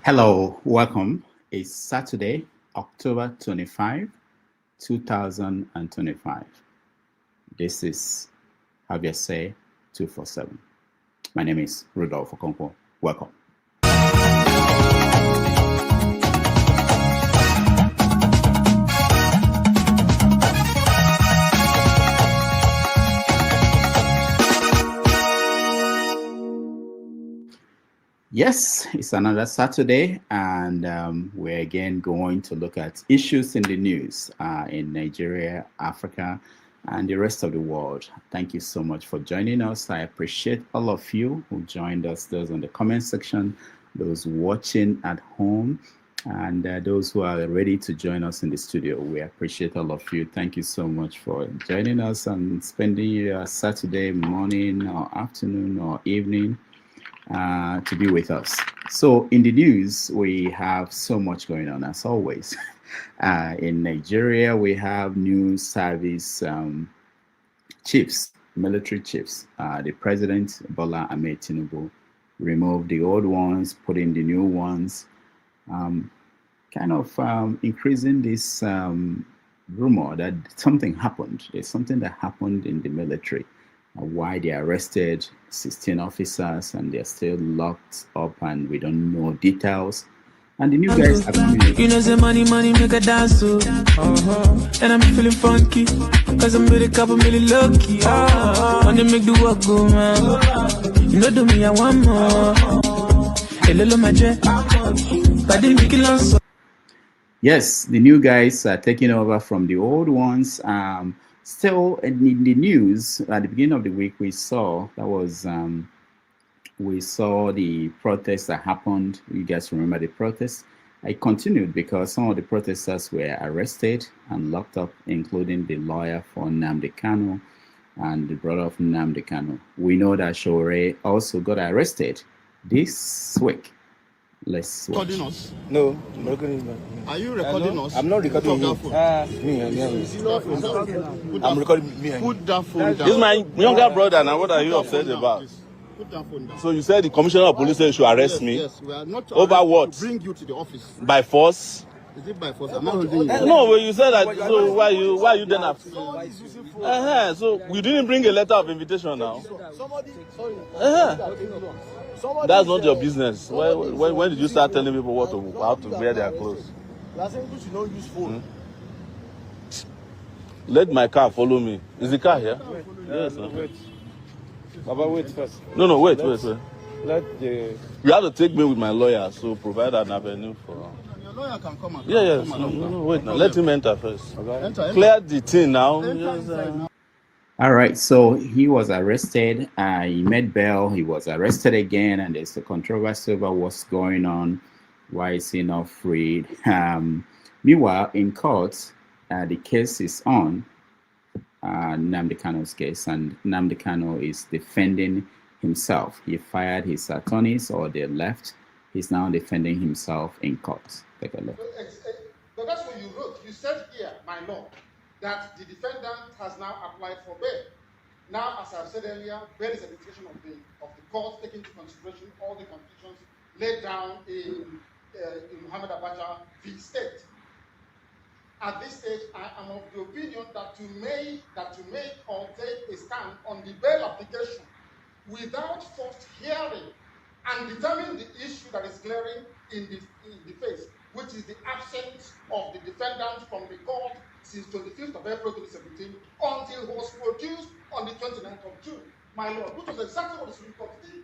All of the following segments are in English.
Hello, welcome. It's Saturday, October 25, 2025. This is Have Your Say 247. My name is Rudolph Okonkwo. Welcome. Yes, it's another Saturday, and we're again going to look at issues in the news in Nigeria, Africa, and the rest of the world. Thank you so much for joining us. I appreciate all of you who joined us, those in the comment section, those watching at home, and those who are ready to join us in the studio. We appreciate all of you. Thank you so much for joining us and spending your Saturday morning or afternoon or evening to be with us. So in the news, we have so much going on as always. In Nigeria, we have new service chiefs, military chiefs. The president, Bola Ahmed Tinubu, removed the old ones, put in the new ones, kind of increasing this rumor that something happened. There's something that happened in the military. Why they arrested 16 officers and they're still locked up and we don't know details. And the new guys are coming. You know, say money make a dance too. And I'm feeling funky, cause I'm with a couple million lucky. And they make the work go, man. You know, do me, I want more. A little magic, but they make it last. Yes, the new guys are taking over from the old ones. Still in the news at the beginning of the week, we saw the protests that happened. You guys remember the protests? It continued because some of the protesters were arrested and locked up, including the lawyer for Nnamdi Kanu and the brother of Nnamdi Kanu. We know that Sowore also got arrested this week. Let's watch. Recording us? No, I'm not recording you. Are you recording us? I'm not recording you. I'm recording me. Put that phone down. This is my younger brother. Now, what are you upset about? Put that phone down. So you said the commissioner of police said you should arrest me? Yes, we are not over what? To bring you to the office. By force? Is it by force? I'm not holding you. No, well, you said that. So why you then have? So you didn't bring a letter of invitation now. That's not your business. When did you start telling people how to wear their clothes? Let my car follow me. Is the car here? Yes. Wait. Baba, wait first. No, wait. You have to take me with my lawyer, so provide an avenue for. Your lawyer can come and Yes. No, wait now. Let him enter first. Okay. Clear the thing now. All right, so he was arrested. He made bail. He was arrested again, and there's a controversy over what's going on. Why is he not freed? Meanwhile, in court, the case is on Nnamdi Kanu's case, and Nnamdi Kanu is defending himself. He fired his attorneys, or they left. He's now defending himself in court. Take a look. But that's what you wrote. You said here, my lord, that the defendant has now applied for bail. Now, as I've said earlier, bail is a decision of the court, taking into consideration all the conditions laid down in Muhammad Abacha v. State. At this stage, I am of the opinion that to make or take a stand on the bail application without first hearing and determining the issue that is glaring in the face, which is the absence of the defendant from the court since 25th of April 2017 until he was produced on the 29th of June. My lord, which was exactly what the Supreme Court did.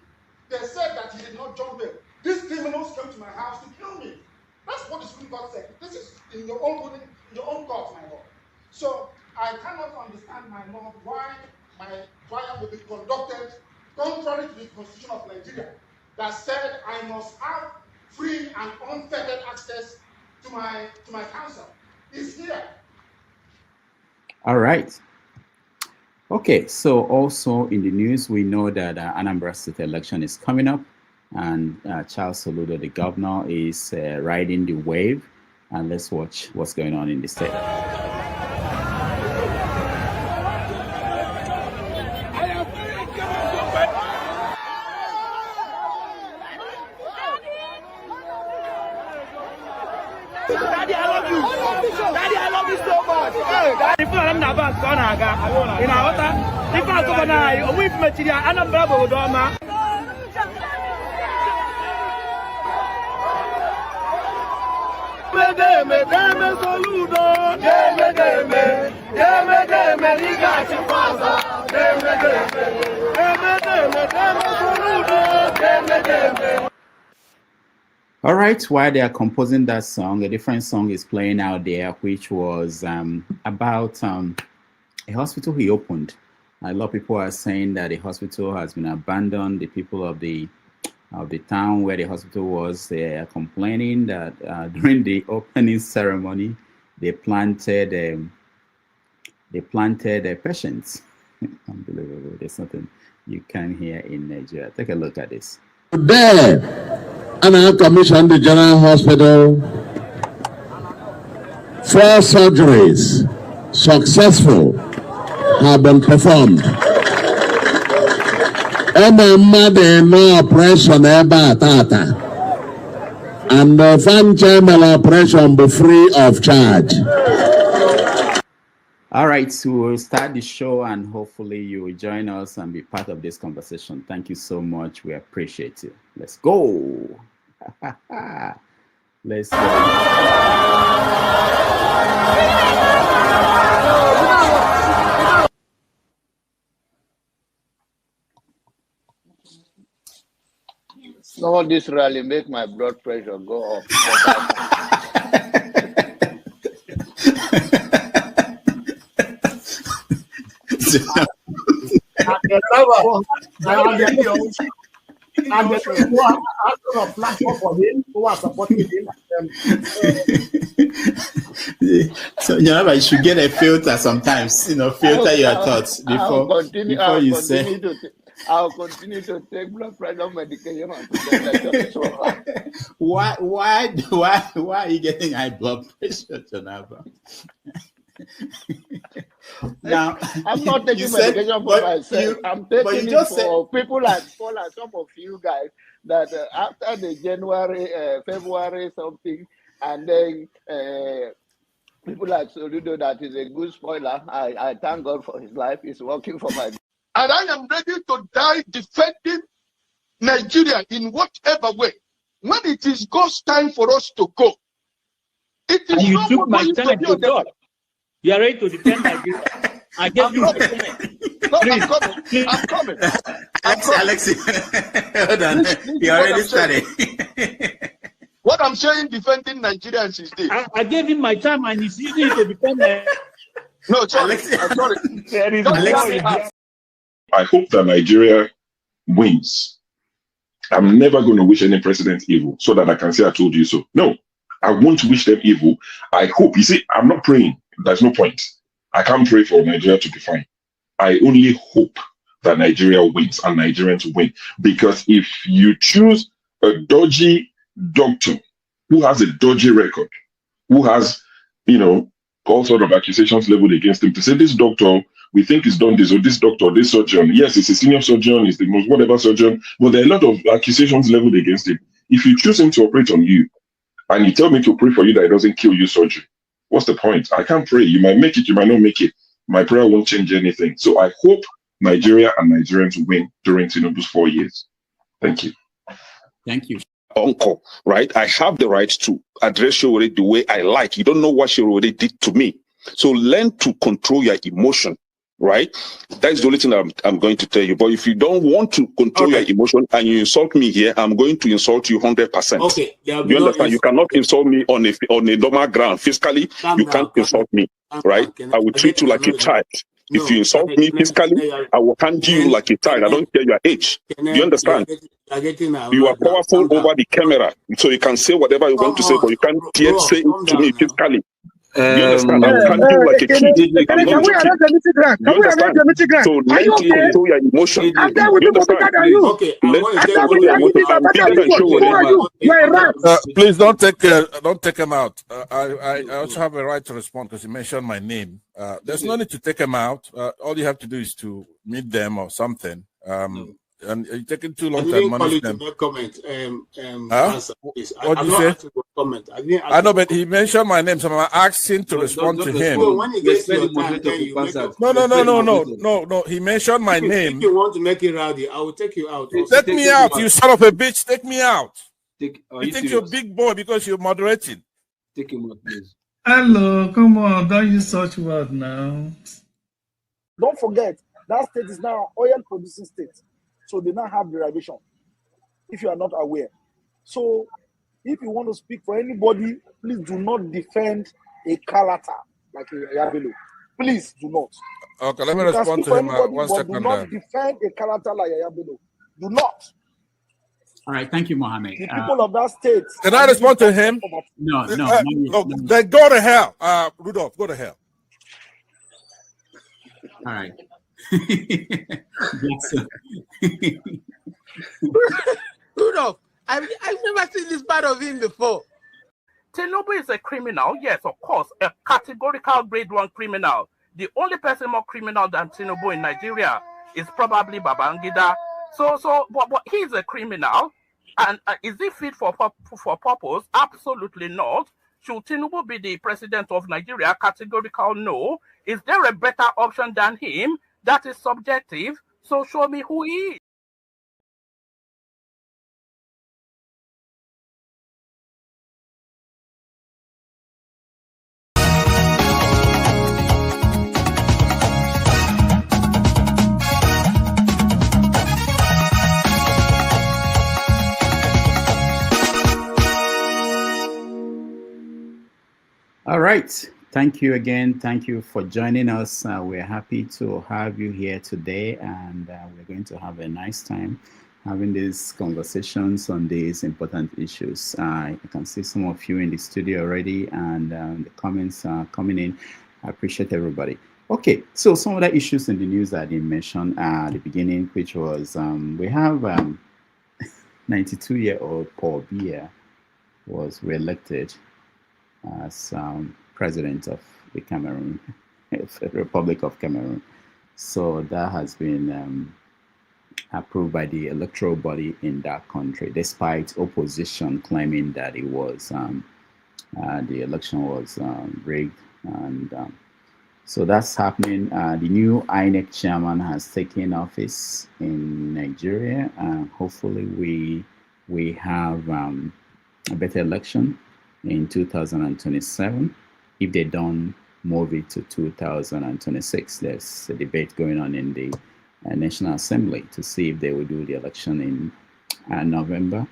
They said that he did not jump bail. These criminals came to my house to kill me. That's what the Supreme Court said. This is in your own ruling, in your own court, my lord. So I cannot understand, my lord, why my trial will be conducted contrary to the Constitution of Nigeria that said I must have free and unfettered access to my counsel. It's here. All right. Okay, so also in the news, we know that Anambra state election is coming up, and Charles Soludo, the governor, is riding the wave. And let's watch what's going on in the state. All right, while they are composing that song, a different song is playing out there, which was about a hospital he opened. A lot of people are saying that the hospital has been abandoned. The people of the town where the hospital was, they are complaining that during the opening ceremony, they planted patients. Unbelievable. There's nothing you can hear in Nigeria. Take a look at this. There, and I commissioned the General Hospital. 4 surgeries, successful, have been performed. No operation and the fan channel operation be free of charge. All right, so we'll start the show and hopefully you will join us and be part of this conversation. Thank you so much. We appreciate you. Let's go. Let's go. No, this rally make my blood pressure go up. So you should get a filter sometimes, filter your thoughts before you say. I'll continue to take blood pressure medication. Why are you getting high blood pressure, Anambra? Now, I'm not taking medication for myself. I'm taking it for people like Paul and some of you guys that after the January, February something, and then people like Soludo, that is a good spoiler. I thank God for his life. He's working for my. And I am ready to die defending Nigeria in whatever way. When it is God's time for us to go, it is you not took my going time to God. You are ready to defend Nigeria. I gave you my time. No, I'm coming. Alexi, hold on. You already started. What I'm saying, defending Nigerians is this. I gave him my time and he's using it to defend Nigeria. No, sorry. I'm sorry. I hope that Nigeria wins. I'm never going to wish any president evil so that I can say I told you so. No, I won't wish them evil. I hope. You see, I'm not praying. There's no point. I can't pray for Nigeria to be fine. I only hope that Nigeria wins and Nigerians win. Because if you choose a dodgy doctor who has a dodgy record, who has, all sort of accusations leveled against him, to say this doctor, we think he's done this, or this doctor, this surgeon, yes, he's a senior surgeon, he's the most whatever surgeon, but there are a lot of accusations leveled against him. If you choose him to operate on you, and you tell me to pray for you that it doesn't kill you surgery, what's the point? I can't pray. You might make it, you might not make it. My prayer won't change anything. So I hope Nigeria and Nigerians win during Tinubu's 4 years. Thank you. Thank you. Uncle, right? I have the right to address Sowore the way I like. You don't know what Sowore did to me. So learn to control your emotion, right? That is the only thing I'm going to tell you. But if you don't want to control your emotion and you insult me here, I'm going to insult you 100%. Okay. You understand? You cannot insult me on a normal ground. Fiscally, you can't insult me, right? I will treat you like a child. If you insult me physically, I will handle you like a child. I don't care your age. Do you understand? You are powerful over the camera, so you can say whatever you want to say, but you can't yet say it to me physically. You understand? I will handle you like a kid. Can we arrest the meeting ground? Can we arrest the meeting ground? So learn to control your emotion. You understand? Please don't take him out. I also have a right to respond because you mentioned my name. There's no need to take him out. All you have to do is to meet them or something. And you're taking too long to admonish them. Comment. What did you say? comment. I know, but he mentioned my name, so I'm asking to respond to him. When he gets your time, then you make up. No. He mentioned my name. If you want to make it rowdy, I will take you out. Take me out, you son of a bitch. Take me out. You think you're a big boy because you're moderating. Take him out, please. Hello, come on, don't use such word now. Don't forget, that state is now oil producing state. So they now have derivation, if you are not aware. So if you want to speak for anybody, please do not defend a Kalata like a Yabelo. Please do not. Okay, let me respond to him. One second. Do not defend a Kalata like a Yabelo. Do not. All right, thank you, Mohammed. The people of that state. Can I respond to him? No. Then go to hell. Rudolph, go to hell. All right. Rudolph, I've never seen this part of him before. Tinubu is a criminal, yes, of course, a categorical grade 1 criminal. The only person more criminal than Tinubu in Nigeria is probably Babangida. But he's a criminal, and is he fit for purpose? Absolutely not. Should Tinubu be the president of Nigeria? Categorical no. Is there a better option than him? That is subjective. So show me who he is. All right. Thank you again. Thank you for joining us. We're happy to have you here today, and we're going to have a nice time having these conversations on these important issues. I can see some of you in the studio already, and the comments are coming in. I appreciate everybody. Okay, so some of the issues in the news that I didn't mention at the beginning, which was we have 92-year-old Paul Biya was re-elected as president of the Cameroon, Republic of Cameroon. So that has been approved by the electoral body in that country, despite opposition claiming that it was the election was rigged. And so that's happening. The new INEC chairman has taken office in Nigeria, and hopefully we have a better election in 2027. If they don't move it to 2026, there's a debate going on in the National Assembly to see if they will do the election in November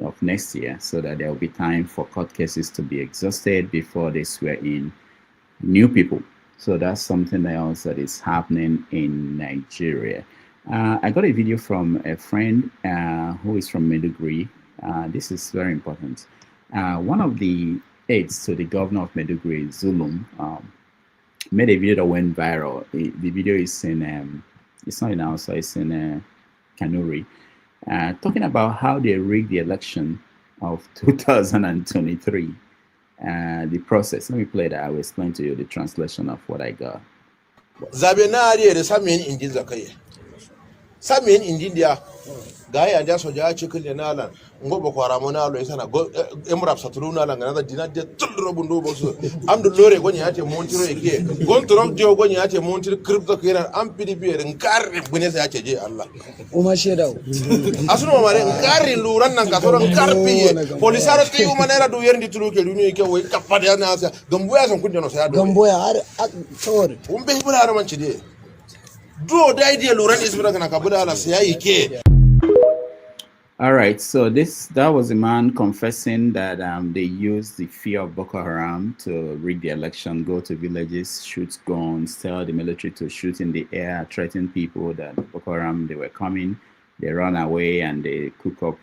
of next year, so that there will be time for court cases to be exhausted before they swear in new people. So that's something else that is happening in Nigeria. I got a video from a friend who is from Maiduguri. This is very important. One of the aides to the governor of Maiduguri, Zulum, made a video that went viral. The video is in, it's not in Hausa, it's in Kanuri, talking about how they rigged the election of 2023. The process. Let me play that. I will explain to you the translation of what I got. Zabe na ariye da samin indin zakaye. Samin indin dia gaya da soja cikin da nalan ngobo kwara mo na lo isana go emrap satulu na langa na dina de tulro bundo boso amdu lore gonya ate montiro eke gontrok dio gonya ate montir crypto kiran am pdb ren karre bune sa ake je Allah uma sheda asuno mare karre luran nan ka soron karpiye polisaro ti uma nera do yerndi tuluke luni ke way kapade na sa gamboya son kunde no sa do gamboya har sorry umbe hibula ro manci de do da idea luran isbura kana kabula ala sai yake. All right, so that was a man confessing that they used the fear of Boko Haram to rig the election, go to villages, shoot guns, tell the military to shoot in the air, threaten people that Boko Haram, they were coming. They run away and they cook up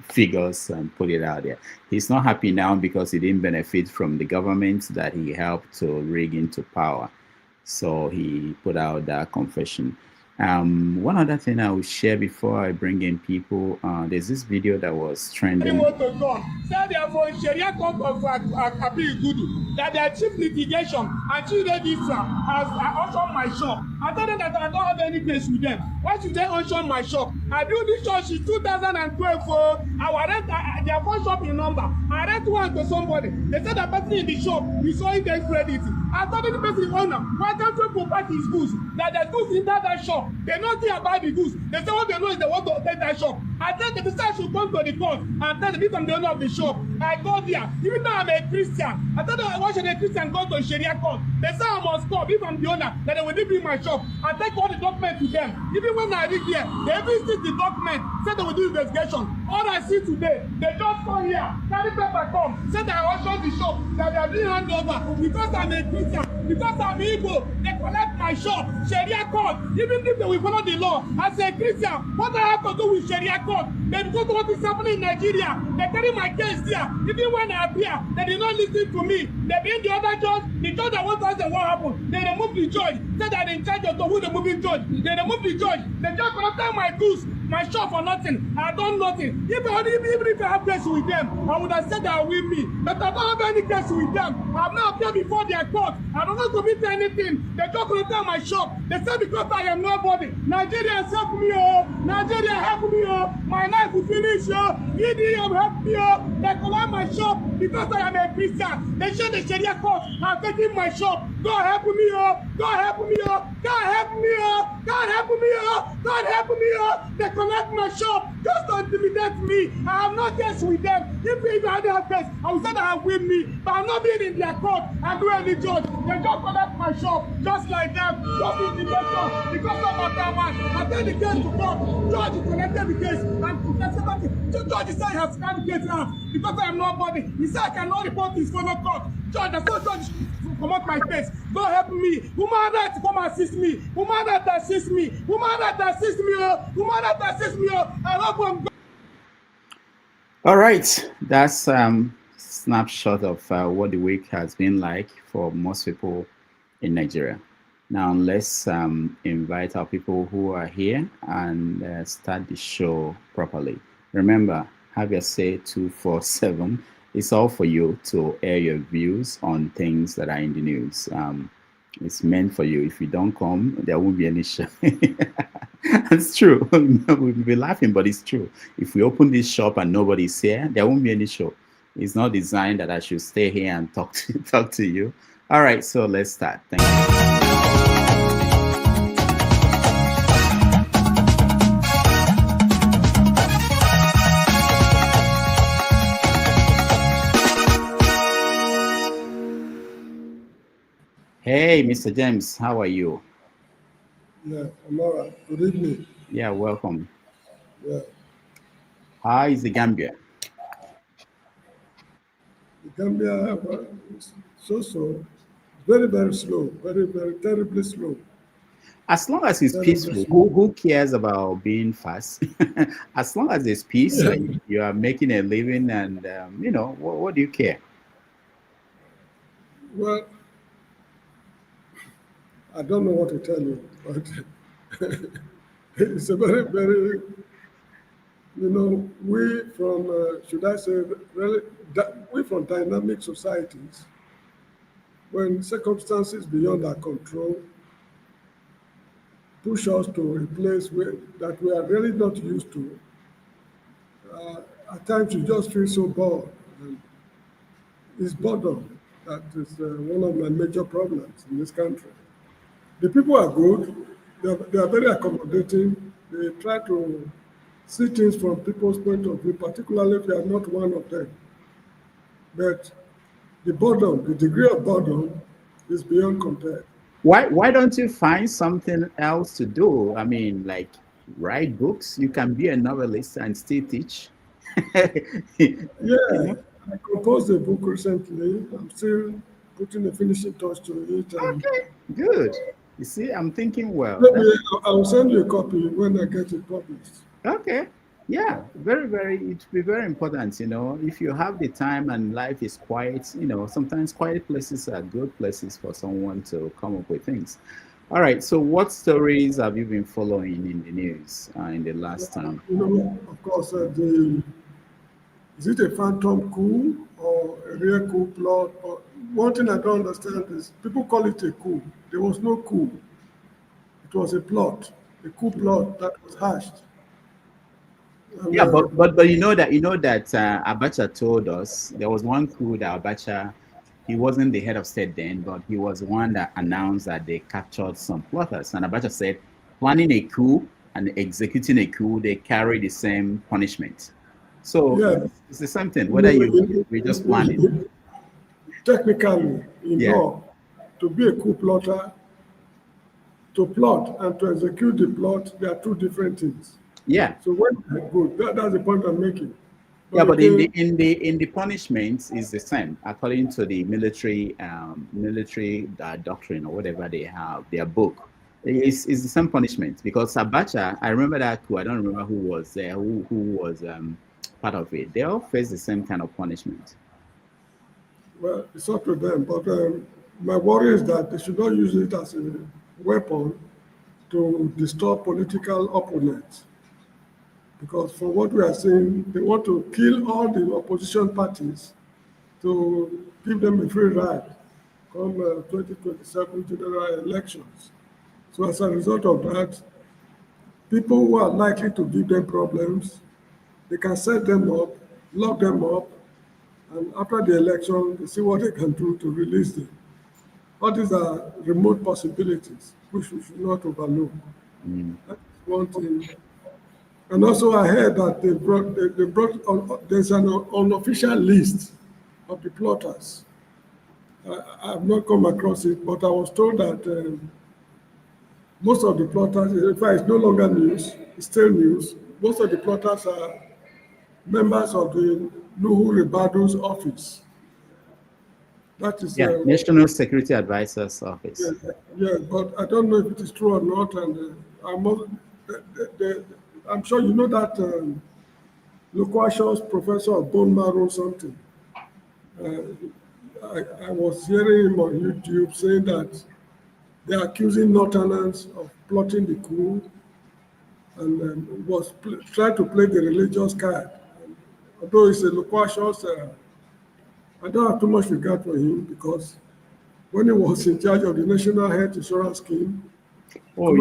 figures and put it out there. He's not happy now because he didn't benefit from the government that he helped to rig into power. So he put out that confession. One other thing I will share before I bring in people, there's this video that was trending. Say they are from Sharia court of Gudu, that their chief litigation and chief registrar has auctioned my shop. I told them that I don't have any case with them. Why should they auction my shop? I built this church in 2012. I rent their phone shop in number. I rent one to somebody. They said that person in the shop, we saw it their credit. I told the person owner, why can't you provide his goods? That the goods in that shop, they know nothing about the goods. They say what they know is they want to take that shop. I tell them, the I should come to the court and tell them if I'm the owner of the shop. I go there. Even though I'm a Christian, I tell them why should a Christian go to Sharia court? They say I must come if I'm the owner, that they will leave me my shop and take all the documents to them. Even when I read there, they even see the document, say they will do investigation. All I see today, they just come here, carry paper come, say that I auction the shop, that they are being handed over because I'm a Christian, because I'm Igbo, they collect my shop, Sharia court. Even if they will follow the law, as a Christian, what I have to do with Sharia court? They go to what is happening in Nigeria. They carry my case there. Even when I appear, they did not listen to me. They bring the other judge, the judge that wants to ask them what happened. They remove the judge, say that in charge of who the moving judge. They remove the judge. The judge collected my goods, my shop for nothing. I done nothing. Even if I have case with them, I would have said that with me. But I don't have any case with them. I have not appeared before their court. I don't want to commit anything. They just collected my shop. They said because I am nobody. Nigerians help me, oh. Nigeria help me, oh. My life will finish, oh. EDM help me, oh. They collect my shop because I am a Christian. They show the Sharia court. I'm taking my shop. God help me, oh. God help me, oh. God help me, oh. God help me, oh. God help me, oh. They collect my shop just to intimidate me. I have no case with them. If I had case, I would say that I win me. But I'm not being in their court and do any judge. They just collect my shop just like them. Just intimidation. Because of my time, I take the case to court. Judge collected the case. And the judge said he has carried the case out because I am nobody. He said I cannot report this fellow court. Judge, the same judge come out my face. God help me. Woman right come assist me. Woman right assist me. Woman right assist me. Woman right assist me. I love them. All right, that's snapshot of what the week has been like for most people in Nigeria. Now let's invite our people who are here and start the show properly. Remember, have your say 247. It's all for you to air your views on things that are in the news. It's meant for you. If you don't come, there won't be any show. It's true. We'll be laughing, but it's true. If we open this shop and nobody's here, there won't be any show. It's not designed that I should stay here and talk to you. All right, so let's start. Thank you. Hey, Mr. James, how are you? Yeah, I'm all right. Good evening. Yeah, welcome. Yeah. How is the Gambia? The Gambia, well, so, very, very slow, very, very terribly slow. As long as it's peaceful, who cares about being fast? As long as there's peace, you are making a living and, what do you care? Well, I don't know what to tell you, but it's a very, very, we from, should I say, really, we from dynamic societies, when circumstances beyond our control push us to a place that we are really not used to, at times you just feel so bored. And it's boredom that is one of my major problems in this country. The people are good. They are very accommodating. They try to see things from people's point of view, particularly if you are not one of them. But the boredom, the degree of boredom is beyond compare. Why don't you find something else to do? I mean, like write books. You can be a novelist and still teach. Yeah, I composed a book recently. I'm still putting a finishing touch to it. Okay, good. You see, I'm thinking well. Maybe I'll send you a copy when I get it published. Okay. Yeah, very, very, it will be very important, if you have the time and life is quiet, sometimes quiet places are good places for someone to come up with things. All right. So, what stories have you been following in the news in the last time? Of course, is it a phantom coup or a real coup plot? Or one thing I don't understand is people call it a coup. There was no coup. It was a plot, a coup plot that was hatched. And, Yeah, but you know that Abacha told us there was one coup that Abacha, he wasn't the head of state then, but he was the one that announced that they captured some plotters. And Abacha said, planning a coup and executing a coup, they carry the same punishment. So yeah, it's the same thing, whether we just planning. Technically, in law, to be a coup plotter, to plot and to execute the plot, they are two different things. Yeah. So when good, that's the point I'm making. But in the punishments is the same according to the military doctrine or whatever they have, their book. It's the same punishment because Abacha, I remember that coup. I don't remember who was there, who was part of it. They all face the same kind of punishment. Well, it's up to them, but my worry is that they should not use it as a weapon to disturb political opponents. Because from what we are seeing, they want to kill all the opposition parties to give them a free ride come 2027 general elections. So as a result of that, people who are likely to give them problems, they can set them up, lock them up, and after the election, they see what they can do to release them. All these are remote possibilities, which we should not overlook. That's one thing. And also I heard that there's an unofficial list of the plotters. I have not come across it, but I was told that most of the plotters, in fact, it's no longer news, it's still news. Most of the plotters are members of the Nuhu Ribadu's office. That is National Security Advisor's Office. Yeah, but I don't know if it is true or not. And I'm sure you know that Loquacious professor of bone marrow something. I was hearing him on YouTube saying that they're accusing Northerners of plotting the coup and was trying to play the religious card. Although he's a Loquacious, I don't have too much regard for him because when he was in charge of the National Health Insurance Scheme. Oh,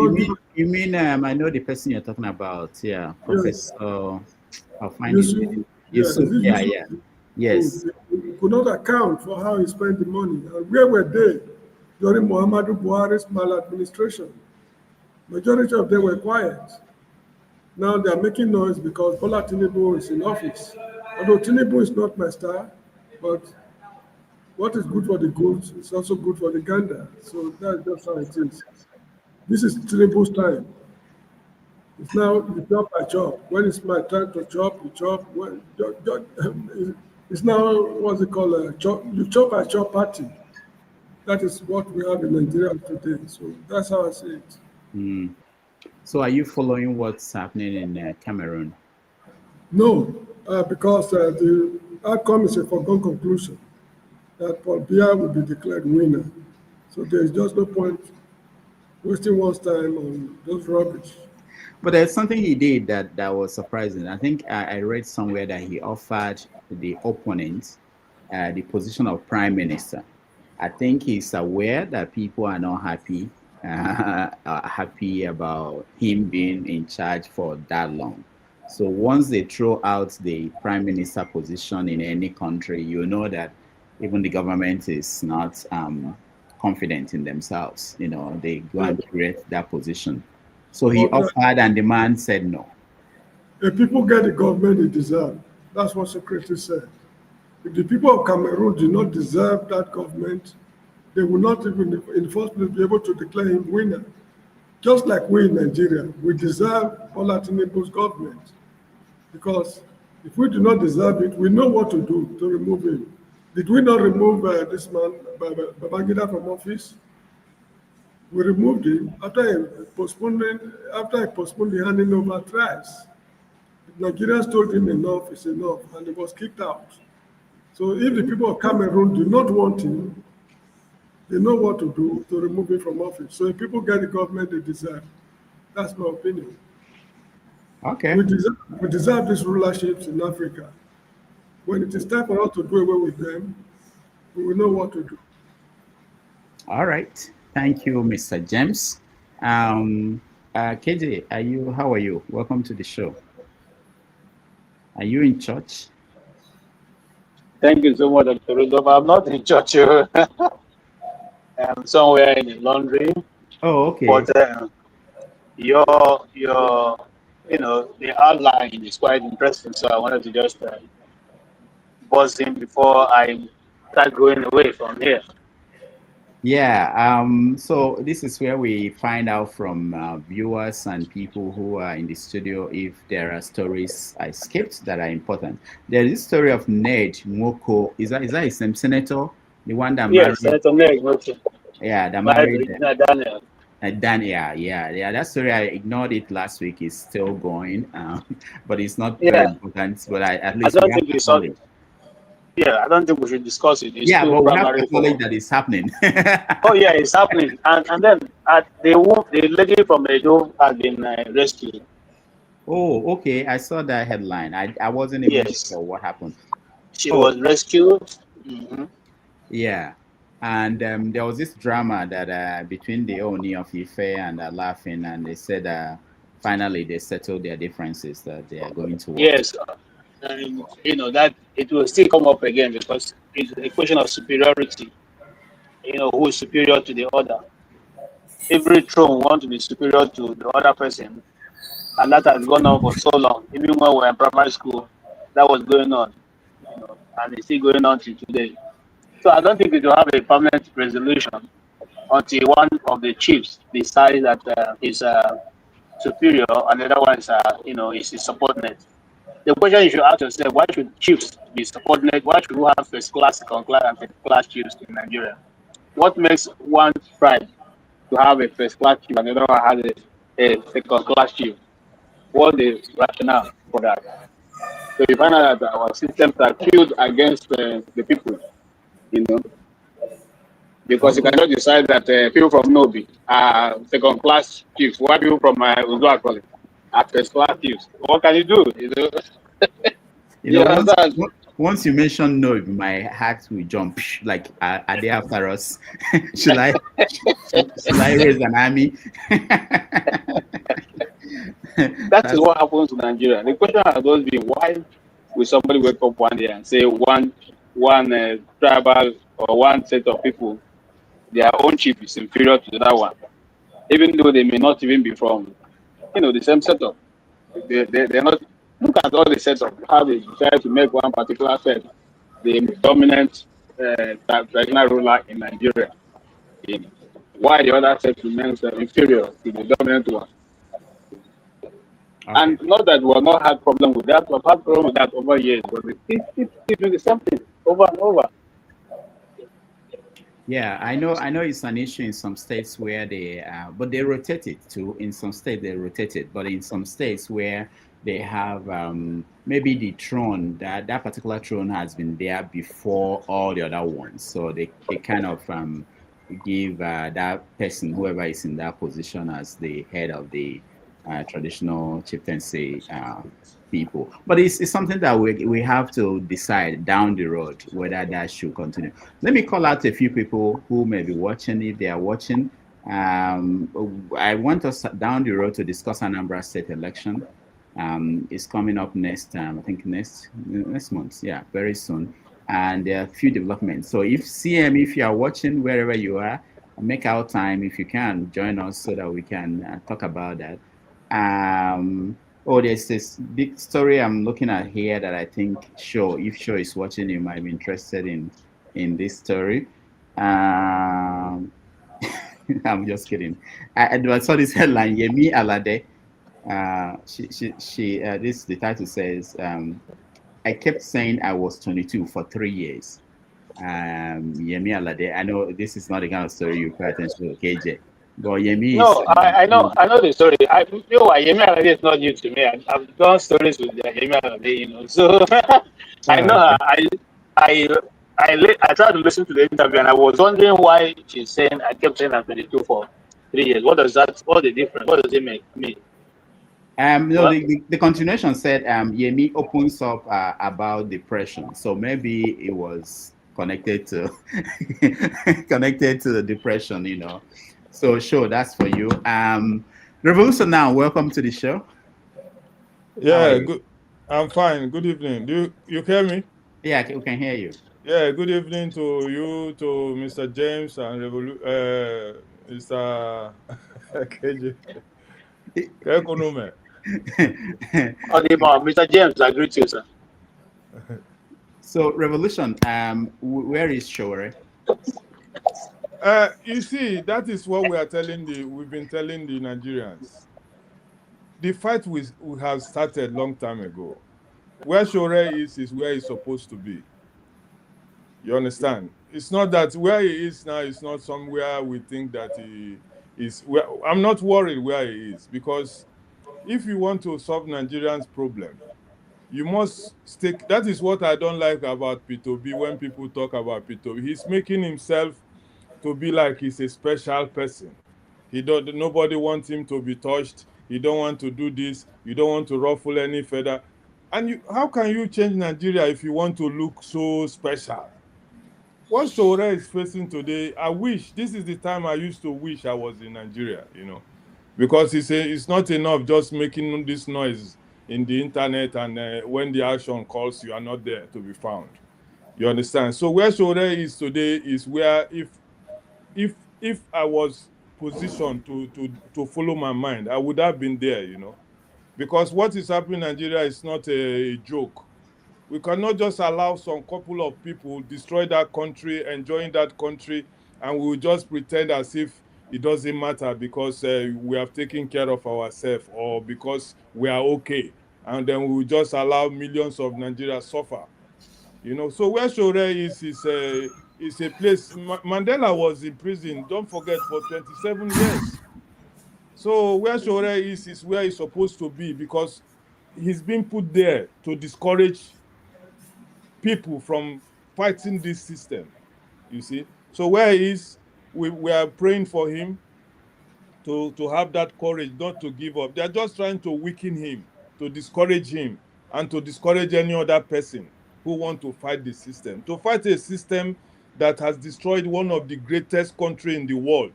you mean I know the person you're talking about, yeah, Professor. I'll find it. Yes. He could not account for how he spent the money. And where were they during Muhammadu Buhari's maladministration? Majority of them were quiet. Now they are making noise because Bola Tinubu is in office. Although Tinubu is not my star, but what is good for the goose is also good for the gander. So that's just how it is. This is Tinubu's time. It's now the chop I chop. When it's my time to chop, you chop. It's now what's it called? You chop I chop party. That is what we have in Nigeria today. So that's how I see it. So are you following what's happening in Cameroon? No, because the outcome is a foregone conclusion that Paul Biya will be declared winner. So there's just no point wasting one's time on those rubbish. But there's something he did that was surprising. I think I read somewhere that he offered the opponent the position of Prime Minister. I think he's aware that people are not happy about him being in charge for that long. So once they throw out the Prime Minister position in any country, you know that even the government is not confident in themselves. You know, they go and create that position. So he offered and the man said no. If people get the government they deserve, that's what Socrates said. If the people of Cameroon do not deserve that government, they will not even in the first place be able to declare him winner. Just like we in Nigeria, we deserve Bola Tinubu's government. Because if we do not deserve it, we know what to do to remove him. Did we not remove this man, Babangida, from office? We removed him after he postponed the handing over thrice. Nigerians told him enough is enough, and he was kicked out. So if the people of Cameroon do not want him, They know what to do to remove him from office. So if people get the government they deserve, that's my opinion. Okay. We deserve these rulerships in Africa. When it is time for us to do away with them, we will know what to do. All right. Thank you, Mr. James. KJ, how are you? Welcome to the show. Are you in church? Thank you so much, Dr. Rudolph. I'm not in church. I'm somewhere in the laundry. Oh, okay. But your the outline is quite interesting, so I wanted to just buzz in before I start going away from here. Yeah, so this is where we find out from viewers and people who are in the studio if there are stories I skipped that are important. There is a story of Ned Nwoko. Is that his name, Senator? The one that married? Yes, Senator Ned Nwoko. Yeah, that married Daniel. Daniel, yeah. That story, I ignored it last week. It's still going, but it's not very important. But at least I don't think it's solid. Yeah, I don't think we should discuss it. It's but we have to acknowledge that it's happening. Oh yeah, it's happening. And then the lady from Edo has been rescued. Oh, okay. I saw that headline. I wasn't even sure what happened. She was rescued. Mm-hmm. Yeah. And there was this drama that between the Oni of Ife and Laughing, and they said finally they settled their differences that they are going to work. Yes. And that it will still come up again because it's a question of superiority. Who is superior to the other? Every throne wants to be superior to the other person, and that has gone on for so long. Even when we were in primary school, that was going on, and it's still going on till today. So I don't think it will have a permanent resolution until one of the chiefs decides that is superior, and the other one is his subordinate. The question you should ask yourself: why should chiefs be subordinate? Why should we have first class, second class, and third class chiefs in Nigeria? What makes one tribe to have a first class chief and the other one has a second class chief? What is the rationale for that? So you find out that our systems are killed against the people, because you cannot decide that people from Nobi are second class chiefs, while people from Uzuakoli are first class chiefs. What can you do? Once you mention Nobi, my heart will jump. Like, are they after us? should I raise an army? That is what happens in Nigeria. The question has always been, why will somebody wake up one day and say one tribal or one set of people, their own chief is inferior to the other one, even though they may not even be from the same setup. They're not. Look at all the setup, how they try to make one particular set the dominant traditional ruler in Nigeria. Why the other set remains inferior to the dominant one. Okay. And not that we've not had problem with that, we've had problem with that over years, but we keep doing the same thing over and over. Yeah, I know it's an issue in some states where but they rotate it too. In some states they rotate it, but in some states where they have maybe the throne, that particular throne has been there before all the other ones. So they kind of give that person, whoever is in that position, as the head of the traditional chieftaincy people. But it's something that we have to decide down the road whether that should continue. Let me call out a few people who may be watching, if they are watching. I want us down the road to discuss Anambra state election. It's coming up next, I think next month, yeah, very soon. And there are a few developments. So if you are watching wherever you are, make out time if you can join us so that we can talk about that. There's this big story I'm looking at here that I think if Sho is watching, you might be interested in this story. I'm just kidding. I saw this headline, Yemi Alade. The title says, I kept saying I was 22 for 3 years. Yemi Alade, I know this is not the kind of story you pay attention to, KJ. But Yemi I know the story. Yemi Alade is not new to me. I've done stories with Yemi Alade, so I know. I I tried to listen to the interview, and I was wondering why she's saying I kept saying I'm 22 for 3 years. What does that? What the difference? What does it mean? No, the continuation said Yemi opens up about depression, so maybe it was connected to connected to the depression, you know. So sure, that's for you. Revolution now, welcome to the show. Yeah, good. I'm fine. Good evening. Do you hear me? Yeah, we can hear you. Yeah, good evening to you, to Mr. James and Mr. KJ. Mr. James, I greet you, sir. So, Revolution, where is Sowore? You see, that is what we've been telling the Nigerians. The fight we have started long time ago. Where Sowore is where he's supposed to be. You understand? It's not that where he is now is not somewhere we think that he is. I'm not worried where he is, because if you want to solve Nigerians' problem, you must stick. That is what I don't like about P2B when people talk about P2B. He's making himself to be like he's a special person. Nobody wants him to be touched. He don't want to do this. You don't want to ruffle any feather. And how can you change Nigeria if you want to look so special? What Sowore is facing today, I wish, this is the time I used to wish I was in Nigeria, you know, because it's not enough just making this noise in the internet, and when the action calls, you are not there to be found. You understand? So where Sowore is today is where if I was positioned to follow my mind, I would have been there, you know, because what is happening in Nigeria is not a joke. We cannot just allow some couple of people destroy that country, enjoying that country, and we will just pretend as if it doesn't matter because we have taken care of ourselves, or because we are okay, and then we will just allow millions of Nigerians suffer. You know, so where Sowore is a place. Mandela was in prison, don't forget, for 27 years. So where Sowore is where he's supposed to be, because he's been put there to discourage people from fighting this system, you see. So where he is, we are praying for him to have that courage not to give up. They're just trying to weaken him, to discourage him, and to discourage any other person who want to fight the system. To fight a system that has destroyed one of the greatest countries in the world.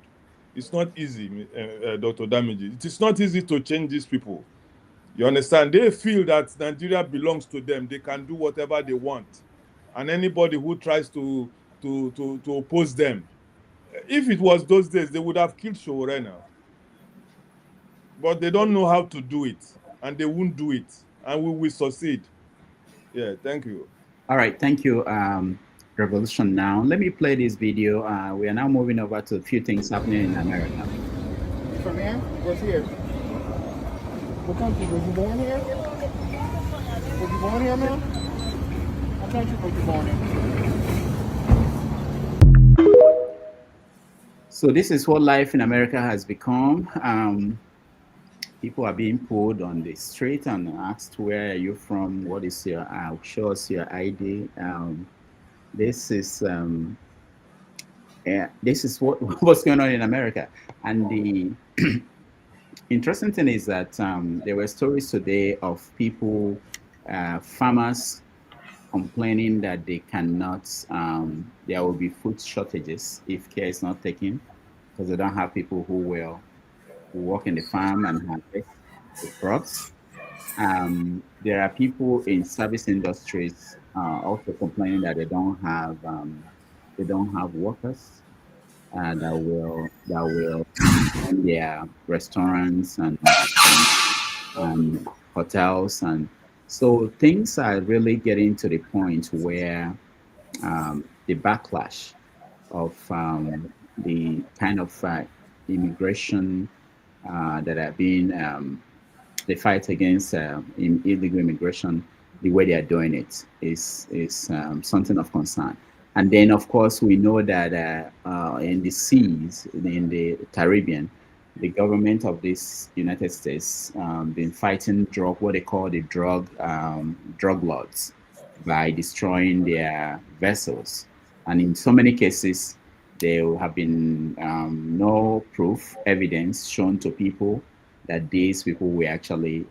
It's not easy, Dr. Damiji. It is not easy to change these people. You understand? They feel that Nigeria belongs to them. They can do whatever they want. And anybody who tries to oppose them, if it was those days, they would have killed Sowore now. But they don't know how to do it, and they won't do it, and we will succeed. Yeah, thank you. All right, thank you, Revolution. Now, let me play this video. We are now moving over to a few things happening in America. From here? What's here? What country? Was you born here? Was you born here, man? What country was you born in? So this is what life in America has become. People are being pulled on the street and asked, where are you from? What is your, show us your ID. This is what's going on in America. And the interesting thing is that there were stories today of people, farmers, complaining that they cannot, there will be food shortages if care is not taken, because they don't have people who work in the farm and harvest the crops. There are people in service industries also complaining that they don't have workers that will run their restaurants and hotels, and so things are really getting to the point where the backlash of the kind of immigration that have been the fight against illegal immigration, the way they are doing it is something of concern. And then, of course, we know that in the seas, in the Caribbean, the government of this United States been fighting what they call the drug lords by destroying their vessels And in so many cases, there have been no proof, evidence shown to people that these people were actually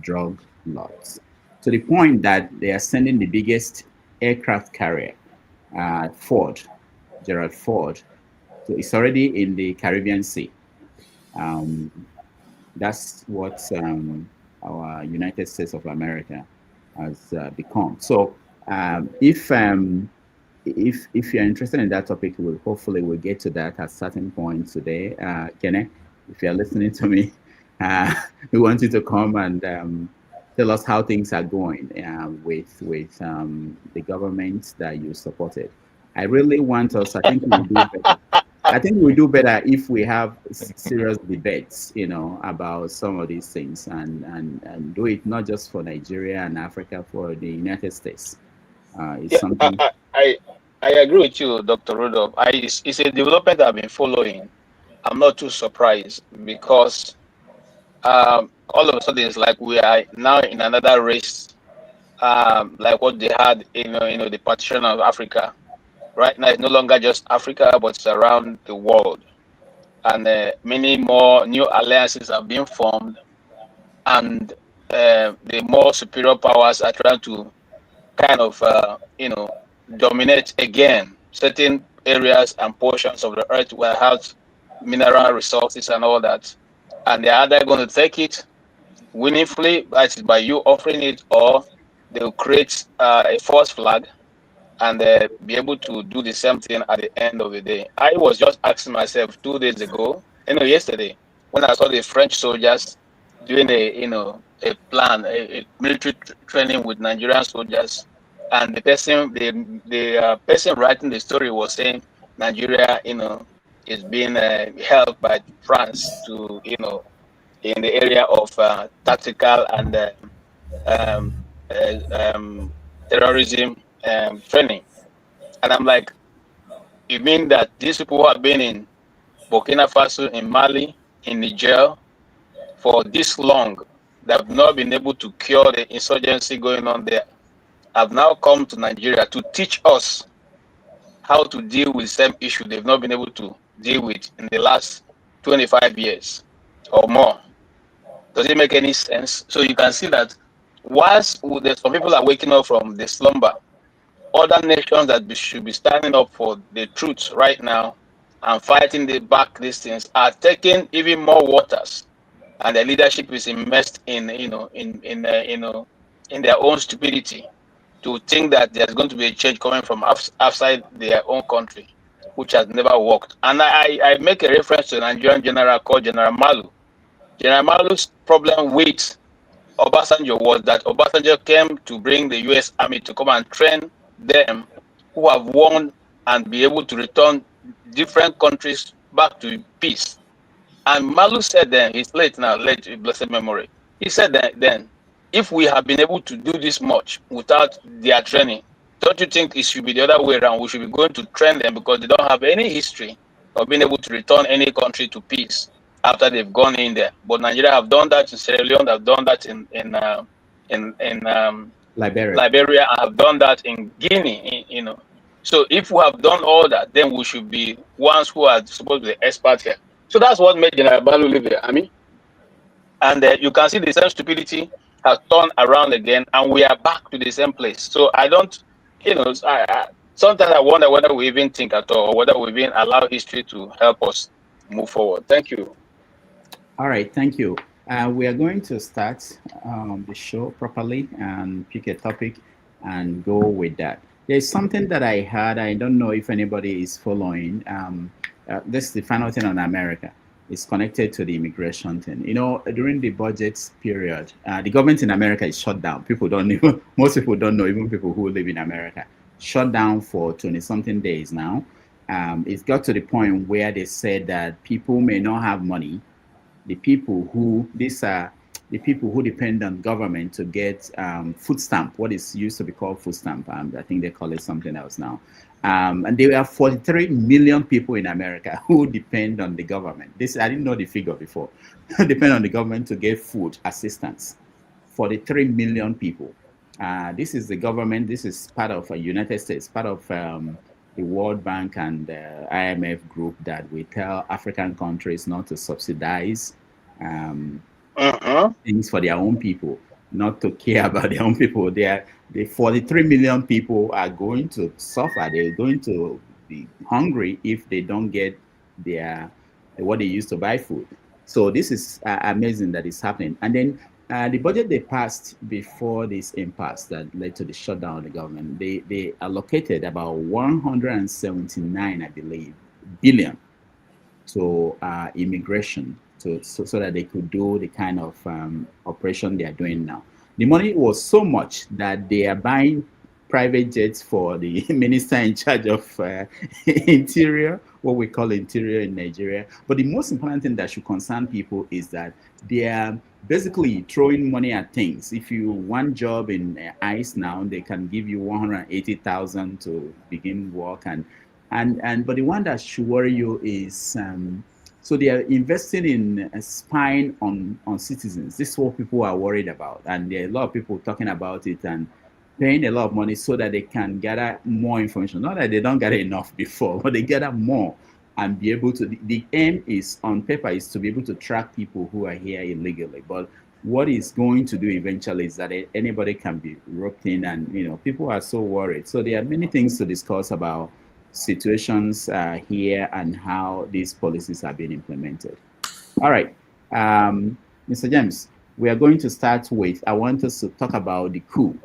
drug lords. To the point that they are sending the biggest aircraft carrier, Gerald Ford. So it's already in the Caribbean Sea. That's what our United States of America has become. So if you're interested in that topic, we'll get to that at certain point today. Kenneth, if you're listening to me, we want you to come and tell us how things are going with the government that you supported. I really want us. I think we'll do better. I think we do better if we have serious debates, about some of these things, and do it not just for Nigeria and Africa, for the United States. It's something. I agree with you, Dr. Rudolph. It's a development I've been following. I'm not too surprised because all of a sudden it's like we are now in another race, like what they had in the partition of Africa. Right now, it's no longer just Africa, but it's around the world. And many more new alliances are being formed. And the more superior powers are trying to kind of, dominate again certain areas and portions of the earth where it has mineral resources and all that. And they're either going to take it winningly, that is by you offering it, or they'll create a false flag and be able to do the same thing at the end of the day. I was just asking myself 2 days ago, yesterday, when I saw the French soldiers doing a military training with Nigerian soldiers, and the person writing the story was saying Nigeria, is being helped by France to, in the area of tactical and terrorism training. And I'm like, you mean that these people who have been in Burkina Faso, in Mali, in Niger for this long, that have not been able to cure the insurgency going on there, have now come to Nigeria to teach us how to deal with the same issue they've not been able to deal with in the last 25 years or more? Does it make any sense? So you can see that whilst some people are waking up from the slumber, other nations that should be standing up for the truth right now and fighting these things are taking even more waters, and the leadership is immersed in their own stupidity to think that there's going to be a change coming from outside their own country, which has never worked. And I make a reference to a Nigerian general called General Malu. General Malu's problem with Obasanjo was that Obasanjo came to bring the U.S. Army to come and train them who have won and be able to return different countries back to peace. And Malu said then, he's late now, late in blessed memory. He said that then, if we have been able to do this much without their training, don't you think it should be the other way around? We should be going to train them because they don't have any history of being able to return any country to peace after they've gone in there. But Nigeria have done that in Sierra Leone, have done that in Liberia, and have done that in Guinea. So if we have done all that, then we should be ones who are supposed to be experts here. So that's what made General Balu leave the army. And you can see the same stupidity has turned around again, and we are back to the same place. So I don't, sometimes I wonder whether we even think at all, or whether we even allow history to help us move forward. Thank you. All right, thank you. We are going to start the show properly and pick a topic and go with that. There's something that I heard. I don't know if anybody is following. This is the final thing on America. It's connected to the immigration thing. During the budget period, the government in America is shut down. Most people don't know, even people who live in America, shut down for 20-something days now. It's got to the point where they said that people may not have money. The people who depend on government to get food stamp, what is used to be called food stamp. I think they call it something else now. And there are 43 million people in America who depend on the government. I didn't know the figure before. Depend on the government to get food assistance. 43 million people. This is the government. This is part of the United States, part of the World Bank and the IMF group that we tell African countries not to subsidize things for their own people, not to care about their own people. The 43 million people are going to suffer. They're going to be hungry if they don't get their what they use to buy food. So this is amazing that it's happening. And then the budget they passed before this impasse that led to the shutdown of the government, they allocated about 179, I believe, billion to immigration so that they could do the kind of operation they are doing now. The money was so much that they are buying private jets for the minister in charge of interior, what we call interior in Nigeria. But the most important thing that should concern people is that they are basically throwing money at things. If you want job in ICE now, they can give you 180,000 to begin work, but the one that should worry you is so they are investing in spying on citizens. This is what people are worried about, and there are a lot of people talking about it and paying a lot of money so that they can gather more information. Not that they don't gather enough before, but they gather more and be able to. The aim is on paper is to be able to track people who are here illegally. But what it's going to do eventually is that anybody can be roped in, and people are so worried. So there are many things to discuss about situations here and how these policies are being implemented. All right, Mr. James, we are going to start with. I want us to talk about the coup.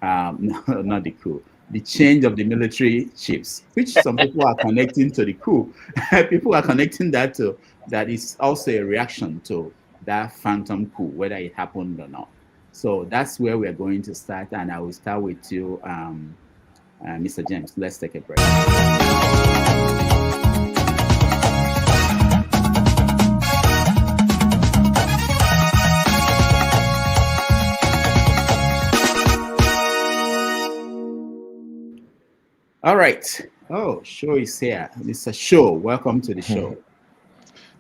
No, not the coup. The change of the military chiefs, which some people are connecting to the coup. People are connecting that to that is also a reaction to that phantom coup, whether it happened or not. So that's where we are going to start, and I will start with you, Mr. James. Let's take a break. All right. Oh, Show is here. Mr. Show, welcome to the show.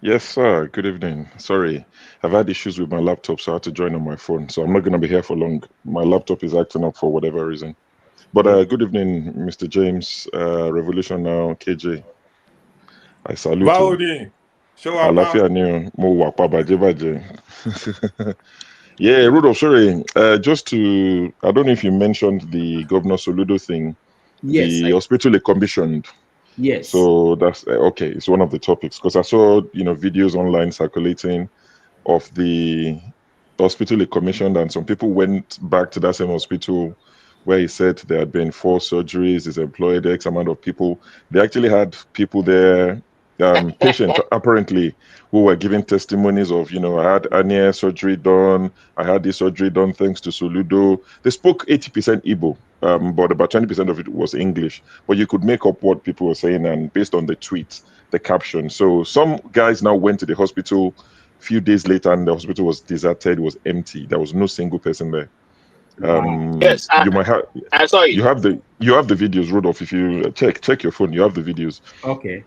Yes, sir. Good evening. Sorry, I've had issues with my laptop, so I had to join on my phone. So I'm not going to be here for long. My laptop is acting up for whatever reason. But good evening, Mr. James. Revolution Now, KJ. I salute Vaudi. you. Yeah, Rudolph, sorry. Just to, I don't know if you mentioned the Governor Soludo thing. Yes. The hospital they commissioned. Yes. So that's okay. It's one of the topics because I saw videos online circulating of the hospital he commissioned, and some people went back to that same hospital where he said there had been 4 surgeries. He's employed X amount of people. They actually had people there, patients apparently, who were giving testimonies of, I had hernia surgery done. I had this surgery done thanks to Soludo. They spoke 80% Igbo. But about 20% of it was English. But you could make up what people were saying and based on the tweets, the caption. So some guys now went to the hospital a few days later, and the hospital was deserted. It was empty. There was no single person there. Yes, you might have. I saw it. You have the videos, Rudolph. If you check your phone, you have the videos. Okay.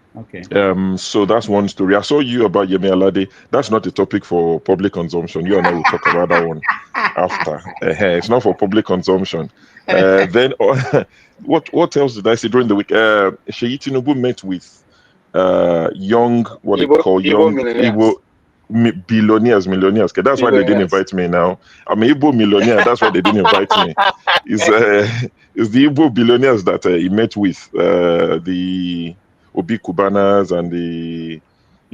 So that's one story. I saw you about Yemi Alade. That's not a topic for public consumption. You and I will talk about that one after. It's not for public consumption. Then what else did I see during the week? Sheyi Tinubu met with young Igbo billionaires, millionaires. Okay, that's why they didn't invite me now. I'm an Igbo millionaire. That's why they didn't invite me. It's the Igbo billionaires that he met with, the Obi Kubanas and the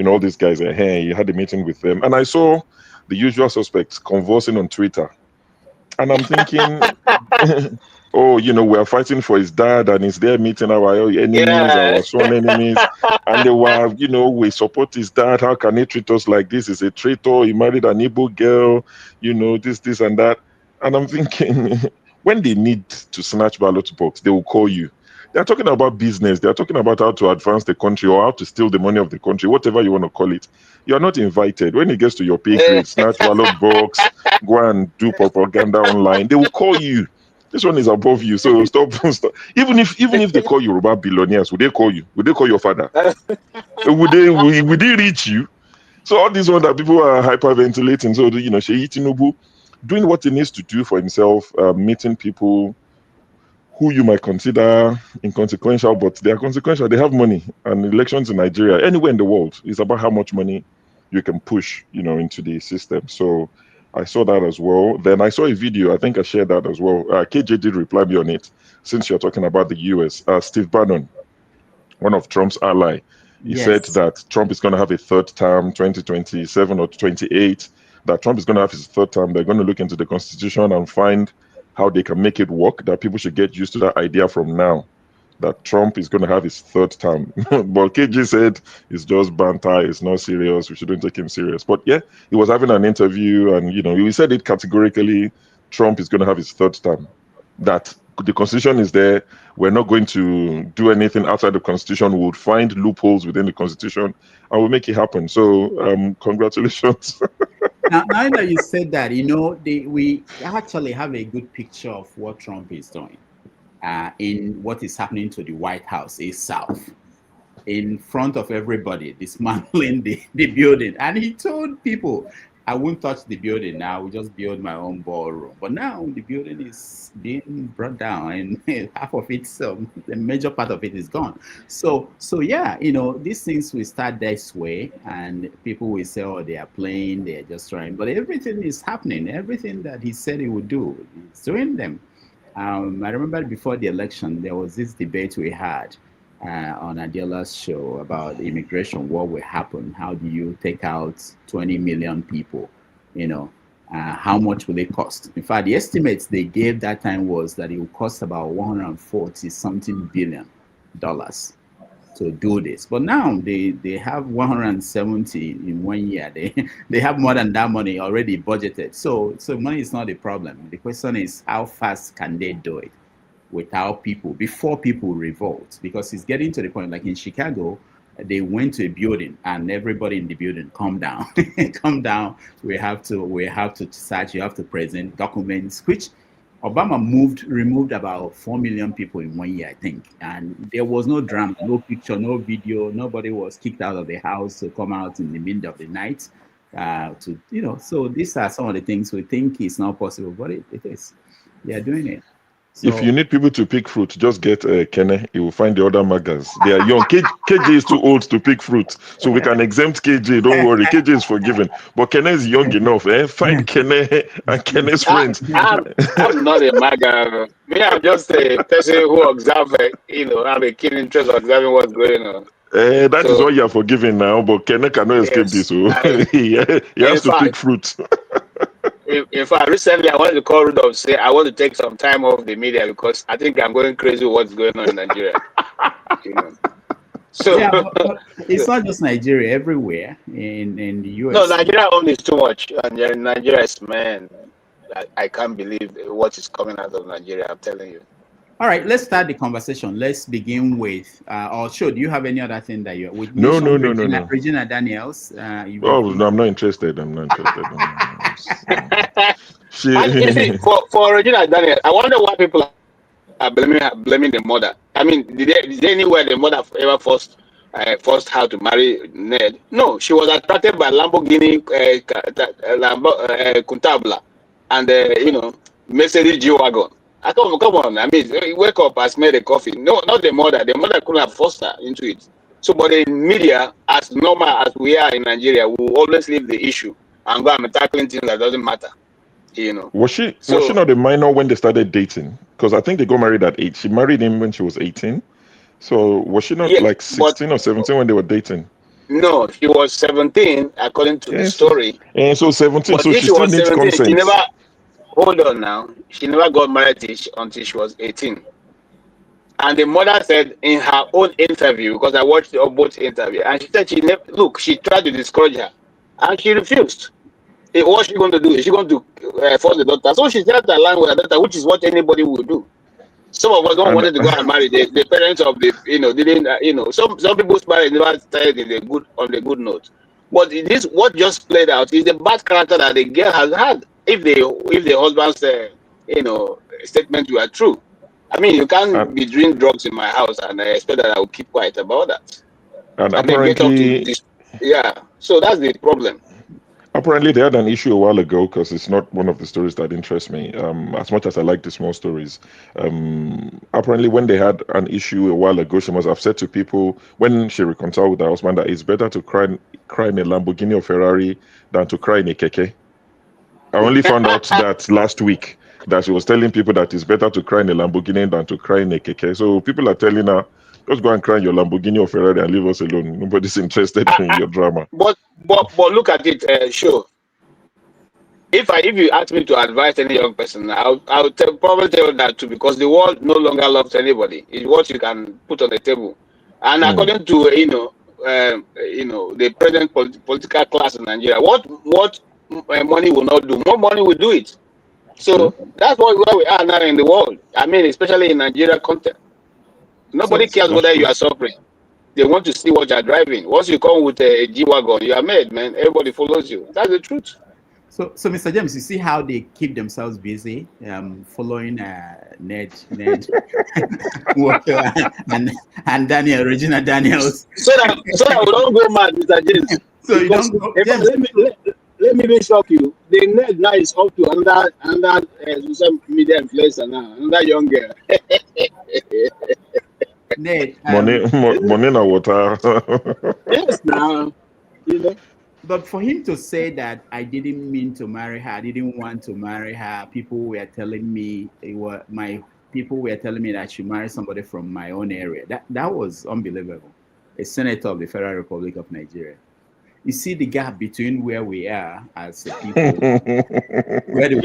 all these guys. He had a meeting with them, and I saw the usual suspects conversing on Twitter. And I'm thinking, we're fighting for his dad, and he's there meeting our enemies, our sworn enemies. And they were, we support his dad. How can he treat us like this? He's a traitor. He married an Igbo girl, this and that. And I'm thinking, when they need to snatch ballot box, they will call you. They're talking about business. They're talking about how to advance the country or how to steal the money of the country, whatever you want to call it. You're not invited. When it gets to your pay grade, snatch ballot box, go and do propaganda online, they will call you. This one is above you, so stop. Even if they call Yoruba billionaires, would they call you? Would they call your father? Would they reach you? So all these ones that people are hyperventilating. So Sheyi Tinubu doing what he needs to do for himself, meeting people who you might consider inconsequential, but they are consequential. They have money, and elections in Nigeria, anywhere in the world, is about how much money you can push, into the system. So I saw that as well. Then I saw a video. I think I shared that as well. KJ did reply me on it. Since you're talking about the US, Steve Bannon, one of Trump's ally, he said that Trump is going to have a third term, 2027 or 28. That Trump is going to have his third term. They're going to look into the Constitution and find how they can make it work, that people should get used to that idea from now, that Trump is going to have his third term. But KG said it's just banter, it's not serious, we shouldn't take him serious. But yeah, he was having an interview and, he said it categorically, Trump is going to have his third term, that the Constitution is there, we're not going to do anything outside the Constitution, we'll find loopholes within the Constitution, and we'll make it happen. So congratulations. Now that you said that, we actually have a good picture of what Trump is doing in what is happening to the White House itself, in front of everybody, dismantling the building. And he told people, I won't touch the building now, I will just build my own ballroom. But now the building is being brought down, and half of it, the major part of it is gone. So yeah, these things will start this way, and people will say, oh, they are playing, they are just trying. But everything is happening. Everything that he said he would do, he's doing them. I remember before the election, there was this debate we had on Adela's show about immigration, what will happen, how do you take out 20 million people, how much will it cost? In fact, the estimates they gave that time was that it would cost about $140-something billion to do this. But now they have 170 in 1 year. They have more than that money already budgeted. So money is not a problem. The question is, how fast can they do it without people, before people revolt? Because it's getting to the point, like in Chicago, they went to a building and everybody in the building, calm down, calm down. We have to search, you have to present documents, which Obama removed about 4 million people in 1 year, I think. And there was no drama, no picture, no video. Nobody was kicked out of the house to come out in the middle of the night. So these are some of the things we think is not possible, but it is. They are doing it. So, if you need people to pick fruit, just get Kene. You will find the other magas. They are young. KJ is too old to pick fruit, so we can exempt KJ. Don't worry, KJ is forgiven. But Kene is young enough. Find Kene and Kene's friends. I'm not a maga. Me, I'm just a person who observes. Have a keen interest in observing what's going on. That is what you are forgiven now. But Kene cannot escape this. So he has to pick fruit. In fact, recently I wanted to call Rudolph, say I want to take some time off the media because I think I'm going crazy with what's going on in Nigeria. So yeah, but it's not just Nigeria, everywhere in the US. No, Nigeria only is too much. And Nigeria is, man, I can't believe what is coming out of Nigeria, I'm telling you. All right, let's start the conversation. Let's begin with, do you have any other thing that you're with? No. Regina Daniels. No, I'm not interested. For Regina Daniels, I wonder why people are blaming the mother. I mean, did there anywhere the mother ever forced her to marry Ned? No, she was attracted by Lamborghini Countable and Mercedes G-Wagon. Come on. I mean, wake up and smell the coffee. No, not the mother. The mother couldn't have forced her into it. So, but in media, as normal as we are in Nigeria, we will always leave the issue and go and tackling things that doesn't matter. Was she not a minor when they started dating? Because I think they got married at 8. She married him when she was 18. So was she not like 16 or 17 when they were dating? No, she was 17 according to the story. And so 17. But so she still needs consent. She never. Hold on now. She never got married until she was 18. And the mother said in her own interview, because I watched both interviews, and she said she tried to discourage her, and she refused. What's she going to do? Is she going to force the daughter? So she tried to align with her daughter, which is what anybody would do. Some of us don't wanted to go and marry. The parents of didn't, some people's marriage never started on the good note. But what just played out is the bad character that the girl has had. If the husband's statement were true, I mean, you can't be doing drugs in my house and I expect that I will keep quiet about that. And apparently, so that's the problem. Apparently, they had an issue a while ago because it's not one of the stories that interest me. As much as I like the small stories, apparently, when they had an issue a while ago, she must have said to people when she reconciled with her husband that it's better to cry in a Lamborghini or Ferrari than to cry in a keke. I only found out that last week that she was telling people that it's better to cry in a Lamborghini than to cry in a keke. So people are telling her, just go and cry in your Lamborghini or Ferrari and leave us alone. Nobody's interested in your drama. But look at it, sure. If you ask me to advise any young person, I'll probably tell you that too, because the world no longer loves anybody. It's what you can put on the table. And according to the present political class in Nigeria, what money will not do, more money will do it. So that's where we are now in the world. I mean, especially in Nigeria context. Nobody cares whether you are suffering. They want to see what you are driving. Once you come with a G-Wagon, you are made, man. Everybody follows you. That's the truth. So Mr. James, you see how they keep themselves busy, following Ned Walker and Daniel, Regina Daniels. So that we don't go mad, Mr. James. So you don't go. James, let me shock you. The Ned now is up to another social media influencer now, another young girl. Ned, money na water. Yes, now. You know. But for him to say that I didn't mean to marry her, I didn't want to marry her, people were telling me that I should marry somebody from my own area. That was unbelievable. A senator of the Federal Republic of Nigeria. You see the gap between where we are as a people. Where the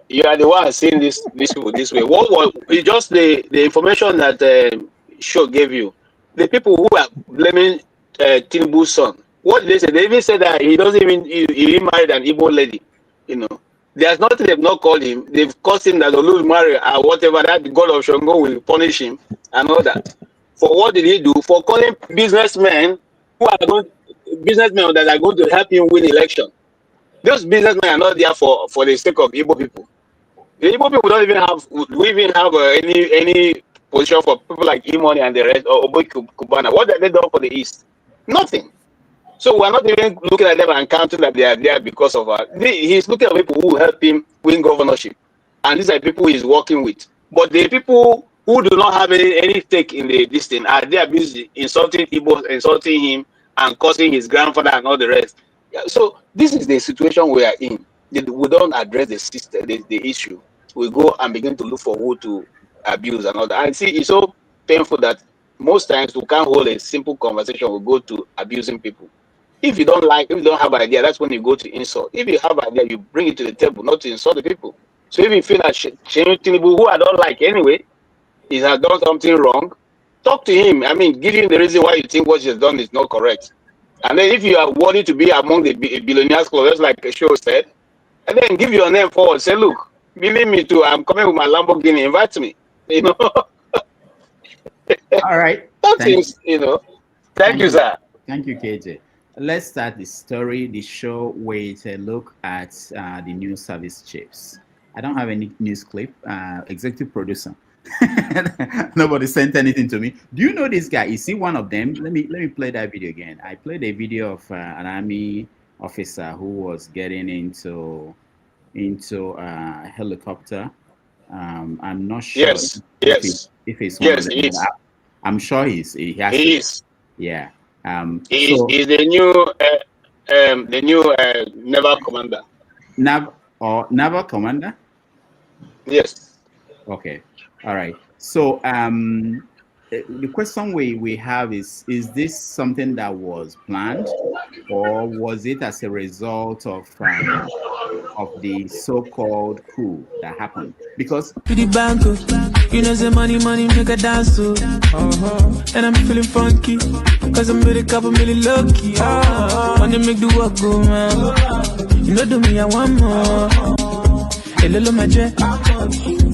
you are the one seeing this way. What was just the information that Show gave you? The people who are blaming Tinubu's son. What they said, they even said that he married an Igbo lady. You know, there's nothing they've not called him. They've caused him that Olu marry or whatever, that the God of Shango will punish him and all that. For what did he do? For calling businessmen that are going to help him win election. Those businessmen are not there for the sake of Igbo people. The Igbo people don't even have any position for people like E-Money and the rest, or Oboy Kubana. What have they done for the East? Nothing. So we're not even looking at them and counting that they are there because of he's looking at people who help him win governorship. And these are people he's working with. But the people who do not have any stake in this thing are there busy insulting Igbo, insulting him, and causing his grandfather and all the rest. So this is the situation we are in. We don't address the system, the issue. We go and begin to look for who to abuse and all that. And see, it's so painful that most times we can't hold a simple conversation. We go to abusing people. If you don't have an idea, that's when you go to insult. If you have an idea, you bring it to the table, not to insult the people. So if you feel that Tinubu, who I don't like anyway, he has done something wrong, talk to him. I mean, give him the reason why you think what he's done is not correct. And then if you are worthy to be among the billionaires club, just like the show said, and then give your name forward. Say, look, believe me too, I'm coming with my Lamborghini, invite me. You know. All right. Thank you, sir. Thank you, KJ. Let's start the show with a look at the news service chiefs. I don't have any news clip. Executive producer. Nobody sent anything to me. Do you know this guy? You see one of them? Let me play that video again. I played a video of an army officer who was getting into a helicopter. I'm not sure. Yes. If he's one of them. I'm sure he is. Yeah. He's the new naval commander. Naval commander? Yes. Okay. All right. So the question we have is this something that was planned, or was it as a result of the so-called coup that happened? Because the bank, you know, the money make a dance to, and I'm feeling funky, cause I'm with a couple million lucky, wanna make the work go round, you know, do me I want more, a little magic,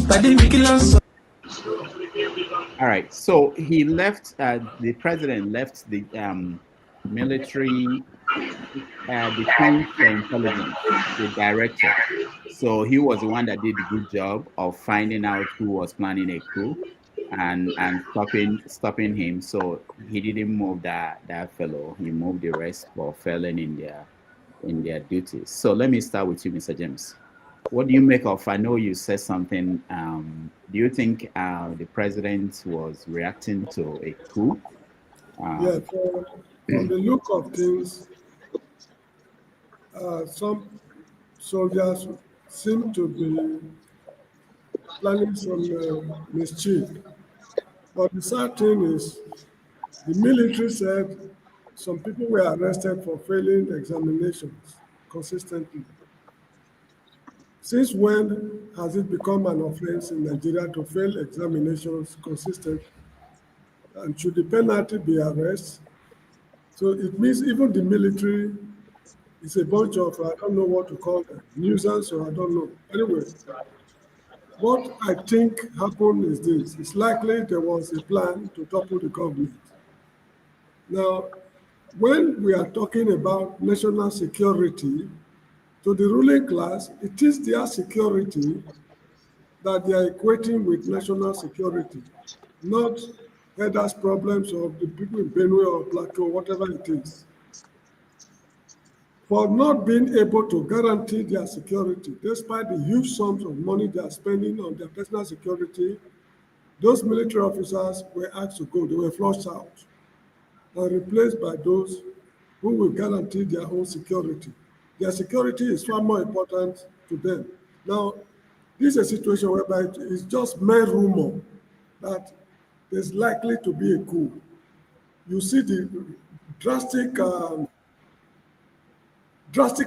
but they make it long. All right, so he left. The president left the military, the chief intelligence, the director. So he was the one that did the good job of finding out who was planning a coup and stopping him. So he didn't move that fellow. He moved the rest for felon in in their duties. So let me start with you, Mr. James. What do you make of? I know you said something. Do you think the president was reacting to a coup? Yeah, from the look of things, some soldiers seem to be planning some mischief. But the sad thing is, the military said some people were arrested for failing examinations consistently. Since when has it become an offense in Nigeria to fail examinations consistently? And should the penalty be arrest? So it means even the military is a bunch of, I don't know what to call them, nuisance or I don't know. Anyway, what I think happened is this. It's likely there was a plan to topple the government. Now, when we are talking about national security, to the ruling class, it is their security that they are equating with national security, not headers problems of the people in Benue or Plateau, whatever it is. For not being able to guarantee their security, despite the huge sums of money they are spending on their personal security, those military officers were asked to go. They were flushed out and replaced by those who will guarantee their own security. Their security is far more important to them. Now, this is a situation whereby it's just mere rumor that there's likely to be a coup. You see the drastic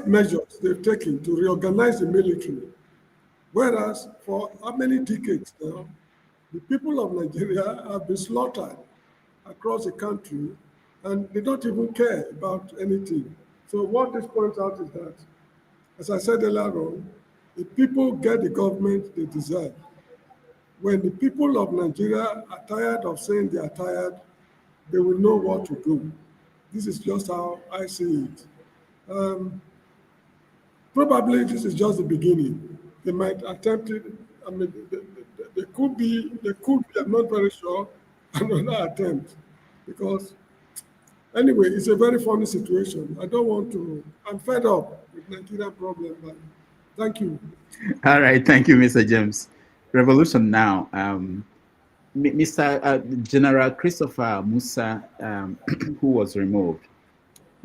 measures they've taken to reorganize the military. Whereas for how many decades now, the people of Nigeria have been slaughtered across the country and they don't even care about anything. So what this points out is that, as I said earlier on, the people get the government they deserve. When the people of Nigeria are tired of saying they are tired, they will know what to do. This is just how I see it. Probably this is just the beginning. They might attempt it. I mean, they could be, I'm not very sure, another attempt. Because, anyway, it's a very funny situation. I'm fed up with Nigerian problem, but thank you. All right, thank you, Mr. James. Revolution now. Mr. General Christopher Musa, who was removed,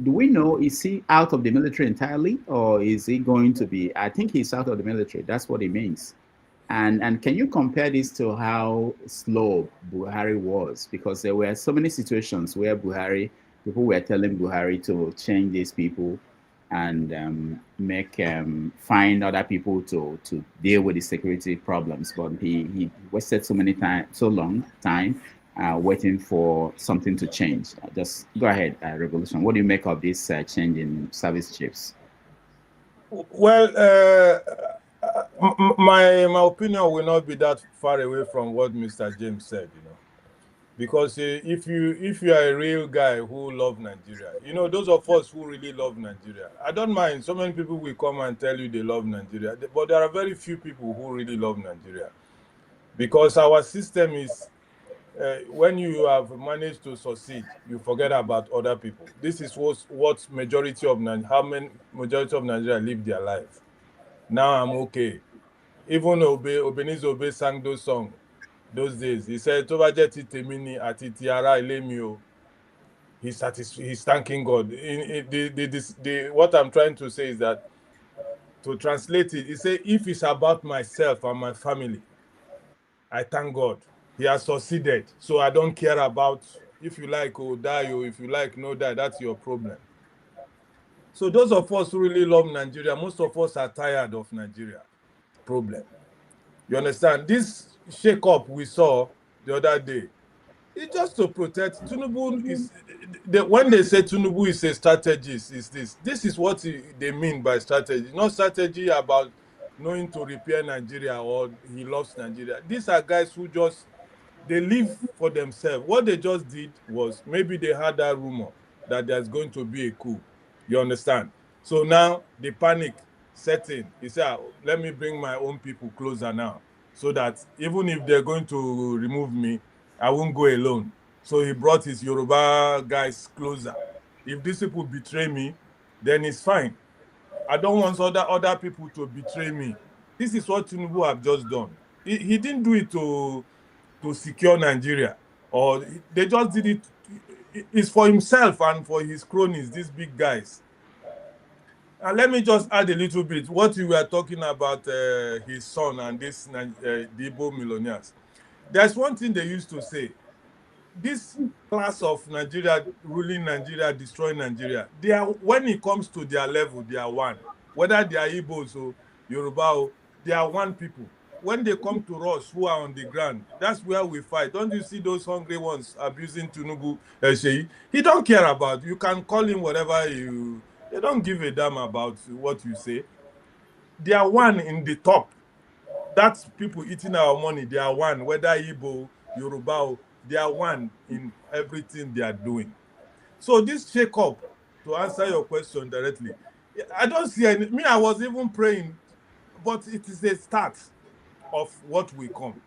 do we know, is he out of the military entirely, or is he going to be? I think he's out of the military. That's what it means. And can you compare this to how slow Buhari was? Because there were so many situations where people were telling Buhari to change these people and find other people to deal with the security problems. But he wasted so long time waiting for something to change. Just go ahead, Revolution. What do you make of this change in service chiefs? Well, my opinion will not be that far away from what Mr. James said, because if you are a real guy who love Nigeria, those of us who really love Nigeria, I don't mind. So many people will come and tell you they love Nigeria, but there are very few people who really love Nigeria, because our system is, when you have managed to succeed, you forget about other people. This is what majority of Nigeria live their life. Now I'm okay. Even Obenizo Obe sang those songs those days. He said, he's thanking God. What I'm trying to say is that, to translate it, he said, if it's about myself and my family, I thank God. He has succeeded. So I don't care about if you like or die, or if you like no die, that's your problem. So those of us who really love Nigeria, most of us are tired of Nigeria problem. You understand? This shake-up we saw the other day, it's just to protect Tinubu. When they say Tinubu is a strategist, is this is what they mean by strategy. Not strategy about knowing to repair Nigeria or he loves Nigeria. These are guys who they live for themselves. What they just did was, maybe they had that rumor that there's going to be a coup. You understand? So now the panic set in. He said, let me bring my own people closer now, so that even if they're going to remove me, I won't go alone. So he brought his Yoruba guys closer. If these people betray me, then it's fine. I don't want other people to betray me. This is what Tinubu have just done. He didn't do it to secure Nigeria, or they just did it. It's for himself and for his cronies, these big guys. And let me just add a little bit. What you were talking about his son and this the Igbo millionaires. There's one thing they used to say. This class of Nigeria, ruling Nigeria, destroying Nigeria, they are, when it comes to their level, they are one. Whether they are Igbos or Yoruba, they are one people. When they come to us who are on the ground, that's where we fight. Don't you see those hungry ones abusing Tinubu? He don't care about. You can call him whatever you. They don't give a damn about what you say. They are one in the top. That's people eating our money. They are one, whether Igbo, Yoruba, they are one in everything they are doing. So this shake-up, to answer your question directly, I don't see any. Me, I was even praying, but it is a start of what will come.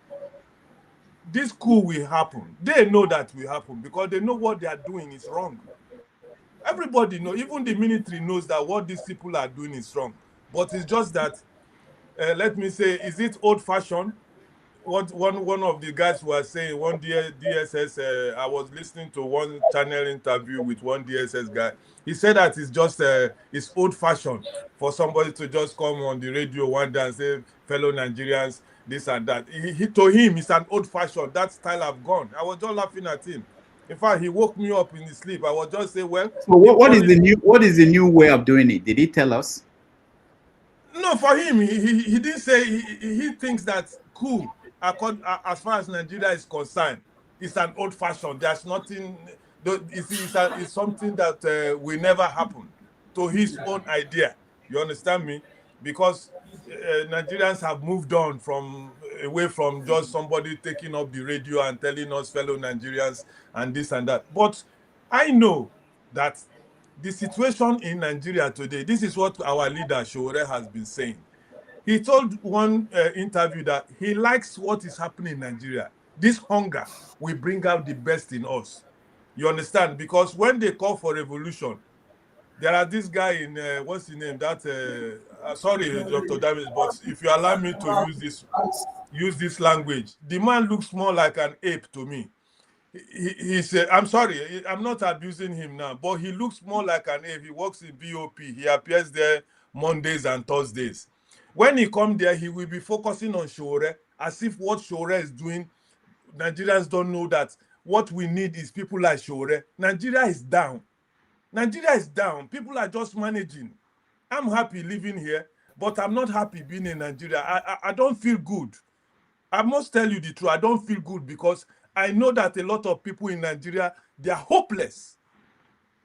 This coup will happen. They know that will happen because they know what they are doing is wrong. Everybody knows, even the military knows that what these people are doing is wrong. But it's just that, let me say, is it old-fashioned? What one of the guys was saying, one DSS, I was listening to one channel interview with one DSS guy. He said that it's just it's old-fashioned for somebody to just come on the radio one day and say, fellow Nigerians, this and that. To him, it's an old-fashioned. That style have gone. I was just laughing at him. In fact, he woke me up in his sleep. I was just saying, well. So what is the new way of doing it? Did he tell us? No, for him, he didn't say. He thinks that coup, as far as Nigeria is concerned, it's an old-fashioned. There's nothing. It's something that will never happen. To his own idea. You understand me? Because Nigerians have moved on away from just somebody taking up the radio and telling us fellow Nigerians and this and that. But I know that the situation in Nigeria today, this is what our leader Sowore has been saying. He told one interview that he likes what is happening in Nigeria. This hunger will bring out the best in us. You understand? Because when they call for revolution, there are this guy in, what's his name? That, sorry, Dr. Davis, but if you allow me to use this language, the man looks more like an ape to me. He's I'm sorry, I'm not abusing him now, but he looks more like an ape. He works in BOP. He appears there Mondays and Thursdays. When he comes there, he will be focusing on Sowore, as if what Sowore is doing, Nigerians don't know that what we need is people like Sowore. Nigeria is down. Nigeria is down. People are just managing. I'm happy living here, but I'm not happy being in Nigeria. I don't feel good. I must tell you the truth. I don't feel good because I know that a lot of people in Nigeria, they are hopeless.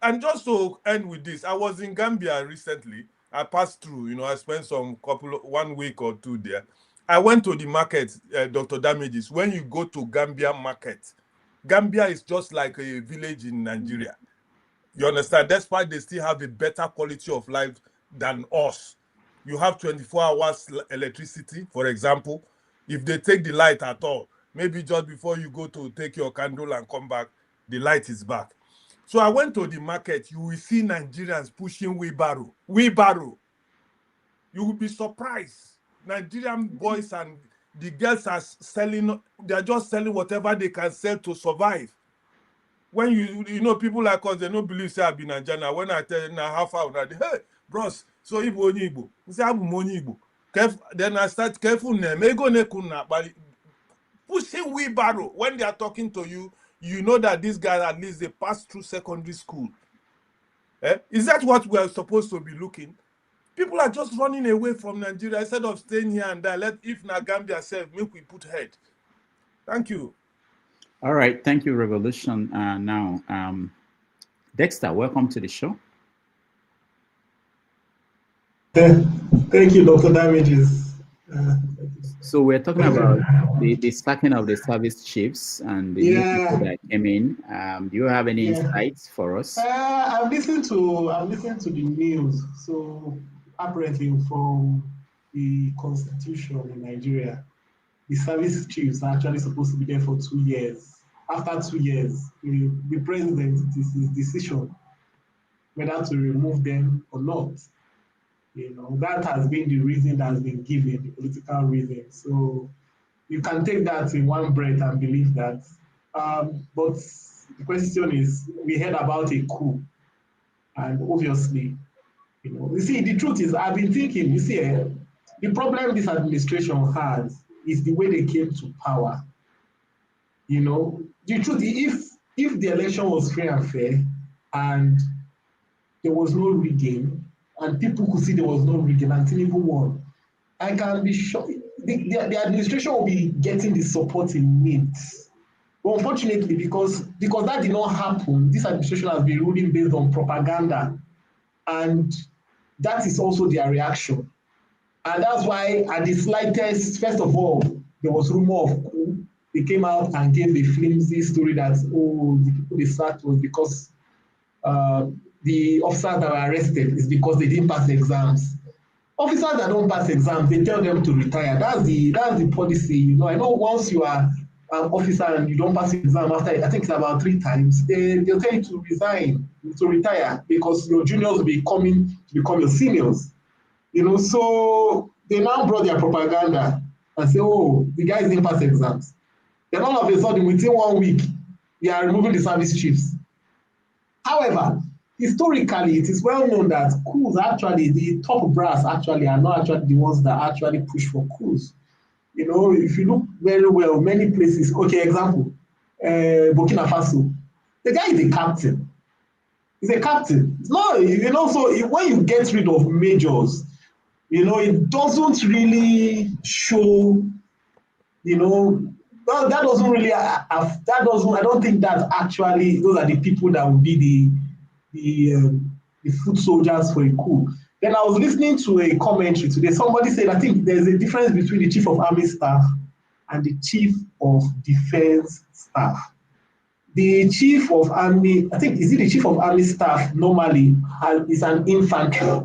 And just to end with this, I was in Gambia recently. I passed through, I spent 1 week or two there. I went to the market, Dr. Damages. When you go to Gambia market, Gambia is just like a village in Nigeria. You understand? That's why they still have a better quality of life than us. You have 24 hours electricity, for example. If they take the light at all, maybe just before you go to take your candle and come back, the light is back. So I went to the market. You will see Nigerians pushing wheelbarrow. Wheelbarrow. You will be surprised. Nigerian boys and the girls are selling, they're just selling whatever they can sell to survive. When you know people like us, they don't believe say I've been Nigerian. When I tell you now how far, hey, bros, so Igbo only Igbo. Say I'm only Igbo. Then I start careful name. Pushing wheelbarrow. When they are talking to you, you know that these guys at least they passed through secondary school. Is that what we are supposed to be looking? People are just running away from Nigeria instead of staying here and there. If Gambia self, make we put head. Thank you. All right, thank you, Revolution. Now, Dexter, welcome to the show. Thank you, Dr. Damages. So we're talking about the sacking of the service chiefs and the new people that came in. Do you have any insights for us? I'm listening to the news. So apparently, from the constitution in Nigeria, the service chiefs are actually supposed to be there for 2 years. After 2 years, the president, this is decision whether to remove them or not. That has been the reason that has been given, the political reason. So you can take that in one breath and believe that. But the question is, we heard about a coup, and obviously, you see, the truth is, I've been thinking, the problem this administration has is the way they came to power. The truth is, if the election was fair and fair, and there was no rigging, and people could see there was no rigging, and Tinubu won, I can be sure the administration will be getting the support it needs. But unfortunately, because that did not happen, this administration has been ruling based on propaganda, and that is also their reaction. And that's why at the slightest, first of all, there was rumor of coup. They came out and gave the flimsy story that, the people they sacked was because the officers that were arrested is because they didn't pass the exams. Officers that don't pass exams, they tell them to retire. That's the policy. I know once you are an officer and you don't pass the exam after, I think it's about 3 times, they'll tell you to resign, to retire, because your juniors will be coming to become your seniors. So they now brought their propaganda and say, the guys didn't pass exams. Then all of a sudden, within 1 week, they are removing the service chiefs. However, historically, it is well known that coups actually, the top brass actually are not actually the ones that actually push for coups. If you look very well, many places, example, Burkina Faso, the guy is a captain. He's a captain. It's not, so when you get rid of majors, it doesn't really show, that doesn't really, I don't think that actually, those are the people that would be the foot soldiers for a coup. Then I was listening to a commentary today. Somebody said, I think there's a difference between the chief of army staff and the chief of defense staff. The chief of army, I think, is it the chief of army staff normally is an infantry.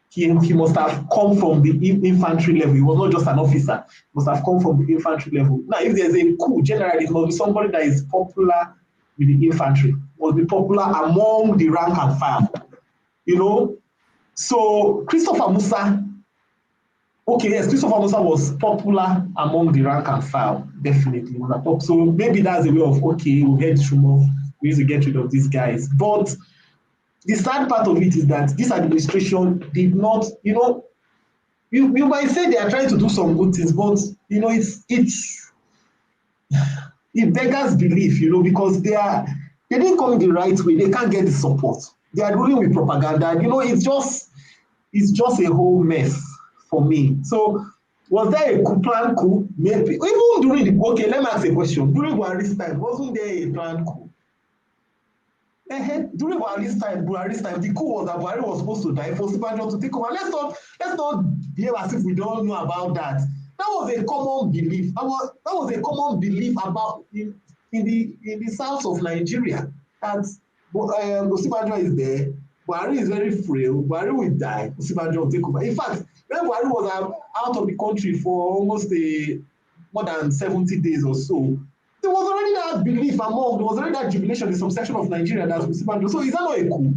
He must have come from the infantry level. He was not just an officer. He must have come from the infantry level. Now, if there's a coup, generally, it must be somebody that is popular with the infantry, must be popular among the rank and file. So Christopher Musa, Christopher Musa was popular among the rank and file, definitely. So maybe that's a way of, we heard rumor, we need to get rid of these guys. But the sad part of it is that this administration did not, you might say they are trying to do some good things, but it beggars belief, because they didn't come the right way. They can't get the support. They are ruling with propaganda. It's just a whole mess for me. So was there a planned coup? Maybe even during the let me ask a question. During Buhari's time, wasn't there a planned coup? During Buhari's time, the coup was that Buhari was supposed to die for Osinbajo to take over. Let's not behave as if we don't know about that. That was a common belief. That was a common belief about in the south of Nigeria. That Osinbajo is there. Buhari is very frail. Buhari will die. Osinbajo will take over. In fact, when Buhari was out of the country for almost more than 70 days or so, there was already that belief there was already that jubilation in some section of Nigeria that Osinbajo. So is that not a coup?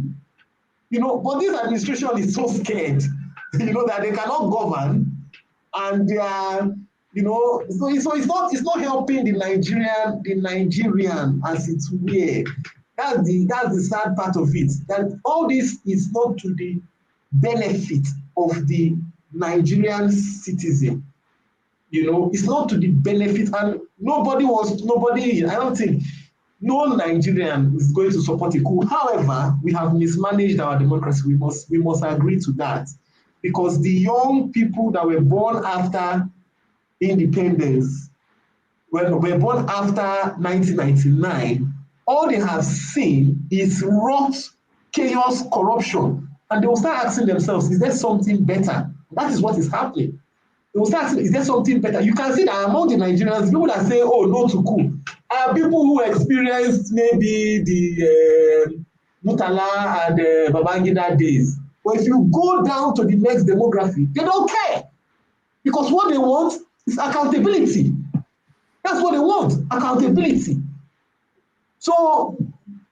But this administration is so scared, that they cannot govern, and they are, so it's not helping the Nigerian as it were. That's the sad part of it. That all this is not to the benefit of the Nigerian citizen. It's not to the benefit, and I don't think no Nigerian is going to support a coup. However, we have mismanaged our democracy. We must agree to that, because the young people that were born after independence, were born after 1999, all they have seen is rot, chaos, corruption, and they will start asking themselves, is there something better? That is what is happening. They will start asking, is there something better? You can see that among the Nigerians, people that say, no to coup, are people who experienced maybe the Murtala and Babangida days. But if you go down to the next demography, they don't care. Because what they want is accountability. That's what they want, accountability. So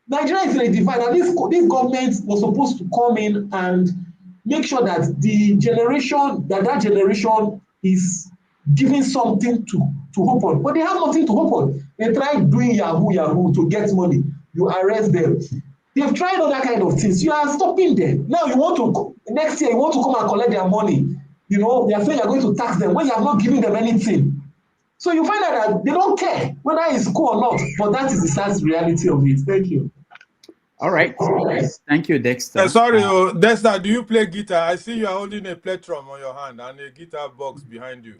Nigeria is in a divide, and this government was supposed to come in and make sure that the generation, that generation is giving something to hope on. But they have nothing to hope on. They try doing Yahoo to get money. You arrest them. They've tried all that kind of things. You are stopping them. Now you want to, next year, you want to come and collect their money. You know, they are saying you're going to tax them when you have not given them anything. So you find out that they don't care whether it's cool or not. But that is the sad reality of it. Thank you. All right. Thank you, Dexter. Sorry, Dexter, do you play guitar? I see you are holding a plectrum on your hand and a guitar box behind you.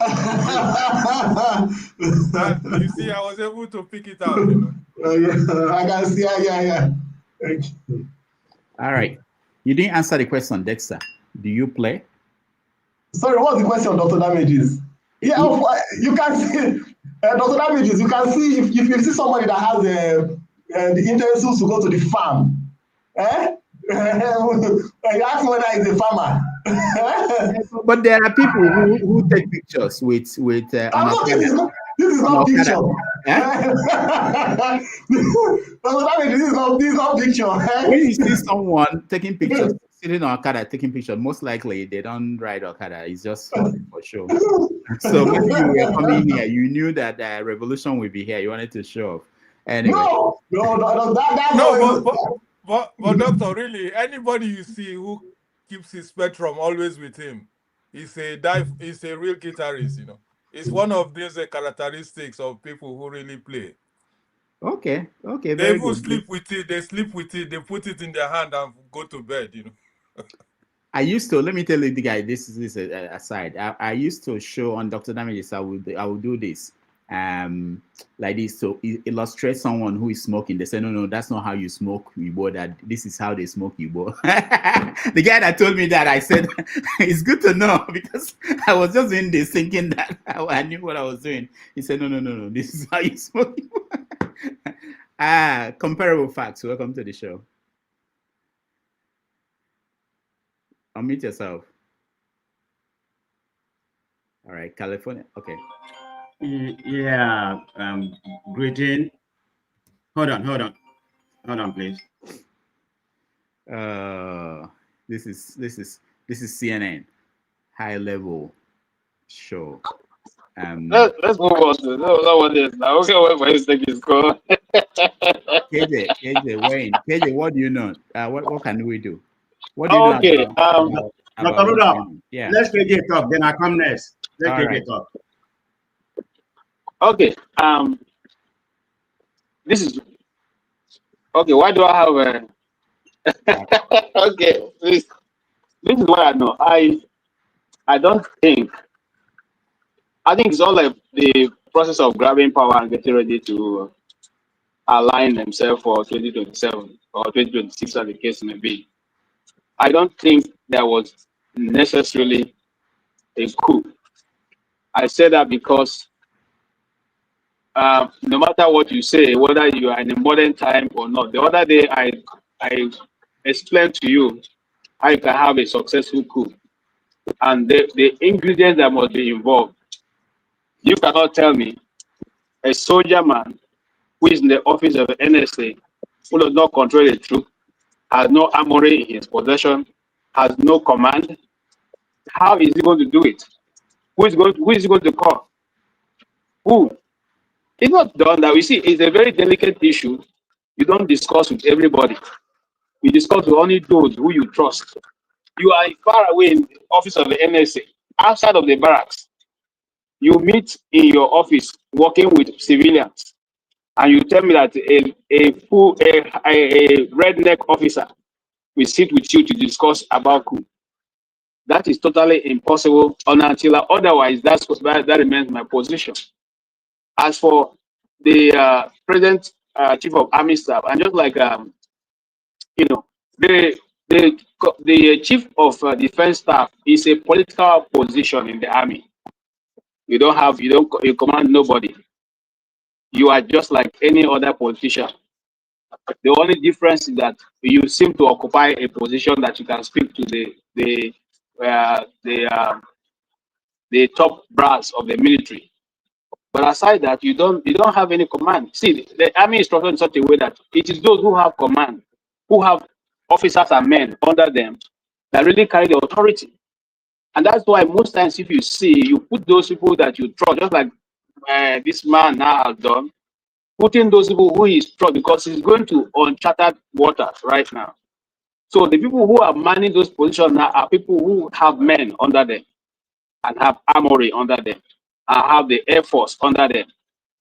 You see, I was able to pick it out, you know. Yeah, I can see. Yeah. Thank you. All right. You didn't answer the question, Dexter. Do you play? Sorry, what's the question, Dr. Damages? Yeah, you can see, Dr. Damages, you can see if you see somebody that has the intentions to go to the farm. You ask whether he's a farmer. But there are people who take pictures with this is not picture. This is not picture. When you see someone taking pictures, sitting on Okada taking pictures, most likely they don't ride Okada. It's just for show. So when you were coming here, you knew that revolution would be here. You wanted to show off. Anyway. But doctor, really, anybody you see who keeps his spectrum always with him, he's a real guitarist, you know. It's one of these characteristics of people who really play. Okay. They even sleep with it. They sleep with it. They put it in their hand and go to bed, you know. I used to, let me tell you the guy, this is aside. I used to show on Dr. Damages, I would do this. Like this to illustrate someone who is smoking. They say, no, that's not how you smoke Igbo, that this is how they smoke Igbo. The guy that told me that, I said, it's good to know, because I was just in this thinking that I knew what I was doing. He said, no, this is how you smoke Igbo. Comparable facts. Welcome to the show. Unmute yourself. All right, California. Okay. Yeah, greeting. Hold on, please. This is CNN, high level show. Let's move on to that one is now. Okay, wait for his take his call. KJ, Wayne, KJ, what do you know? What can we do? What do you know? Yeah. Let's KJ talk. Then I come next. Let's KJ talk. Okay. This is okay. Why do I have okay? This is what I know. I don't think. I think it's all like the process of grabbing power and getting ready to align themselves for 2027 or 2026, as the case may be. I don't think there was necessarily a coup. I say that because no matter what you say, whether you are in a modern time or not, the other day I explained to you how you can have a successful coup and the ingredients that must be involved. You cannot tell me a soldier man who is in the office of the NSA, who does not control the troop, has no armory in his possession, has no command. How is he going to do it? Who is he going to call? Who? It's not done that. We see it's a very delicate issue. You don't discuss with everybody. You discuss with only those who you trust. You are far away in the office of the NSA, outside of the barracks. You meet in your office working with civilians, and you tell me that a redneck officer will sit with you to discuss about coup. That is totally impossible until otherwise. That remains my position. As for the present chief of army staff, and just like the chief of defense staff is a political position in the army. You command nobody. You are just like any other politician. The only difference is that you seem to occupy a position that you can speak to the top brass of the military. But aside that, you don't have any command. See, the army is structured in such a way that it is those who have command, who have officers and men under them, that really carry the authority. And that's why most times if you see, you put those people that you trust, just like this man now has done, putting those people who he trust, because he's going to uncharted waters right now. So the people who are manning those positions now are people who have men under them and have armory under them and have the Air Force under them.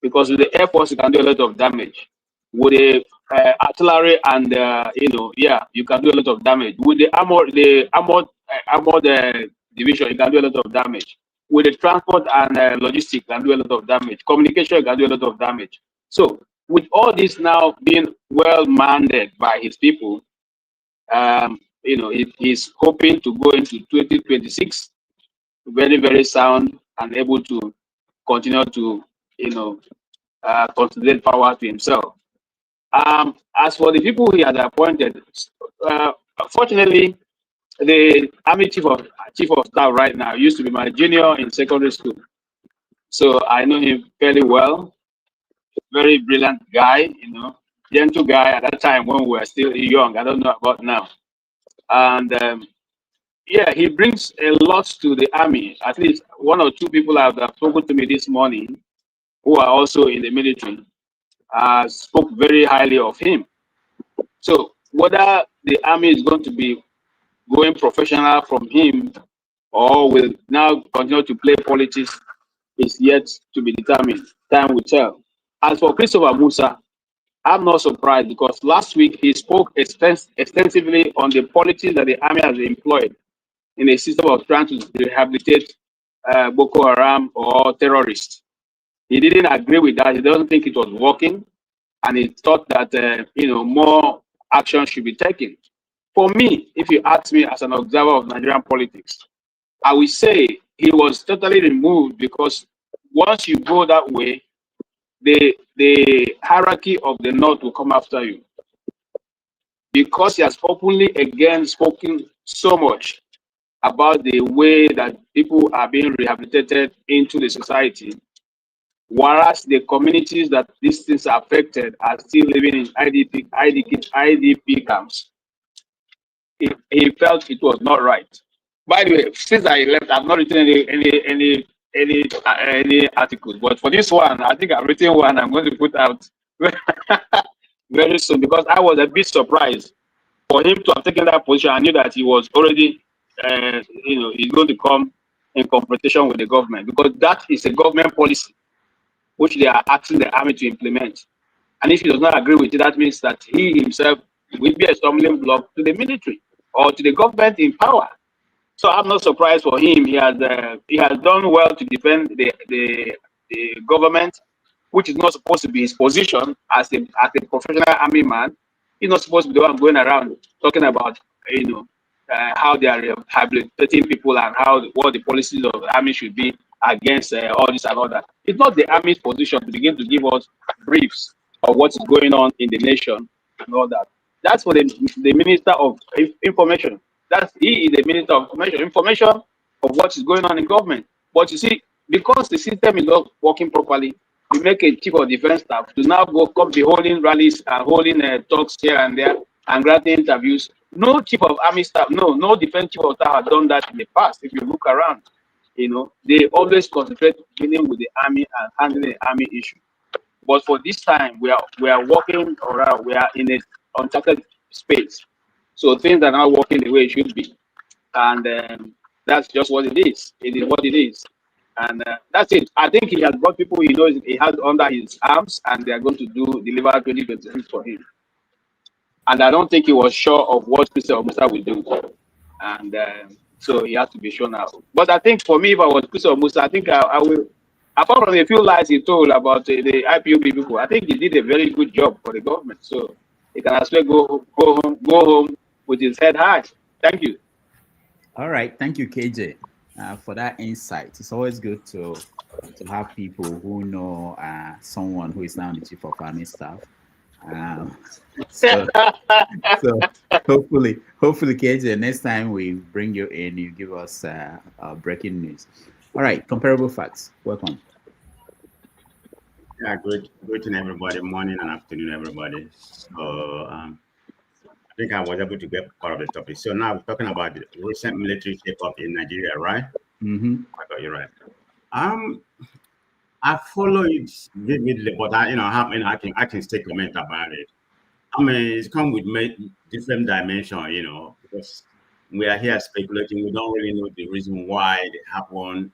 Because with the Air Force, you can do a lot of damage. With the artillery and you can do a lot of damage. With the armored division, you can do a lot of damage. With the transport and logistics, you can do a lot of damage. Communication, you can do a lot of damage. So with all this now being well manned by his people, he's hoping to go into 2026 very, very sound and able to continue to, consolidate power to himself. As for the people he has appointed, fortunately, the Army chief of staff right now used to be my junior in secondary school, so I know him fairly well. Very brilliant guy, gentle guy at that time when we were still young. I don't know about now, and yeah, he brings a lot to the army. At least one or two people have spoken to me this morning who are also in the military spoke very highly of him. So whether the army is going to be going professional from him or will now continue to play politics is yet to be determined. Time will tell. As for Christopher Musa, I'm not surprised because last week he spoke extensively on the politics that the army has employed in a system of trying to rehabilitate Boko Haram or terrorists. He didn't agree with that. He doesn't think it was working, and he thought that more action should be taken. For me, if you ask me as an observer of Nigerian politics, I will say he was totally removed because once you go that way, the hierarchy of the North will come after you. Because he has openly again spoken so much about the way that people are being rehabilitated into the society, whereas the communities that these things are affected are still living in IDP camps. He felt it was not right. By the way, since I left, I've not written any articles, but for this one, I think I've written one. I'm going to put out very soon because I was a bit surprised for him to have taken that position. I knew that he was already, he's going to come in confrontation with the government because that is a government policy which they are asking the army to implement. And if he does not agree with it, that means that he himself will be a stumbling block to the military or to the government in power. So I'm not surprised for him. He has done well to defend the government, which is not supposed to be his position as a professional army man. He's not supposed to be the one going around talking about how they are rehabilitating people and what the policies of the army should be against all this and all that. It's not the army's position to begin to give us briefs of what is going on in the nation and all that. That's for the Minister of Information. He is the Minister of Information of what is going on in government. But you see, because the system is not working properly, you make a chief of defense staff to now come be holding rallies and holding talks here and there and granting interviews. No chief of army staff, no defense chief of staff has done that in the past. If you look around, they always concentrate dealing with the army and handling the army issue. But for this time, we are working around. We are in an uncharted space, so things are not working the way it should be, and that's just what it is. It is what it is, and that's it. I think he has brought people he knows he has under his arms, and they are going to deliver 2026 for him. And I don't think he was sure of what Christopher Musa will do, and so he has to be sure now. But I think for me, if I was Christopher Musa, I think I will. Apart from a few lies he told about the IPOB people, I think he did a very good job for the government. So he can as well go home with his head high. Thank you. All right, thank you, KJ, for that insight. It's always good to have people who know someone who is now the chief of army staff. So hopefully, KJ, next time we bring you in, you give us breaking news. All right, comparable facts. Welcome. Yeah, good evening, everybody. Morning and afternoon, everybody. So think I was able to get part of the topic. So now we're talking about the recent military shake-up in Nigeria, right? Mm-hmm. I got you right. I follow it vividly, but I can still comment about it. I mean, it's come with different dimensions, because we are here speculating. We don't really know the reason why they happen.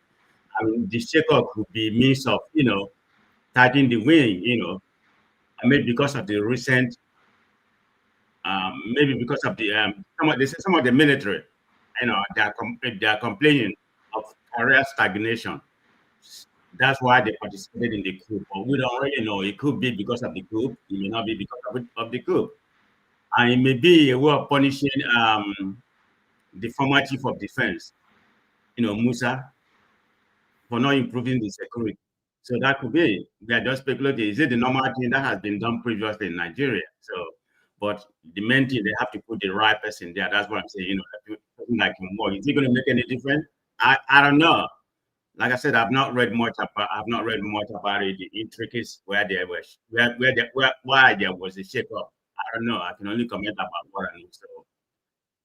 I mean, the shake-up could be means of, tightening the wing, I mean, because of the recent, maybe because of the some of the military, they are complaining of career stagnation. That's why they participated in the coup. But we don't really know. It could be because of the coup. It may not be because of the coup. And it may be a way of punishing the former chief of defense, Musa, for not improving the security. So that could be. We are just speculating. Is it the normal thing that has been done previously in Nigeria? So, but the main thing, they have to put the right person there. That's what I'm saying. Something like more. Is it going to make any difference? I don't know. Like I said, I've not read much about it, the intricacies why there was a shake-up. I don't know. I can only comment about what I know. So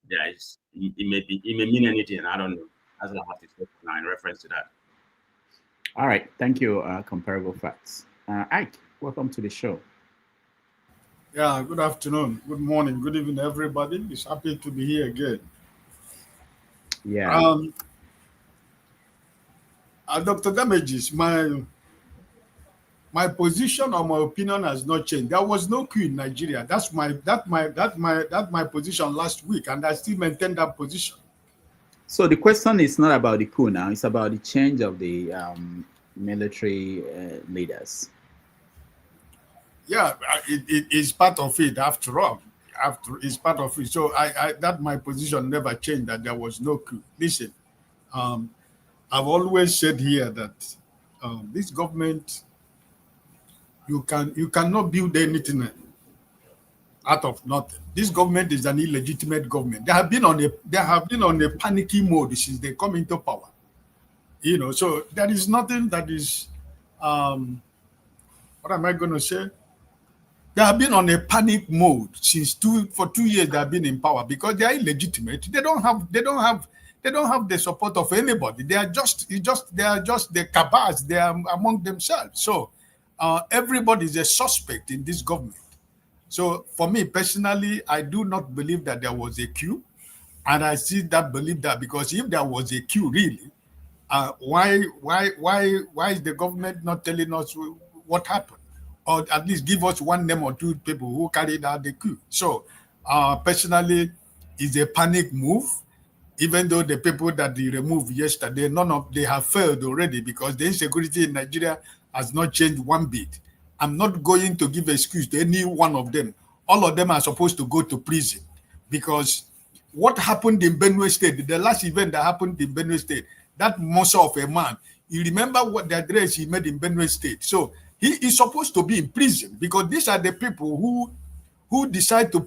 it may mean anything. I don't know. That's what I have to say now in reference to that. All right. Thank you, Comparable Facts. Ike, welcome to the show. Yeah, good afternoon, good morning, good evening, everybody. It's happy to be here again. Yeah. Dr. Damages, my position or my opinion has not changed. There was no coup in Nigeria. That's my position last week, and I still maintain that position. So the question is not about the coup now; it's about the change of the military leaders. Yeah, it is part of it. After all, it's part of it. So my position never changed. That there was no coup. Listen, I've always said here that this government, you cannot build anything out of nothing. This government is an illegitimate government. They have been on a panicky mode since they come into power. So there is nothing that is what am I going to say? They have been on a panic mode for 2 years. They have been in power because they are illegitimate. They don't have the support of anybody. They are just the cabals. They are among themselves. So everybody is a suspect in this government. So for me personally, I do not believe that there was a coup, and I still believe that because if there was a coup really, why is the government not telling us what happened, or at least give us one name or two people who carried out the coup? So personally, it's a panic move. Even though the people that they removed yesterday, they have failed already because the insecurity in Nigeria has not changed one bit. I'm not going to give excuse to any one of them. All of them are supposed to go to prison because what happened in Benue State, the last event that happened in Benue State, that monster of a man, you remember what the address he made in Benue State. So he is supposed to be in prison because these are the people who decide to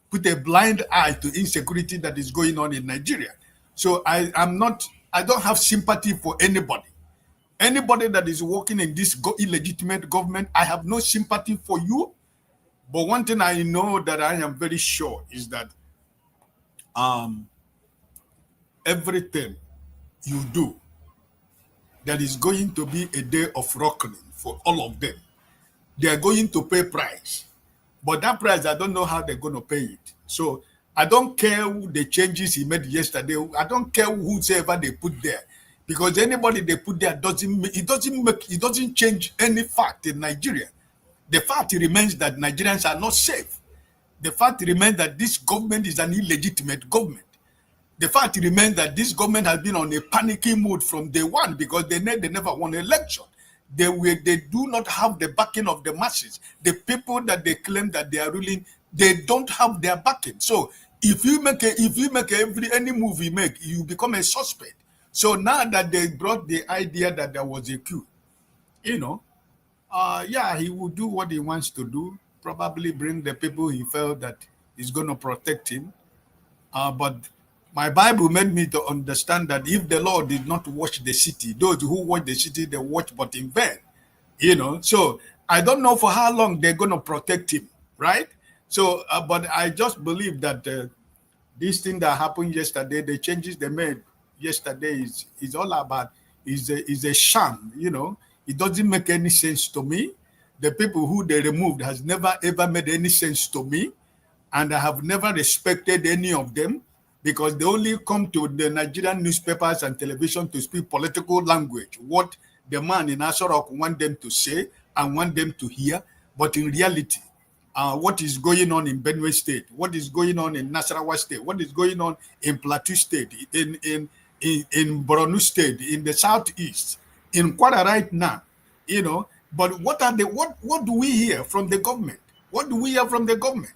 put a blind eye to insecurity that is going on in Nigeria. So I don't have sympathy for anybody. Anybody that is working in this illegitimate government, I have no sympathy for you. But one thing I know that I am very sure is that everything you do, there is going to be a day of reckoning for all of them. They are going to pay price. But that price, I don't know how they're going to pay it. So I don't care who the changes he made yesterday. I don't care whoever they put there. Because anybody they put there doesn't change any fact in Nigeria. The fact remains that Nigerians are not safe. The fact remains that this government is an illegitimate government. The fact remains that this government has been on a panicky mood from day one because they never won an election. They do not have the backing of the masses. The people that they claim that they are ruling, they don't have their backing. So if you make any move you make, you become a suspect. So now that they brought the idea that there was a coup, he will do what he wants to do, probably bring the people he felt that is going to protect him. But my Bible made me to understand that if the Lord did not watch the city, those who watch the city, they watch but in vain. So I don't know for how long they're going to protect him, right? So, but I just believe that this thing that happened yesterday, the changes they made yesterday is all about is a sham. You know, it doesn't make any sense to me. The people who they removed has never ever made any sense to me, and I have never respected any of them because they only come to the Nigerian newspapers and television to speak political language, what the man in Asarok want them to say and want them to hear, but in reality, what is going on in Benue State, what is going on in Nasarawa State, what is going on in Plateau State, in Borno State, in the Southeast, in Kwara right now, you know. But what do we hear from the government? What do we hear from the government?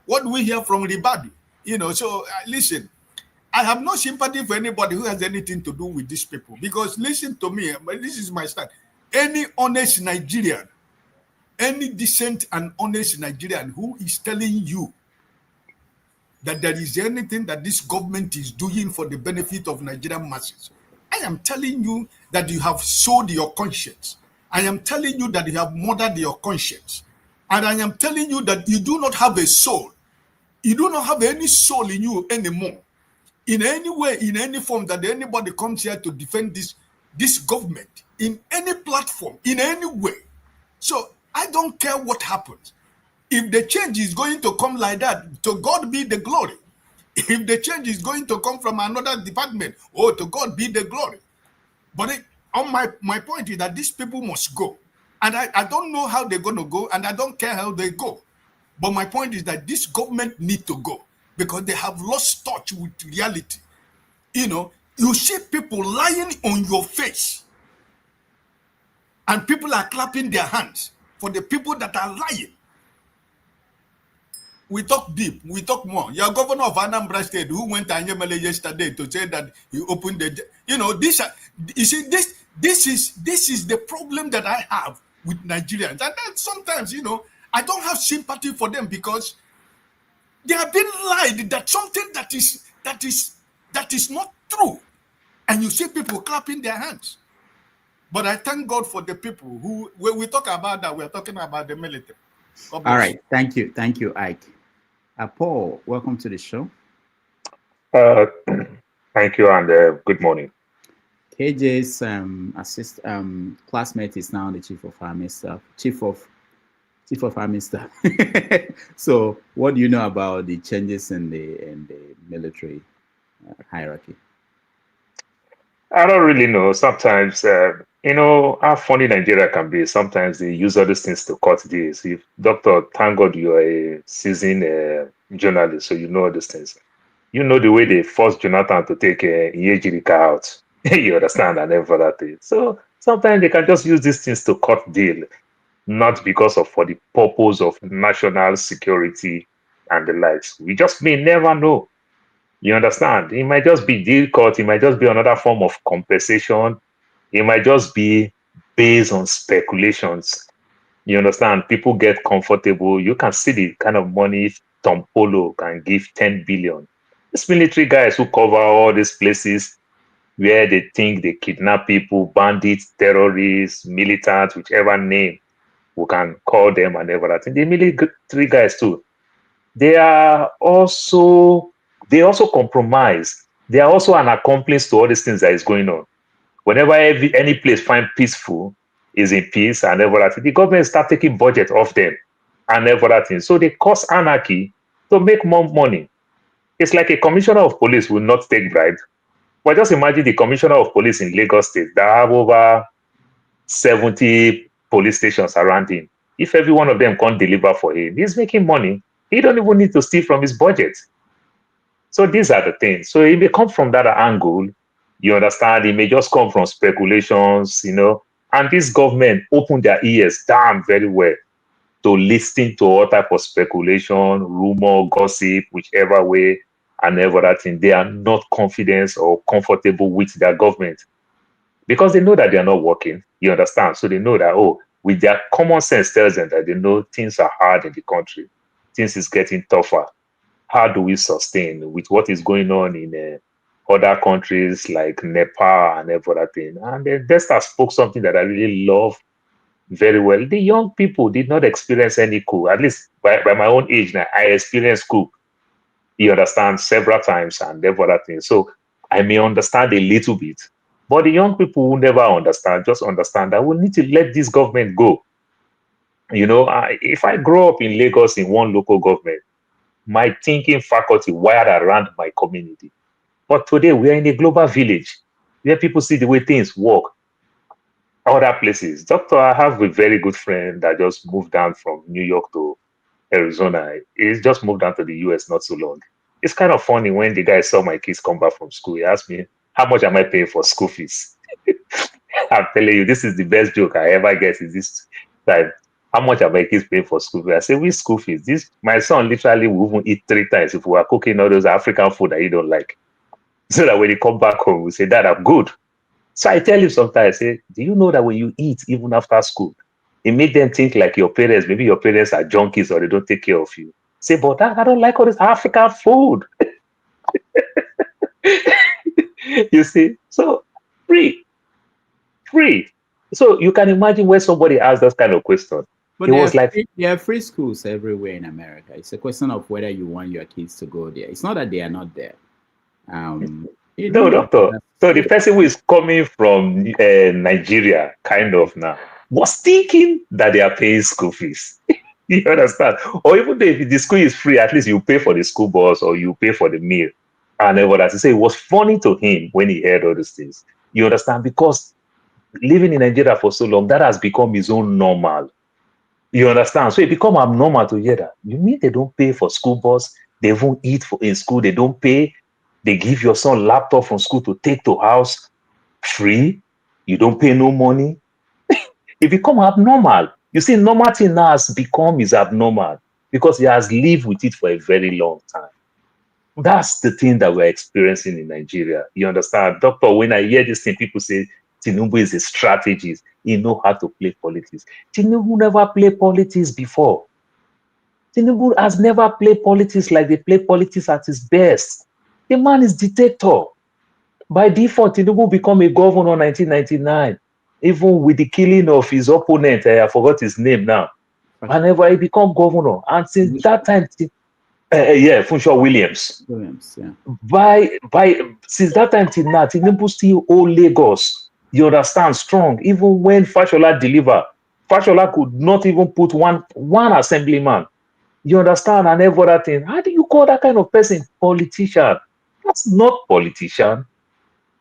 What do we hear from Ribadu? You know, so listen, I have no sympathy for anybody who has anything to do with these people because listen to me, this is my stand. Any honest Nigerian, any decent and honest Nigerian who is telling you that there is anything that this government is doing for the benefit of Nigerian masses, I am telling you that you have sold your conscience. I am telling you that you have murdered your conscience. And I am telling you that you do not have a soul. You do not have any soul in you anymore. In any way, in any form that anybody comes here to defend this government, in any platform, in any way. So I don't care what happens. If the change is going to come like that, to God be the glory. If the change is going to come from another department, oh, to God be the glory. But my point is that these people must go. And I don't know how they're going to go, and I don't care how they go. But my point is that this government need to go because they have lost touch with reality. You know, you see people lying on your face, and people are clapping their hands for the people that are lying. We talk deep, we talk more. Your governor of Anambra State, who went to Anyamale yesterday to say that he opened the, you know, this, you see, this is the problem that I have with Nigerians. And then sometimes, you know, I don't have sympathy for them because they have been lied that something that is not true. And you see people clapping their hands. But I thank God for the people who, when we talk about that, we're talking about the military. All right. Thank you, Ike. Paul, welcome to the show. Thank you, and good morning. KJ's classmate is now the chief of army staff. Chief of army staff. So, what do you know about the changes in the military hierarchy? I don't really know. Sometimes, you know, how funny Nigeria can be. Sometimes they use all these things to cut deals. If Doctor, thank God you are a seasoned journalist, so you know all these things. You know the way they forced Jonathan to take Ejirika out. You understand, and then for that thing. So sometimes they can just use these things to cut deal, not because of for the purpose of national security and the likes. We just may never know. You understand? It might just be deal cut. It might just be another form of compensation. It might just be based on speculations. You understand? People get comfortable. You can see the kind of money Tom Polo can give 10 billion. These military guys who cover all these places where they think they kidnap people, bandits, terrorists, militants, whichever name we can call them and everything. The military guys too. They also compromise. They are also an accomplice to all these things that is going on. Whenever any place find peaceful, is in peace and everything, the government start taking budget off them and everything. So they cause anarchy to make more money. It's like a commissioner of police will not take bribe. But just imagine the commissioner of police in Lagos State that have over 70 police stations around him. If every one of them can't deliver for him, he's making money. He don't even need to steal from his budget. So these are the things. So it may come from that angle. You understand? It may just come from speculations, you know. And this government opened their ears damn very well to listen to all type of speculation, rumor, gossip, whichever way and everything. They are not confident or comfortable with their government because they know that they are not working. You understand? So they know that, oh, with their common sense tells them that they know things are hard in the country. Things is getting tougher. How do we sustain with what is going on in other countries like Nepal and everything? And then Desta spoke something that I really love. very well. The young people did not experience any coup. At least by my own age now, I experienced coup. You understand, several times and other things. So I may understand a little bit. But the young people will never understand, just understand that we need to let this government go. You know, if I grow up in Lagos in one local government, my thinking faculty wired around my community. But today we are in a global village where people see the way things work. Other places. Doctor, I have a very good friend that just moved down from New York to Arizona. He's just moved down to the US not so long. It's kind of funny when the guy saw my kids come back from school. He asked me, how much am I paying for school fees? I'm telling you, this is the best joke I ever get in this time. How much are my kids paying for school fees? I say, which school fees? My son literally will even eat 3 times if we are cooking all those African food that he don't like. So that when he come back home, we say, Dad, I'm good. So I tell him sometimes, I say, do you know that when you eat, even after school, it makes them think like your parents, maybe your parents are junkies or they don't take care of you. Say, but Dad, I don't like all this African food. You see? So free. So you can imagine when somebody asks that kind of question. But there are free schools everywhere in America. It's a question of whether you want your kids to go there. It's not that they are not there. No, doctor. So the person who is coming from Nigeria, kind of now, was thinking that they are paying school fees. You understand? Or even if the school is free, at least you pay for the school bus or you pay for the meal. And then what I say, it was funny to him when he heard all these things. You understand? Because living in Nigeria for so long, that has become his own normal. You understand? So it become abnormal to hear that. You mean they don't pay for school bus? They won't eat in school. They don't pay. They give your son laptop from school to take to house free. You don't pay no money. It become abnormal. You see, normal thing now has become is abnormal because he has lived with it for a very long time. That's the thing that we're experiencing in Nigeria. You understand? Doctor, when I hear this thing, people say Tinubu is a strategist. He knows how to play politics. Tinubu never played politics before. Tinubu has never played politics like they play politics at his best. The man is dictator. By default, Tinubu became a governor in 1999, even with the killing of his opponent. I forgot his name now. Whenever he became governor, and since that time, Funshaw Williams. Since that time till now, Tinubu still hold Lagos. You understand? Strong. Even when Fashola delivered, Fashola could not even put one assemblyman. You understand? And every other thing. How do you call that kind of person politician? That's not politician.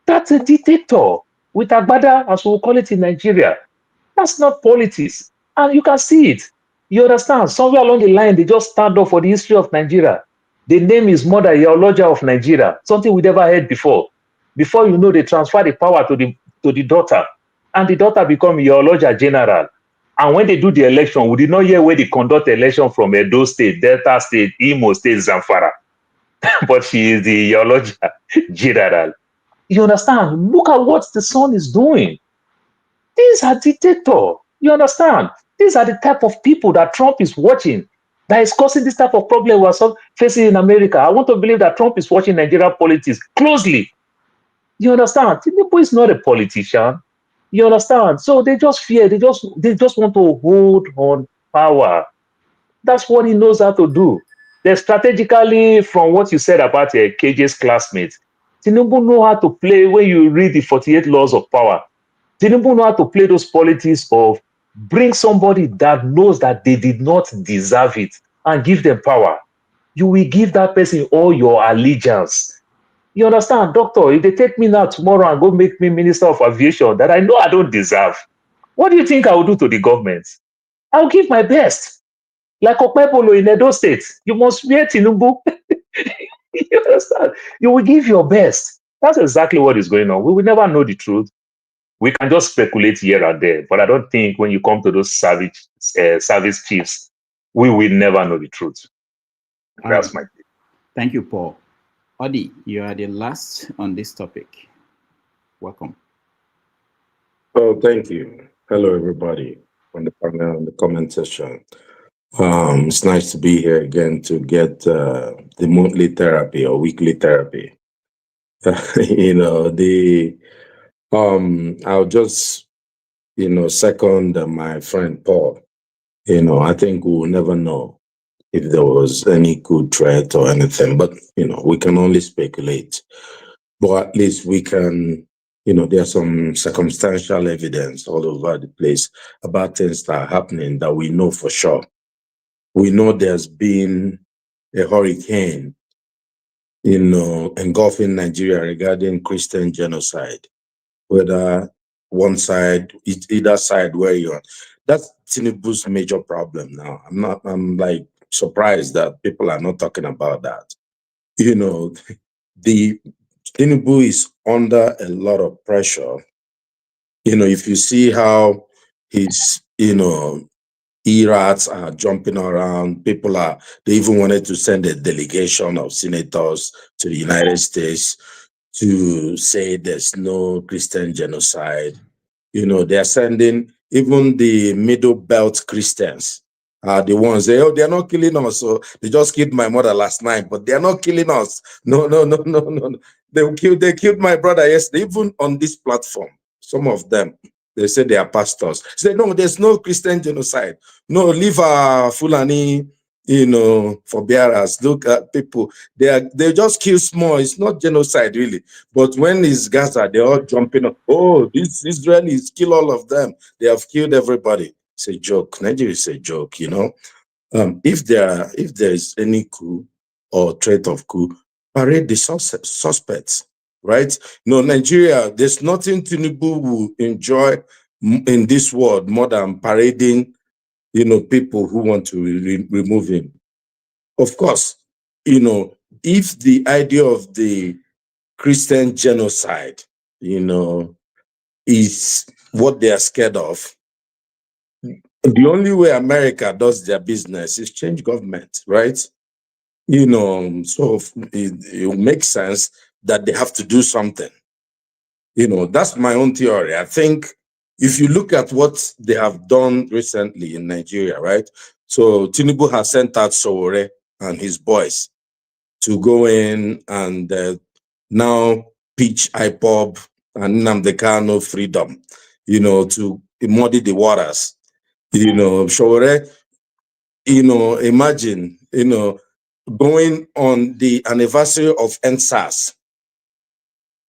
That's a dictator with Agbada, as we will call it in Nigeria. That's not politics. And you can see it. You understand? Somewhere along the line, they just stand up for the history of Nigeria. The name is Mother Yoloja of Nigeria, something we never heard before. Before you know, they transfer the power to the daughter. And the daughter become Yoloja General. And when they do the election, we did not hear where they conduct the election from Edo State, Delta State, Imo State, Zamfara. But she is the Yoloja General. You understand? Look at what the son is doing. These are dictators. You understand? These are the type of people that Trump is watching, that is causing this type of problem we're facing in America. I want to believe that Trump is watching Nigerian politics closely. You understand? Tinubu is not a politician. You understand? So they just fear. They just want to hold on power. That's what he knows how to do. They strategically, from what you said about KJ's classmates, Tinubu know how to play when you read the 48 laws of power. Tinubu know how to play those politics of bring somebody that knows that they did not deserve it and give them power. You will give that person all your allegiance. You understand, doctor? If they take me now tomorrow and go make me Minister of Aviation that I know I don't deserve, what do you think I will do to the government? I'll give my best. Like Okpebolo in Edo State, you must wear Tinubu. You understand? You will give your best. That's exactly what is going on. We will never know the truth. We can just speculate here and there, but I don't think when you come to those service chiefs, we will never know the truth. That's my thing. Thank you, Paul. Odi, you are the last on this topic. Welcome. Oh, thank you. Hello, everybody on the panel and the comment section. It's nice to be here again to get the monthly therapy or weekly therapy. I'll just second my friend Paul, I think we will never know if there was any coup threat or anything, but, we can only speculate. But at least we can, there's some circumstantial evidence all over the place about things that are happening that we know for sure. We know there's been a hurricane, engulfing Nigeria regarding Christian genocide, whether one side, either side where you're. That's Tinubu's major problem now. I'm like surprised that people are not talking about that. The Tinubu is under a lot of pressure. If you see how his, ERATs are jumping around, they even wanted to send a delegation of senators to the United States to say there's no Christian genocide. They're sending even the Middle Belt Christians, the ones they're not killing us. So they just killed my mother last night, but they're not killing us. No. They killed my brother yesterday, even on this platform. Some of them, they say they are pastors. Say, no, there's no Christian genocide. No, leave Fulani, for bearers. Look at people. They just kill small. It's not genocide, really. But when it's Gaza, they're all jumping up. Oh, these Israelis kill all of them. They have killed everybody. It's a joke. Nigeria is a joke, If there is any coup or threat of coup, parade the suspects, right? Nigeria, there's nothing Tinubu will enjoy in this world more than parading, people who want to remove him. Of course, if the idea of the Christian genocide, is what they are scared of, the only way America does their business is change government, right? So it makes sense that they have to do something. That's my own theory. I think if you look at what they have done recently in Nigeria, right? So Tinubu has sent out Sowore and his boys to go in and now pitch IPOB and Nnamdi Kanu freedom, to muddy the waters. Sowore, imagine, going on the anniversary of NSAS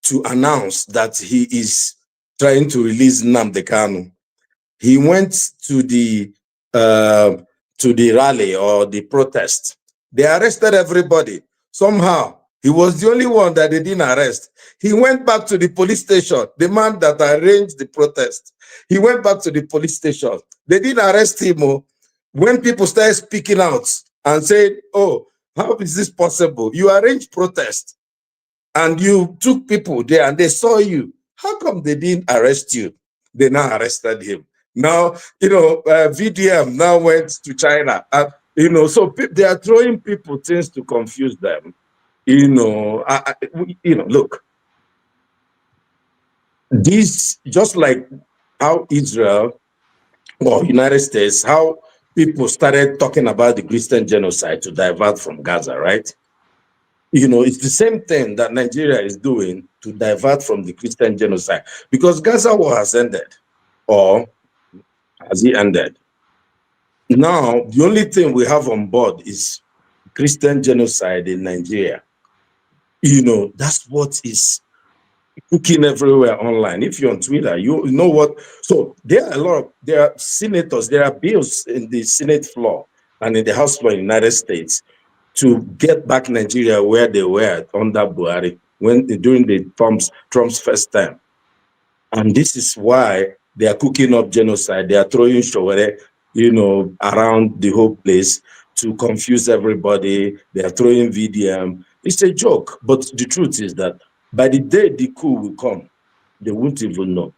to announce that he is trying to release Nnamdi Kanu. He went to the rally or the protest. They arrested everybody. Somehow, he was the only one that they didn't arrest. He went back to the police station, the man that arranged the protest. He went back to the police station. They didn't arrest him. When people started speaking out and saying, oh, how is this possible? You arranged protest and you took people there and they saw you. How come they didn't arrest you? They now arrested him. Now, VDM now went to China. So they are throwing people things to confuse them. Look, this, just like how Israel or United States, how people started talking about the Christian genocide to divert from Gaza, right? It's the same thing that Nigeria is doing to divert from the Christian genocide, because Gaza war has ended, or has it ended? Now, the only thing we have on board is Christian genocide in Nigeria. That's what is cooking everywhere online. If you're on Twitter, you know what. So there are senators, there are bills in the Senate floor and in the House floor in the United States to get back Nigeria where they were under Buhari during the Trump's first term. And this is why they are cooking up genocide. They are throwing Sowore, around the whole place to confuse everybody. They are throwing VDM. It's a joke. But the truth is that by the day the coup will come, they won't even know,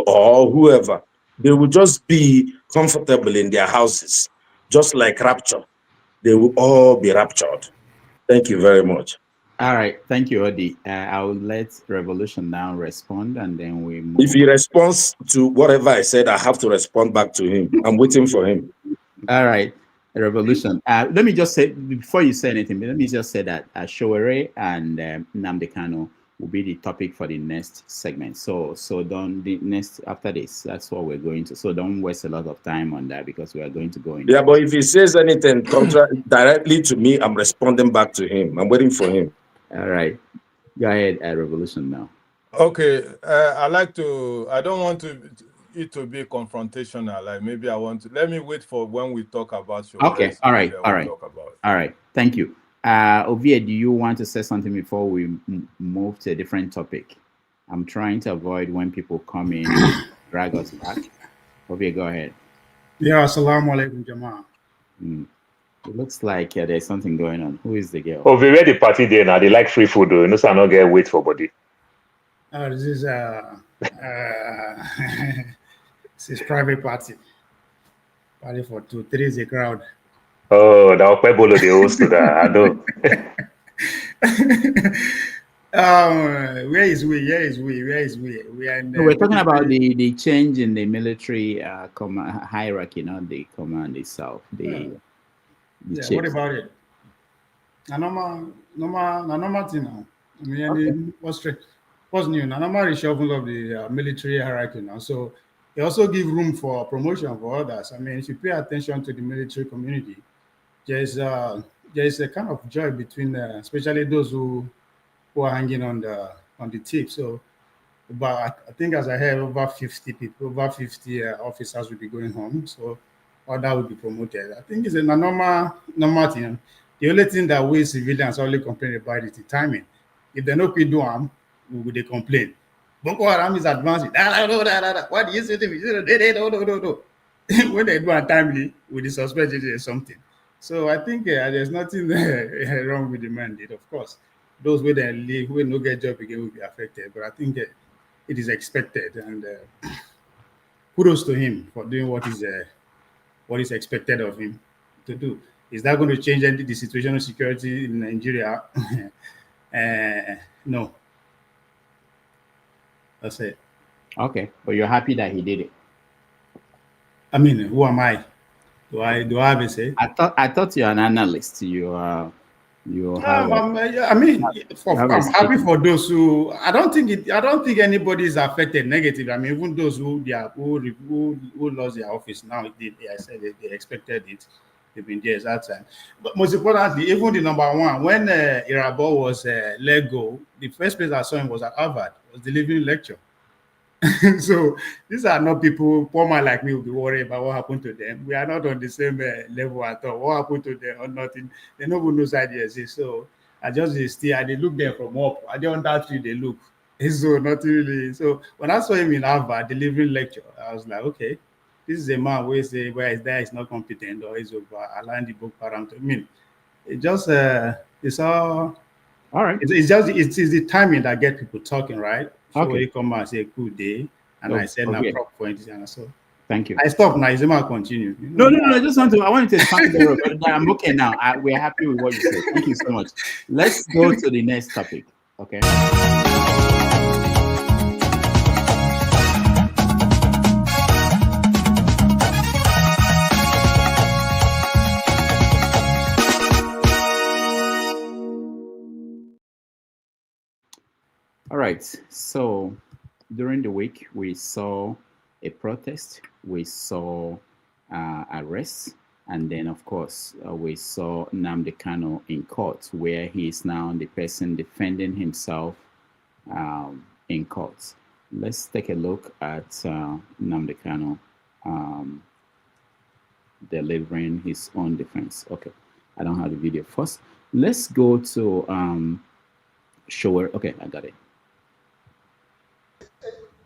or whoever. They will just be comfortable in their houses, just like rapture. They will all be raptured. Thank you very much. All right. Thank you, Odi. I will let Revolution now respond, and then we move. If he responds to whatever I said, I have to respond back to him. I'm waiting for him. All right. Revolution. Let me just say, before you say anything, let me just say that Sowore and Nnamdi Kanu will be the topic for the next segment. So don't the next after this, that's what we're going to. So don't waste a lot of time on that because we are going to go in. Yeah, but if he says anything directly to me, I'm responding back to him. I'm waiting for him. All right, go ahead. Revolution now. Okay, I don't want it to be confrontational. Like maybe let me wait for when we talk about Sowore. Okay, all right. All right, thank you. Ovie, do you want to say something before we move to a different topic? I'm trying to avoid when people come in and drag us back. Ovie, go ahead. Yeah, assalamu alaikum, Jama. It looks like there's something going on. Who is the girl? Ovie, where the party there now? They like free food, though. You know, so I not get wait for body. This is this is private party. Party for 2, 3 is a crowd. Oh, that Pebolo they host to that. I know. Where is we? We are in we're talking about the change in the military hierarchy, not the command itself. What about it? Normal thing now. I mean, what's new? Normal reshuffle of the military hierarchy now. So they also give room for promotion for others. I mean, if you pay attention to the military community, there's a kind of joy between, especially those who are hanging on the tip. So, but I think as I heard, over 50 people, over 50 officers will be going home. So, other will be promoted. I think it's a normal thing. The only thing that we civilians only complain about is the timing. If they no quick do them, they complain. Boko Haram is advancing. What do you say to me? No. When they do untimely with the suspect or something. So I think there's nothing wrong with the mandate. Of course, those who they leave, who no get job again will be affected. But I think it is expected, and kudos to him for doing what is expected of him to do. Is that going to change the situation of security in Nigeria? No. That's it. Okay, but you're happy that he did it. I mean, who am I? Do I have a say? I thought you're an analyst. I'm happy for those who. I don't think anybody is affected negatively. I mean, even those who lost their office now, I said they expected it. They've been there that time. But most importantly, even the number one, when Irabo was let go, the first place I saw him was at Harvard. Was delivering lecture. So these are not people, poor man like me will be worried about what happened to them. We are not on the same level at all. What happened to them or nothing, they no even know side exist. So I just I look there from up. I don't that tree they look. So nothing really. So when I saw him in Harvard delivering lecture, I was like, okay, this is a man who say where his dad is not competent or is over aligned the book parameter. I mean, it just it's all right. It's the timing that get people talking, right? So Okay. he come and say good day, and I said okay. na prop point, and so thank you. I stop now. Izema continue. No. I wanted to expand there, but I'm okay now. We're happy with what you said. Thank you so much. Let's go to the next topic. Okay. All right. So during the week, we saw a protest, we saw arrests, and then, of course, we saw Nnamdi Kanu in court, where he is now the person defending himself in court. Let's take a look at Nnamdi Kanu delivering his own defense. Okay, I don't have the video first. Let's go to Sowore. Okay, I got it.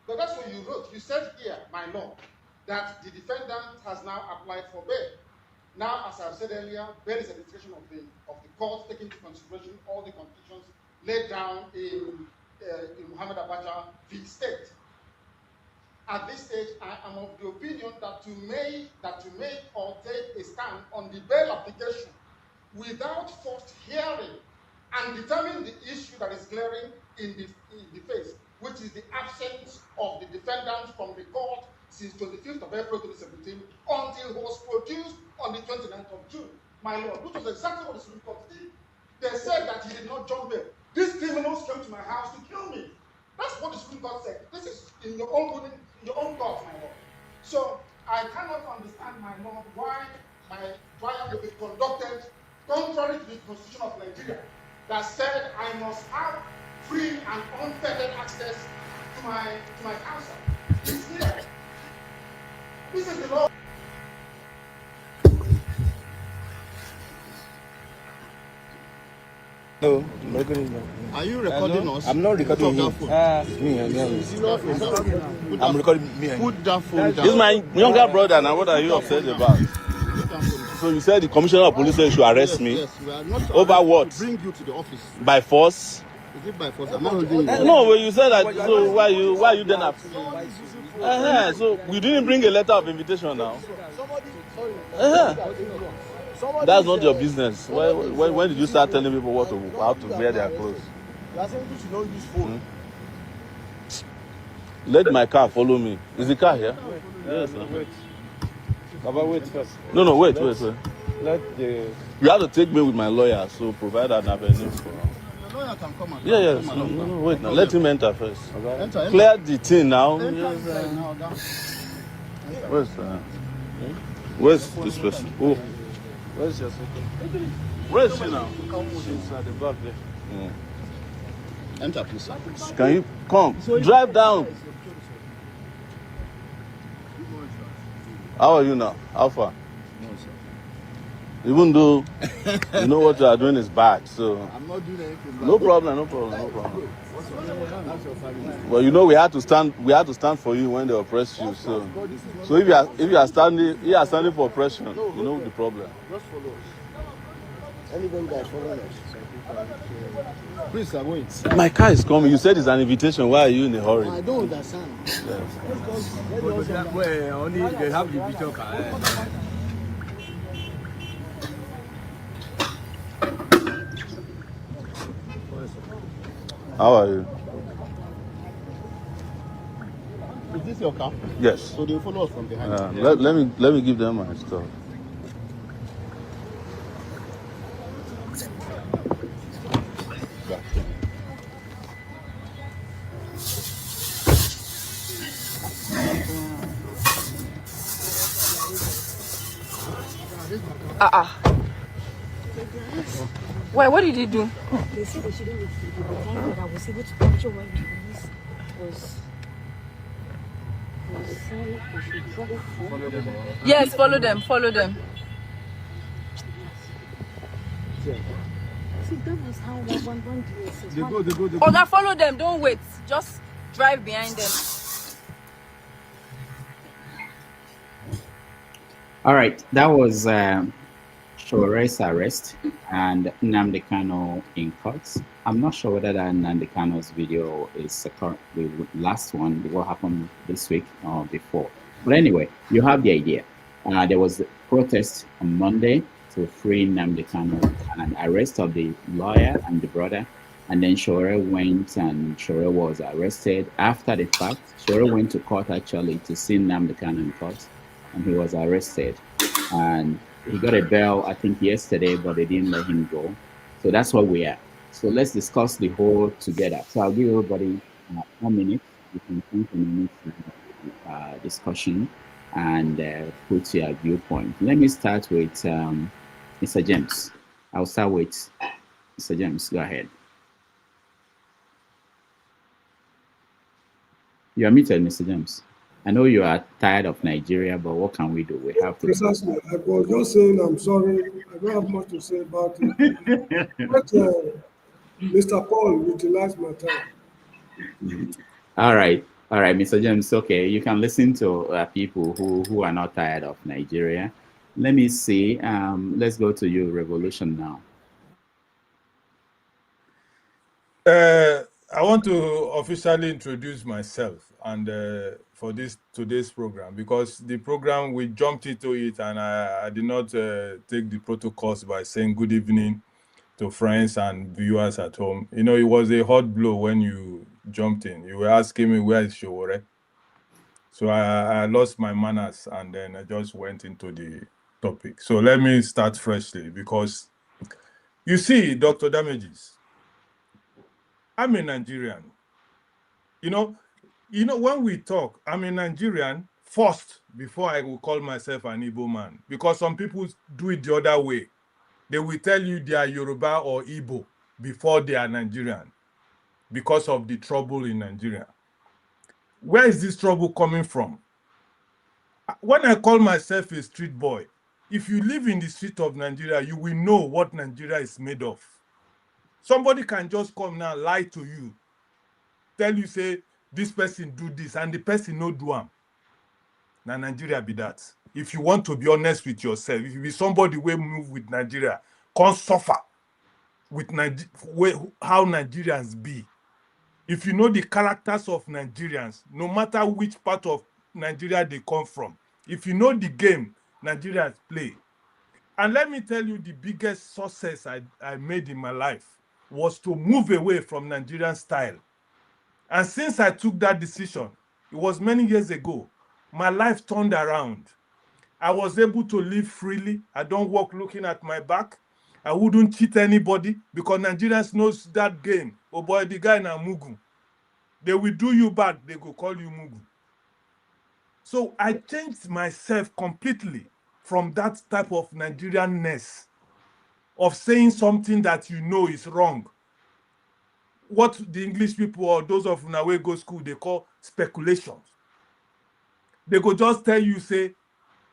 But that's what you wrote. You said here, my lord, that the defendant has now applied for bail. Now, as I've said earlier, bail is a discretion of the court, taking into consideration all the conditions laid down in Muhammad Abacha v. State. At this stage, I am of the opinion that to make or take a stand on the bail application without first hearing and determine the issue that is glaring in the face, which is the absence of the defendant from the court since 25th of April 2017 until he was produced on the 29th of June. My lord, which was exactly what the Supreme Court did. They said that he did not jump bail. These criminals came to my house to kill me. That's what the Supreme Court said. This is in your own court, my lord. So I cannot understand, my lord, why my trial will be conducted contrary to the Constitution of Nigeria that said I must have free and unfettered access to my counsel. It's here. This is the law. No, are you recording us? I'm not recording him. I'm recording me. Put that phone down. This is my younger brother. Now, what are you upset about? So you said the commissioner of police said you should arrest me? Yes, we are not over what? Bring you to the office. By force? Is it by force? I'm not holding you. No, well, you said that. So why you then have? So you didn't bring a letter of invitation now. That's not your business. When did you start telling people how to wear their clothes? Let my car follow me. Is the car here? Yes. Wait. Baba, wait first. No, wait. Let the... You have to take me with my lawyer, so provide an avenue for... The lawyer can come and Yes. No, wait now. Let him enter first. Enter. Clear the thing now. Where's this person? Oh. Where's your second? Where is she now? She's at the back there. Enter, please. Can you come? Drive down. How are you now? How far? No, sir. Even though you know what you are doing is bad, so I'm not doing anything bad. No problem. Well, you know we had to stand for you when they oppress you. So if you are standing for oppression, you know the problem. Just follow us. Anybody that follow us. Please, I'm waiting. My car is coming. You said it's an invitation. Why are you in a hurry? I don't understand. Yes. Only they have the video car. How are you? Is this your car? Yes. So they follow us from behind. Let me give them my stuff. Why? What did he do? They said they shouldn't wait for the time that I was able to capture when the police was saying I should drop. Yes, follow them. See, that was how one day They go. Oh, now follow them. Don't wait. Just drive behind them. All right, that was Sowore's arrest and Nnamdi Kanu in court. I'm not sure whether that Nnamdi Kanu's video is the last one, what happened this week or before. But anyway, you have the idea. There was a protest on Monday to free Nnamdi Kanu and arrest of the lawyer and the brother. And then Sowore went and Sowore was arrested. After the fact, Sowore went to court actually to see Nnamdi Kanu in court, and he was arrested. And he got a bail, I think, yesterday, but they didn't let him go. So that's what we are. So let's discuss the whole together. So I'll give everybody 1 minute. You can think a minute discussion and put your viewpoint. Let me start with Mr. James. I'll start with Mr. James. Go ahead. You are muted, Mr. James. I know you are tired of Nigeria, but what can we do? We have to. Precisely. I was just saying I'm sorry. I don't have much to say about it. But Mr. Paul utilized my time. All right, Mr. James. Okay, you can listen to people who are not tired of Nigeria. Let me see. Let's go to you, Revolution now. I want to officially introduce myself and for today's program, because the program, we jumped into it and I did not take the protocols by saying good evening to friends and viewers at home. You know, it was a hot blow when you jumped in. You were asking me where is Sowore. So I lost my manners and then I just went into the topic. So let me start freshly, because you see, Dr. Damages, I'm a Nigerian. You know, when we talk, I'm a Nigerian first before I will call myself an Igbo man, because some people do it the other way. They will tell you they are Yoruba or Igbo before they are Nigerian because of the trouble in Nigeria. Where is this trouble coming from? When I call myself a street boy, if you live in the street of Nigeria, you will know what Nigeria is made of. Somebody can just come now, lie to you, tell you, say, this person do this, and the person no do am. Now Nigeria be that. If you want to be honest with yourself, if you be somebody who move with Nigeria, can't suffer with how Nigerians be. If you know the characters of Nigerians, no matter which part of Nigeria they come from, if you know the game Nigerians play. And let me tell you, the biggest success I made in my life was to move away from Nigerian style. And since I took that decision, it was many years ago, my life turned around. I was able to live freely. I don't walk looking at my back. I wouldn't cheat anybody, because Nigerians knows that game. Oh boy, the guy na Mugu. They will do you bad, they go call you Mugu. So I changed myself completely from that type of Nigerianness, of saying something that you know is wrong. What the English people or those of Nawe go school, they call speculations. They go just tell you, say,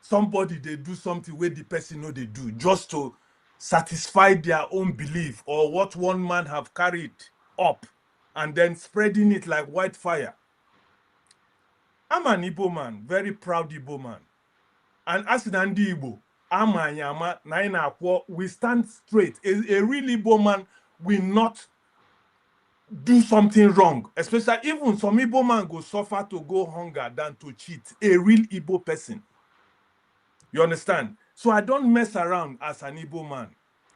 somebody, they do something where the person know they do, just to satisfy their own belief or what one man have carried up, and then spreading it like wildfire. I'm an Igbo man, very proud Igbo man. And as Nandi Igbo, we stand straight. A real Igbo man will not do something wrong. Especially even some Igbo man go suffer to go hunger than to cheat. A real Igbo person. You understand? So I don't mess around as an Igbo man.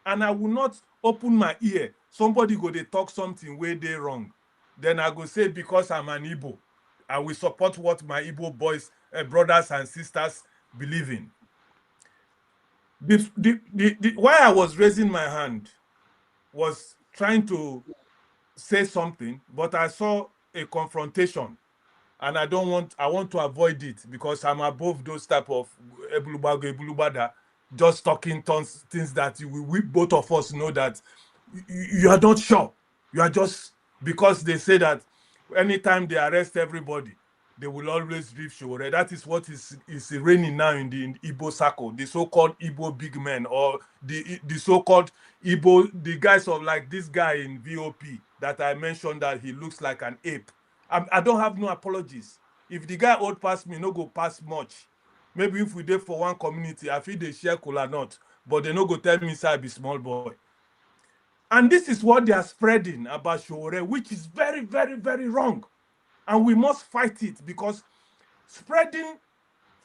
And I will not open my ear. Somebody go they talk something where they wrong. Then I go say, because I'm an Igbo, I will support what my Igbo boys, brothers and sisters believe in. Why I was raising my hand was trying to say something, but I saw a confrontation, and I want to avoid it, because I'm above those type of ebulubada, just talking things that we both of us know that you are not sure. You are just, because they say that anytime they arrest everybody, they will always leave Sowore. That is what is reigning now in the Igbo circle, the so-called Igbo big men, or the so-called Igbo, the guys of like this guy in VOP that I mentioned that he looks like an ape. I don't have no apologies. If the guy old pass me, no go pass much. Maybe if we did for one community, I feel they share cola nut, but they no go tell me say I be small boy. And this is what they are spreading about Sowore, which is very, very, very wrong. And we must fight it, because spreading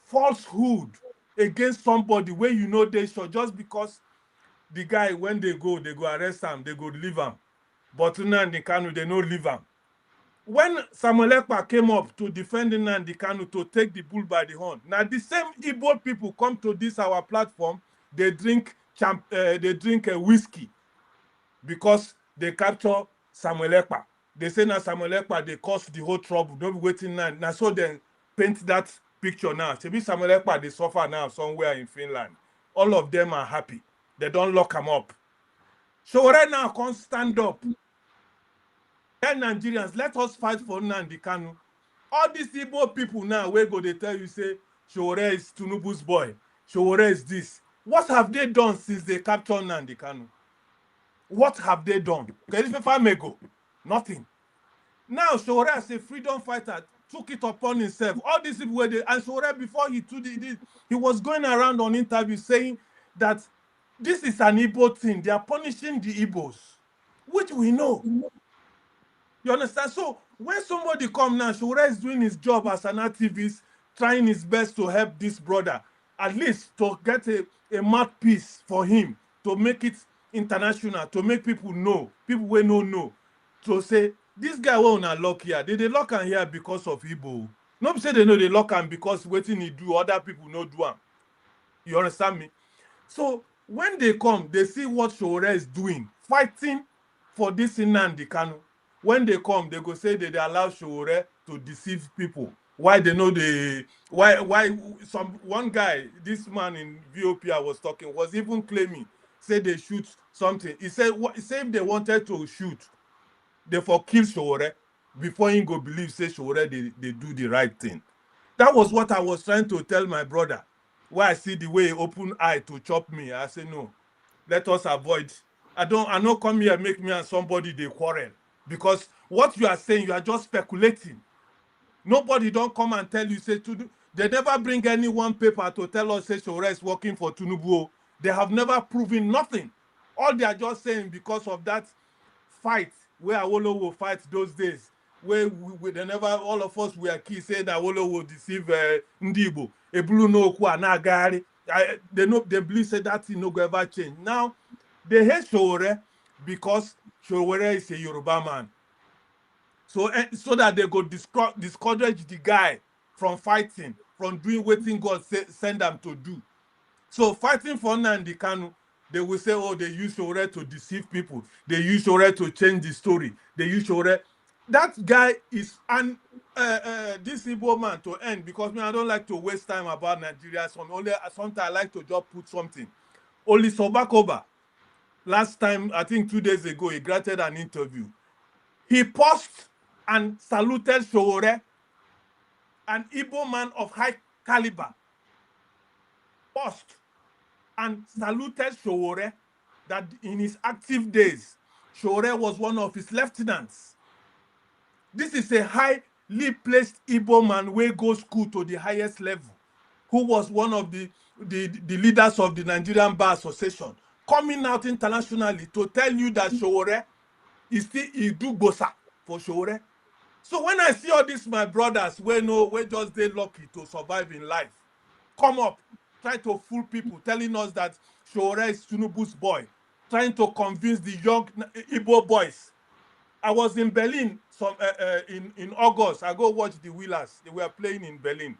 falsehood against somebody where you know they should, just because the guy, when they go arrest him, they go leave him. But Nnamdi Kanu, they no leave him. When Samuel Ekpa came up to defend Nnamdi Kanu, to take the bull by the horn, now the same Igbo people come to this our platform, they drink whiskey because they capture Samuel Ekpa. They say now Samuel Ekpa, they caused the whole trouble. Don't be waiting now. Now so they paint that picture now. Maybe Samuel Ekpa, they suffer now somewhere in Finland. All of them are happy. They don't lock them up. So right now, can't stand up. Tell Nigerians, let us fight for Nnamdi Kanu. All these Igbo people now, where go they tell you, say, Sowore is Tinubu's boy. Sowore is this. What have they done since they captured Nnamdi Kanu? What have they done? Nothing. Now Sowore, as a freedom fighter, took it upon himself. All these people were there, and Sowore, before he was going around on interviews saying that this is an Igbo thing. They are punishing the Igbos, which we know. You understand? So when somebody come now, Sowore is doing his job as an activist, trying his best to help this brother, at least to get a mouthpiece for him, to make it international, to make people know, people will know, to say, this guy won't lock here. They lock him here because of Igbo. Not say they know they lock him because waiting he do, other people no do him. You understand me? So when they come, they see what Sowore is doing, fighting for this Nnamdi Kanu. when they come, they go say they allow Sowore to deceive people. Why they know they why one guy, this man in VOP I was talking, was even claiming, say they shoot something. He said if they wanted to shoot, they for kill Sowore before he go believe say Sowore they do the right thing. That was what I was trying to tell my brother. Why I see the way he open eye to chop me, I say no, let us avoid. I don't come here make me and somebody they quarrel, because what you are saying, you are just speculating. Nobody don't come and tell you say to do. They never bring any one paper to tell us say Sowore is working for Tinubu. They have never proven nothing. All they are just saying because of that fight where Awolowo fight those days, where they never, all of us were kids saying that Awolowo deceive Ndibo. Ebulu no ku anagari. They believe say that thing no go ever change. Now they hate Sowore because Sowore is a Yoruba man. So that they go discourage the guy from fighting, from doing what God send them to do. So fighting for Nnamdi Kanu, they will say, oh, they use Sowore to deceive people. They use Sowore to change the story. They use Sowore. That guy is this Igbo man to end, because I don't like to waste time about Nigeria. Sometimes I like to just put something. Only Sobakoba, last time, I think 2 days ago, he granted an interview. He paused and saluted Sowore, an Igbo man of high caliber. Paused and saluted Sowore, that in his active days, Sowore was one of his lieutenants. This is a highly placed Igbo man who goes school to the highest level, who was one of the leaders of the Nigerian Bar Association, coming out internationally to tell you that Sowore is still Idugbosa for Sowore. So when I see all these my brothers, we just they lucky to survive in life, come up, try to fool people, telling us that Sowore is Tinubu's boy, trying to convince the young Igbo boys. I was in Berlin in August. I go watch the Wheelers. They were playing in Berlin,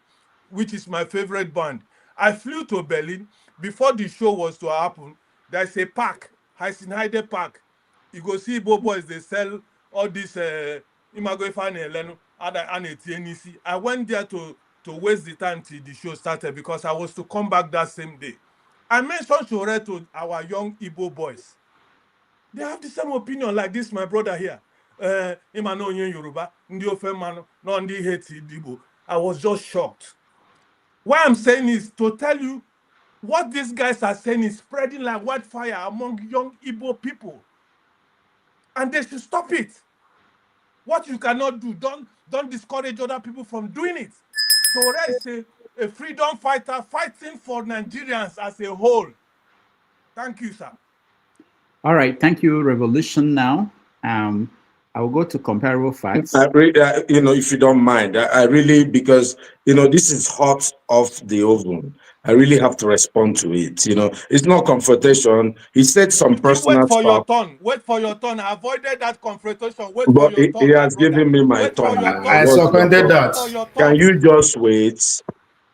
which is my favorite band. I flew to Berlin. Before the show was to happen, there's a park, Heisenheide Park. You go see Igbo boys, they sell all this I went there to waste the time till the show started, because I was to come back that same day. I mentioned Sowore to our young Igbo boys. They have the same opinion like this, my brother here. Yoruba, I was just shocked. What I'm saying is to tell you what these guys are saying is spreading like wildfire among young Igbo people. And they should stop it. What you cannot do, don't discourage other people from doing it. Sowore is a freedom fighter fighting for Nigerians as a whole. Thank you, sir. All right, thank you, Revolution. Now, I will go to comparable facts. If you don't mind, I really, because, this is hot off the oven. I really have to respond to it. It's not confrontation. He said some personal Wait for your stuff. turn. Wait for your turn. I avoided that confrontation. Wait But for your turn. he has given me my turn. I seconded that. Can you just wait?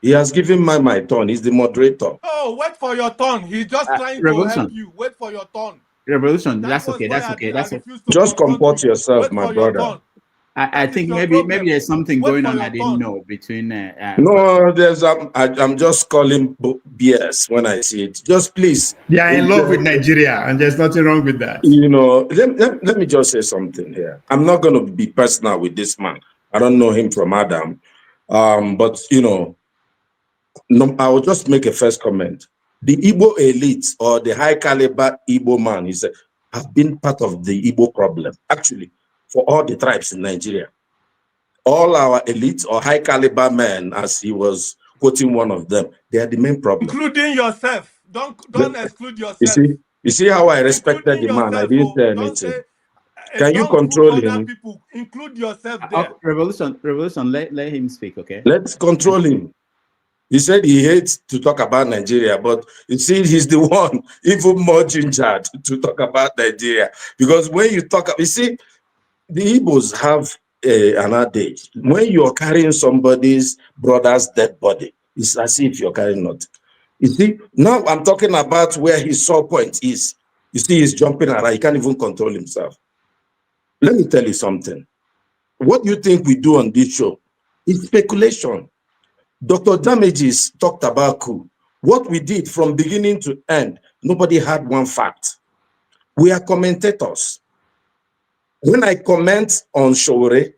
He has given me my turn. He's the moderator. Oh, wait for your turn. He's just trying to help you. Wait for your turn. Revolution, that's okay. Just comport yourself, my brother. I think maybe there's something going on I didn't know between. No, I'm just calling BS when I see it. Just please. They are in love with Nigeria, and there's nothing wrong with that. Let me just say something here. I'm not going to be personal with this man. I don't know him from Adam, but I will just make a first comment. The Igbo elite or the high caliber Igbo man have been part of the Igbo problem, actually, for all the tribes in Nigeria. All our elites or high caliber men, as he was quoting one of them, they are the main problem. Including yourself. Don't exclude yourself. You see how I respected the man. I didn't say anything. Can you control him? People, include yourself there. Revolution, let him speak, okay? Let's control him. He said he hates to talk about Nigeria, but you see, he's the one even more gingered to talk about Nigeria. Because when you talk, you see, the Igbos have an adage. When you're carrying somebody's brother's dead body, it's as if you're carrying nothing. You see, now I'm talking about where his sore point is. You see, he's jumping around. He can't even control himself. let me tell you something. What you think we do on this show is speculation. Dr. Damages talked about coup. What we did from beginning to end, nobody had one fact. We are commentators. When I comment on Sowore,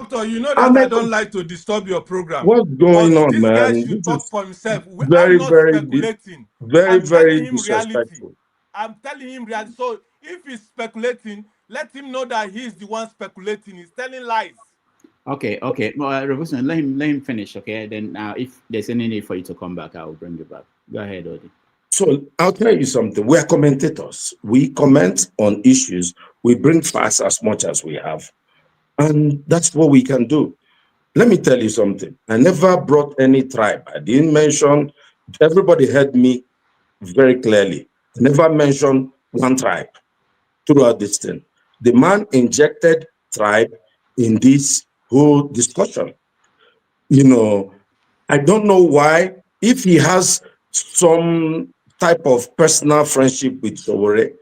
Doctor, you know that I don't like to disturb your program. What's going on, this man? guy should This talk is for himself. very, I'm not very, speculating. very, I'm very telling him reality. disrespectful. I'm telling him reality. So if he's speculating, let him know that he's the one speculating. He's telling lies. Okay. Well, Revolution, let him finish. Okay. Then if there's any need for you to come back, I will bring you back. Go ahead, Odi. So I'll tell you something. We are commentators. We comment on issues. We bring facts as much as we have. And that's what we can do. Let me tell you something. I never brought any tribe. I didn't mention, everybody heard me very clearly. I never mentioned one tribe throughout this thing. The man injected tribe in this whole discussion. You know, I don't know why. If he has some type of personal friendship with Sowore,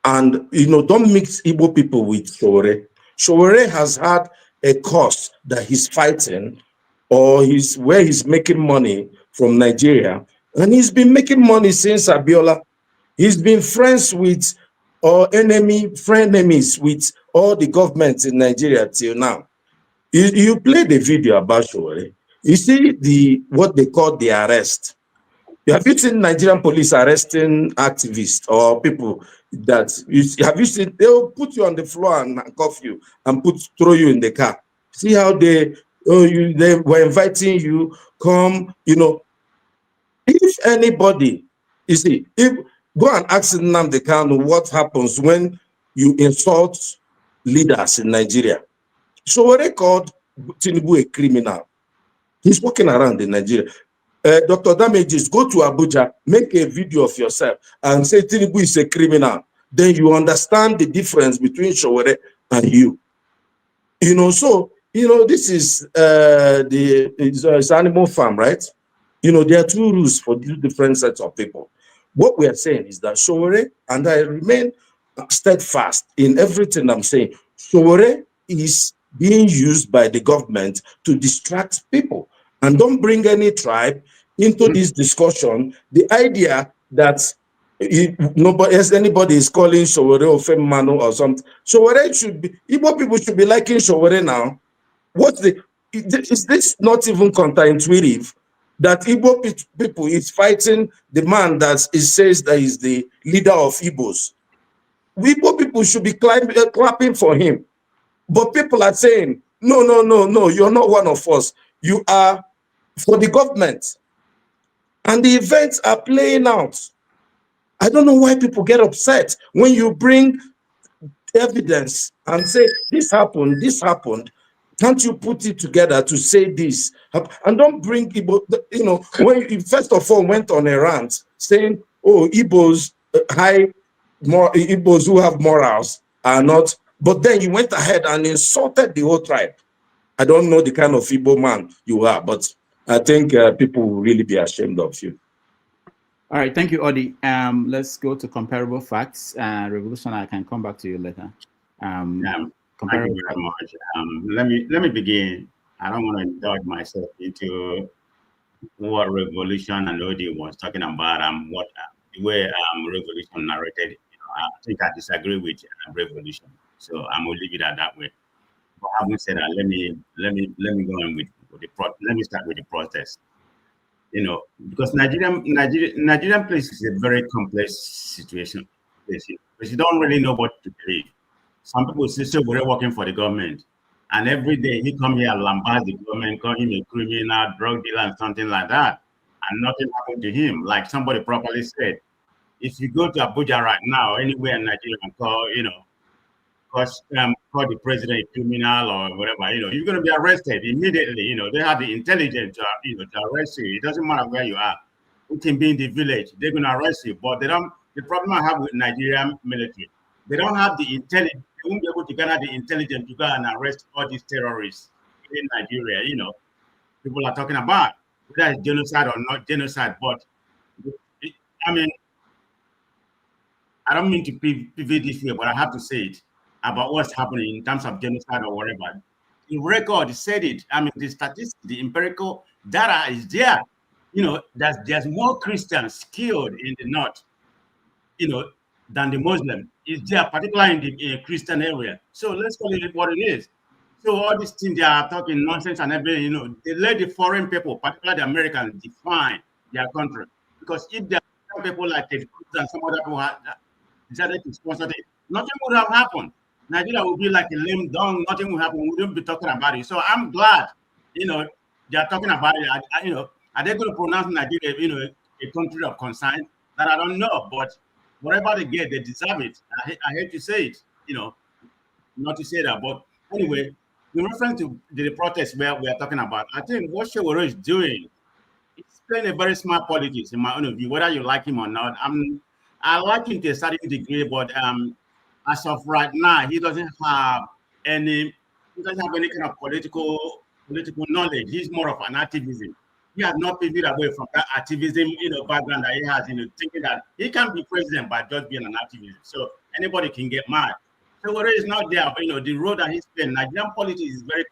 and don't mix Igbo people with Sowore. Sowore has had a cause that he's fighting, or where he's making money from Nigeria, and he's been making money since Abiola. He's been friends with, or frenemies with all the governments in Nigeria till now. You play the video about Sowore. You see what they call the arrest. Have you seen Nigerian police arresting activists or people that have you seen? They'll put you on the floor and cuff you and throw you in the car. See how they were inviting you, come, If anybody, go and ask Nnamdi Kanu what happens when you insult leaders in Nigeria. Sowore called Tinubu a criminal. He's walking around in Nigeria. Dr. Damages, go to Abuja, make a video of yourself and say Tinubu is a criminal. Then you understand the difference between Sowore and you. This is it's animal farm, right? There are two rules for these different sets of people. What we are saying is that Sowore, and I remain steadfast in everything I'm saying, Sowore is being used by the government to distract people. And don't bring any tribe into this discussion. The idea that anybody is calling Sowore or Femmano or something. Sowore should be, Igbo people should be liking Sowore now. Is this not even counterintuitive that Igbo people is fighting the man that says that he's the leader of Igbos? Igbo people should be clapping for him. But people are saying, no, you're not one of us. You are for the government. And the events are playing out. I don't know why people get upset when you bring evidence and say, this happened. Can't you put it together to say this? And don't bring Igbo, when you first of all went on a rant saying, oh, Igbos, Igbos who have morals are not, but then you went ahead and insulted the whole tribe. I don't know the kind of Igbo man you are, but I think people will really be ashamed of you. All right, thank you, Odi. Let's go to comparable facts. Revolution, I can come back to you later. Thank you very much. Let me begin. I don't want to indulge myself into what Revolution and Odi was talking about. The way Revolution narrated. I think I disagree with Revolution, so I'm gonna leave it at that way. But having said that, let me go on with let me start with the protest. Because Nigerian place is a very complex situation. Because you don't really know what to believe. Some people say we're working for the government, and every day he come here and lambast the government, call him a criminal, drug dealer, and something like that, and nothing happened to him. Like somebody properly said, if you go to Abuja right now, anywhere in Nigeria, and call the president a criminal or whatever, you're going to be arrested immediately. They have the intelligence to arrest you. It doesn't matter where you are. You can be in the village, they're going to arrest you. But they don't. The problem I have with Nigerian military, they don't have the intelligence. They won't be able to gather the intelligence to go and arrest all these terrorists in Nigeria. People are talking about whether it's genocide or not genocide. But I don't mean to pivot this way, but I have to say it. about what's happening in terms of genocide or whatever. The record said it. I mean, the statistics, the empirical data is there. There's more Christians killed in the north, than the Muslim. Is there, particularly in the Christian area. So let's call it what it is. So all these things they are talking nonsense and everything, they let the foreign people, particularly the Americans, define their country. Because if there are people like the Christians and some other people had decided to sponsor it, nothing would have happened. Nigeria would be like a lame dog. Nothing would happen. We wouldn't be talking about it. So I'm glad, they are talking about it. Are they going to pronounce Nigeria, a country of concern? That I don't know. But whatever they get, they deserve it. I hate to say it, not to say that. But anyway, in reference to the protest where we are talking about, I think what Sowore is doing, he's playing a very smart politics, in my own view, whether you like him or not. I like him to a certain degree, but as of right now, he doesn't have any kind of political knowledge. He's more of an activism. He has not pivoted away from that activism, background that he has, thinking that he can be president by just being an activist. So anybody can get mad. So whether it's not there, the road that he's playing, Nigerian politics is very,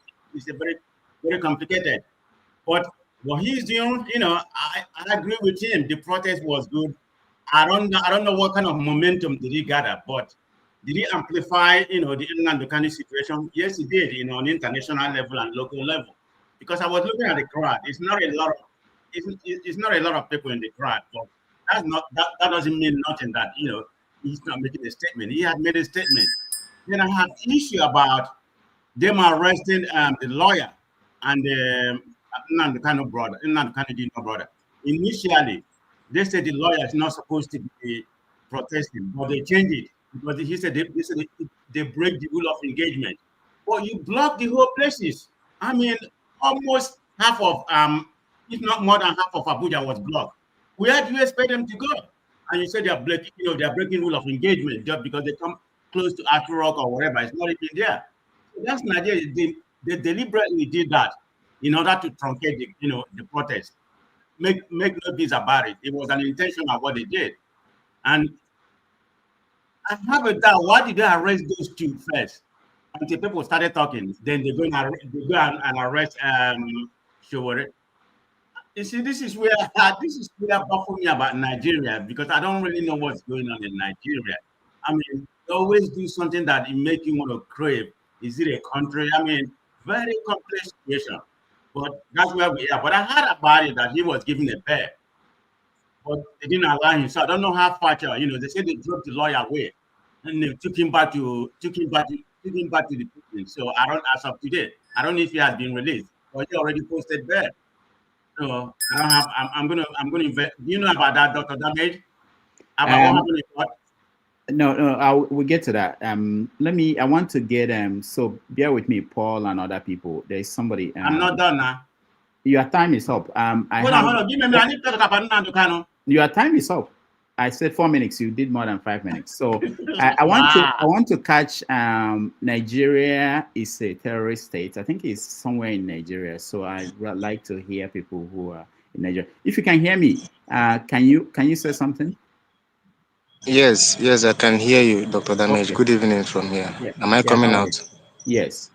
very complicated. But what he's doing, I agree with him. The protest was good. I don't know what kind of momentum did he gather, but did he amplify, the Nnamdi Kanu situation? Yes, he did, on international level and local level. Because I was looking at the crowd, it's not a lot of people in the crowd, but that doesn't mean nothing that he's not making a statement. He had made a statement. Then I have issue about them arresting the lawyer and the Nnamdi Kanu brother. Initially, they said the lawyer is not supposed to be protesting, but they changed it because he said they break the rule of engagement. Well, you block the whole places. I mean, almost half of, if not more than half of Abuja was blocked. Where do you expect them to go? And you said they're breaking rule of engagement just because they come close to Afro Rock or whatever. It's not even there. So that's Nigeria. They deliberately did that in order to truncate the protest. Make no peace about it. It was an intention of what they did. And I have a doubt. Why did they arrest those two first? Until people started talking, then they go and arrest Sowore. You see, this is where baffles me about Nigeria, because I don't really know what's going on in Nigeria. I mean, they always do something that it make you want to crave. Is it a country? I mean, very complex situation. But that's where we are. But I heard about it that he was given a bail, but they didn't allow him. So I don't know how far. They said they dropped the lawyer away, and they took him back to the prison. So as of today, I don't know if he has been released, or he already posted there. So I don't have. I'm gonna invest. Do you know about that, Dr. Damage? About what happened in court? No, we'll get to that. I want to get so bear with me, Paul and other people. There's somebody. I'm not done now. Your time is up. Hold on. Give me a minute. I need to talk about Nnamdi Kanu. Your time is up. I said 4 minutes. You did more than 5 minutes. So I want to catch. Nigeria is a terrorist state. I think it's somewhere in Nigeria. So I'd like to hear people who are in Nigeria. If you can hear me, can you say something? Yes, I can hear you, Dr. Damage. Okay. Good evening from here. Yeah. Am I coming out? Yes.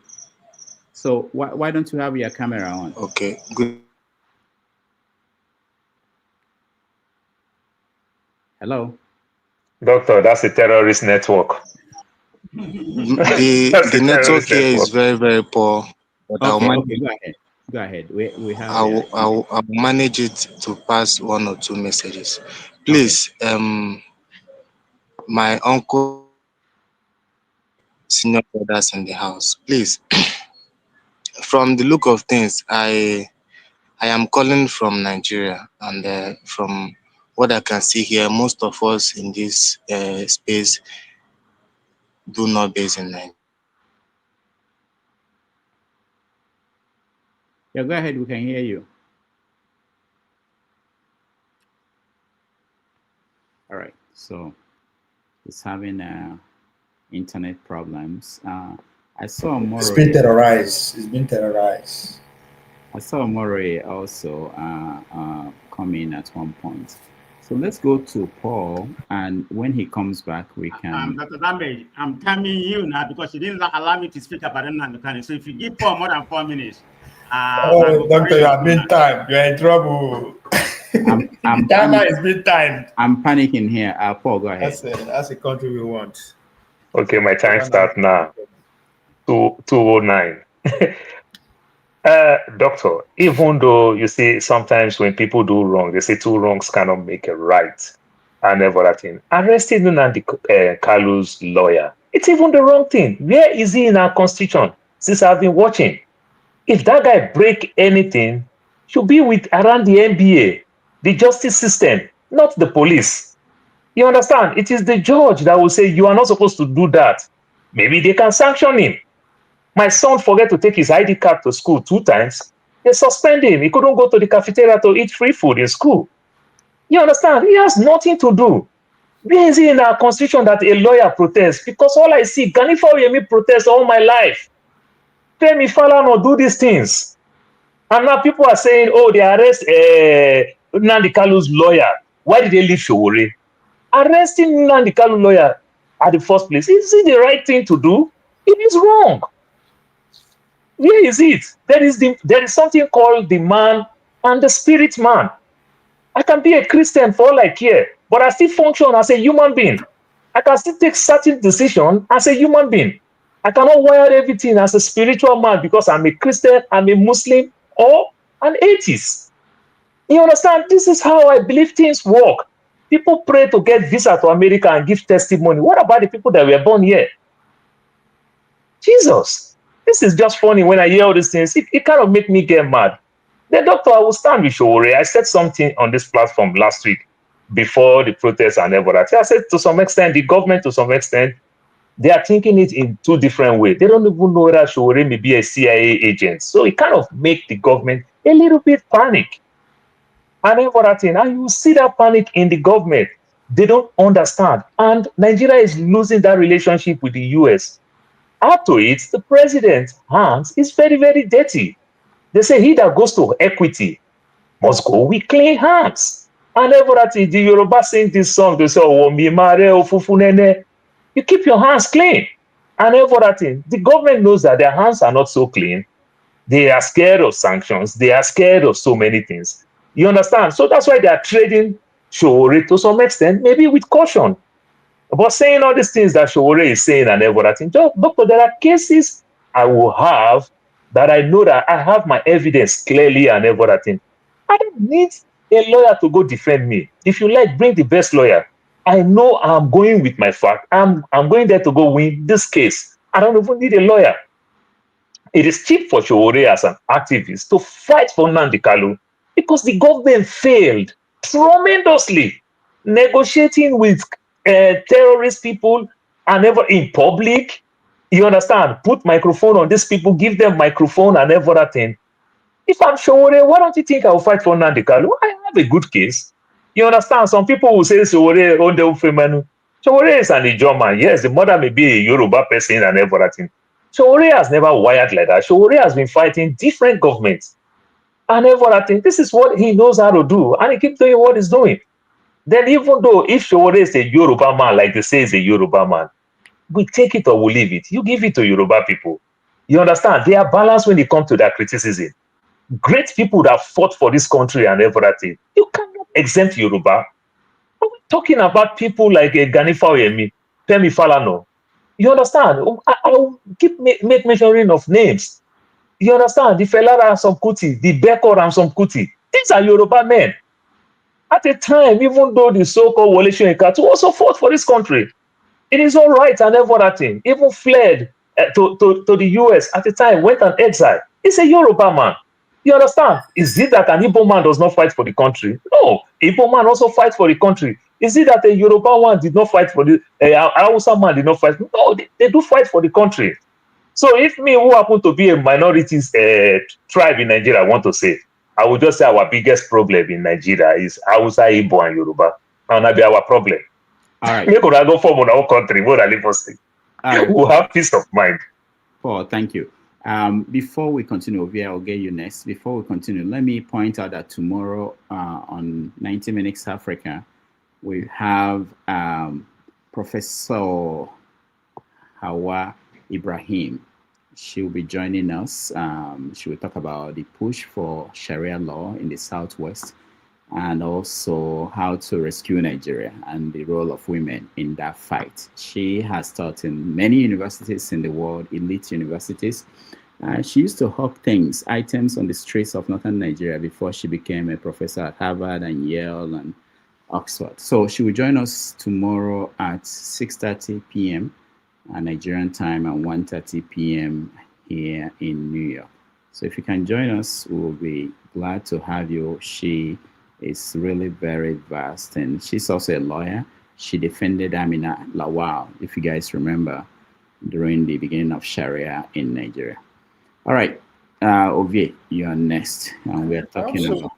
So why don't you have your camera on? Okay, good. Hello? Doctor, that's a terrorist network. The network here is very, very poor. But okay, go ahead. We have. I'll manage it to pass 1 or 2 messages. Please, okay. My uncle, senior brothers in the house, please. From the look of things, I am calling from Nigeria, and from what I can see here, most of us in this space do not base in Nigeria. Yeah, go ahead. We can hear you. All right. So it's having internet problems. I saw More. It's been terrorized. I saw More also come in at one point. So let's go to Paul, and when he comes back, we can. Dr. Damage, I'm timing you now because you didn't allow me to speak about Nnamdi Kanu. So if you give Paul more than 4 minutes, oh, doctor, you have been timed. You're in trouble. Ghana is been timed. I'm panicking here. Paul, go ahead. That's a country we want. Okay, my time starts now. 2:09. Doctor, even though you see sometimes when people do wrong, they say 2 wrongs cannot make a right and everything. Arresting Nnamdi Kanu's lawyer, it's even the wrong thing. Where is he in our constitution? Since I've been watching, if that guy break anything, should be with around the NBA, the justice system, not the police. You understand? It is the judge that will say you are not supposed to do that. Maybe they can sanction him. My son forgot to take his ID card to school 2 times. They suspend him. He couldn't go to the cafeteria to eat free food in school. You understand? He has nothing to do. Where is it in our constitution that a lawyer protests? Because all I see, Ganifa Oyemi protests all my life. Femi Falana do these things. And now people are saying, oh, they arrest Nnamdi Kanu's lawyer. Why did they leave Sowore? Arresting Nnamdi Kanu's lawyer at the first place, is it the right thing to do? It is wrong. Where is it? There is something called the man and the spirit man. I can be a Christian for all I care, but I still function as a human being. I can still take certain decisions as a human being. I cannot wire everything as a spiritual man because I'm a Christian, I'm a Muslim, or an atheist. You understand? This is how I believe things work. People pray to get visa to America and give testimony. What about the people that were born here? Jesus. This is just funny when I hear all these things. It kind of make me get mad. The doctor, I will stand with Sowore. I said something on this platform last week before the protests and everything. I said to some extent, the government to some extent, they are thinking it in 2 different ways. They don't even know whether Sowore may be a CIA agent. So it kind of make the government a little bit panic. And everything. And you see that panic in the government. They don't understand. And Nigeria is losing that relationship with the US. Add to it, the president's hands is very, very dirty. They say he that goes to equity must go with clean hands. And everything, the Yoruba sing this song, they say, oh, you keep your hands clean. And everything, the government knows that their hands are not so clean. They are scared of sanctions. They are scared of so many things. You understand? So that's why they are trading Sowore to some extent, maybe with caution. But saying all these things that Sowore is saying and everything, doctor, there are cases I will have that I know that I have my evidence clearly and everything. I don't need a lawyer to go defend me. If you like, bring the best lawyer. I know I'm going with my fact. I'm going there to go win this case. I don't even need a lawyer. It is cheap for Sowore as an activist to fight for Nnamdi Kanu because the government failed tremendously negotiating with terrorist people and never in public. You understand? Put microphone on these people, give them microphone and everything. If I'm Sowore, why don't you think I will fight for Nnamdi Kanu? I have a good case. You understand? Some people will say Sowore on the Ufemanu. Sowore is an Ijoma. Yes, the mother may be a Yoruba person and everything. Sowore has never wired like that. Sowore has been fighting different governments and everything. This is what he knows how to do, and he keeps doing what he's doing. Then even though if Sowore is a Yoruba man, like they say is a Yoruba man, we take it or we leave it. You give it to Yoruba people. You understand? They are balanced when it comes to their criticism. Great people that fought for this country and everything. You cannot exempt Yoruba. Are we talking about people like Ganifa Oyemi, Femi Falana? You understand? I will keep make mentioning of names. You understand? The Fela Ransom Kuti, the Beko Ransom Kuti. These are Yoruba men. At a time, even though the so-called Wole Soyinka also fought for this country, it is all right and everything. Even fled to the US at the time, went on exile. He's a Yoruba man. You understand? Is it that an Igbo man does not fight for the country? No, Igbo man also fights for the country. Is it that a Yoruba one did not fight for the Hausa man did not fight? No, they do fight for the country. So if me, who happen to be a minority tribe in Nigeria, want to say, I would just say our biggest problem in Nigeria is Hausa, Igbo, and Yoruba. And that be our problem. All right. We could go from our country, more than we'll have peace of mind. Paul, thank you. Before we continue, Ovia, I'll get you next. Before we continue, let me point out that tomorrow on 90 Minutes Africa, We have Professor Hawa Ibrahim. She will be joining us. She will talk about the push for Sharia law in the Southwest and also how to rescue Nigeria and the role of women in that fight. She has taught in many universities in the world, elite universities. She used to hawk items on the streets of northern Nigeria before she became a professor at Harvard and Yale and Oxford. So she will join us tomorrow at 6:30 p.m. Nigerian time and 1:30 p.m. here in New York. So if you can join us, we'll be glad to have you. She is really very vast, and she's also a lawyer. She defended Amina Lawal, if you guys remember, during the beginning of Sharia in Nigeria. All right, Ovie, you are next, and we are talking about.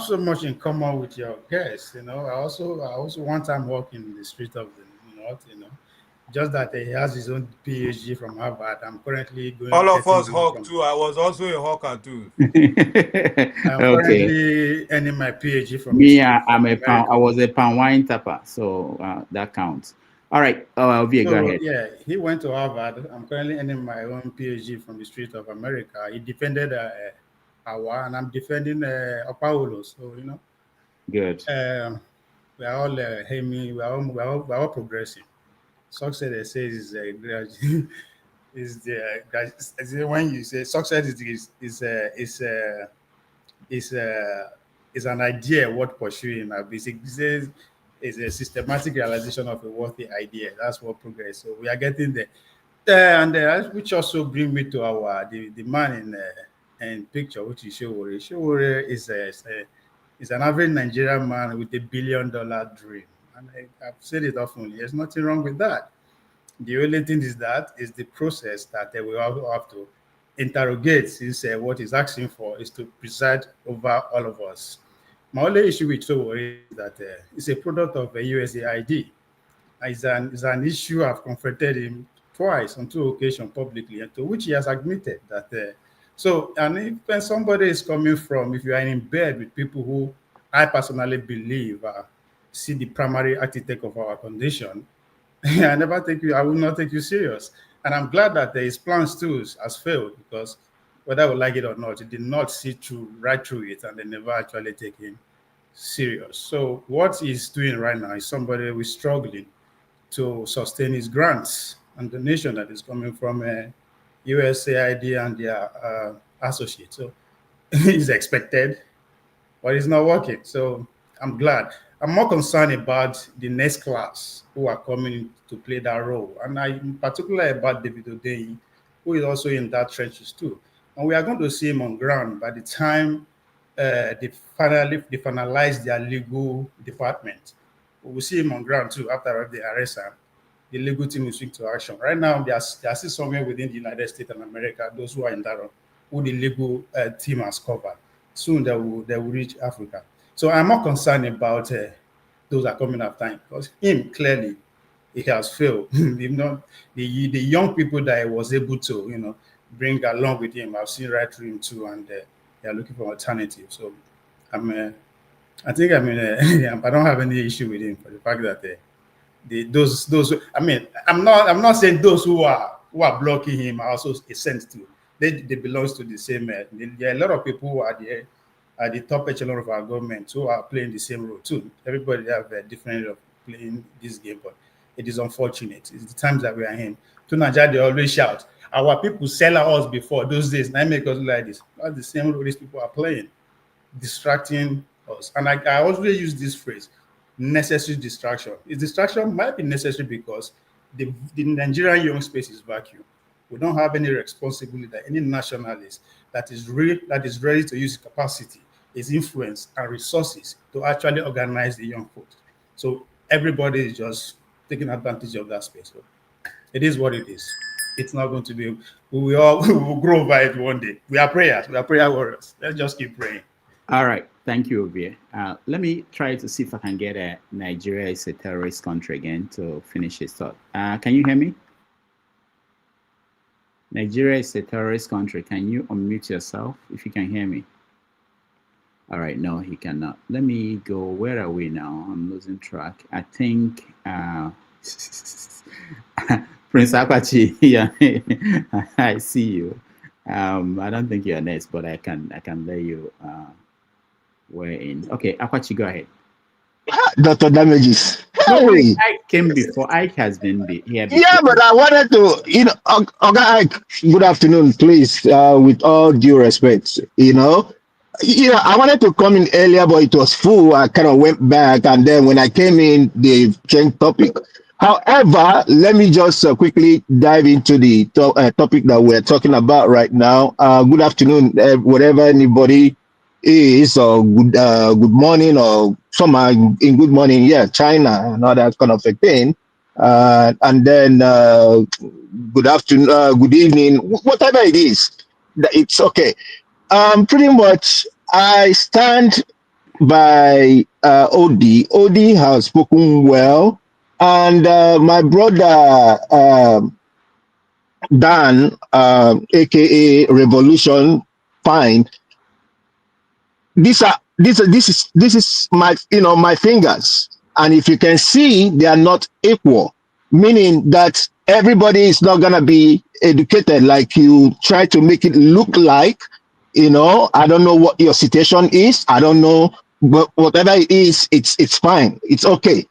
So much in common with your guests, I also one time walked in the street of the north, just that he has his own PhD from Harvard. I'm currently going. All of us hawk too. I was also a hawker too. I'm currently earning my PhD from. Me, I was a pan wine tapper, so that counts. All right, Ovie, go ahead. Yeah, he went to Harvard. I'm currently earning my own PhD from the Street of America. He defended Awa, and I'm defending Opaulo. So good. We are all aiming. We are all progressing. Success, they say, is when you say success is an idea worth pursuing. Basically, is a systematic realization of a worthy idea. That's what progress. So we are getting there. Which also bring me to the man in picture, which is Sowore. Sowore is an average Nigerian man with $1 billion dream. And I've said it often. There's nothing wrong with that. The only thing is the process that we all have to interrogate, since what he's asking for is to preside over all of us. My only issue with Sowore is that it's a product of a USAID. It's an issue I've confronted him twice on 2 occasions publicly, and to which he has admitted that. And when somebody is coming from, if you are in bed with people who I personally believe see the primary architect of our condition, I will not take you serious. And I'm glad that his plans too has failed, because whether we like it or not, it did not see right through it, and they never actually take him serious. So what he's doing right now is somebody who is struggling to sustain his grants and donation that is coming from USAID and their associates. So he's expected, but it's not working. So I'm glad. I'm more concerned about the next class who are coming to play that role. And I'm particularly about David Odeyi, who is also in that trenches too. And we are going to see him on ground by the time they finalize their legal department. We will see him on ground too after they arrest him. The legal team will swing to action. Right now, they are still somewhere within the United States and America, those who are in that, who the legal team has covered. Soon they will reach Africa. So I'm more concerned about those that are coming after him, because him, clearly, he has failed. The young people that he was able to, bring along with him, I've seen right through him too, and they are looking for alternatives. So I don't have any issue with him for the fact that I'm not saying those who are blocking him are also sent to. They belong to the same. There are a lot of people who are there at the top echelon of our government who are playing the same role too. Everybody have a different way of playing this game, but it is unfortunate. It's the times that we are in. To Nigeria, they always shout, "Our people sell us before those days. Now make us like this." That's the same role these people are playing, distracting us. And I always use this phrase: necessary distraction. Its distraction might be necessary because the Nigerian young space is vacuum. We don't have any responsibility that any nationalist that is ready to use capacity, his influence and resources to actually organize the young folks. So everybody is just taking advantage of that space. So it is what it is. It's not going to be. We will grow by it one day. We are prayers. We are prayer warriors. Let's just keep praying. All right. Thank you, Ovie. Let me try to see if I can get Nigeria is a terrorist country again to finish his thought. Can you hear me? Nigeria is a terrorist country. Can you unmute yourself if you can hear me? All right, no, he cannot. Let me go. Where are we now? I'm losing track. I think Prince Akwachi, yeah, I see you. I don't think you're next, but I can let you weigh in. Okay, Akwachi, go ahead. Dr. Damages. No, Hey! Ike came before. Ike has been here before. Yeah, but I wanted to, Oga Ike, good afternoon, please, with all due respect, I wanted to come in earlier, but it was full. I kind of went back, and then when I came in, they changed topic. However, let me just quickly dive into the topic that we're talking about right now. Good afternoon, whatever anybody is, or good morning, or some are in good morning, yeah, China and all that kind of a thing. And then good afternoon, good evening, whatever it is, it's okay. Pretty much, I stand by OD. OD has spoken well, and my brother Dan, aka Revolution, fine. This is my my fingers, and if you can see, they are not equal, meaning that everybody is not gonna be educated like you try to make it look like. I don't know what your situation is. I don't know, but whatever it is, it's fine. It's okay.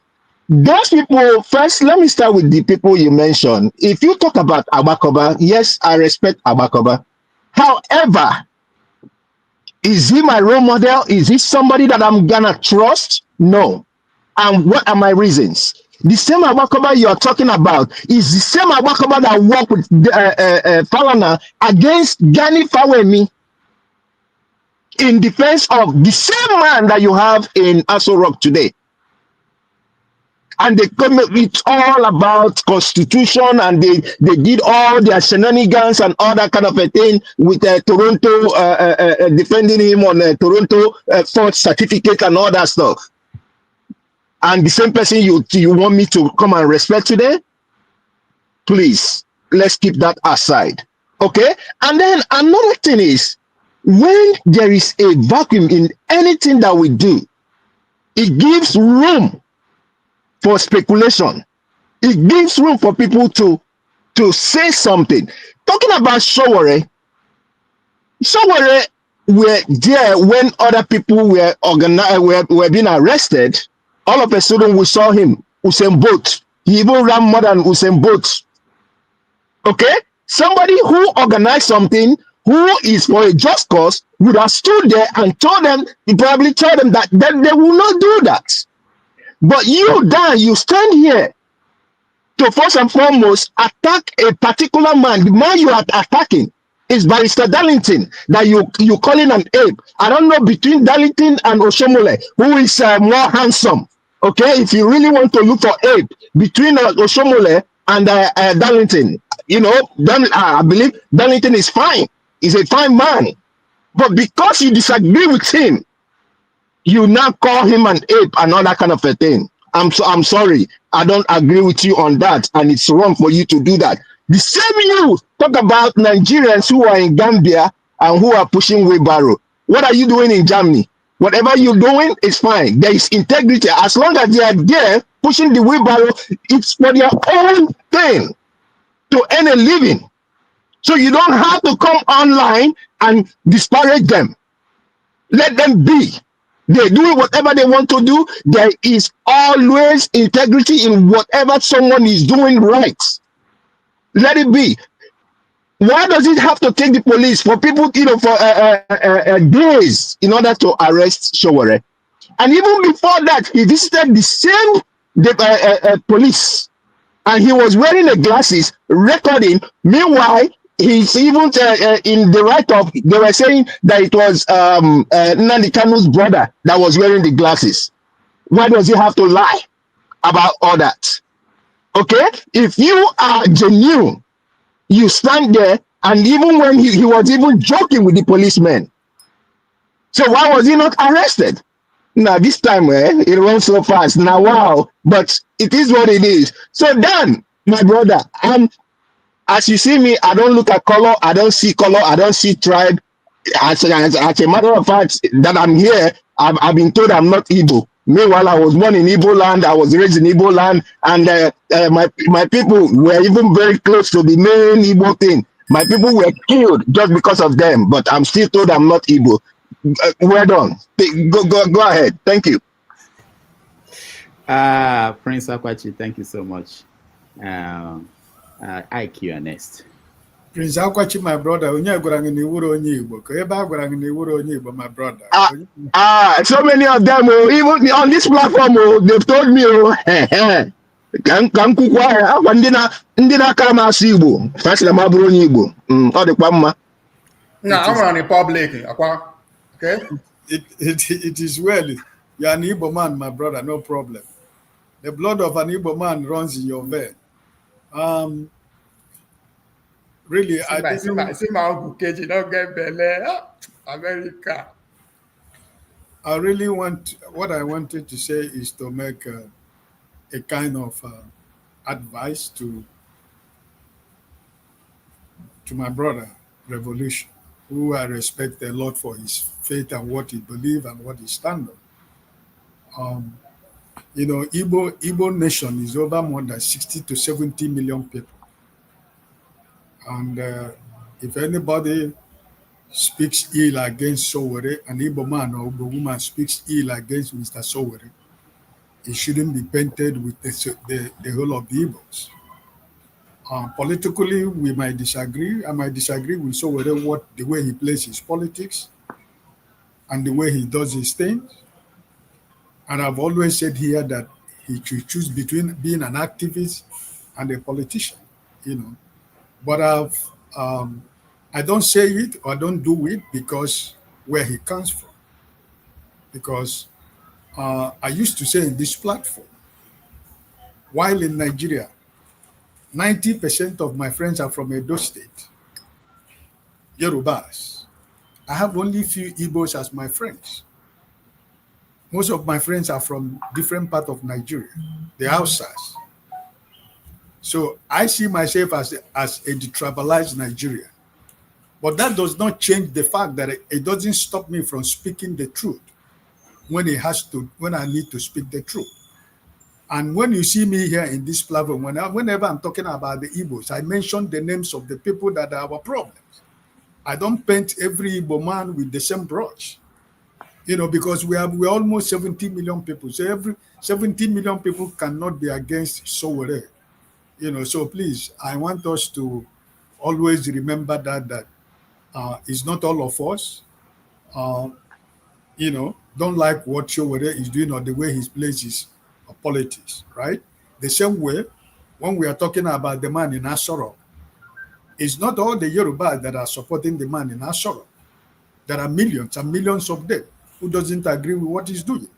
Those people, first, let me start with the people you mentioned. If you talk about Abakoba, yes, I respect Abakoba. However, is he my role model? Is he somebody that I'm gonna trust? No. And what are my reasons? The same Abakoba you're talking about is the same Abakoba that worked with Falana against Gani Fawemi, in defense of the same man that you have in Aso Rock today. And they come, it's all about constitution, and they did all their shenanigans and all that kind of a thing with Toronto defending him on Toronto fourth certificate and all that stuff. And the same person you want me to come and respect today? Please, let's keep that aside. Okay? And then another thing is, when there is a vacuum in anything that we do, it gives room for speculation. It gives room for people to say something. Talking about Sowore were there when other people were being arrested. All of a sudden, we saw him, Usain Bolt. He even ran more than Usain Bolt. Okay? Somebody who organized something, who is for a just cause, would have stood there and told them, he probably told them that they will not do that. But you, Dan, you stand here to first and foremost attack a particular man. The man you are attacking is Barrister Darlington, that you calling an ape. I don't know between Darlington and Oshomole, who is more handsome. Okay, if you really want to look for ape between Oshomole and Darlington, I believe Darlington is fine. He's a fine man. But because you disagree with him, you now call him an ape and all that kind of a thing. I'm sorry. I don't agree with you on that, and it's wrong for you to do that. The same you talk about Nigerians who are in Gambia and who are pushing wheelbarrow. What are you doing in Germany? Whatever you're doing is fine. There is integrity. As long as they are there pushing the wheelbarrow, it's for their own thing to earn a living. So you don't have to come online and disparage them. Let them be. They do whatever they want to do. There is always integrity in whatever someone is doing right. Let it be. Why does it have to take the police for people, for days in order to arrest Sowore? And even before that, he visited the same police, and he was wearing the glasses, recording. Meanwhile, he's even in the write-up, they were saying that it was Nnamdi Kanu's brother that was wearing the glasses. Why does he have to lie about all that? Okay? If you are genuine, you stand there, and even when he was even joking with the policemen. So why was he not arrested? Now, this time, it runs so fast. Now, wow. But it is what it is. So, Dan, my brother, as you see me, I don't look at color. I don't see color. I don't see tribe. as a matter of fact, that I'm here, I've been told I'm not Igbo. Meanwhile, I was born in Igbo land, I was raised in Igbo land, and my people were even very close to the main Igbo thing. My people were killed just because of them, but I'm still told I'm not Igbo. Well done. Go ahead. Thank you. Prince Akwachi, thank you so much. Ike, you are next. Prince Akwachi, my brother, my brother. So many of them, even on this platform, they've told me, No, I'm running public. Okay. It is well. You're an Igbo man, my brother, no problem. The blood of an Igbo man runs in your vein. Really, I see my uncle KG, don't get belly. America. I really what I wanted to say is to make a kind of advice to my brother, Revolution, who I respect a lot for his faith and what he believes and what he stands on. You know, Igbo nation is over more than 60 to 70 million people. And if anybody speaks ill against Sowore, an Igbo man or Igbo woman speaks ill against Mr. Sowore, it shouldn't be painted with the whole of the Igbos. Politically, we might disagree. I might disagree with Sowore the way he plays his politics and the way he does his things. And I've always said here that he should choose between being an activist and a politician, you know. But I don't say it or don't do it because where he comes from. Because I used to say in this platform, while in Nigeria, 90% of my friends are from Edo State, Yorubas. I have only few Igbos as my friends. Most of my friends are from different parts of Nigeria, the Hausas. So I see myself as a detribalized Nigerian. But that does not change the fact that it doesn't stop me from speaking the truth when I need to speak the truth. And when you see me here in this platform, whenever I'm talking about the Igbos, I mention the names of the people that are our problems. I don't paint every Igbo man with the same brush, you know, because we're almost 70 million people. So every 70 million people cannot be against Sowore, you know. So please, I want us to always remember that it's not all of us, you know, don't like what Sowore is doing or the way he plays his politics, right? The same way, when we are talking about the man in Asoro, it's not all the Yoruba that are supporting the man in Asoro. There are millions and millions of them who doesn't agree with what he's doing.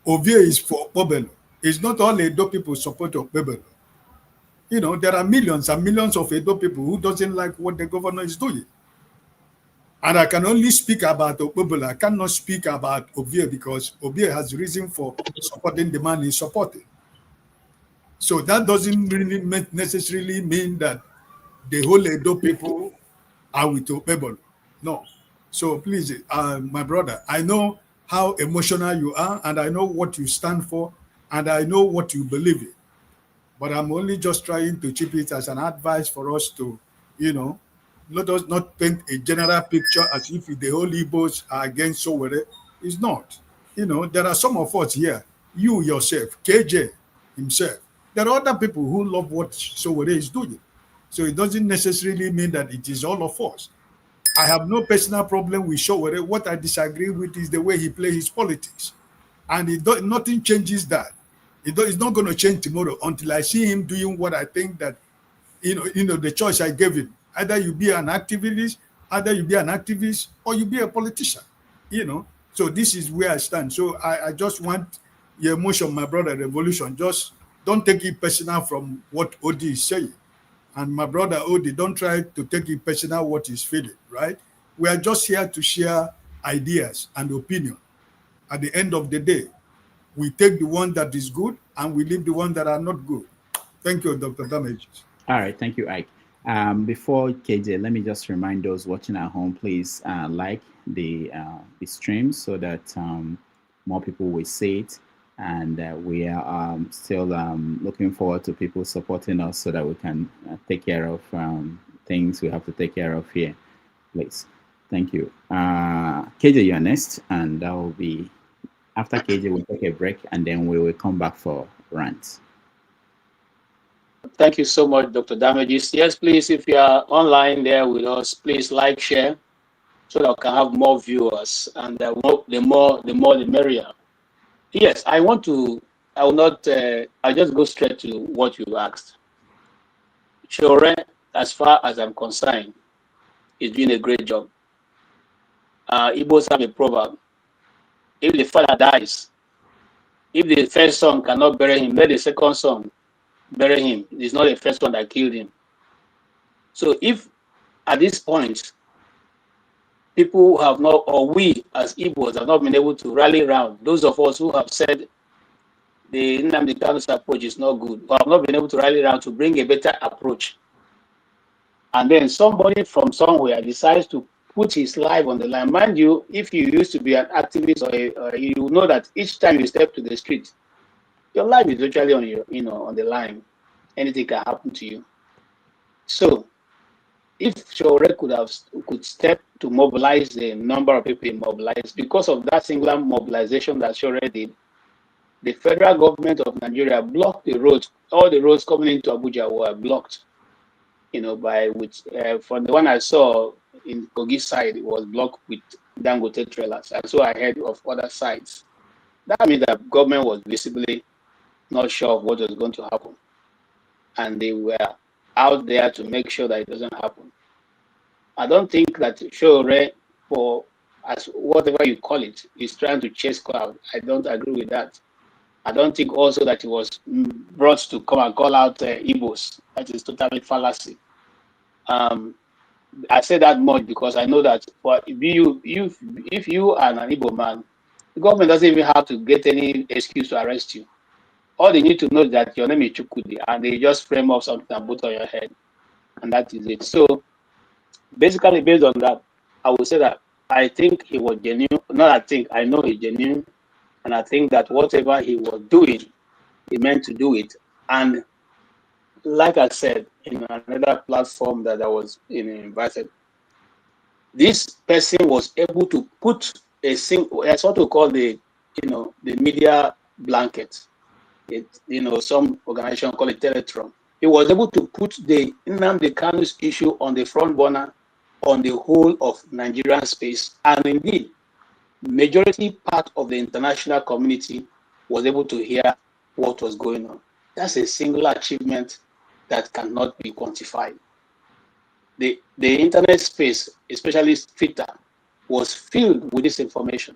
Ovie is for Obelo. It's not all Edo people support Obelo. You know, there are millions and millions of Edo people who doesn't like what the governor is doing. And I can only speak about Obelo. I cannot speak about Ovie because Ovie has reason for supporting the man he's supporting. So that doesn't really necessarily mean that the whole Edo people are with Obelo. No. So please, my brother, I know how emotional you are, and I know what you stand for, and I know what you believe in. But I'm only just trying to chip it as an advice for us to, you know, let us not paint a general picture as if the whole Igbos are against Sowore. It's not. You know, there are some of us here, you yourself, KJ himself. There are other people who love what Sowore is doing. So it doesn't necessarily mean that it is all of us. I have no personal problem with Sowore. What I disagree with is the way he plays his politics. And nothing changes that. It's not going to change tomorrow until I see him doing what I think that, you know, the choice I gave him. Either you be an activist, or you be a politician, you know. So this is where I stand. So I just want your emotion, my brother, Revolution. Just don't take it personal from what Odi is saying. And my brother Odi, don't try to take it personal what he's feeling, right? We are just here to share ideas and opinion. At the end of the day, we take the one that is good and we leave the one that are not good. Thank you, Dr. Damages. All right, thank you, Ike. Before KJ, let me just remind those watching at home, please like the stream so that more people will see it. And we are still looking forward to people supporting us so that we can take care of things we have to take care of here. Please. Thank you. KJ, you are next, and that will be after KJ. We'll take a break and then we will come back for rants. Thank you so much, Dr. Damages. Yes, please, if you are online there with us, please like, share, so that we can have more viewers, and the more the merrier. Yes, I will not, I'll just go straight to what you asked. Sowore, as far as I'm concerned, is doing a great job. Igbos have a proverb: if the father dies, if the first son cannot bury him, let the second son bury him. It's not the first one that killed him. So if at this point, people have not, or we as Igbos have not been able to rally around, those of us who have said the Nnamdi Kanu's approach is not good, or have not been able to rally around to bring a better approach, and then somebody from somewhere decides to put his life on the line. Mind you, if you used to be an activist, or you know that each time you step to the street, your life is literally on your, on the line. Anything can happen to you. So, if Sowore could step to mobilize the number of people he mobilized, because of that singular mobilization that Sowore did, the federal government of Nigeria blocked the roads. All the roads coming into Abuja were blocked. From the one I saw in Kogi side, it was blocked with Dangote trailers. And so I heard of other sides. That means that government was visibly not sure of what was going to happen. And they were out there to make sure that it doesn't happen. I don't think that Sowore, as whatever you call it, is trying to chase crowd. I don't agree with that. I don't think also that he was brought to come and call out Igbos. That is totally fallacy. I say that much because I know that if you are an Igbo man, the government doesn't even have to get any excuse to arrest you. All they need to know is that your name is Chukwudi, and they just frame up something and put on your head, and that is it. So basically, based on that, I would say that I think he was genuine. Not I think, I know he's genuine, and I think that whatever he was doing, he meant to do it. And like I said in another platform that I was invited, this person was able to put that's what we call the media blanket. Some organization call it Teletron. He was able to put the Nnamdi Kanu's issue on the front burner on the whole of Nigerian space, and indeed, majority part of the international community was able to hear what was going on. That's a singular achievement that cannot be quantified. The internet space, especially Twitter, was filled with this information.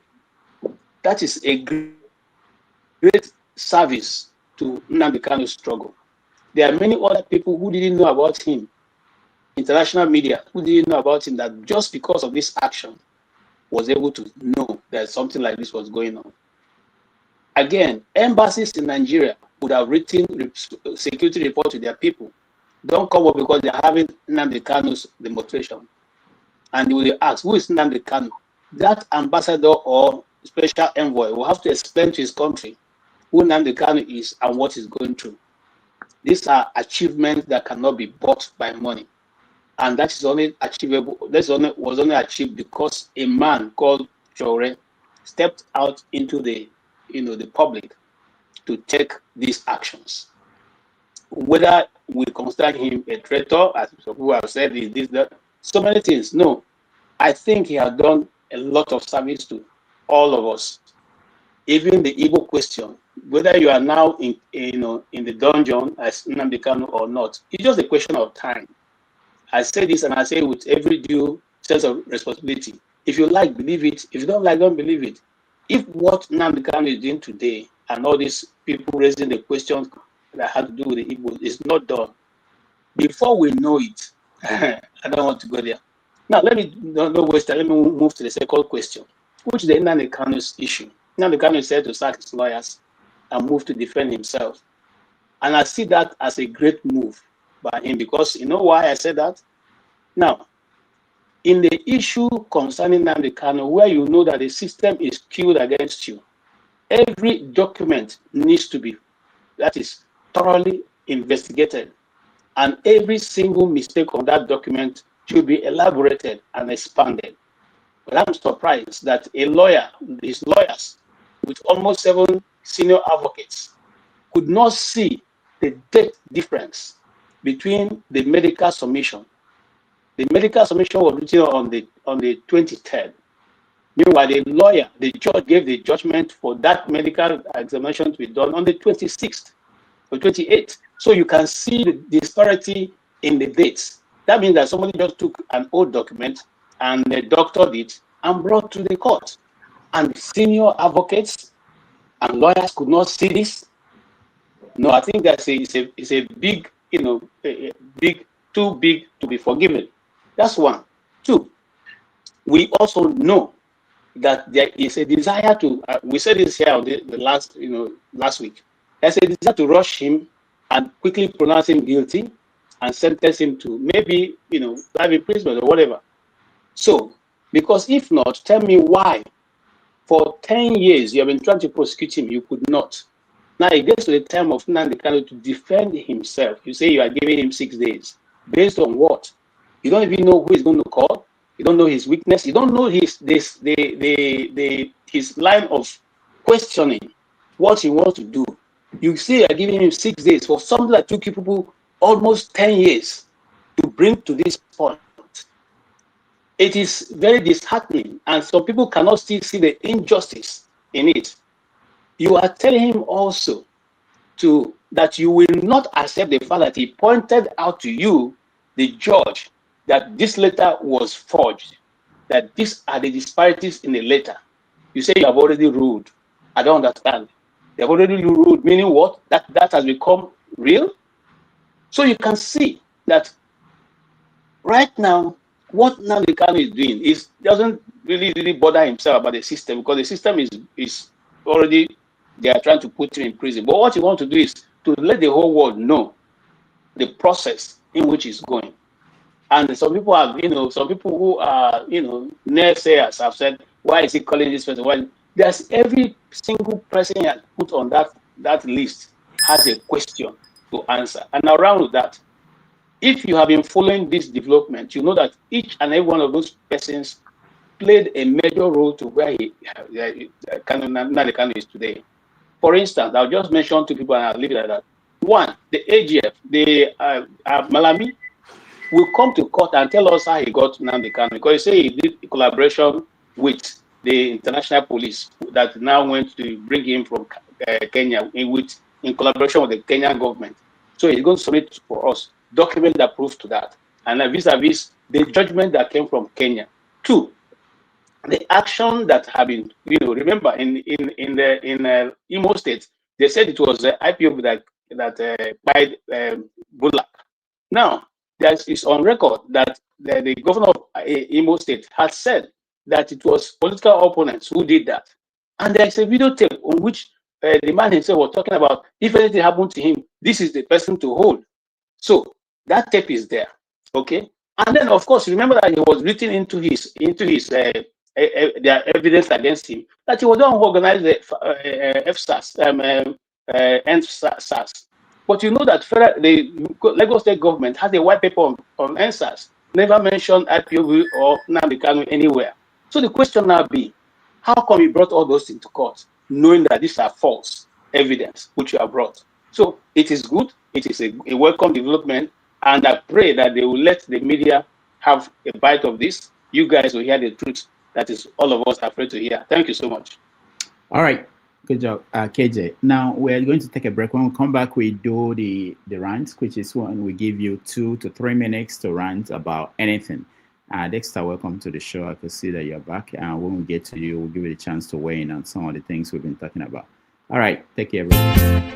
That is a great service to Nnamdi Kanu's struggle. There are many other people who didn't know about him, international media who didn't know about him, that just because of this action was able to know that something like this was going on. Again, embassies in Nigeria would have written security report to their people. Don't come up because they're having Nnamdi Kanu's demonstration. And they will ask, who is Nnamdi Kanu? That ambassador or special envoy will have to explain to his country who Nnamdi Kanu is and what he's going through. These are achievements that cannot be bought by money. And that is only achievable, was only achieved because a man called Sowore stepped out into the public to take these actions. Whether we consider him a traitor, as who have said this, that, so many things. No, I think he has done a lot of service to all of us. Even the Igbo question, whether you are now in the dungeon as Nnamdi Kanu or not, it's just a question of time. I say this and I say with every due sense of responsibility. If you like, believe it. If you don't like, don't believe it. If what Nnamdi Kanu is doing today and all these people raising the questions that have to do with the Igbo is not done, before we know it, I don't want to go there. Now, let me not waste time. Let me move to the second question, which is the Nnamdi Kanu's issue. Nnamdi Kanu said to sack his lawyers and move to defend himself. And I see that as a great move, by him, because you know why I said that? Now, in the issue concerning Nnamdi Kanu, where you know that the system is skewed against you, every document needs to be, that is, thoroughly investigated, and every single mistake on that document should be elaborated and expanded. But I'm surprised that a lawyer, his lawyers, with almost 7 senior advocates, could not see the date difference between the medical submission. The medical submission was written on the 23rd. Meanwhile, the lawyer, the judge gave the judgment for that medical examination to be done on the 26th or 28th. So you can see the disparity in the dates. That means that somebody just took an old document and doctored it and brought to the court. And senior advocates and lawyers could not see this. No, I think that's it's a big, too big to be forgiven. That's one. Two, we also know that there is a desire to, we said this here on the last week, there's a desire to rush him and quickly pronounce him guilty and sentence him to maybe, life imprisonment or whatever. So, because if not, tell me why for 10 years you have been trying to prosecute him, you could not. Now it gets to the time of Nnamdi Kanu to defend himself. You say you are giving him 6 days. Based on what? You don't even know who he's going to call. You don't know his weakness. You don't know his line of questioning, what he wants to do. You say you are giving him 6 days for something that took people almost 10 years to bring to this point. It is very disheartening, and some people cannot still see the injustice in it. You are telling him also that you will not accept the fact that he pointed out to you, the judge, that this letter was forged, that these are the disparities in the letter. You say you have already ruled. I don't understand. They have already ruled, meaning what? That has become real? So you can see that right now, what Nnamdi Kanu is doing doesn't really bother himself about the system, because the system is already, they are trying to put him in prison. But what he wants to do is to let the whole world know the process in which he's going. And some people have, some people who are, naysayers have said, why is he calling this person? Well, there's every single person he has put on that list has a question to answer. And around that, if you have been following this development, you know that each and every one of those persons played a major role to where Nnamdi Kanu is today. For instance, I'll just mention 2 people and I'll leave it at that. One, the AGF, Malami, will come to court and tell us how he got Nnamdi Kanu, because he said he did a collaboration with the international police that now went to bring him from Kenya in collaboration with the Kenyan government. So he's going to submit for us document that proves to that, and vis-a-vis the judgment that came from Kenya. 2, the action that have been, remember in Imo State, they said it was the IPOB that buyed Goodluck. Now, it's on record that the governor of Imo State has said that it was political opponents who did that. And there's a videotape on which the man himself was talking about, if anything happened to him, this is the person to hold. So that tape is there, okay? And then, of course, remember that he was written into his their evidence against him, that he was the one who organized the NSAS. But you know that the Lagos State government has a white paper on NSAS, never mentioned IPOB or Nnamdi Kanu anywhere. So the question now be, how come you brought all those into court, knowing that these are false evidence which you have brought? So it is good, it is a welcome development, and I pray that they will let the media have a bite of this. You guys will hear the truth that is all of us are afraid to hear. Thank you so much. All right. Good job, KJ. Now we're going to take a break. When we come back, we do the rant, which is when we give you 2 to 3 minutes to rant about anything. Dexter, welcome to the show. I can see that you're back. And when we get to you, we'll give you a chance to weigh in on some of the things we've been talking about. All right. Take care, everyone.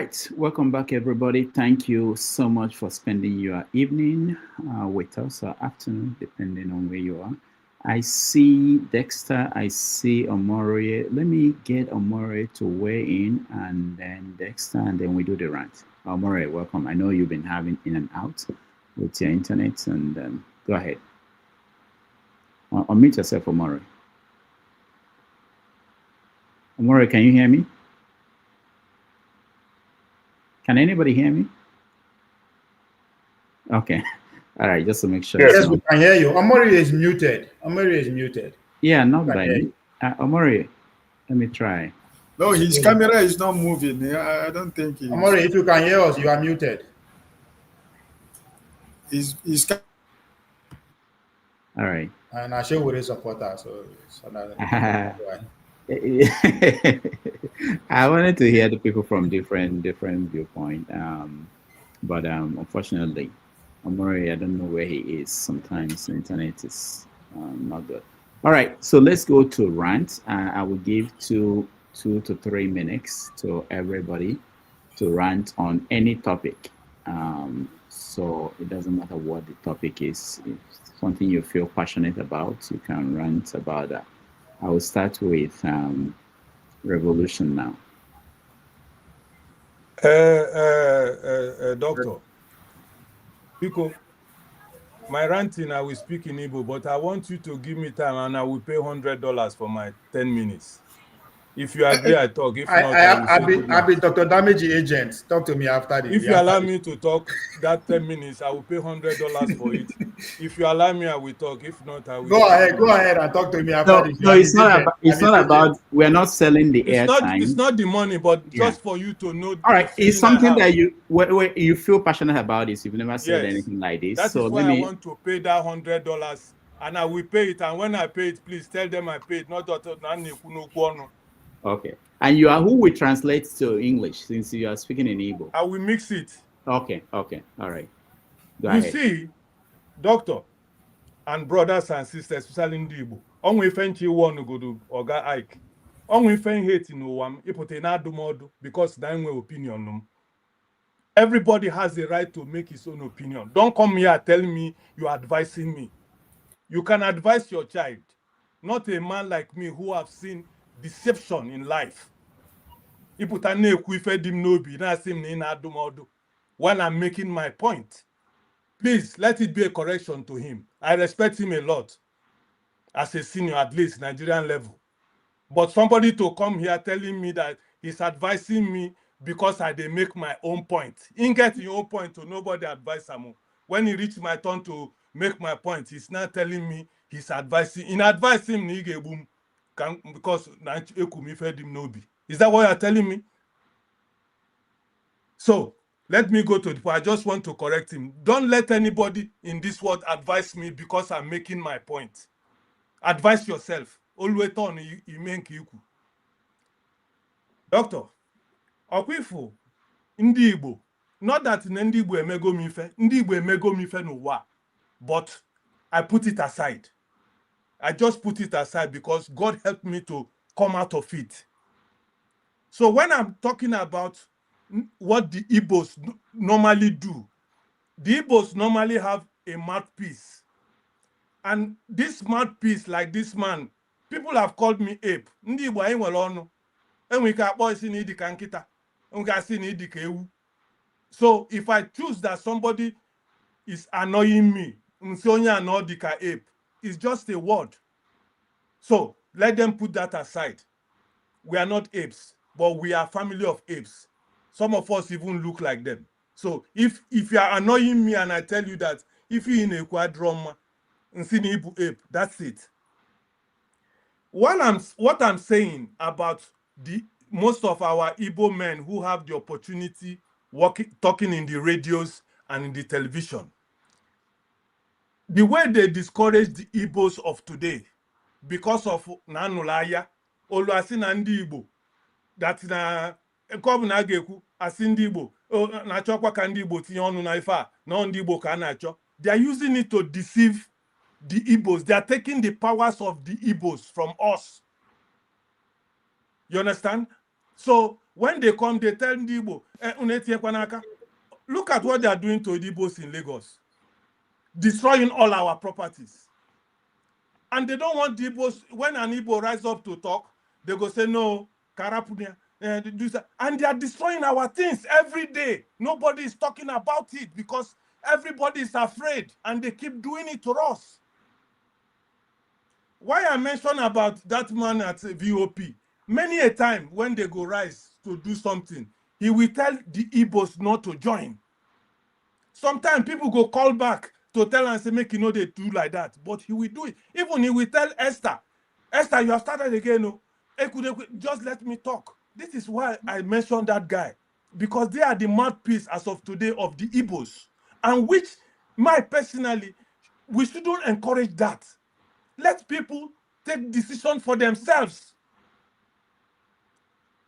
right, welcome back, everybody. Thank you so much for spending your evening with us, or afternoon, depending on where you are. I see Dexter, I see Omori. Let me get Omori to weigh in, and then Dexter, and then we do the rant. Omori, welcome. I know you've been having in and out with your internet, and go ahead. Unmute yourself, Omori. Omori, can you hear me? Can anybody hear me? Okay. All right, just to make sure. Yes, we can hear you. Omori is muted. Omori is muted. Yeah, not by me. Omori, let me try. No, his camera is not moving. I don't think he's... Omori, if you can hear us, you are muted. He's all right. And I share with his supporter, so it's another. I wanted to hear the people from different viewpoint, but unfortunately, Omori, I don't know where he is. Sometimes the internet is not good. All right, so let's go to rant. I will give 2 to 3 minutes to everybody to rant on any topic. So it doesn't matter what the topic is. If something you feel passionate about, you can rant about that. I will start with revolution now. Doctor, Pico, my ranting, I will speak in Igbo, but I want you to give me time and I will pay $100 for my 10 minutes. If you agree, I talk. If not, I'll be Dr. Damage agent. Talk to me after this. If you allow me to talk that 10 minutes, I will pay $100 for it. If you allow me, I will talk. If not, I will. Go ahead and talk to me after this. No, it's not about. It's not about. We're not selling the airtime. It's not the money, but just for you to know. All right, it's something that you feel passionate about. This you've never said anything like this. That is why I want to pay that $100, and I will pay it. And when I pay it, please tell them I paid. Not that. Okay. And you are who will translate to English since you are speaking in Igbo? I will mix it. Okay. All right. Go ahead. You see, doctor and brothers and sisters, especially in Igbo, only if you want to go to Oga Ike, only if you hate no one, you put an adumodu because that's my opinion. Everybody has the right to make his own opinion. Don't come here telling me you're advising me. You can advise your child, not a man like me who have seen deception in life. While I'm making my point, please let it be a correction to him. I respect him a lot as a senior, at least Nigerian level. But somebody to come here telling me that he's advising me because I did make my own point. In getting your own point to nobody advise him. When he reached my turn to make my point, he's now telling me he's advising. In advising me, because is that what you're telling me? So let me go to the point. I just want to correct him. Don't let anybody in this world advise me because I'm making my point. Advise yourself. Always on you make you. Doctor, Okwifu, Ndi Igbo, not that Ndi Igbo emego mife, Ndi Igbo emego mife no wa, but I put it aside. I just put it aside because God helped me to come out of it. So when I'm talking about what the Igbos normally do, the Igbos normally have a mouthpiece. And this mouthpiece, like this man, people have called me ape. Ndi Igbo ain't well on. And we can boys in the kankita. And we can see in the kewu. So if I choose that somebody is annoying me, ape, it's just a word. So let them put that aside. We are not apes, but we are a family of apes. Some of us even look like them. So if you are annoying me and I tell you that if you're in a quadroma, ape, that's it. What I'm saying about most of our Igbo men who have the opportunity talking in the radios and in the television, the way they discourage the Igbos of today, because of Nanulaya, Oluasina Ndi Igbo, that na Ekobuna Geku, Asindi Igbo, na Chokwa Kandi Igbo Tionu Naifa, no Ndi Igbo Kanacho. They are using it to deceive the Igbos. They are taking the powers of the Igbos from us. You understand? So when they come, they tell Ndi Igbo, look at what they are doing to the Igbos in Lagos, destroying all our properties. And they don't want the Igbos, when an Igbo rise up to talk, they go say, no, Karapunia, and they are destroying our things every day. Nobody is talking about it because everybody is afraid and they keep doing it to us. Why I mentioned about that man at VOP, many a time when they go rise to do something, he will tell the Igbos not to join. Sometimes people go call back to tell and say, make you know they do like that. But he will do it. Even he will tell Esther, Esther, you have started again. No? Just let me talk. This is why I mentioned that guy. Because they are the mouthpiece as of today of the Igbos. And which, personally, we shouldn't encourage that. Let people take decisions for themselves.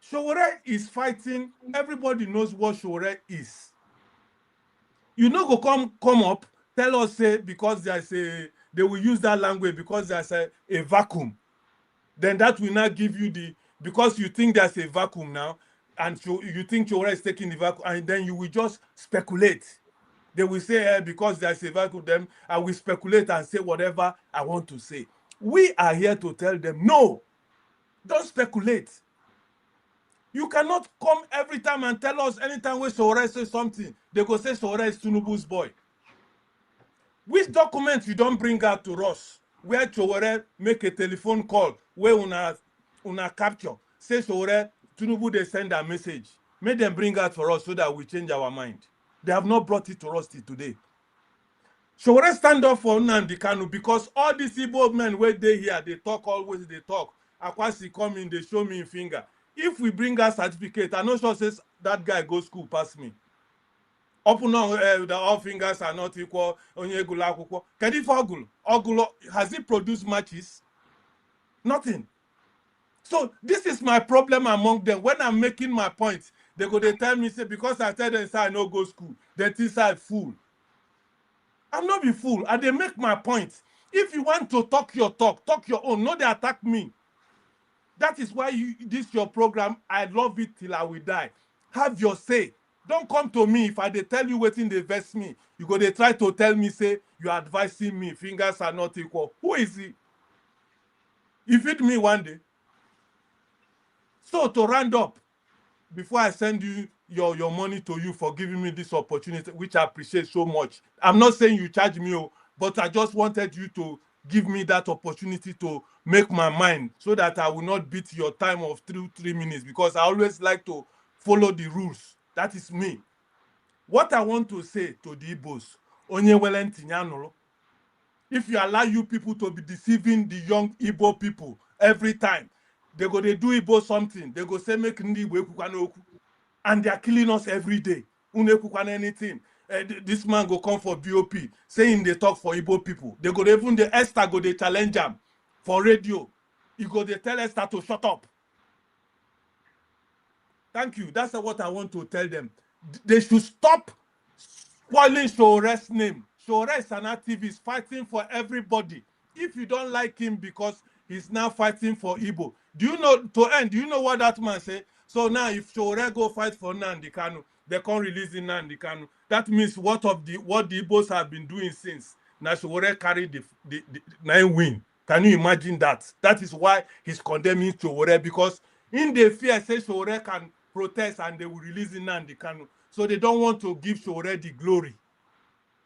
Sowore is fighting. Everybody knows what Sowore is. You know, go come up, tell us, say, because there's they will use that language because there's a vacuum. Then that will not give you because you think there's a vacuum now, and you think Sowore is taking the vacuum, and then you will just speculate. They will say, because there's a vacuum, then I will speculate and say whatever I want to say. We are here to tell them, no, don't speculate. You cannot come every time and tell us anytime when Sowore says something, they go say Sowore is Tinubu's boy. Which document you don't bring out to us where Sowore make a telephone call where una capture, say Sowore, Tinubu, they send a message. Make them bring out for us so that we change our mind. They have not brought it to us till today. Sowore stand up for Nnamdi Kanu because all these Igbo men where they here, they talk always, they talk. Akwasi come in, they show me in finger. If we bring our certificate, I know sure says that guy go school past me. Open on the all fingers are not equal. Has he produced matches? Nothing. So this is my problem among them. When I'm making my point, they tell me, say, because I tell them say I no go school, that is I fool. I'm not be fool. And they make my point. If you want to talk your talk, talk your own. No, they attack me. That is why this your program. I love it till I will die. Have your say. Don't come to me if I they tell you waiting they vex me. You go they try to tell me, say, you're advising me. Fingers are not equal. Who is he? He feed me one day. So to round up, before I send you your money to you for giving me this opportunity, which I appreciate so much. I'm not saying you charge me, but I just wanted you to give me that opportunity to make my mind so that I will not beat your time of 3 minutes because I always like to follow the rules. That is me. What I want to say to the Igbos, if you allow you people to be deceiving the young Igbo people every time, they go they do Igbo something, they go say make ndi Igbo and they are killing us every day. Anything. This man go come for BOP saying they talk for Igbo people. They go even the Esther go they challenge them for radio. You go they tell Esther to shut up. Thank you. That's what I want to tell them. They should stop spoiling Sowore's name. Sowore is an activist fighting for everybody. If you don't like him because he's now fighting for Igbo, do you know what that man say? So now if Sowore go fight for Nnamdi Kanu, they can't release Nnamdi Kanu. That means what the Igbos have been doing since. Now Sowore carried the 9 win. Can you imagine that? That is why he's condemning Sowore, because in the fear say Sowore can protest and they will release Nnamdi Kanu. So they don't want to give Sowore the glory.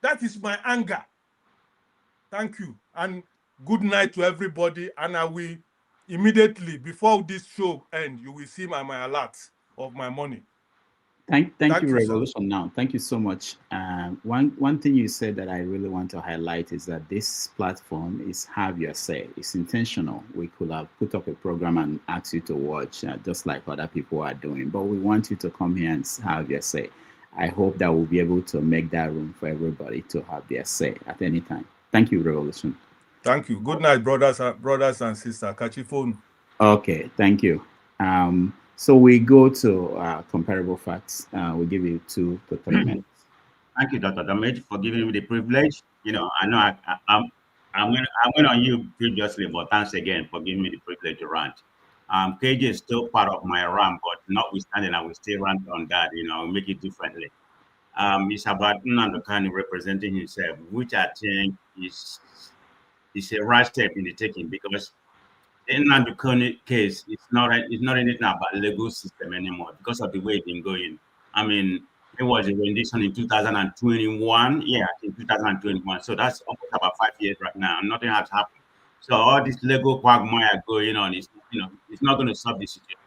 That is my anger. Thank you. And good night to everybody. And I will immediately, before this show ends, you will see my alert of my money. Thank you, Revolution. Now, thank you so much. One thing you said that I really want to highlight is that this platform is have your say. It's intentional. We could have put up a program and asked you to watch, just like other people are doing. But we want you to come here and have your say. I hope that we'll be able to make that room for everybody to have their say at any time. Thank you, Revolution. Thank you. Good night, brothers and sisters. Catch your phone. Okay, thank you. So we go to comparable facts. We'll give you 2 to 3 minutes. Thank you, Dr. Damage, for giving me the privilege. You know, I know I went on you previously, but thanks again for giving me the privilege to rant. KJ is still part of my rant, but notwithstanding, I will still rant on that. You know, make it differently. It's about Nnamdi Kanu representing himself, which I think is is a right step in the taking, because the Nnamdi Kanu case is not anything about legal system anymore because of the way it's been going. I mean, it was a rendition in 2021. Yeah, in 2021. So that's almost about 5 years right now. Nothing has happened. So all this legal quagmire going on is, it's not going to solve the situation.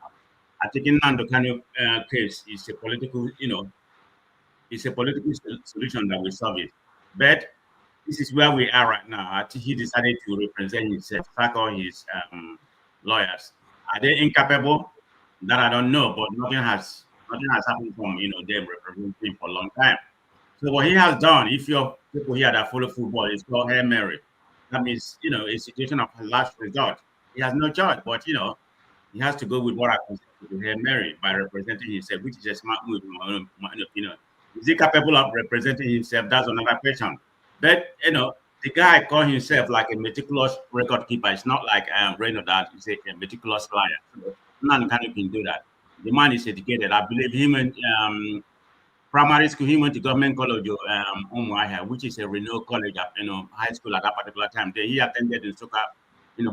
I think Nnamdi Kanu case is a political, it's a political solution that will solve it. But this is where we are right now. I think he decided to represent himself, sack all his lawyers. Are they incapable? That I don't know, but nothing has happened from them representing him for a long time. So what he has done, if you're people here that follow football, is called Hail Mary. That means a situation of last resort. He has no choice, but he has to go with what I consider Hail Mary by representing himself, which is a smart move in my own opinion. Is he capable of representing himself? That's another question. But the guy called himself like a meticulous record keeper. It's not like Reno that is a meticulous liar. So none can do that. The man is educated. I believe him and primary school, he went to government college which is a renowned college at high school at that particular time. Then he attended in Soka,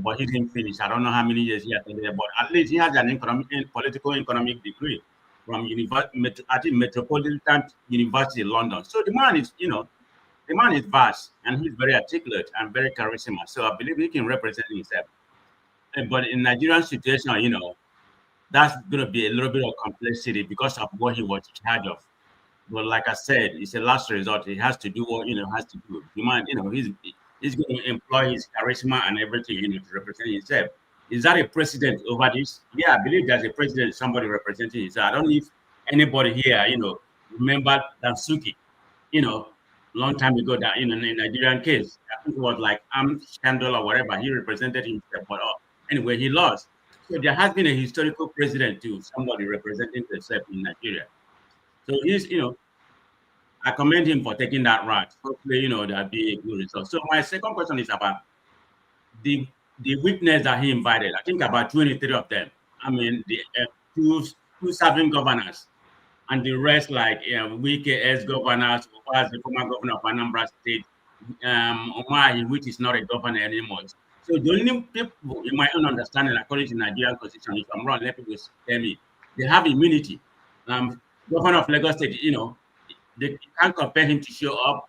but he didn't finish. I don't know how many years he attended, but at least he has an political economic degree from Metropolitan University in London. So the man is, the man is vast and he's very articulate and very charismatic. So I believe he can represent himself. But in Nigerian situation, that's going to be a little bit of complexity because of what he was in charge of. But like I said, it's a last resort. He has to do what has to do. The man, he's going to employ his charisma and everything, to represent himself. Is that a precedent over this? Yeah, I believe there's a precedent, somebody representing himself. I don't know if anybody here, remember Dansuki, long time ago that in a Nigerian case, I think it was like scandal or whatever. He represented himself, but anyway, he lost. So there has been a historical precedent to somebody representing themselves in Nigeria. So he's, I commend him for taking that route. Hopefully, that'll be a good result. So my second question is about the witness that he invited. I think about 23 of them. I mean, the two serving governors, and the rest like Wike ex-governors, was the former governor of Anambra State, Omar, which is not a governor anymore. So the only people, in my own understanding, according to Nigerian constitution, if I'm wrong, let people tell me, they have immunity. Governor of Lagos State, they can't compel him to show up.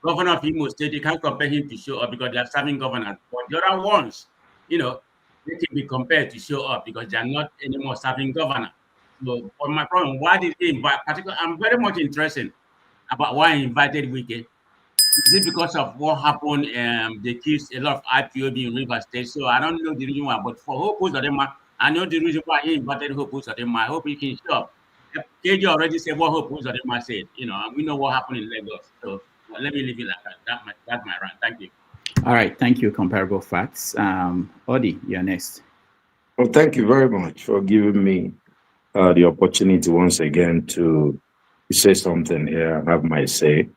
Governor of Imo State, they can't compel him to show up because they are serving governors. But the other ones, they can be compelled to show up because they are not anymore serving governor. So, for my problem, why did he invite? Particularly, I'm very much interested about why he invited Wike. Is it because of what happened? They kissed a lot of IPOB in River State. So I don't know the reason why, but for Hope Uzodinma, I know the reason why he invited Hope Uzodinma. I hope he can show up. KJ already said what Hope Uzodinma said, and we know what happened in Lagos. So let me leave it like that. That's my rant. Thank you. All right. Thank you, Comparable Facts. Odi, you're next. Well, thank you very much for giving me the opportunity once again to say something here and have my say.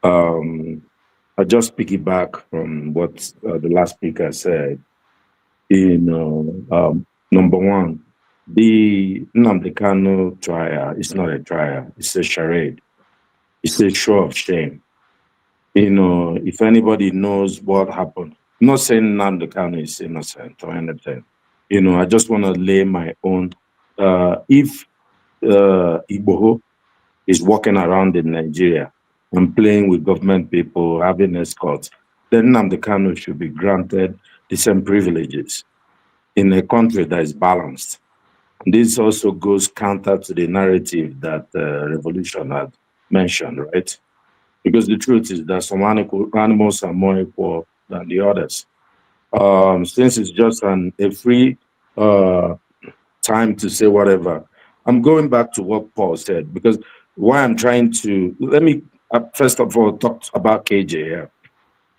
I just piggyback from what the last speaker said. Number one, the Nnamdi Kanu trial is not a trial; it's a charade. It's a show of shame. If anybody knows what happened, I'm not saying Nnamdi Kanu is innocent or anything. I just want to lay my own. If Igboho is walking around in Nigeria and playing with government people, having escorts, then Nnamdi Kanu should be granted the same privileges in a country that is balanced. This also goes counter to the narrative that Revolution had mentioned, right? Because the truth is that some animals are more equal than the others. Since it's just a free time to say whatever, I'm going back to what Paul said, because why I'm trying to, let me first of all talk about KJ here.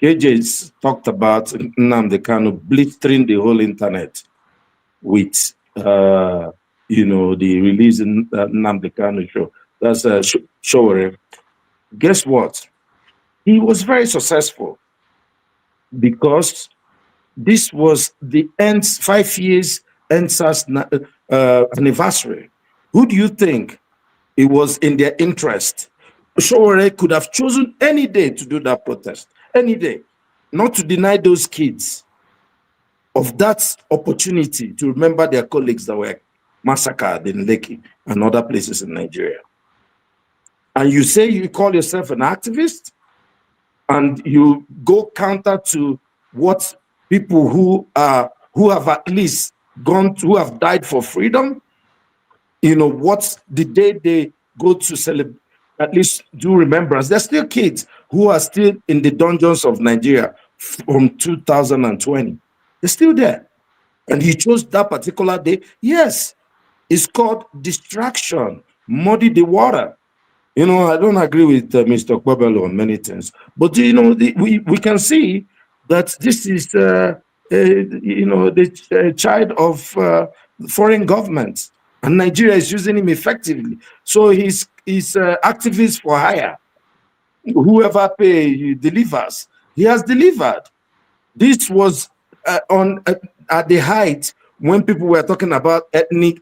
KJ's talked about Nnamdi Kanu blistering the whole internet with, the release in Nnamdi Kanu show. That's Sowore. Guess what? He was very successful because this was the 5 years NSAS anniversary. Who do you think it was in their interest? Sowore could have chosen any day to do that protest, any day. not to deny those kids of that opportunity to remember their colleagues that were massacred in Lekki and other places in Nigeria. And you say you call yourself an activist, and you go counter to what people who have at least who have died for freedom. What the day they go to celebrate, at least do remembrance. There's still kids who are still in the dungeons of Nigeria from 2020. They're still there. And he chose that particular day. Yes, it's called distraction, muddy the water. I don't agree with Mr. Kwabelo on many things, but we can see that this is the child of foreign governments, and Nigeria is using him effectively. So he's activist for hire. Whoever delivers, he has delivered. This was at the height when people were talking about ethnic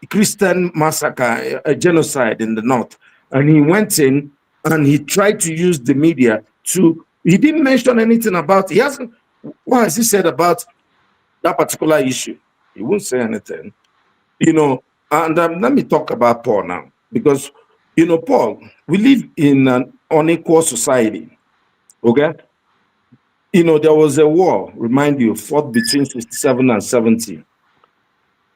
Christian massacre, a genocide in the north. And he went in and he tried to use the media he didn't mention anything about, what has he said about that particular issue? He won't say anything, and let me talk about Paul now, because, Paul, we live in an unequal society, okay? There was a war, remind you, fought between 67 and 70.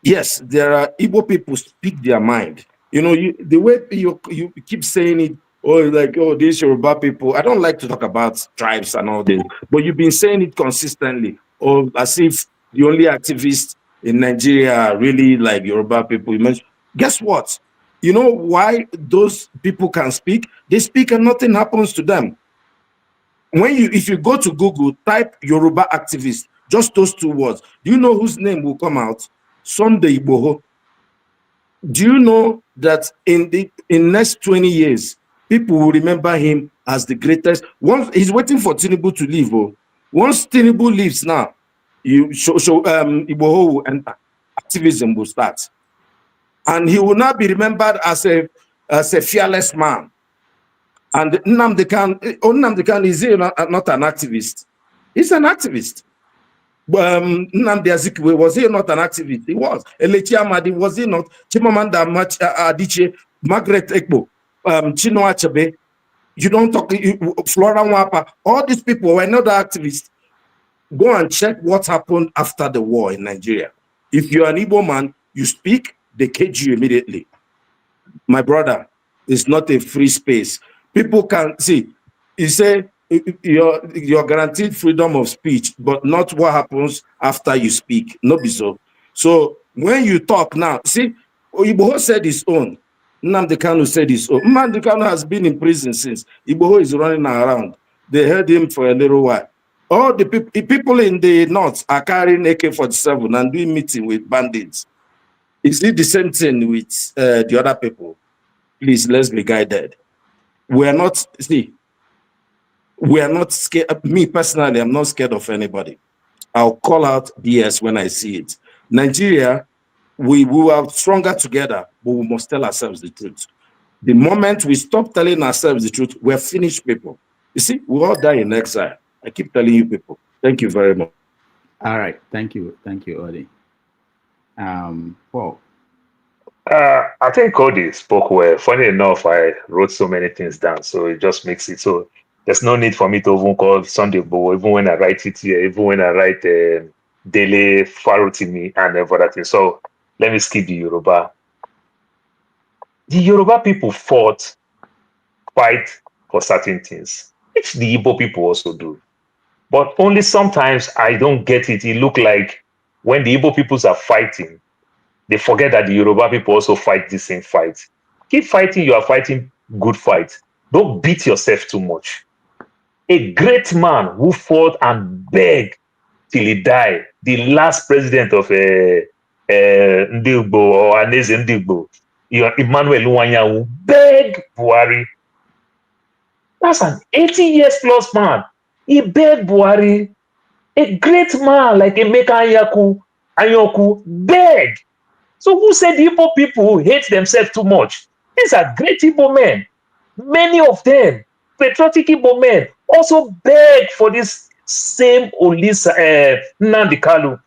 Yes, there are Igbo people speak their mind. The way you keep saying it, these Yoruba people, I don't like to talk about tribes and all this, but you've been saying it consistently, as if the only activists in Nigeria are really like Yoruba people. Guess what? You know why those people can speak? They speak and nothing happens to them. If you go to Google, type Yoruba activist, just those two words, do you know whose name will come out? Sunday Igboho. Do you know that in next 20 years, people will remember him as the greatest? He's waiting for Tinubu to leave. Once Tinubu leaves now, Igboho will enter. Activism will start. And he will not be remembered as a fearless man. And Nnamdi Kanu, is he not an activist? He's an activist. Nnamdi Azikiwe, was he not an activist? He was. Elechi Amadi, was he not? Chimamanda Adichie, Margaret Ekpo, Chinua Achebe, you don't talk, Flora Nwapa, all these people were not activists. Go and check what happened after the war in Nigeria. If you're an Igbo man, you speak, they cage you immediately. My brother, it's not a free space. People can see, you say you're guaranteed freedom of speech, but not what happens after you speak. No be so. So when you talk now, see, Igboho said his own. Nnamdi Kanu said his own. Nnamdi Kanu has been in prison since. Igboho is running around. They heard him for a little while. All the people in the north are carrying AK-47 and doing meeting with bandits. Is it the same thing with the other people? Please, let's be guided. We are not scared. Me personally, I'm not scared of anybody. I'll call out BS when I see it. Nigeria, we are stronger together, but we must tell ourselves the truth. The moment we stop telling ourselves the truth, we're finished people. You see, we all die in exile. I keep telling you people. Thank you very much. All right. Thank you. Thank you, Odi. Paul. I think Odi spoke well. Funny enough, I wrote so many things down, so it just makes it so there's no need for me to even call Sunday Igboho, even when I write it here, even when I write Dele Farotimi and other things. So let me skip the Yoruba. The Yoruba people fight for certain things, which the Igbo people also do. But only sometimes I don't get it. It look like when the Igbo peoples are fighting, they forget that the Yoruba people also fight the same fight. Keep fighting, you are fighting good fight. Don't beat yourself too much. A great man who fought and begged till he died, the last president of Ndigbo or Aneze Ndigbo, Emmanuel Uwanyawu, begged Buhari. That's an 80 years plus man. He begged Buhari. A great man like Emeka Anyoku begged. So who said the Igbo people hate themselves too much? These are great Igbo men. Many of them, patriotic Igbo men, also beg for this same Nnamdi Kanu.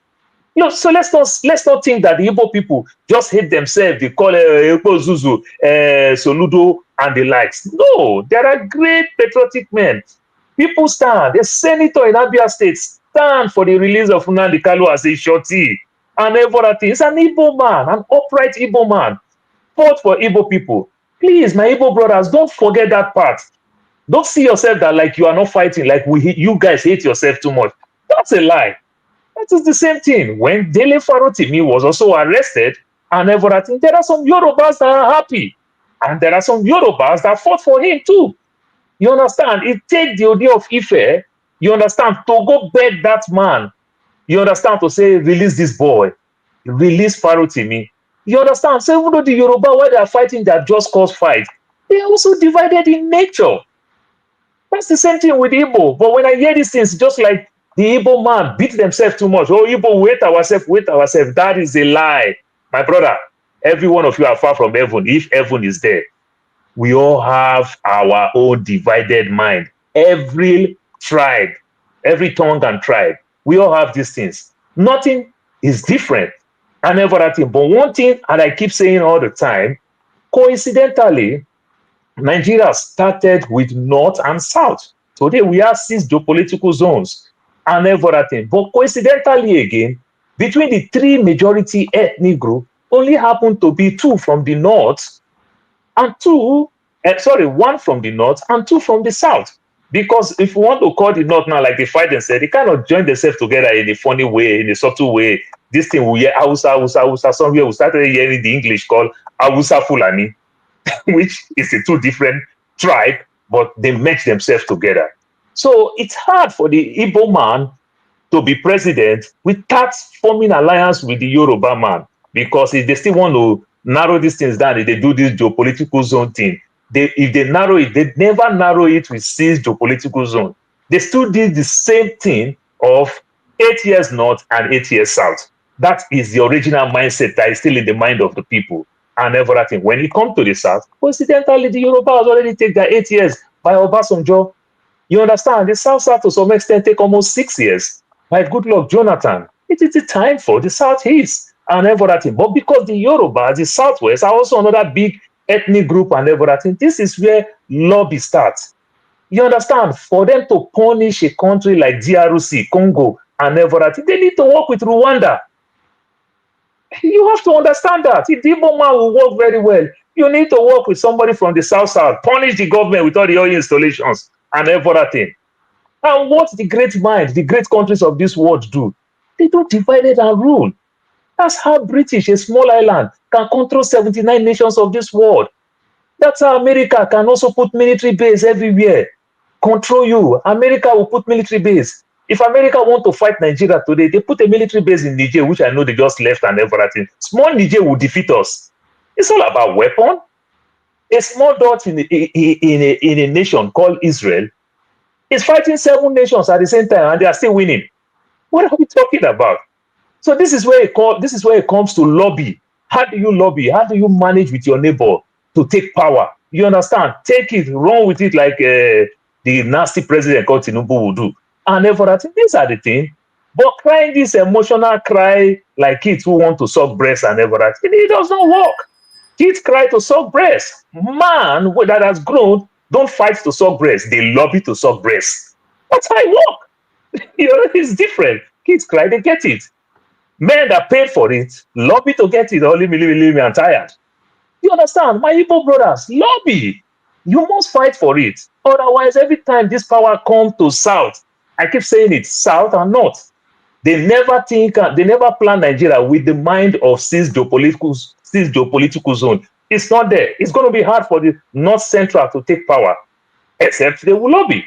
You know, so let's not think that the Igbo people just hate themselves. They call Zuzu, Soludo, and the likes. No, there are great patriotic men. People stand. The senator in Abia State stand for the release of Nnamdi Kanu as a shorty and everything. He's an Igbo man, an upright Igbo man. Fought for Igbo people. Please, my Igbo brothers, don't forget that part. Don't see yourself that like you are not fighting, like you guys hate yourself too much. That's a lie. That is the same thing. When Dele Farotimi was also arrested and everything, there are some Yorubas that are happy. And there are some Yorubas that fought for him too. You understand? It takes the idea of Ife, you understand, to go beg that man. You understand, to say, release this boy. Release Farotimi. You understand? So even though the Yoruba, where they are fighting their just cause fight, they are also divided in nature. That's the same thing with Igbo. But when I hear these things, just like the Igbo man beat themselves too much. Oh, Igbo, wait ourselves. That is a lie. My brother, every one of you are far from heaven, if heaven is there. We all have our own divided mind. Every tribe, every tongue and tribe, we all have these things. Nothing is different and everything. But one thing, and I keep saying all the time, coincidentally, Nigeria started with North and South. Today, we have 6 geopolitical zones and everything. But coincidentally again, between the 3 majority ethnic groups, only happened to be 2 from the North and 1 from the North and 2 from the South. Because if we want to call the North now, like they fight themselves, they cannot join themselves together in a funny way, in a subtle way. This thing we hear Hausa. Somewhere we started hearing the English called Hausa Fulani, which is a 2 different tribe, but they match themselves together. So it's hard for the Igbo man to be president without forming alliance with the Yoruba man, because if they still want to narrow these things down, if they do this geopolitical zone thing, if they narrow it, they never narrow it with 6 geopolitical zones. They still did the same thing of 8 years North and 8 years South. That is the original mindset that is still in the mind of the people and everything. When it comes to the South, coincidentally, the Yoruba has already taken their 8 years by Obasanjo. You understand? The South to some extent take almost 6 years by Goodluck Jonathan. It is the time for the Southeast and everything. But because the Yoruba, the Southwest, are also another big ethnic group and everything, this is where lobby starts. You understand? For them to punish a country like DRC, Congo, and everything, they need to work with Rwanda. You have to understand that. If the Igbo man will work very well, you need to work with somebody from the South, punish the government with all the oil installations and everything. And what the great minds, the great countries of this world do, they don't divide it and rule. That's how British, a small island, can control 79 nations of this world. That's how America can also put military base everywhere. Control you. America will put military base. If America want to fight Nigeria today, they put a military base in Niger, which I know they just left and everything. Small Niger will defeat us. It's all about weapon. A small dot in a nation called Israel is fighting 7 nations at the same time, and they are still winning. What are we talking about? So this is where it comes to lobby. How do you lobby? How do you manage with your neighbor to take power? You understand? Take it, run with it like the nasty president called Tinubu will do. And everything. These are the things. But crying this emotional cry like kids who want to suck breast and everything, it does not work. Kids cry to suck breast. Man that has grown don't fight to suck breast. They lobby to suck breast. That's how it works. You know, it's different. Kids cry, they get it. Men that paid for it, lobby to get it, only me, I'm tired. You understand? My Igbo brothers, lobby. You must fight for it. Otherwise, every time this power comes to South, I keep saying it, South and North, they never plan Nigeria with the mind of 6 geopolitical zone. It's not there. It's going to be hard for the North Central to take power, except they will lobby.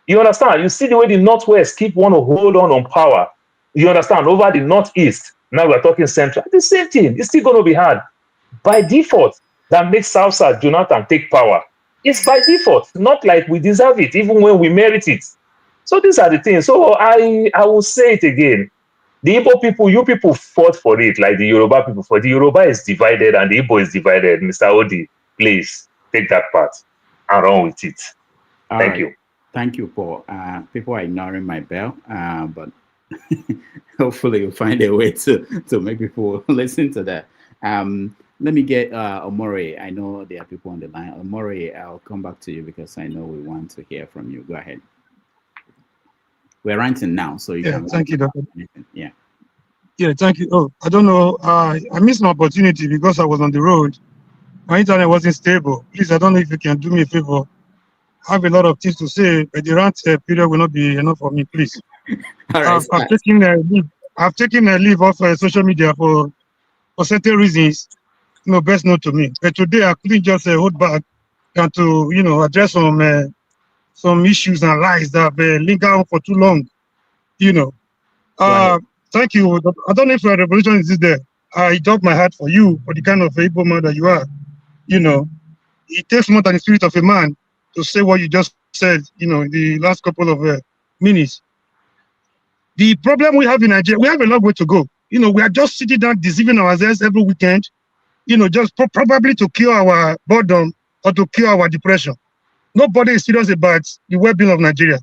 You understand? You see the way the Northwest want to hold on power. You understand? Over the Northeast, now we're talking Central. The same thing. It's still going to be hard. By default, that makes South Jonathan take power. It's by default, not like we deserve it, even when we merit it. So these are the things. So I will say it again. The Igbo people, you people fought for it, like the Yoruba people. For the Yoruba is divided and the Igbo is divided. Mr. Odi, please take that part and run with it. Thank you. Thank you, Paul. People are ignoring my bell, but hopefully you'll find a way to make people listen to that. Let me get Omori. I know there are people on the line. Omori, I'll come back to you because I know we want to hear from you. Go ahead. We're ranting now, so you can. Thank you, Doctor. Yeah. Yeah, thank you. Oh, I don't know. I missed my opportunity because I was on the road. My internet wasn't stable. Please, I don't know if you can do me a favor. I have a lot of things to say, but the rant period will not be enough for me, please. All right, I've taken a leave. I've taken a leave off social media for certain reasons, best known to me. But today I couldn't just hold back and to address some issues and lies that have lingered on for too long. Thank you. I don't know if your revolution is there. I drop my heart for you, for the kind of Igbo man that you are. It takes more than the spirit of a man to say what you just said, in the last couple of minutes. The problem we have in Nigeria, we have a long way to go. We are just sitting down deceiving ourselves every weekend, just probably to cure our boredom or to cure our depression. Nobody is serious about the well-being of Nigeria.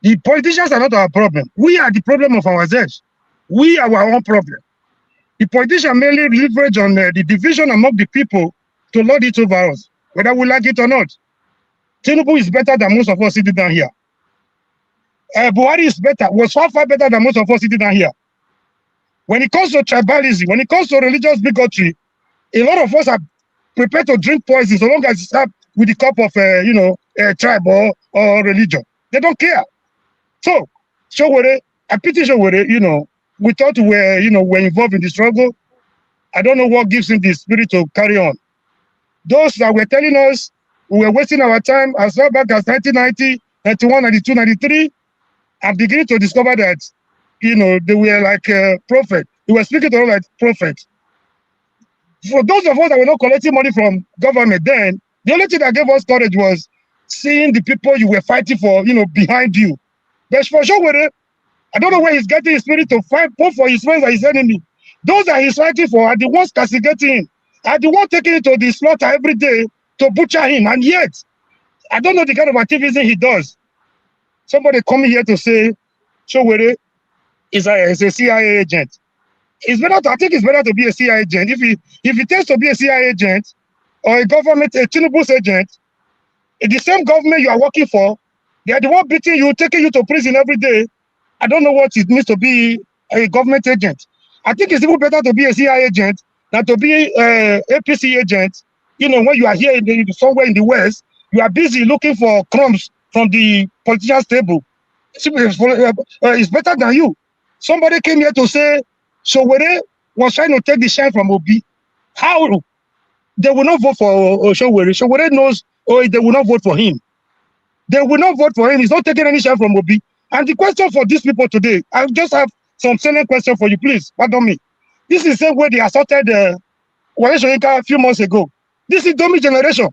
The politicians are not our problem. We are the problem of ourselves. We are our own problem. The politicians mainly leverage on the division among the people to lord it over us, whether we like it or not. Tinubu is better than most of us sitting down here. Buhari is better, was far better than most of us sitting down here. When it comes to tribalism, when it comes to religious bigotry, a lot of us are prepared to drink poison so long as it's up with the cup of, tribe or religion. They don't care. So, Sowore, I pity Sowore, we thought we're involved in the struggle. I don't know what gives him the spirit to carry on. Those that were telling us we were wasting our time as far back as 1990, 91, 92, 93, I'm beginning to discover that, they were like prophet. They were speaking to us like prophets. For those of us that were not collecting money from government then, the only thing that gave us courage was seeing the people you were fighting for, behind you. But for sure, I don't know where he's getting his spirit to fight both for his friends and his enemy. Those that he's fighting for are the ones castigating him, are the ones taking him to the slaughter every day to butcher him. And yet, I don't know the kind of activism he does. Somebody coming here to say, Sowore is a CIA agent. I think it's better to be a CIA agent. If he tends to be a CIA agent or a Tinubu's agent, the same government you are working for, they are the one beating you, taking you to prison every day. I don't know what it means to be a government agent. I think it's even better to be a CIA agent than to be a APC agent. When you are here somewhere in the West, you are busy looking for crumbs from the politician's table. It's better than you. Somebody came here to say, Sowore was trying to take the shine from Obi. How? They will not vote for Sowore. Sowore knows, they will not vote for him. They will not vote for him. He's not taking any shine from Obi. And the question for these people today, I just have some salient question for you, please. Pardon me. This is the same way they assaulted Joash Amupitan a few months ago. This is dummy generation.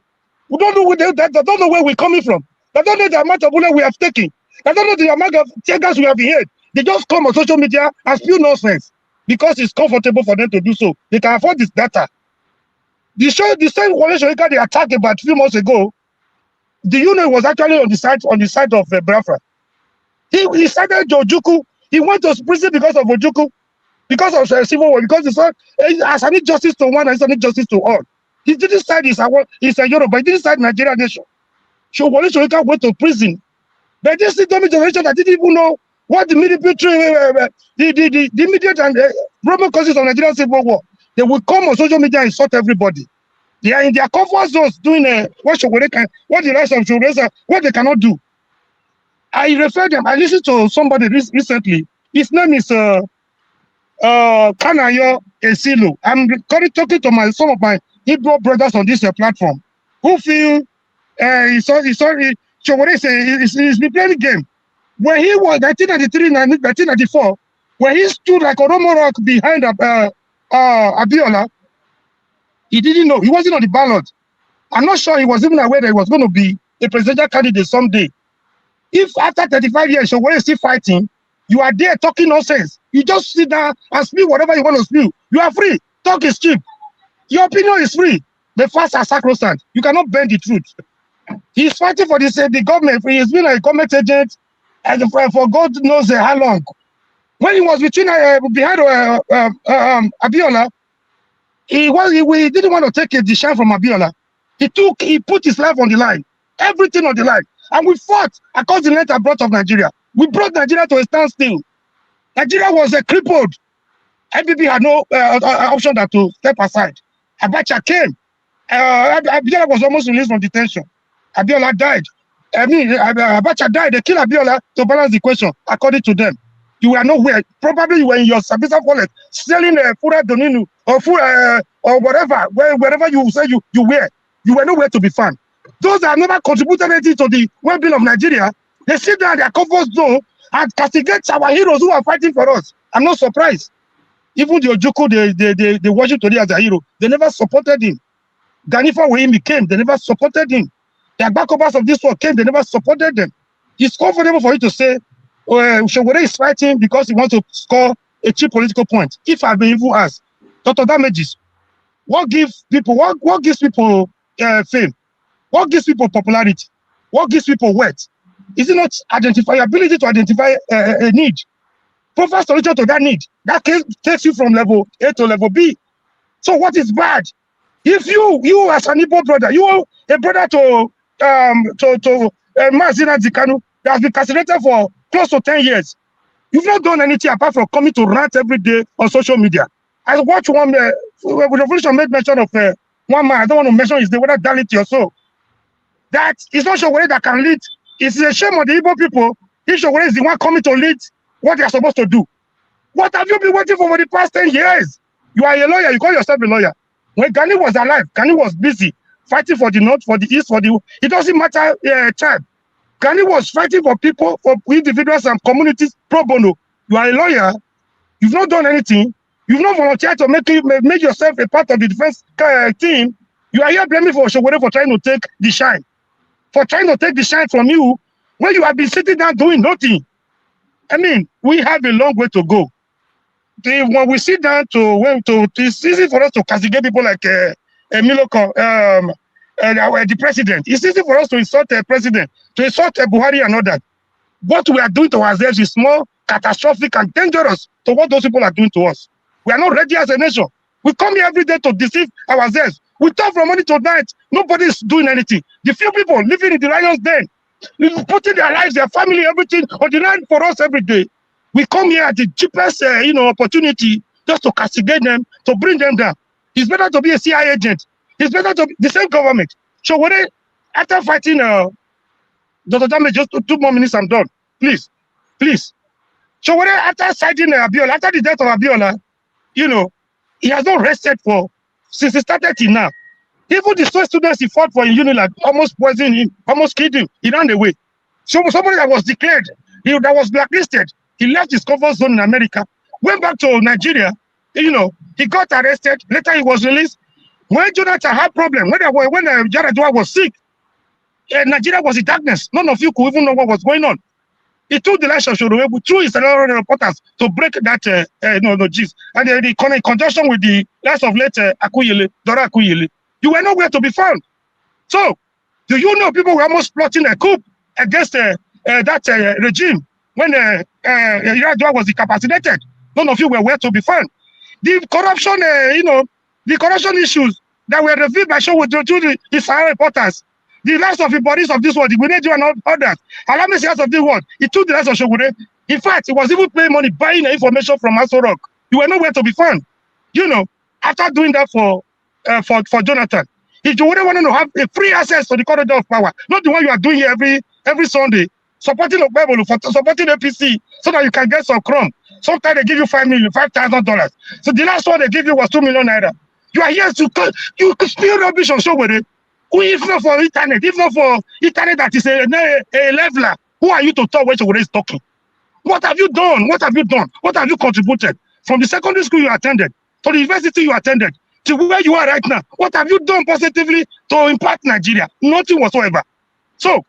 We don't know they don't know where we're coming from. They don't know the amount of bullet we have taken. They don't know the amount of tear gas we have had. They just come on social media and spew nonsense because it's comfortable for them to do so. They can afford this data. The same Joash Amupitan they attacked about a few months ago, the unit was actually on the side of Biafra. He started Ojuku. He went to prison because of Ojuku, because of civil war, because he said, I need justice to one, I need justice to all. He didn't side he's a Yoruba, he didn't side Nigerian nation. So Joash Amupitan went to prison. But this is the generation that didn't even know what the military, the immediate and problem causes of Nigerian civil war. They will come on social media and insult everybody. They are in their comfort zones doing what the rest of Sowore, what they cannot do. I referred them. I listened to somebody recently. His name is Kanayo Esilo. I'm talking to some of my Hebrew brothers on this platform who feel Sowore he's been playing the game. When he was 1993, 1994, when he stood like a Romo rock behind Abiola, he didn't know. He wasn't on the ballot. I'm not sure he was even aware that he was going to be a presidential candidate someday. If after 35 years, Sowore is still fighting, you are there talking nonsense. You just sit down and spew whatever you want to spew. You are free. Talk is cheap. Your opinion is free. The facts are sacrosanct. You cannot bend the truth. He's fighting for this, the government. He's been a government agent and for God knows how long. When he was between behind Abiola, we didn't want to take the shine from Abiola. He put his life on the line, everything on the line, and we fought across the length and breadth of Nigeria. We brought Nigeria to a standstill. Nigeria was crippled. IBB had no option than to step aside. Abacha came. Abiola was almost released from detention. Abiola died. Abacha died. They killed Abiola to balance the equation, according to them. You were nowhere. Probably you were in your Sabisa wallet selling Fura Doninu or whatever, wherever you say you were. You were nowhere to be found. Those that have never contributed anything to the well-being of Nigeria, they sit down in their comfort zone and castigate our heroes who are fighting for us. I'm not surprised. Even the Ojukwu, they worship today as a hero. They never supported him. Ganifa Wehimi came, they never supported him. The backupers of this world came, they never supported them. It's comfortable for you to say, Sowore is fighting because he wants to score a cheap political point. If I've been even asked, Dr. Damages, what gives people fame? What gives people popularity? What gives people wealth? Is it not ability to identify a need? Provide solution to that need. That takes you from level A to level B. So what is bad? If you as an Igbo brother, you are a brother to Nnamdi Kanu that has been castrated for close to 10 years. You've not done anything apart from coming to rant every day on social media. I watched one Revolution made mention of one man. I don't want to mention his name, whether Dalit or so. That is not Sowore that can lead. It's a shame on the Igbo people if Sowore is the one coming to lead what they are supposed to do. What have you been waiting for the past 10 years? You are a lawyer. You call yourself a lawyer. When Gani was alive, Gani was busy fighting for the north, for the east, for the... It doesn't matter tribe. Gani was fighting for people, for individuals and communities pro bono. You are a lawyer. You've not done anything. You've not volunteered to make yourself a part of the defense team. You are here blaming for Sowore for trying to take the shine. For trying to take the shine from you when you have been sitting down doing nothing. I mean, we have a long way to go. When we sit down it's easy for us to castigate people like Miloko, the president. It's easy for us to insult the president, to insult Buhari and all that. What we are doing to ourselves is more catastrophic and dangerous to what those people are doing to us. We are not ready as a nation. We come here every day to deceive ourselves. We talk from morning to night. Nobody is doing anything. The few people living in the lion's den, putting their lives, their family, everything on the line for us every day. We come here at the cheapest, opportunity just to castigate them, to bring them down. It's better to be a CIA agent. It's better to be the same government. So after fighting Dr. Dame, just 2 more minutes, I'm done. Please. So after citing Abiola, after the death of Abiola, he has not rested since he started till now. Even the students he fought for in Unilag almost poisoned him, almost killed him. He ran away. So somebody that was declared, that was blacklisted, he left his comfort zone in America, went back to Nigeria. He got arrested. Later he was released. When Jonathan had problem, when Yaradua was sick, Nigeria was in darkness. None of you could even know what was going on. He took the lives of Sowore through his reporters to break that gist. And in conjunction with the lives of late Dora Akuyele, you were nowhere to be found. So, do you know people were almost plotting a coup against that regime when Yaradua was incapacitated? None of you were where to be found. The corruption, the corruption issues that were revealed by Sowore through his reporters, the lives of the bodies of this world, the Winedu and others, allow me to say of the world, he took the lives of Sowore. In fact, he was even paying money, buying information from Aso Rock. You were nowhere to be found. After doing that for Jonathan, if you wouldn't want to have a free access to the corridor of power, not the one you are doing here every Sunday, supporting supporting APC so that you can get some crumb. Sometimes they give you $5,000. So the last one they give you was 2 million naira. You are here to you spill rubbish on Sowore. If not for internet that is a leveler, who are you to talk when Sowore is talking? What have you done? What have you done? What have you contributed? From the secondary school you attended, to the university you attended, to where you are right now, what have you done positively to impact Nigeria? Nothing whatsoever. So,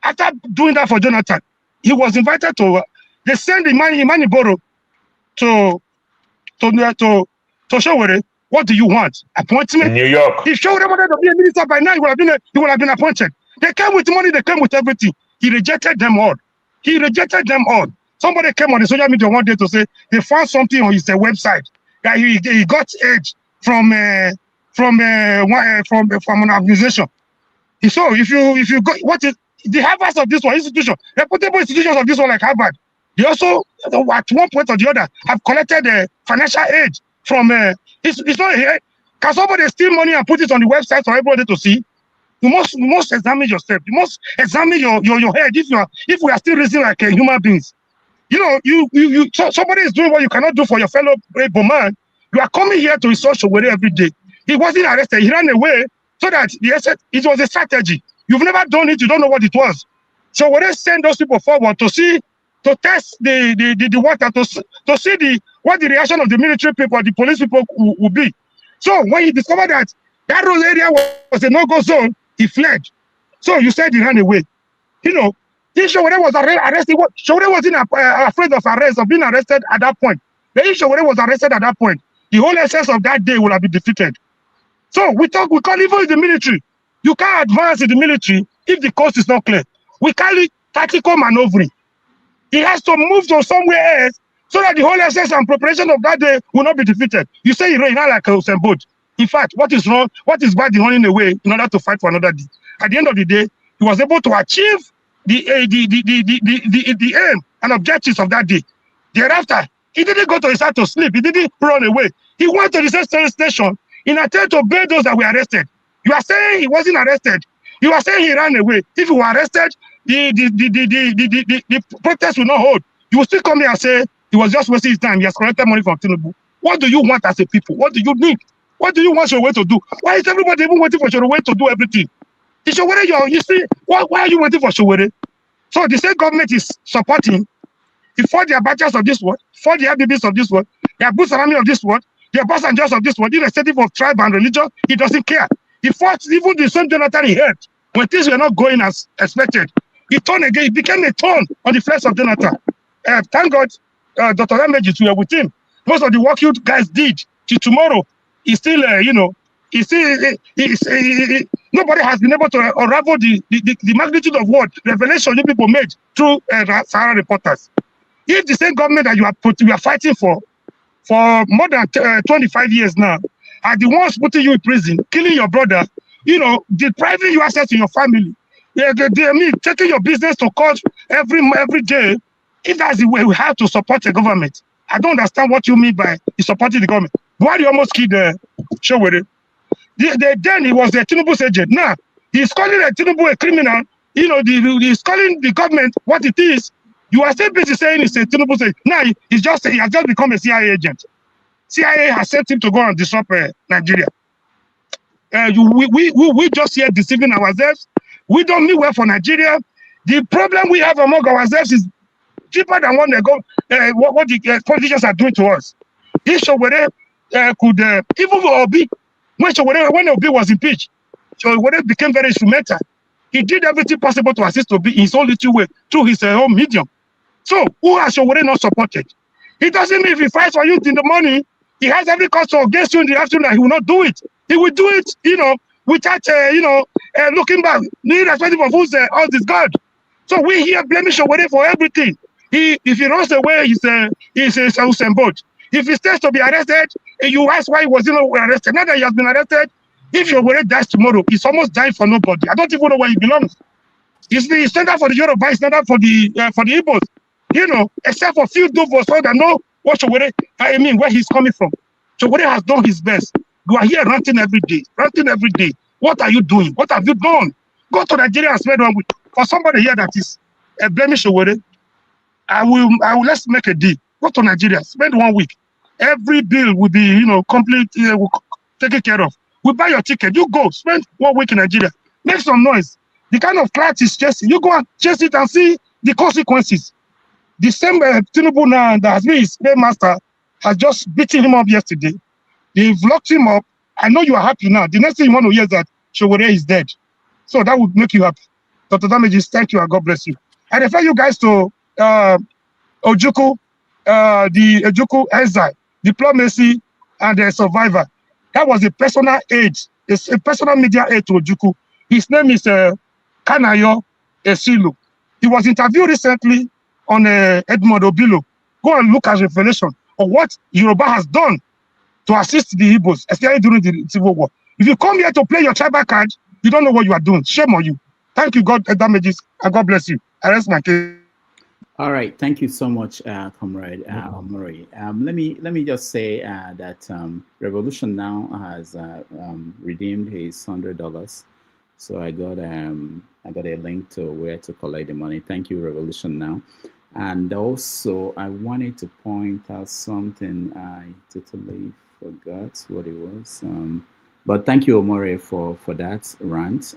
after doing that for Jonathan, he was invited to, they sent Imani Boro to Sowore. What do you want? Appointment? New York. If Sowore wanted to be a minister by now, he would have been appointed. They came with money, they came with everything. He rejected them all. He rejected them all. Somebody came on the social media one day to say they found something on his website that he got aid from an organization. So if you go, what is the Harvard of this one institution, reputable institutions of this one like Harvard, they also at one point or the other have collected financial aid from. It's not here. Can somebody steal money and put it on the website for everybody to see? You must examine yourself. You must examine your head if we are still reasoning like human beings. You know, somebody is doing what you cannot do for your fellow man. You are coming here to insult Sowore every day. He wasn't arrested. He ran away so that it was a strategy. You've never done it. You don't know what it was. So when they send those people forward to test the water, to see what the reaction of the military people, the police people will be. So when he discovered that road area was a no-go zone, he fled. So you said he ran away. You know, if Sowore was arrested, Sowore wasn't afraid of arrest, of being arrested at that point. But if Sowore was arrested at that point, the whole essence of that day would have been defeated. So we call evil in the military. You can't advance in the military if the coast is not clear. We call it tactical maneuvering. He has to move to somewhere else so that the whole essence and preparation of that day will not be defeated. You say you ran like a Usain Bolt. In fact, what is wrong? What is bad in running away in order to fight for another day? At the end of the day, he was able to achieve the aim and objectives of that day. Thereafter, he didn't go to his house to sleep. He didn't run away. He went to the same station in attempt to bail those that were arrested. You are saying he wasn't arrested. You are saying he ran away. If he were arrested, the protest will not hold. You will still come here and say he was just wasting his time. He has collected money from Tinubu. What do you want as a people? What do you need? What do you want Sowore to do? Why is everybody even waiting for Sowore to do everything? Is Sowore, you see, why are you waiting for Sowore? So the state government is supporting. He fought the Abachas of this world, fought the Abibis of this world, the Abu Salami of this world, the Obasanjos of this world, irrespective of tribe and religion, he doesn't care. He fought even the same Jonathan he had when things were not going as expected. He turned again, he became a thorn on the flesh of Jonathan. Thank God, Dr. Ramejis were with him. Most of the work you guys did till tomorrow, he's still, nobody has been able to unravel the magnitude of what revelation you people made through Sahara reporters. If the same government that you are fighting for more than 25 years now, are the ones putting you in prison, killing your brother, depriving you access to your family, taking your business to court every day. If that's the way we have to support the government, I don't understand what you mean by supporting the government. Buhari almost killed Sowore. Then he was the Tinubu's agent. Now he's calling Tinubu a criminal. He's calling the government what it is. You are still busy saying it's a Tinubu's agent. Now he has just become a CIA agent. CIA has sent him to go and disrupt Nigeria. We just here deceiving ourselves. We don't mean well for Nigeria. The problem we have among ourselves is deeper than what the politicians are doing to us. If Sowore could, even Obi, when Obi was impeached, Sowore became very instrumental. He did everything possible to assist Obi in his own little way through his own medium. So who has Sowore not supported? It doesn't mean if he fights for you in the morning, he has every cause against you in the afternoon, he will not do it. He will do it, without, looking back, irrespective of who's all this God. So we here blaming Sowore for everything. If he runs away, he's a Usain Bolt. If he stays to be arrested, you ask why he was arrested. Now that he has been arrested, if Sowore dies tomorrow, he's almost dying for nobody. I don't even know where he belongs. He's standard for the Yoruba, he's standard for the Igbos. Except for few dovos that know what Sowore, where he's coming from. Sowore has done his best. You are here ranting every day. What are you doing? What have you done? Go to Nigeria and spend 1 week. For somebody here that is blaming Sowore, I will let's make a deal. Go to Nigeria, spend 1 week. Every bill will be, complete, taken care of. We buy your ticket. You go, spend 1 week in Nigeria. Make some noise. The kind of clout is chasing. You go and chase it and see the consequences. The same Tinubu now that has been his paymaster has just beaten him up yesterday. They've locked him up. I know you are happy now. The next thing you want to hear is that Sowore is dead. So that would make you happy. Dr. Damages, thank you and God bless you. I refer you guys to Ojukwu, the Ojukwu exile, diplomacy, and the survivor. That was a personal aid, a personal media aid to Ojukwu. His name is Kanayo Esilu. He was interviewed recently on Edmond Obilo. Go and look at revelation of what Yoruba has done to assist the Igbos, especially during the Civil War. If you come here to play your tribal card, you don't know what you are doing. Shame on you. Thank you, God damages, and God bless you. I rest my case. All right, thank you so much, Comrade Omori. Let me just say that Revolution now has redeemed his $100. So I got a link to where to collect the money. Thank you, Revolution now. And also, I wanted to point out something. I totally forgot what it was. But thank you, Omori, for that rant.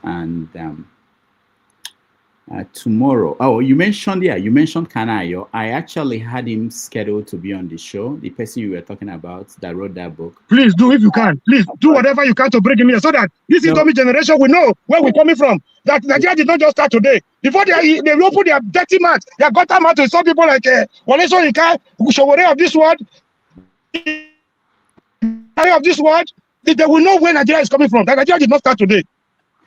And tomorrow, you mentioned Kanayo. I actually had him scheduled to be on the show. The person you were talking about that wrote that book. Please do if you can. Please do whatever you can to bring him here so that this incoming generation will know where we're coming from. That Nigeria did not just start today. Before they open their dirty mouth, their gutter mouth to some people like Wole Soyinka, Sowore of this world, of this world, they will know where Nigeria is coming from. That Nigeria did not start today.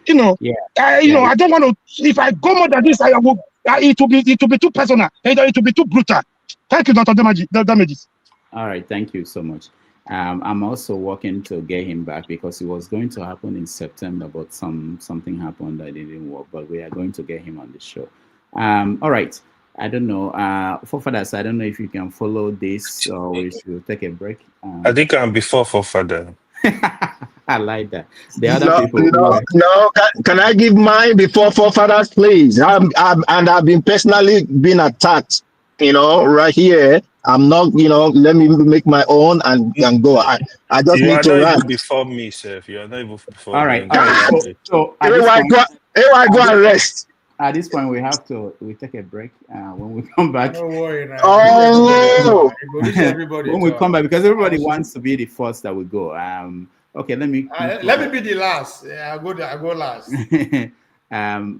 You know, I don't want to. If I go more than this, I will. It will be too personal. It will be too brutal. Thank you, Dr. Damages. All right, thank you so much. I'm also working to get him back because it was going to happen in September, but something happened that didn't work. But we are going to get him on the show. All right. I don't know. Forefathers, I don't know if you can follow this or we should take a break. I think I'm before Forefather. I like that. The other people. No. Can I give mine before Forefathers, please? I've been personally been attacked. Right here. I'm not. Let me make my own and go. I just need to run. Before me, sir. You are not even before. All right. So go and rest. At this point, we take a break. When we come back, don't worry. Right? When we come back, because everybody wants to be the first that we go. Okay, let me be the last. Yeah, I go last.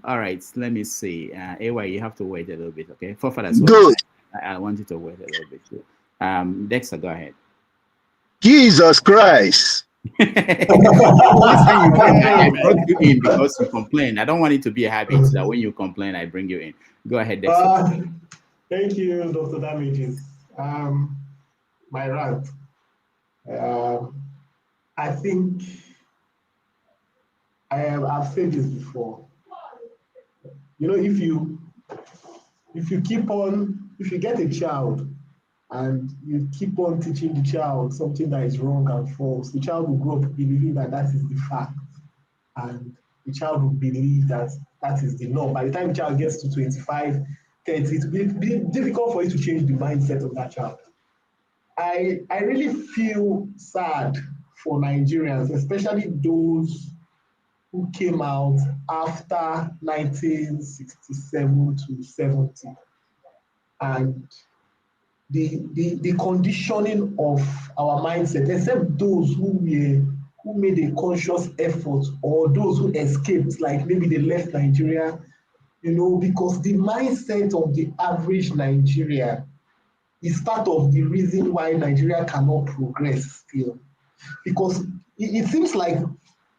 All right, let me see. AY, you have to wait a little bit, okay? Forefathers, good. I want you to wait a little bit too. Dexter, go ahead. Jesus Christ. I brought you in because you complain. I don't want it to be a habit that when you complain, I bring you in. Go ahead, Dexter. Thank you, Dr. Damages. My rant. I think I've said this before. If you get a child and you keep on teaching the child something that is wrong and false, the child will grow up believing that is the fact, and the child will believe that is the norm. By the time the child gets to 25, 30, it will be difficult for you to change the mindset of that child. I really feel sad for Nigerians, especially those who came out after 1967 to 70. And the conditioning of our mindset, except those who made a conscious effort or those who escaped, like maybe they left Nigeria, because the mindset of the average Nigerian is part of the reason why Nigeria cannot progress still. Because it seems like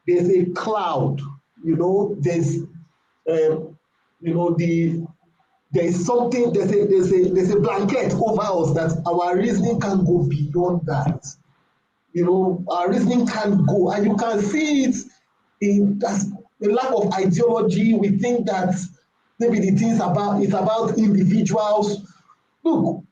there's a cloud, there's there's a blanket over us that our reasoning can't go beyond that. Our reasoning can't go, and you can see it in a lack of ideology. We think that maybe the things it's about individuals. Look,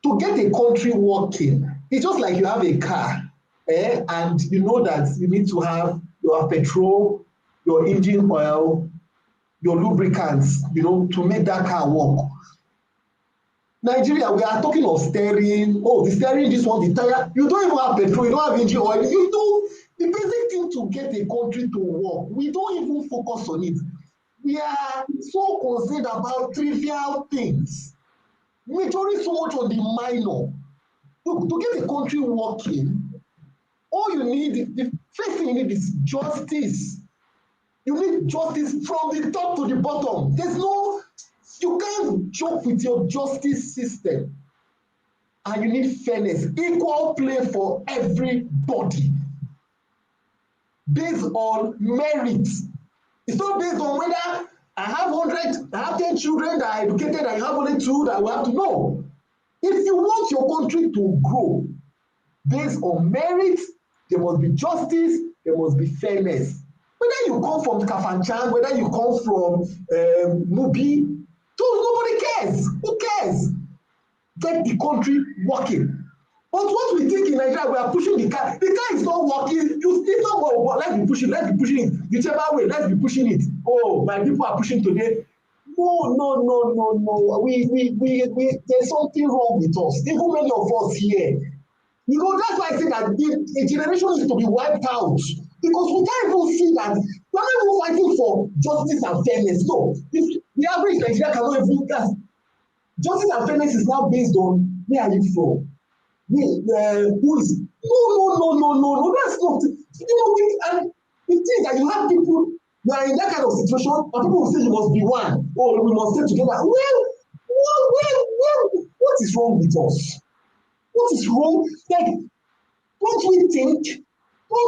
to get a country working, it's just like you have a car, and you know that you need to have your petrol, your engine oil, your lubricants, to make that car work. Nigeria, we are talking of steering. Oh, the steering, this one, the tire. You don't even have petrol, you don't have engine oil. You do the basic thing to get a country to work. We don't even focus on it. We are so concerned about trivial things. Majoring so much on the minor. Look, to get a country working, all you need, the first thing you need is justice. You need justice from the top to the bottom. You can't joke with your justice system. And you need fairness, equal play for everybody. Based on merit. It's not based on whether I have 10 children that are educated, and you have only 2 that we have to know. If you want your country to grow based on merit, there must be justice, there must be fairness. Whether you come from Kafanchan, whether you come from Mubi, nobody cares. Who cares? Get the country working. But what we think in Nigeria, we are pushing the car. The car is not working. It's not working. Let's be pushing it. Whichever way, let's be pushing it. Oh, my people are pushing today. No. There's something wrong with us. Even many of us here. You know, that's why I say that a generation is to be wiped out. Because we can't even see that we're not even fighting for justice and fairness. No, if the average Nigerian cannot even that. Justice and fairness is now based on where are you from? Who is no, that's not. You know, and the thing that you have people, you are in that kind of situation, and people will say you must be one, or we must stay together. Well, what is wrong with us? What is wrong? Like, don't we think? What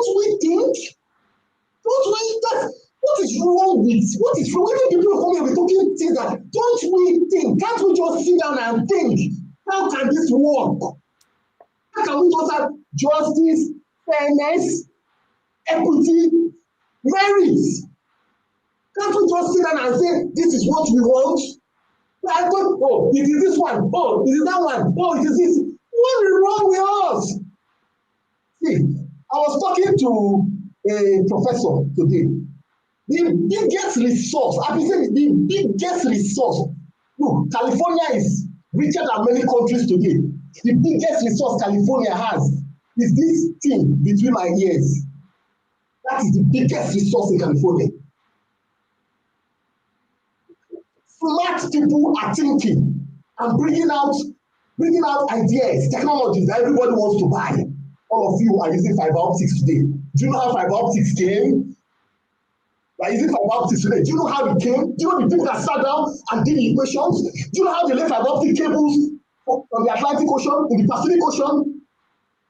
is wrong with? What is wrong? When people come here, we're talking things that don't we think? Can't we just sit down and think? How can this work? How can we just have justice, fairness, equity, merit? Can't we just sit down and say, this is what we want? I thought, oh, it is this one. Oh, it is that one. Oh, it is this. What is wrong with us? See, I was talking to a professor today. The biggest resource, I've been saying the biggest resource. Look, California is richer than many countries today. The biggest resource California has is this thing between my ears. That is the biggest resource in California. Smart people are thinking and bringing out ideas, technologies that everybody wants to buy. All of you are using fiber optics today. Do you know how fiber optics came? By using fiber optics today, do you know how it came? Do you know the people that sat down and did the equations? Do you know how they laid fiber optic cables on the Atlantic Ocean, in the Pacific Ocean?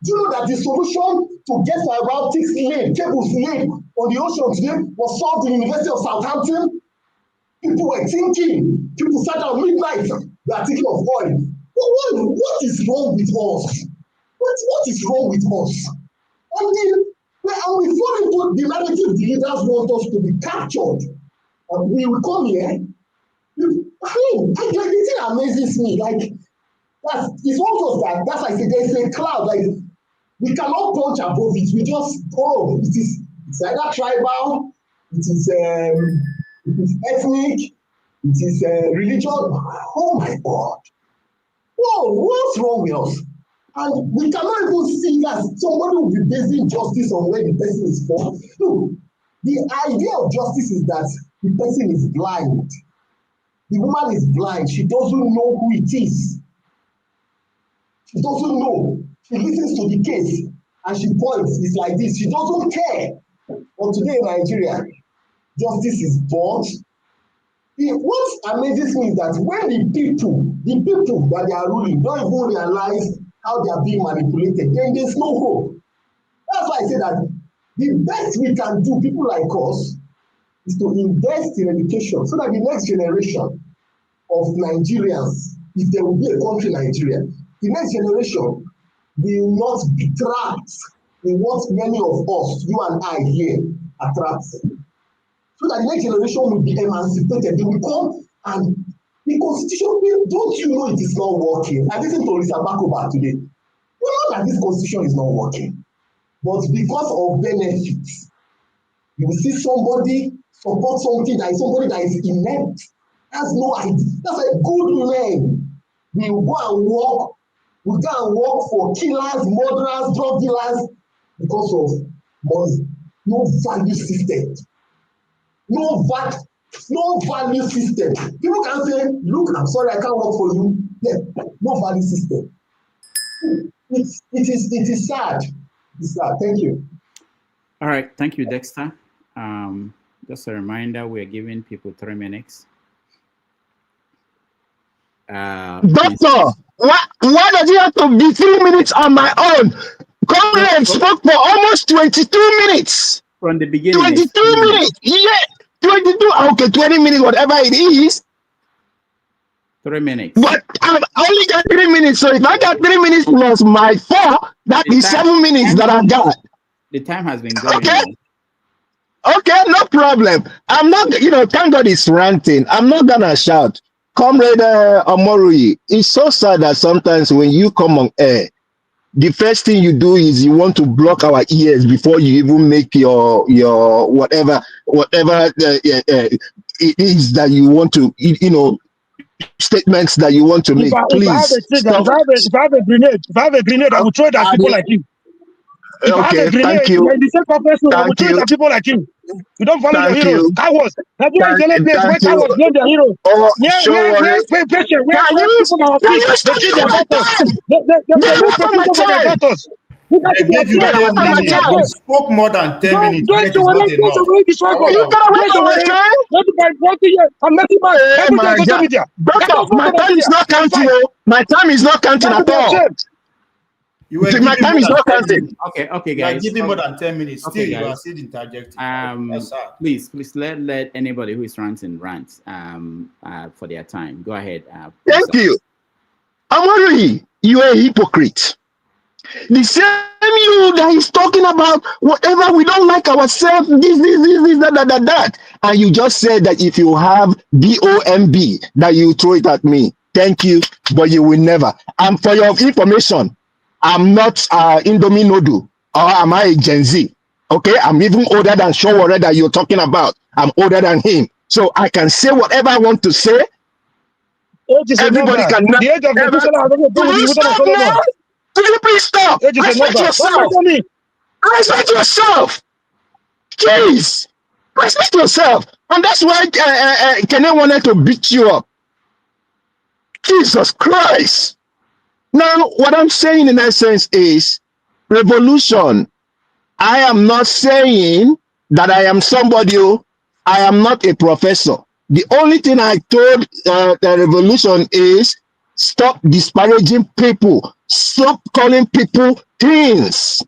Do you know that the solution to get fiber optics laid, cables laid on the ocean today was solved in the University of Southampton? People were thinking. People sat down midnight. They are thinking of oil. What is wrong with us? What is wrong with us? And we fall into the narrative the leaders want us to be captured. And we will come here. The thing amazes me. Like, it's not just that. That's like there's a cloud. Like, we cannot punch above it. We just, it's either tribal, it is ethnic, it is religion. Oh my God. Whoa, what's wrong with us? And we cannot even see that somebody will be basing justice on where the person is from. Look, the idea of justice is that the person is blind. The woman is blind. She doesn't know who it is. She doesn't know. She listens to the case and she points. It's like this. She doesn't care. But today in Nigeria, justice is bought. What amazes me is that when the people that they are ruling don't even realize how they are being manipulated, then there's no hope. That's why I say that the best we can do, people like us, is to invest in education so that the next generation of Nigerians, if there will be a country Nigeria, the next generation will not be trapped in what many of us, you and I here, are trapped in. So that the next generation will be emancipated. They will come and the constitution, don't you know it is not working? I listened to Lisa Bakoba today. We know that this constitution is not working. But because of benefits, you will see somebody support something that is somebody that is inept, has no idea. That's a good man. We will go and work for killers, murderers, drug dealers because of money. No value system. No value system. People can say, look, I'm sorry, I can't work for you. Yeah, no value system. It is sad. It's sad. Thank you. All right. Thank you, Dexter. Just a reminder, we're giving people 3 minutes. Doctor, why does it have to be 3 minutes on my own? Comrade spoke for almost 22 minutes. From the beginning. 22 minutes. Yeah. 22, okay, 20 minutes, whatever it is. 3 minutes. But I only got 3 minutes. So if I got 3 minutes plus my 4, that is 7 minutes that I got. The time has been going. Okay. Okay, no problem. I'm not, thank God it's ranting. I'm not gonna shout. Comrade Omorui, it's so sad that sometimes when you come on air, the first thing you do is you want to block our ears before you even make your whatever it is that you want to, statements that you want to make. Please stop. If I have a grenade, I will throw it at people like you. If I have a grenade, thank you. in the same conference room, I will throw it at people like you. You don't follow your heroes. Cowards. Nigeria is the only place where cowards blame their heroes. Where patient, where people are sick, they treat their doctors. They don't protect people for their doctors. Look at They gave you 10 minutes. You spoke more than 10 minutes. Don't That is not enough. I'm not back. Oh my God. Doctor, my time is not counting. My time is not counting at all. My time is not counting. Okay, guys. You are giving more than 10 minutes. Still, you are still interjecting. Please let anybody who is ranting rant for their time. Go ahead. Thank you. Amorui, you are a hypocrite. The same you that is talking about whatever we don't like ourselves, this, that. And you just said that if you have BOMB, that you throw it at me. Thank you, but you will never. And for your information, I'm not Indomie Nodu, or am I a Gen Z? Okay, I'm even older than Sowore that you're talking about. I'm older than him. So I can say whatever I want to say. Everybody can. The age of the stop now? Will you please stop? Respect yourself. Respect yourself. Jeez. Respect yourself. And that's why Kene wanted to beat you up. Jesus Christ. Now, what I'm saying in essence is revolution. I am not saying that I am somebody. I am not a professor. The only thing I told the revolution is stop disparaging people. Stop calling people things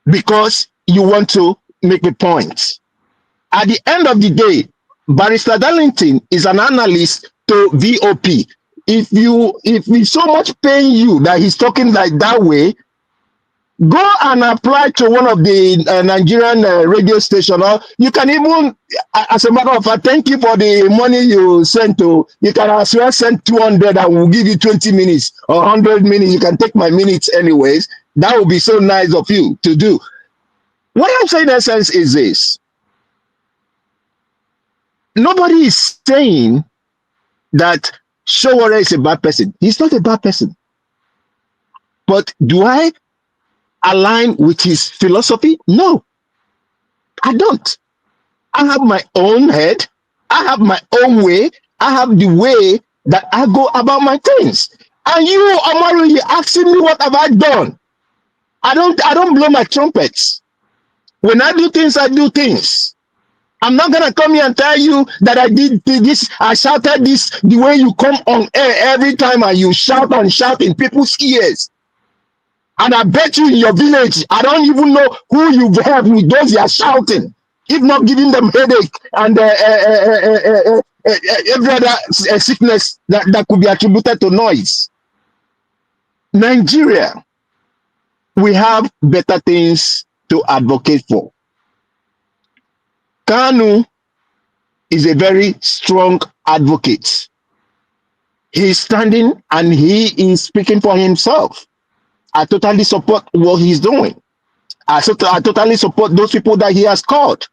because you want to make a point. At the end of the day, Barrister Darlington is an analyst to VOP. If it's so much pain you that he's talking like that way, go and apply to one of the Nigerian radio stations. Or you can even, as a matter of fact, thank you for the money you sent to. You can as well send 200 and we'll give you 20 minutes or 100 minutes. You can take my minutes anyways. That would be so nice of you to do. What I'm saying in essence is this. Nobody is saying that Sowore is a bad person. He's not a bad person. But do I align with his philosophy? No, I don't. I have my own head. I have my own way. I have the way that I go about my things. And you, Amaru, you're asking me what have I done? I don't blow my trumpets. When I do things, I do things. I'm not gonna come here and tell you that I did this, I shouted this the way you come on air every time and you shout and shout in people's ears. And I bet you in your village, I don't even know who you've heard with those you are shouting, if not giving them headache and every other sickness that could be attributed to noise. Nigeria, we have better things to advocate for. Kanu is a very strong advocate. He's standing and he is speaking for himself. I totally support what he's doing. I totally support those people that he has called.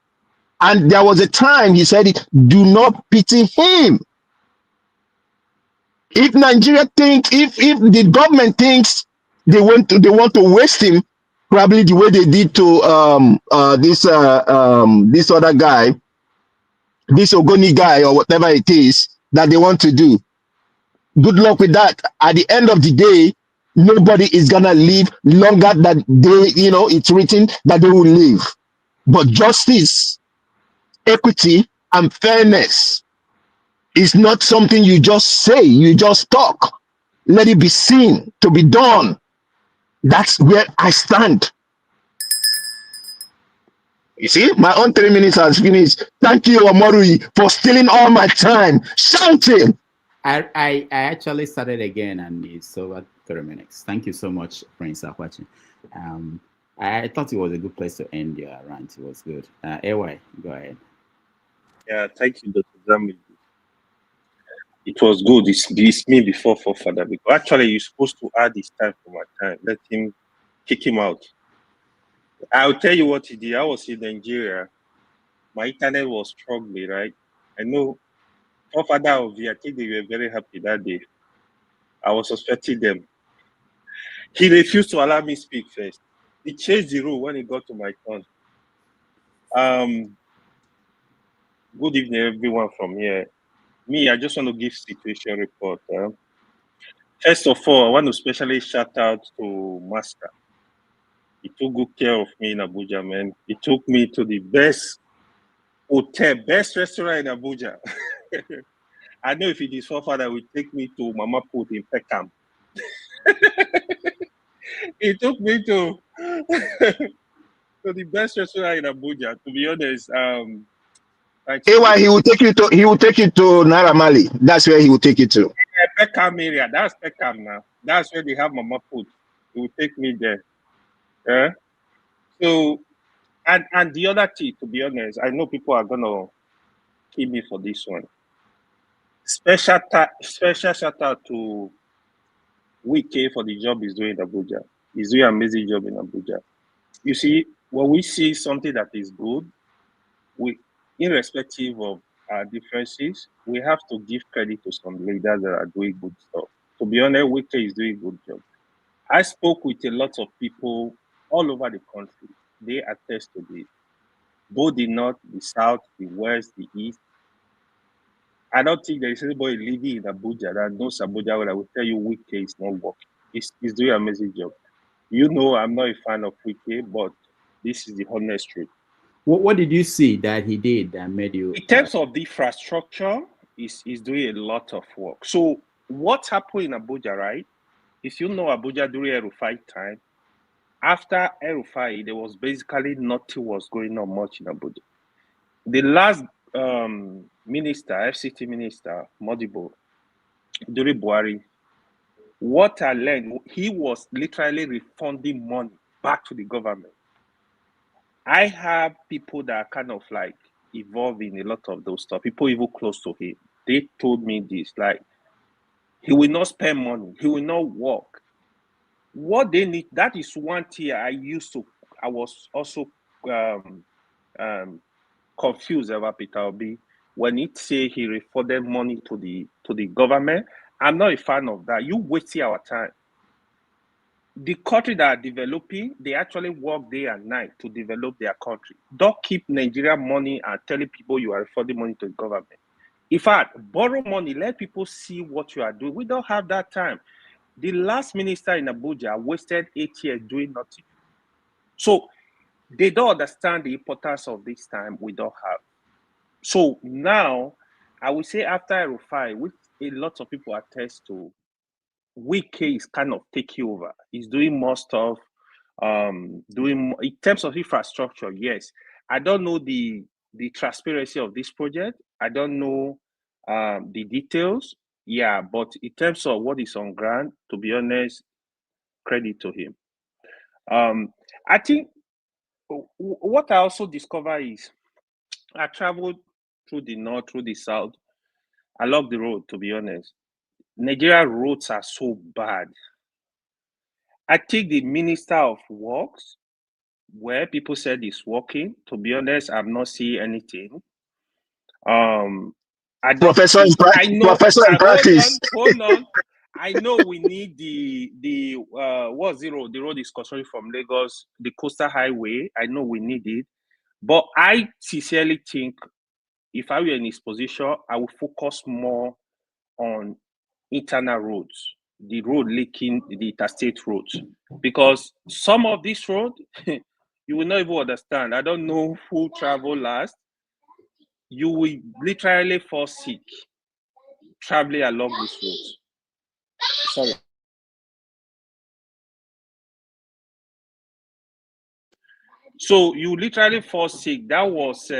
And there was a time he said, do not pity him. If Nigeria thinks, if the government thinks they want to waste him, probably the way they did to this other guy, this Ogoni guy or whatever it is that they want to do. Good luck with that. At the end of the day, nobody is gonna live longer than they, it's written that they will live. But justice, equity, and fairness is not something you just say, you just talk. Let it be seen to be done. That's where I stand. You see, my own 3 minutes has finished. Thank you, Omorui, for stealing all my time. Shouting. I actually started again, and it's over 3 minutes. Thank you so much, Prince Akwachi. I thought it was a good place to end your rant. It was good. AY, go ahead. Yeah, thank you, Dr. Zambi. It was good. It's me before forefather. Because actually, you're supposed to add his time for my time. Let him kick him out. I'll tell you what he did. I was in Nigeria. My internet was struggling, right? I know forefather of the, I think they were very happy that day. I was suspecting them. He refused to allow me speak first. He changed the rule when he got to my turn. Good evening, everyone from here. Me, I just want to give situation report. First of all, I want to especially shout out to Master. He took good care of me in Abuja, man. He took me to the best hotel, best restaurant in Abuja. I know if it is forefather, will take me to Mama Put in Peckham. He took me to the best restaurant in Abuja. To be honest, AY, he will take you to Naira Marley. That's where he will take you to. Peckham area. That's Peckham now. That's where they have Mama Put. He will take me there. Yeah. So, and the other thing, to be honest, I know people are gonna kill me for this one. Special shout out to Wike for the job he's doing in Abuja. He's doing an amazing job in Abuja. You see, when we see something that is good, we, irrespective of our differences, we have to give credit to some leaders that are doing good stuff. To be honest, Wike is doing a good job. I spoke with a lot of people all over the country. They attest to this. Both the north, the south, the west, the east. I don't think there is anybody living in Abuja that knows Abuja well. I will tell you Wike is not working. He's doing an amazing job. You know I'm not a fan of Wike, but this is the honest truth. What did you see that he did that made you? In terms of the infrastructure, he's doing a lot of work. So what happened in Abuja, right? If you know Abuja during El-Rufai time, after El-Rufai, there was basically nothing was going on much in Abuja. The last minister, FCT minister, Modibo, during Buhari, what I learned, he was literally refunding money back to the government. I have people that are kind of like involved in a lot of those stuff, people even close to him. They told me this, like, he will not spend money, he will not work. What they need, that is one thing I was also confused about Peter Obi when he say he refunded money to the government. I'm not a fan of that. You wasting our time. The country that are developing, they actually work day and night to develop their country. Don't keep Nigerian money and telling people you are refunding money to the government. In fact, borrow money, let people see what you are doing. We don't have that time. The last minister in Abuja wasted 8 years doing nothing. So they don't understand the importance of this time we don't have. So now, I would say after El-Rufai, which a lot of people attest to, Wike is kind of taking over. He's doing more stuff, in terms of infrastructure, yes. I don't know the transparency of this project. I don't know the details. Yeah, but in terms of what is on ground, to be honest, credit to him. I think what I also discover is I traveled through the north, through the south. I love the road, to be honest. Nigeria roads are so bad. I think the Minister of Works, where people said he's working, to be honest, I've not seen anything. I don't Professor in practice. Hold on. I know we need the what's the road? The road is constructed from Lagos, the coastal highway. I know we need it, but I sincerely think if I were in his position, I would focus more on internal roads, the road linking the interstate roads, because some of this road you will not even understand. I don't know who travel last. You will literally fall sick traveling along this road. Sorry. So you literally fall sick. That was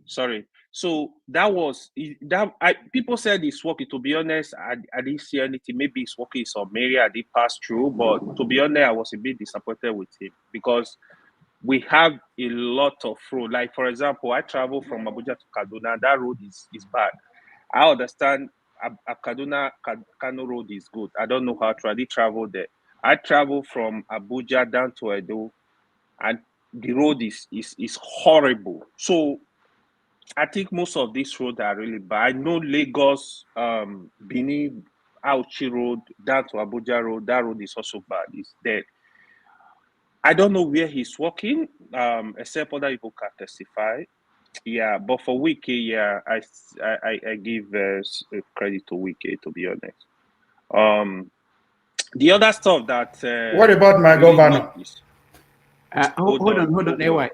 sorry. So that was that. People said it's working. To be honest, I didn't see anything. Maybe it's working in some area I did pass through, but to be honest, I was a bit disappointed with him because we have a lot of road. Like for example, I travel from Abuja to Kaduna. That road is bad. I understand Kaduna Kano road is good. I don't know how to really travel there. I travel from Abuja down to Edo, and the road is horrible. So I think most of these roads are really bad. I know Lagos, Benin, Auchi Road, down to Abuja Road, that road is also bad. It's dead. I don't know where he's working, except other people can testify. Yeah, but for Wike, yeah, I give credit to Wike, to be honest. The other stuff that what about my really governor? Hold on, AY.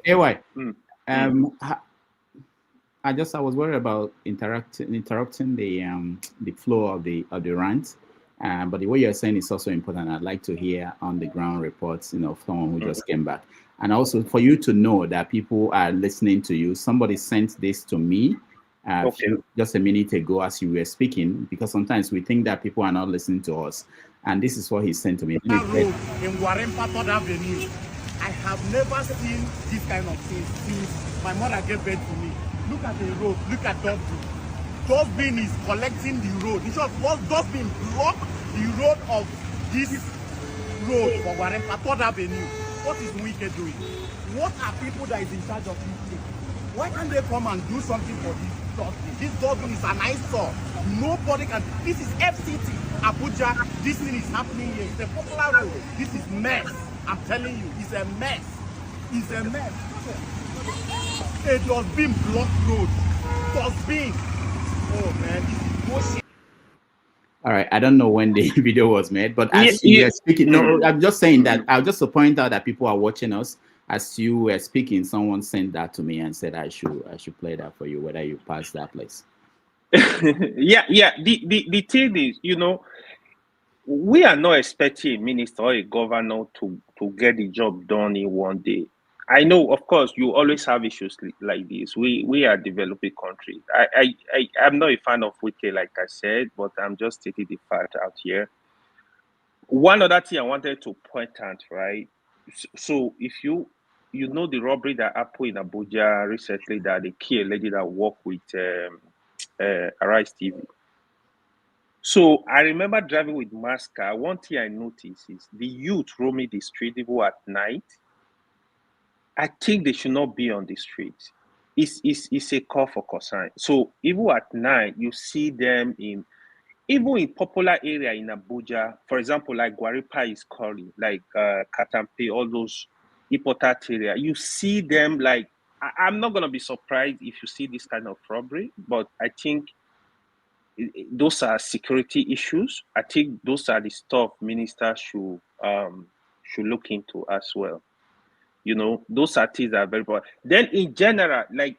I was worried about interrupting the flow of the rant. But the way you're saying is also important. I'd like to hear on the ground reports, of someone who just came back. And also for you to know that people are listening to you. Somebody sent this to me just a minute ago as you were speaking, because sometimes we think that people are not listening to us. And this is what he sent to me. That road in Warempa Third Avenue, I have never seen this kind of thing since my mother gave birth to me. Look at the road, look at Dustbin. Dustbin is collecting the road. In short, once Dustbin block the road of this road for Warempa Third Avenue, what is Wike doing? What are people that is in charge of this thing? Why can't they come and do something for this Dustbin? This Dustbin is an eyesore. Nobody can. This is FCT, Abuja. This thing is happening here. It's a popular road. This is mess. I'm telling you, it's a mess. It's a mess. A Dustbin blocked road. Dustbin. Oh man, this is bullshit. All right, I don't know when the video was made, but as you were speaking, no, I'm just saying that I'll just to point out that people are watching us. As you were speaking, someone sent that to me and said I should play that for you, whether you pass that place. yeah. The thing is, we are not expecting a minister or a governor to get the job done in one day. I know, of course, you always have issues like this. We are a developing country. I'm not a fan of Wike, like I said, but I'm just stating the fact out here. One other thing I wanted to point out, right? So if you know the robbery that happened in Abuja recently, that they killed a lady that worked with Arise TV. So I remember driving with Masca. One thing I noticed is the youth roaming the street even at night. I think they should not be on the streets. It's a call for concern. So even at night, you see them even in popular area in Abuja, for example, like Guaripa is calling, like Katampe, all those important area. You see them like, I'm not going to be surprised if you see this kind of robbery, but I think those are security issues. I think those are the stuff ministers should look into as well. Those are things that are very important. Then in general, like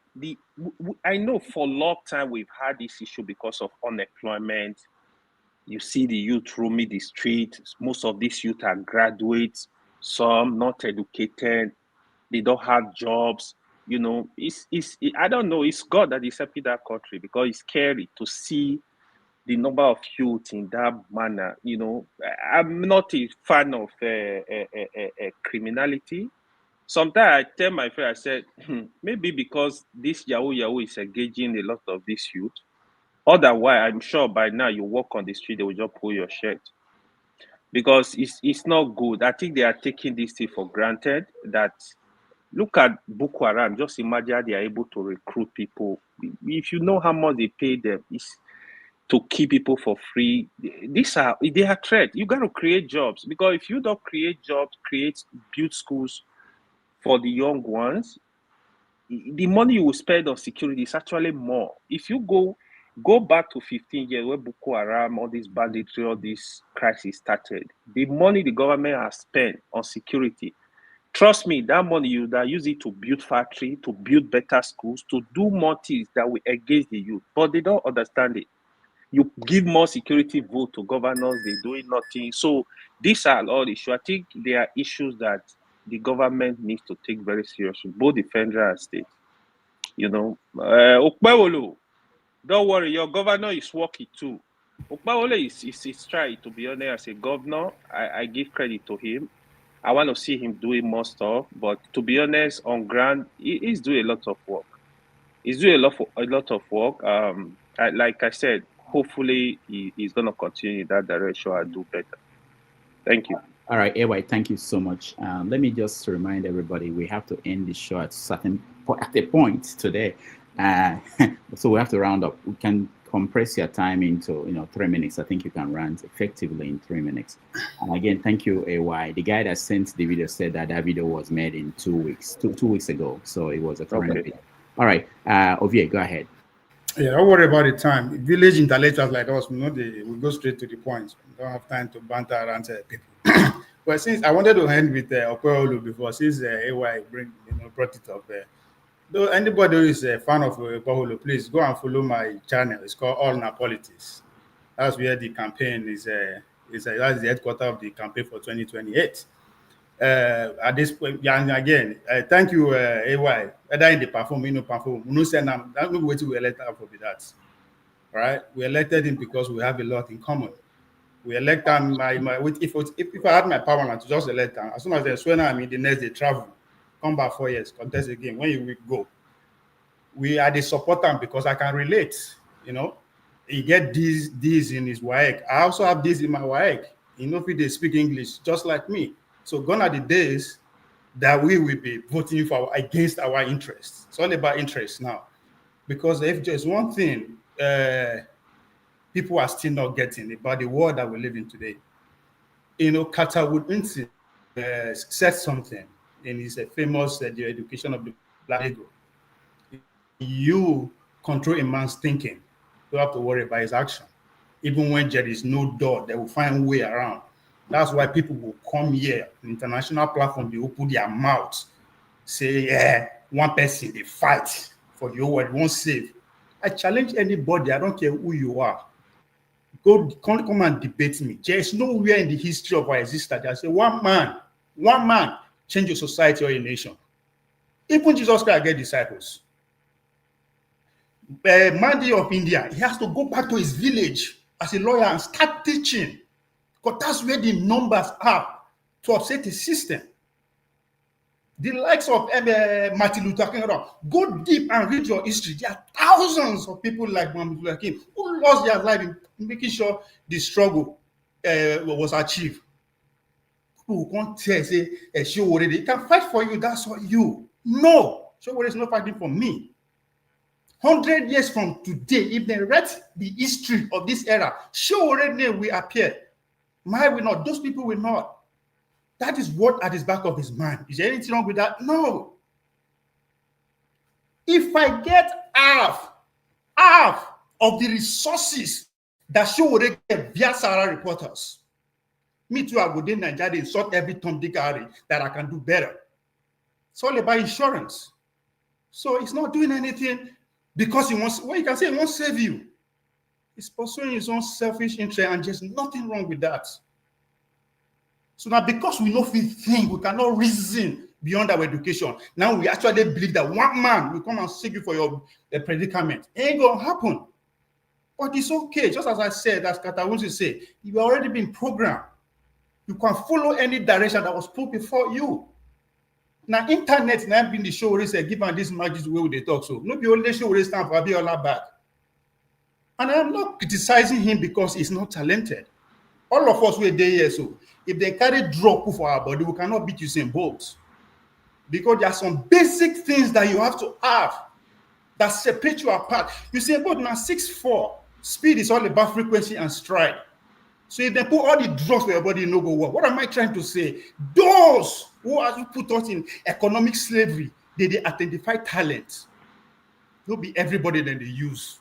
I know for a long time we've had this issue because of unemployment. You see the youth roaming the street. Most of these youth are graduates, some not educated. They don't have jobs. I don't know. It's God that is helping that country, because it's scary to see the number of youth in that manner. I'm not a fan of criminality. Sometimes I tell my friend, I said, maybe because this Yahoo is engaging a lot of this youth. Otherwise, I'm sure by now you walk on the street, they will just pull your shirt. Because it's not good. I think they are taking this thing for granted. That look at Boko Haram. Just imagine they are able to recruit people. If you know how much they pay them, it's to keep people for free. They are threat. You got to create jobs, because if you don't create jobs, build schools for the young ones, the money you will spend on security is actually more. If you go back to 15 years where Boko Haram, all this banditry, all this crisis started, the money the government has spent on security, trust me, that money you that use it to build factory, to build better schools, to do more things that will engage the youth. But they don't understand it. You give more security vote to governors, they're doing nothing. So these are all issues. I think there are issues that the government needs to take very seriously, both the federal and state. You know, Okpewolo, don't worry, your governor is working too. Okpewolo is trying, to be honest, as a governor. I give credit to him. I want to see him doing more stuff, but to be honest, on ground, he's doing a lot of work. He's doing a lot of work. Like I said, hopefully he's going to continue in that direction and do better. Thank you. All right, AY, thank you so much. Let me just remind everybody we have to end the show at a point today. So we have to round up. We can compress your time into 3 minutes. I think you can run effectively in 3 minutes. And again, thank you, AY. The guy that sent the video said that video was made in 2 weeks, two weeks ago. So it was a current video. All right, Ovie, go ahead. Yeah, don't worry about the time. Village intellectuals like us, we go straight to the point. We don't have time to banter around people. But since I wanted to end with Okpewolo before, since AY brought it up there. Though anybody who is a fan of Okpewolo, please go and follow my channel. It's called All Na Politics. That's where the campaign is. That's the headquarters of the campaign for 2028. At this point, and again, thank you, AY. Whether in the perform, we say now, that's not what we elected for that. Right? We elected him because we have a lot in common. We elect him. If I had my power now to just elect him, as soon as they swear now, the next day travel, come back 4 years, contest again. When you will go, we are the supporter because I can relate. He get these in his WAEC. I also have this in my WAEC. If they speak English just like me. So gone are the days that we will be voting against our interests. It's all about interests now. Because if there's one thing people are still not getting about the world that we live in today, Carter Woodinson said something in his famous The Education of the Black Ego. You control a man's thinking. You don't have to worry about his action. Even when there is no door, they will find a way around. That's why people will come here, the international platform, they open their mouths, say, yeah, one person, they fight for the whole world, won't save. I challenge anybody, I don't care who you are. Come and debate me. There is nowhere in the history of our existence that say one man change your society or a nation. Even Jesus Christ get disciples. Mandi of India, he has to go back to his village as a lawyer and start teaching. Because that's where the numbers are to upset the system. The likes of Martin Luther King, go deep and read your history. There are thousands of people like Martin Luther King who lost their life in making sure the struggle was achieved. People can't say, Sowore, they can fight for you, that's what you. No, Sowore is not fighting for me. 100 years from today, if they read the history of this era, Sowore name will appear. Mine will not. Those people will not. That is what at his back of his mind. Is there anything wrong with that? No. If I get half of the resources that Sowore get via Sahara reporters, me too, I go to Nigeria, insult every Tom, Dick, Harry that I can do better. It's all about insurance. So it's not doing anything because he wants, well, you can say he won't save you. He's pursuing his own selfish interest, and there's nothing wrong with that. So now, because we know we think, we cannot reason beyond our education. Now we actually believe that one man will come and save you for your predicament. It ain't gonna happen. But it's okay. Just as I said, as Katawunsi say, you've already been programmed. You can follow any direction that was put before you. Now, internet now been the show where say, given this magic way they talk. So not the only show where stand for Abiola back. And I'm not criticizing him because he's not talented. All of us were there here, so if they carry drop for our body, we cannot beat Usain Bolt. Because there are some basic things that you have to have that separate you apart. Usain Bolt now 6'4". Speed is all about frequency and stride. So if they put all the drugs for your body, no go work. What am I trying to say? Those who are put us in economic slavery, they identify talent. Not be everybody that they use.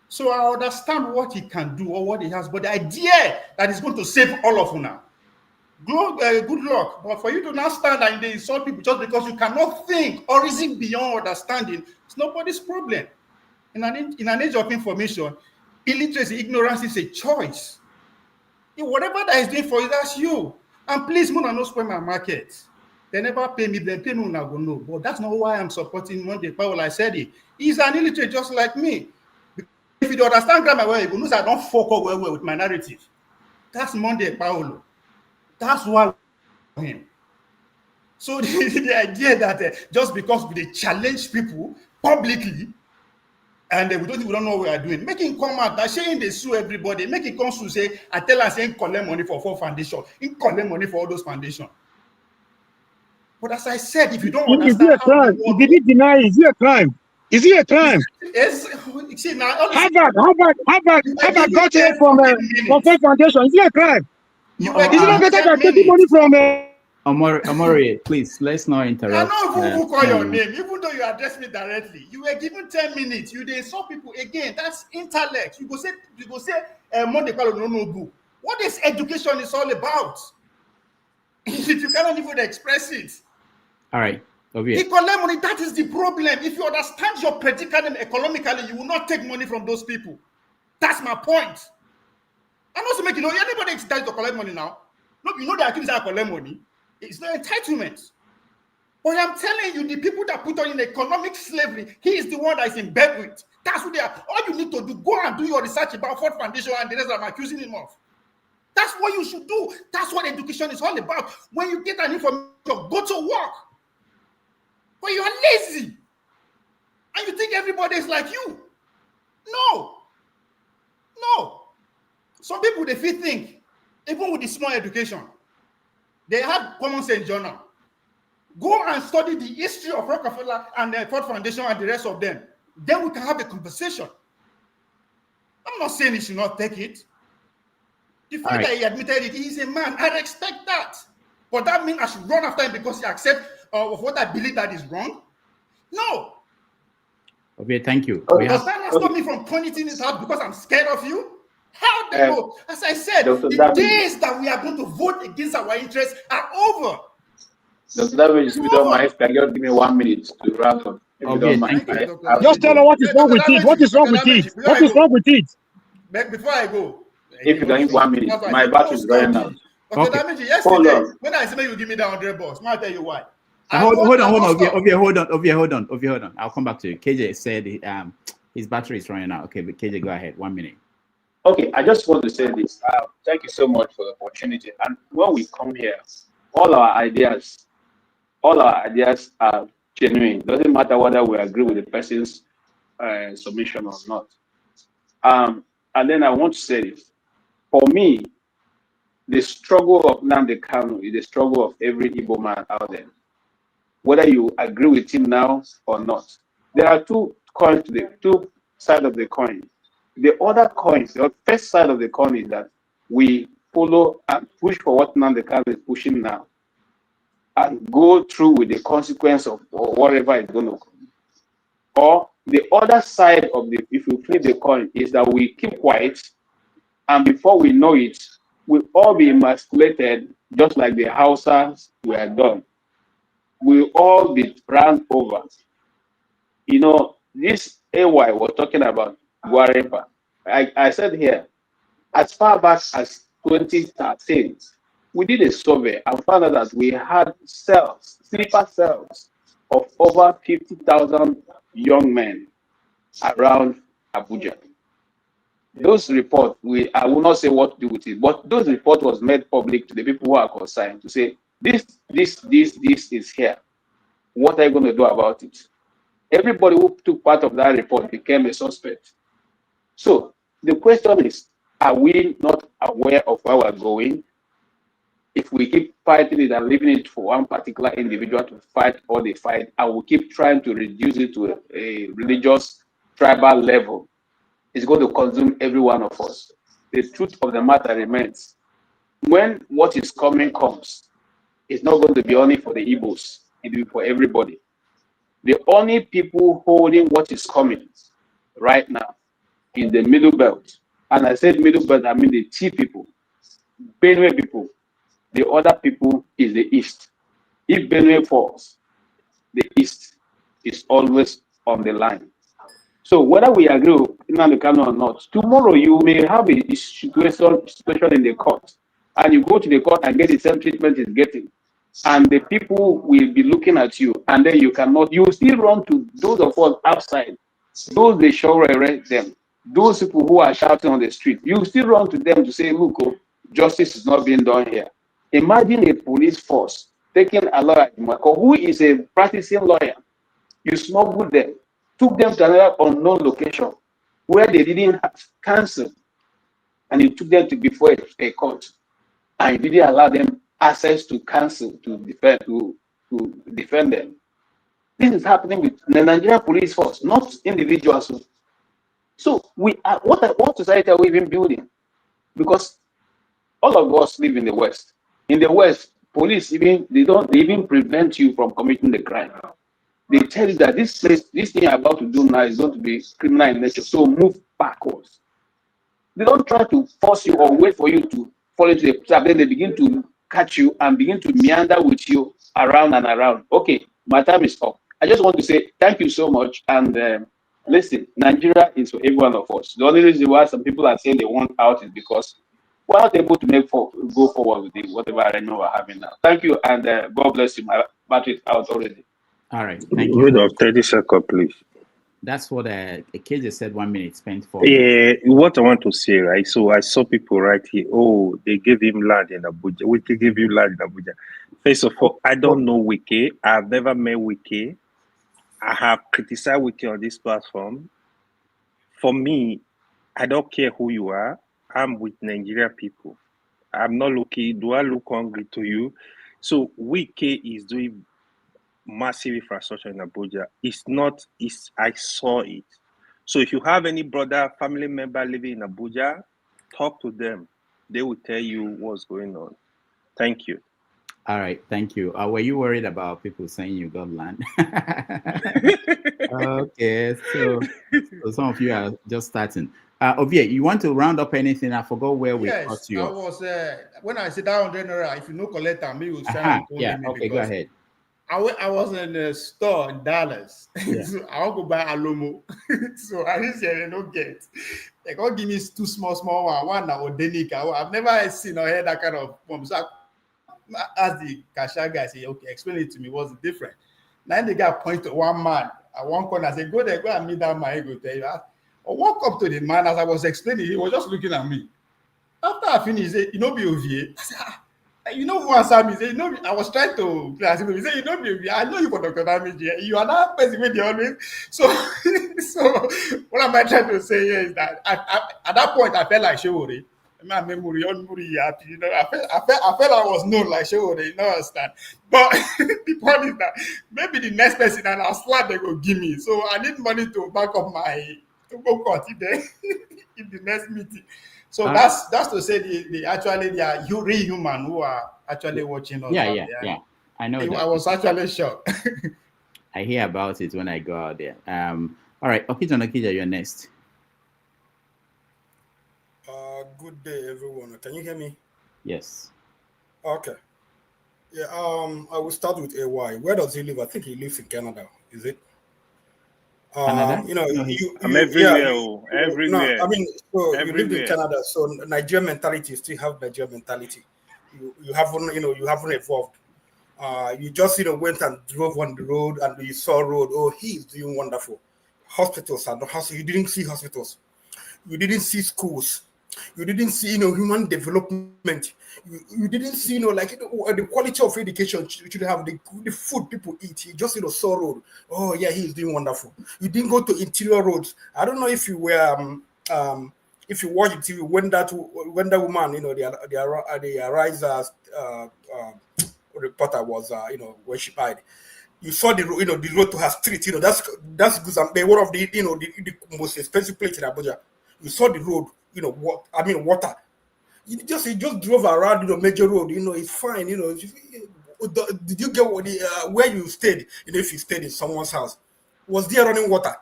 So I understand what he can do or what he has, but the idea that he's going to save all of you now, good luck. But for you to not stand and they insult people just because you cannot think or reason beyond understanding, it's nobody's problem. In an age of information, illiteracy, ignorance is a choice. Whatever that is doing for you, that's you. And please, Mona, no spoil my market. They never pay me, then pay me when I go no. But that's not why I'm supporting Monday Powell. I said it. He's an illiterate just like me. If you don't understand grammar well, you know I don't focus well with my narrative. That's Monday Powell. That's why him. So the idea that just because they challenge people publicly and we don't know what we are doing, make him come out, saying they sue everybody, make him come to say, I tell us saying collect money for 4 foundations, he collect money for all those foundations. But as I said, if you don't understand, is it a crime? If you did deny, is it a crime? Is it a crime? Yes. See now, Harvard got it from 4 foundation. Is it a crime? Is it not better than taking money from Omori, please, let's not interrupt. I know who call your name, even though you address me directly. You were given 10 minutes. You did insult people again. That's intellect. You go say, Monday Paulo no go. What is education is all about? If you cannot even express it. All right. Okay. He collect money. That is the problem. If you understand your predicament economically, you will not take money from those people. That's my point. I'm also making anybody entitled to collect money now. No, you know that accused to collect money. It's not entitlement. But I'm telling you, the people that put on in economic slavery, he is the one that is in bed with. That's who they are. All you need to do, go and do your research about Ford Foundation and the rest that I'm accusing him of. That's what you should do. That's what education is all about. When you get an information, go to work. But you are lazy. And you think everybody is like you. No. Some people, they feel think, even with the small education, they have common sense journal. Go and study the history of Rockefeller and the Ford Foundation and the rest of them. Then we can have a conversation. I'm not saying he should not take it. The fact that he admitted it, he's a man. I respect that. But that means I should run after him because he accepts of what I believe that is wrong? No. Okay, thank you. Does that stop me from pointing it out because I'm scared of you? How they go? As I said, the days that we are going to vote against our interests are over. Dr. David, if you don't mind, can you give me 1 minute to wrap up? If you don't mind. Just tell her what is wrong with it. What is wrong with it? What is wrong with it? Before I go. If you can give 1 minute, my battery is running out. Okay. Yesterday, when I said you give me that $100, I'll tell you why. Hold on. I'll come back to you. KJ said his battery is running out. Okay, but KJ, go ahead. 1 minute. Okay, I just want to say this. Thank you so much for the opportunity. And when we come here, all our ideas are genuine. Doesn't matter whether we agree with the person's submission or not. And then I want to say this. For me, the struggle of Nnamdi Kanu is the struggle of every Igbo man out there. Whether you agree with him now or not. There are two sides of the coin. The other coin, the first side of the coin is that we follow and push for what Nnamdi Kanu is pushing now and go through with the consequence of whatever is going to come. Or the other side of the, if you flip the coin, is that we keep quiet and before we know it, we'll all be emasculated just like the Hausas were done. We'll all be run over. You know, this AY was talking about Guarepa. I said here, as far back as 2013, we did a survey and found out that we had sleeper cells of over 50,000 young men around Abuja. Those reports, I will not say what to do with it, but those reports was made public to the people who are concerned to say, this is here. What are you going to do about it? Everybody who took part of that report became a suspect. So the question is, are we not aware of where we're going? If we keep fighting it and leaving it for one particular individual to fight all the fight, and we keep trying to reduce it to a religious, tribal level, it's going to consume every one of us. The truth of the matter remains, when what is coming comes, it's not going to be only for the Igbos, it will be for everybody. The only people holding what is coming right now is the middle belt. And I said middle belt, I mean the T people, Benue people. The other people is the East. If Benue falls, the East is always on the line. So whether we agree with Nnamdi Kanu or not, tomorrow you may have a situation in the court, and you go to the court and get the same treatment he's getting, and the people will be looking at you, and then you cannot. You still run to those of us outside, those they sure arrest them, those people who are shouting on the street. You still run to them to say, look, oh, justice is not being done here. Imagine a police force taking a lawyer, Ejimakor, who is a practicing lawyer. You smuggled them, took them to another unknown location where they didn't have counsel, and you took them to before a court, and you didn't allow them access to counsel to defend them. This is happening with the Nigerian police force, not individuals. So we are, what society are we even building? Because all of us live in the West. In the West, police they even prevent you from committing the crime. They tell you that this thing you're about to do now is going to be criminal in nature, so move backwards. They don't try to force you or wait for you to fall into the trap. Then they begin to catch you and begin to meander with you around and around. Okay, my time is up. I just want to say thank you so much. And listen, Nigeria is for every one of us. The only reason why some people are saying they want out is because we're not able to go forward with whatever I know we're having now. Thank you, and God bless you. My battery is out already. All right, thank you. Hold on, 30 seconds, please. That's what KJ said. 1 minute spent for. Yeah, what I want to say, right? So I saw people right here. Oh, they gave him land in Abuja. Wike gave you land in Abuja. First of all, I don't know Wike. I've never met Wike. I have criticized Wike on this platform. For me, I don't care who you are. I'm with Nigerian people. I'm not looking. Do I look hungry to you? So Wike is doing massive infrastructure in Abuja. I saw it. So if you have any brother, family member living in Abuja, talk to them. They will tell you what's going on. Thank you. All right, thank you. Were you worried about people saying you got land? Okay, so some of you are just starting. Ovie, you want to round up anything? I forgot where we got you. I was when I said that $100, if you no collect them, me was trying to yeah, okay, go ahead. I was in a store in Dallas. Yeah. So I want to buy Alomo. So I didn't say no get. They go give me two small one that was Denica. I've never seen or heard that kind of form. So I asked the cashier guy, say, okay, explain it to me. What's the difference? Now the guy point to one man at one corner. I said, go there, go and meet that man. He go tell you. I walk up to the man as I was explaining. He was just looking at me. After I finished, he said, you know, be Ovie. I said, you know who answered me? He said, you know, I was trying to class him. He said, you know, be I know you for Dr. Damage. You are that person with the always. So what am I trying to say here is that at that point I felt like Sowore. My memory, you know, I felt I was known like Sowore, you know, understand. But the point is that maybe the next person and I'll slap they go give me. So I need money to back up my to go cut it in the next meeting. So that's to say they are real human who are actually watching us. Yeah. I know. I was actually shocked. I hear about it when I go out there. All right, Okija, you're next. Good day, everyone. Can you hear me? Yes. Okay. Yeah. I will start with AY. Where does he live? I think he lives in Canada. Is it? Canada? You know, I'm everywhere. Yeah, everywhere. No, I mean, so everywhere. you lived in Canada, so Nigerian mentality, you still have Nigerian mentality. You haven't evolved. You just went and drove on the road and you saw road. Oh, he's doing wonderful. Hospitals are not hospitals. You didn't see hospitals. You didn't see schools. You didn't see human development. You didn't see the quality of education you should have, the food people eat. You just saw road. Oh yeah, he's doing wonderful. You didn't go to interior roads. I don't know if you were if you watch TV when that woman, the Arise reporter was when she died. You saw the road to her street. That's Guzambe, one of the most expensive place in Abuja. You saw the road. Water. You just drove around, major road. It's fine. Did you get where you stayed? If you stayed in someone's house, was there running water?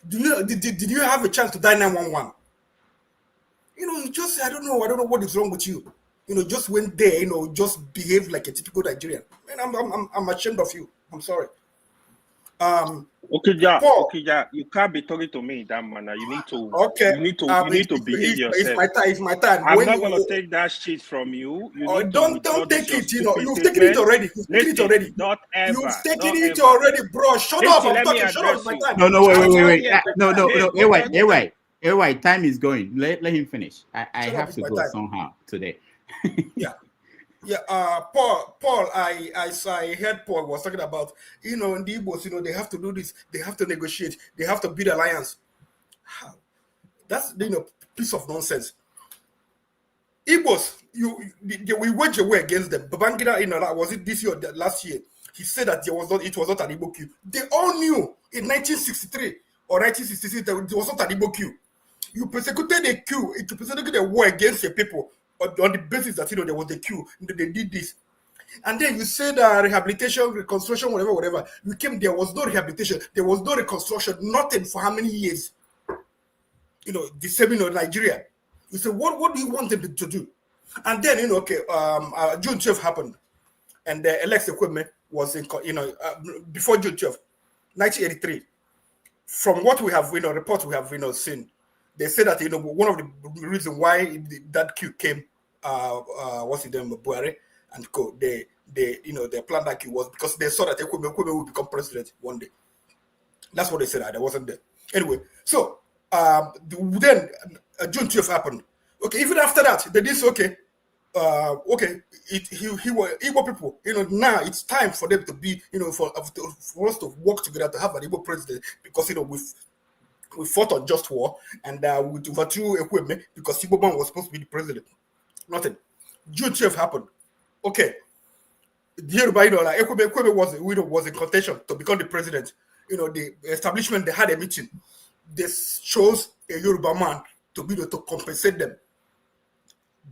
Did you have a chance to dial 911? I don't know what is wrong with you. Just went there. Just behaved like a typical Nigerian. And I'm ashamed of you. I'm sorry. Paul, you can't be talking to me in that manner. You need to behave yourself. It's my time. I'm not gonna take that shit from you. Don't take it. You've taken it already. Not ever. You've taken it already, bro. Shut up. I'm talking. Shut up. My time. No, wait. No. Time is going. Let him finish. I have to go somehow today. Paul, I heard Paul was talking about, in the Igbos, they have to do this, they have to negotiate, they have to build alliance. That's, piece of nonsense. Igbos, we wage a war against them. Babangida, was it this year or last year? He said that it was not an Igbo coup. They all knew in 1963 or 1966 that it was not an Igbo coup. You persecuted a coup, you persecuted a war against your people. On the basis that there was a coup, they did this, and then you said rehabilitation, reconstruction, whatever. You came, there was no rehabilitation, there was no reconstruction, nothing for how many years? The same in Nigeria. You said, what do you want them to do? And then June 12th happened, and the election equipment was in before June 12th, 1983. From what we have reports we have seen. They said that one of the reasons why that coup came, Buhari and co. They planned that coup was because they saw that Ekweme would become president one day. That's what they said. I wasn't there. Anyway, so then June 12th happened. Okay, even after that, they did say, he were Igbo people. Now it's time for them to be, for us to work together to have an Igbo president because we fought on just war and we overthrew equipment because Igbo man was supposed to be the president. Nothing. June 12th happened. Okay. Equipment was in contention to become the president. The establishment, they had a meeting. They chose a Yoruba man to be able to compensate them.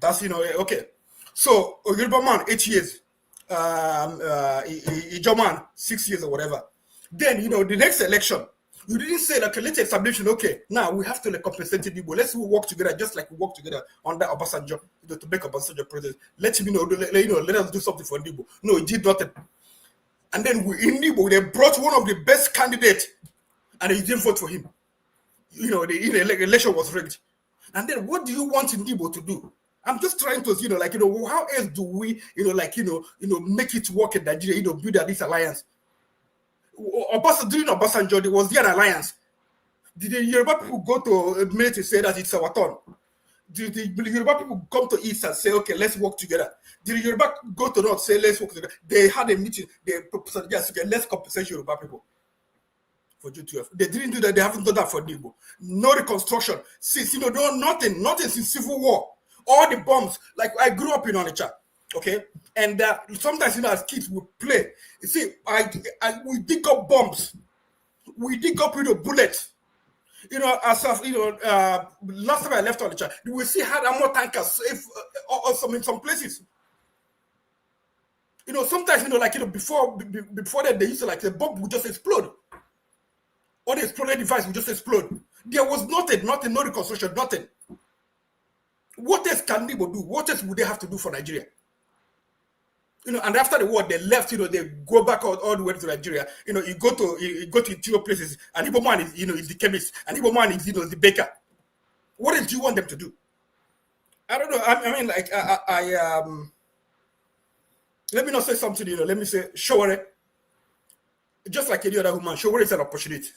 That's, okay. So, a Yoruba man, 8 years. Ijo man, 6 years or whatever. Then, the next election, you didn't say that, let's establish, now we have to compensate the Igbo. Let's work together just like we work together under Obasanjo to make Obasanjo president. Let him let us do something for Igbo. No, he did nothing. And then in Igbo, they brought one of the best candidates and they didn't vote for him. The election was rigged. And then what do you want in Igbo to do? I'm just trying to, how else do we, make it work in Nigeria, build this alliance? During Obasanjo, there was an alliance. Did the Yoruba people go to a minute to say that it's our turn? Did the Yoruba people come to East and say, okay, let's work together? Did the Yoruba go to North say, let's work together? They had a meeting. They proposed, yes, okay, let's compensate Yoruba people for June 12th. They didn't do that. They haven't done that for Igbo. No reconstruction. Since, nothing since Civil War. All the bombs. Like, I grew up in Onitsha. Okay, and sometimes as kids we play. You see, we dig up bombs, we dig up bullets. Last time I left on the chat, we see had more tankers in some places. Sometimes before that they used to the bomb would just explode. Or the exploded device would just explode. There was nothing, no reconstruction, nothing. What else can Igbo do? What else would they have to do for Nigeria? And after the war, they left. They go back all the way to Nigeria. You go to interior places, and Igbo man is, is the chemist, and Igbo man is, the baker. What else do you want them to do? I don't know. I mean, let me not say something. Let me say, Sowore, just like any other woman, Sowore is an opportunity.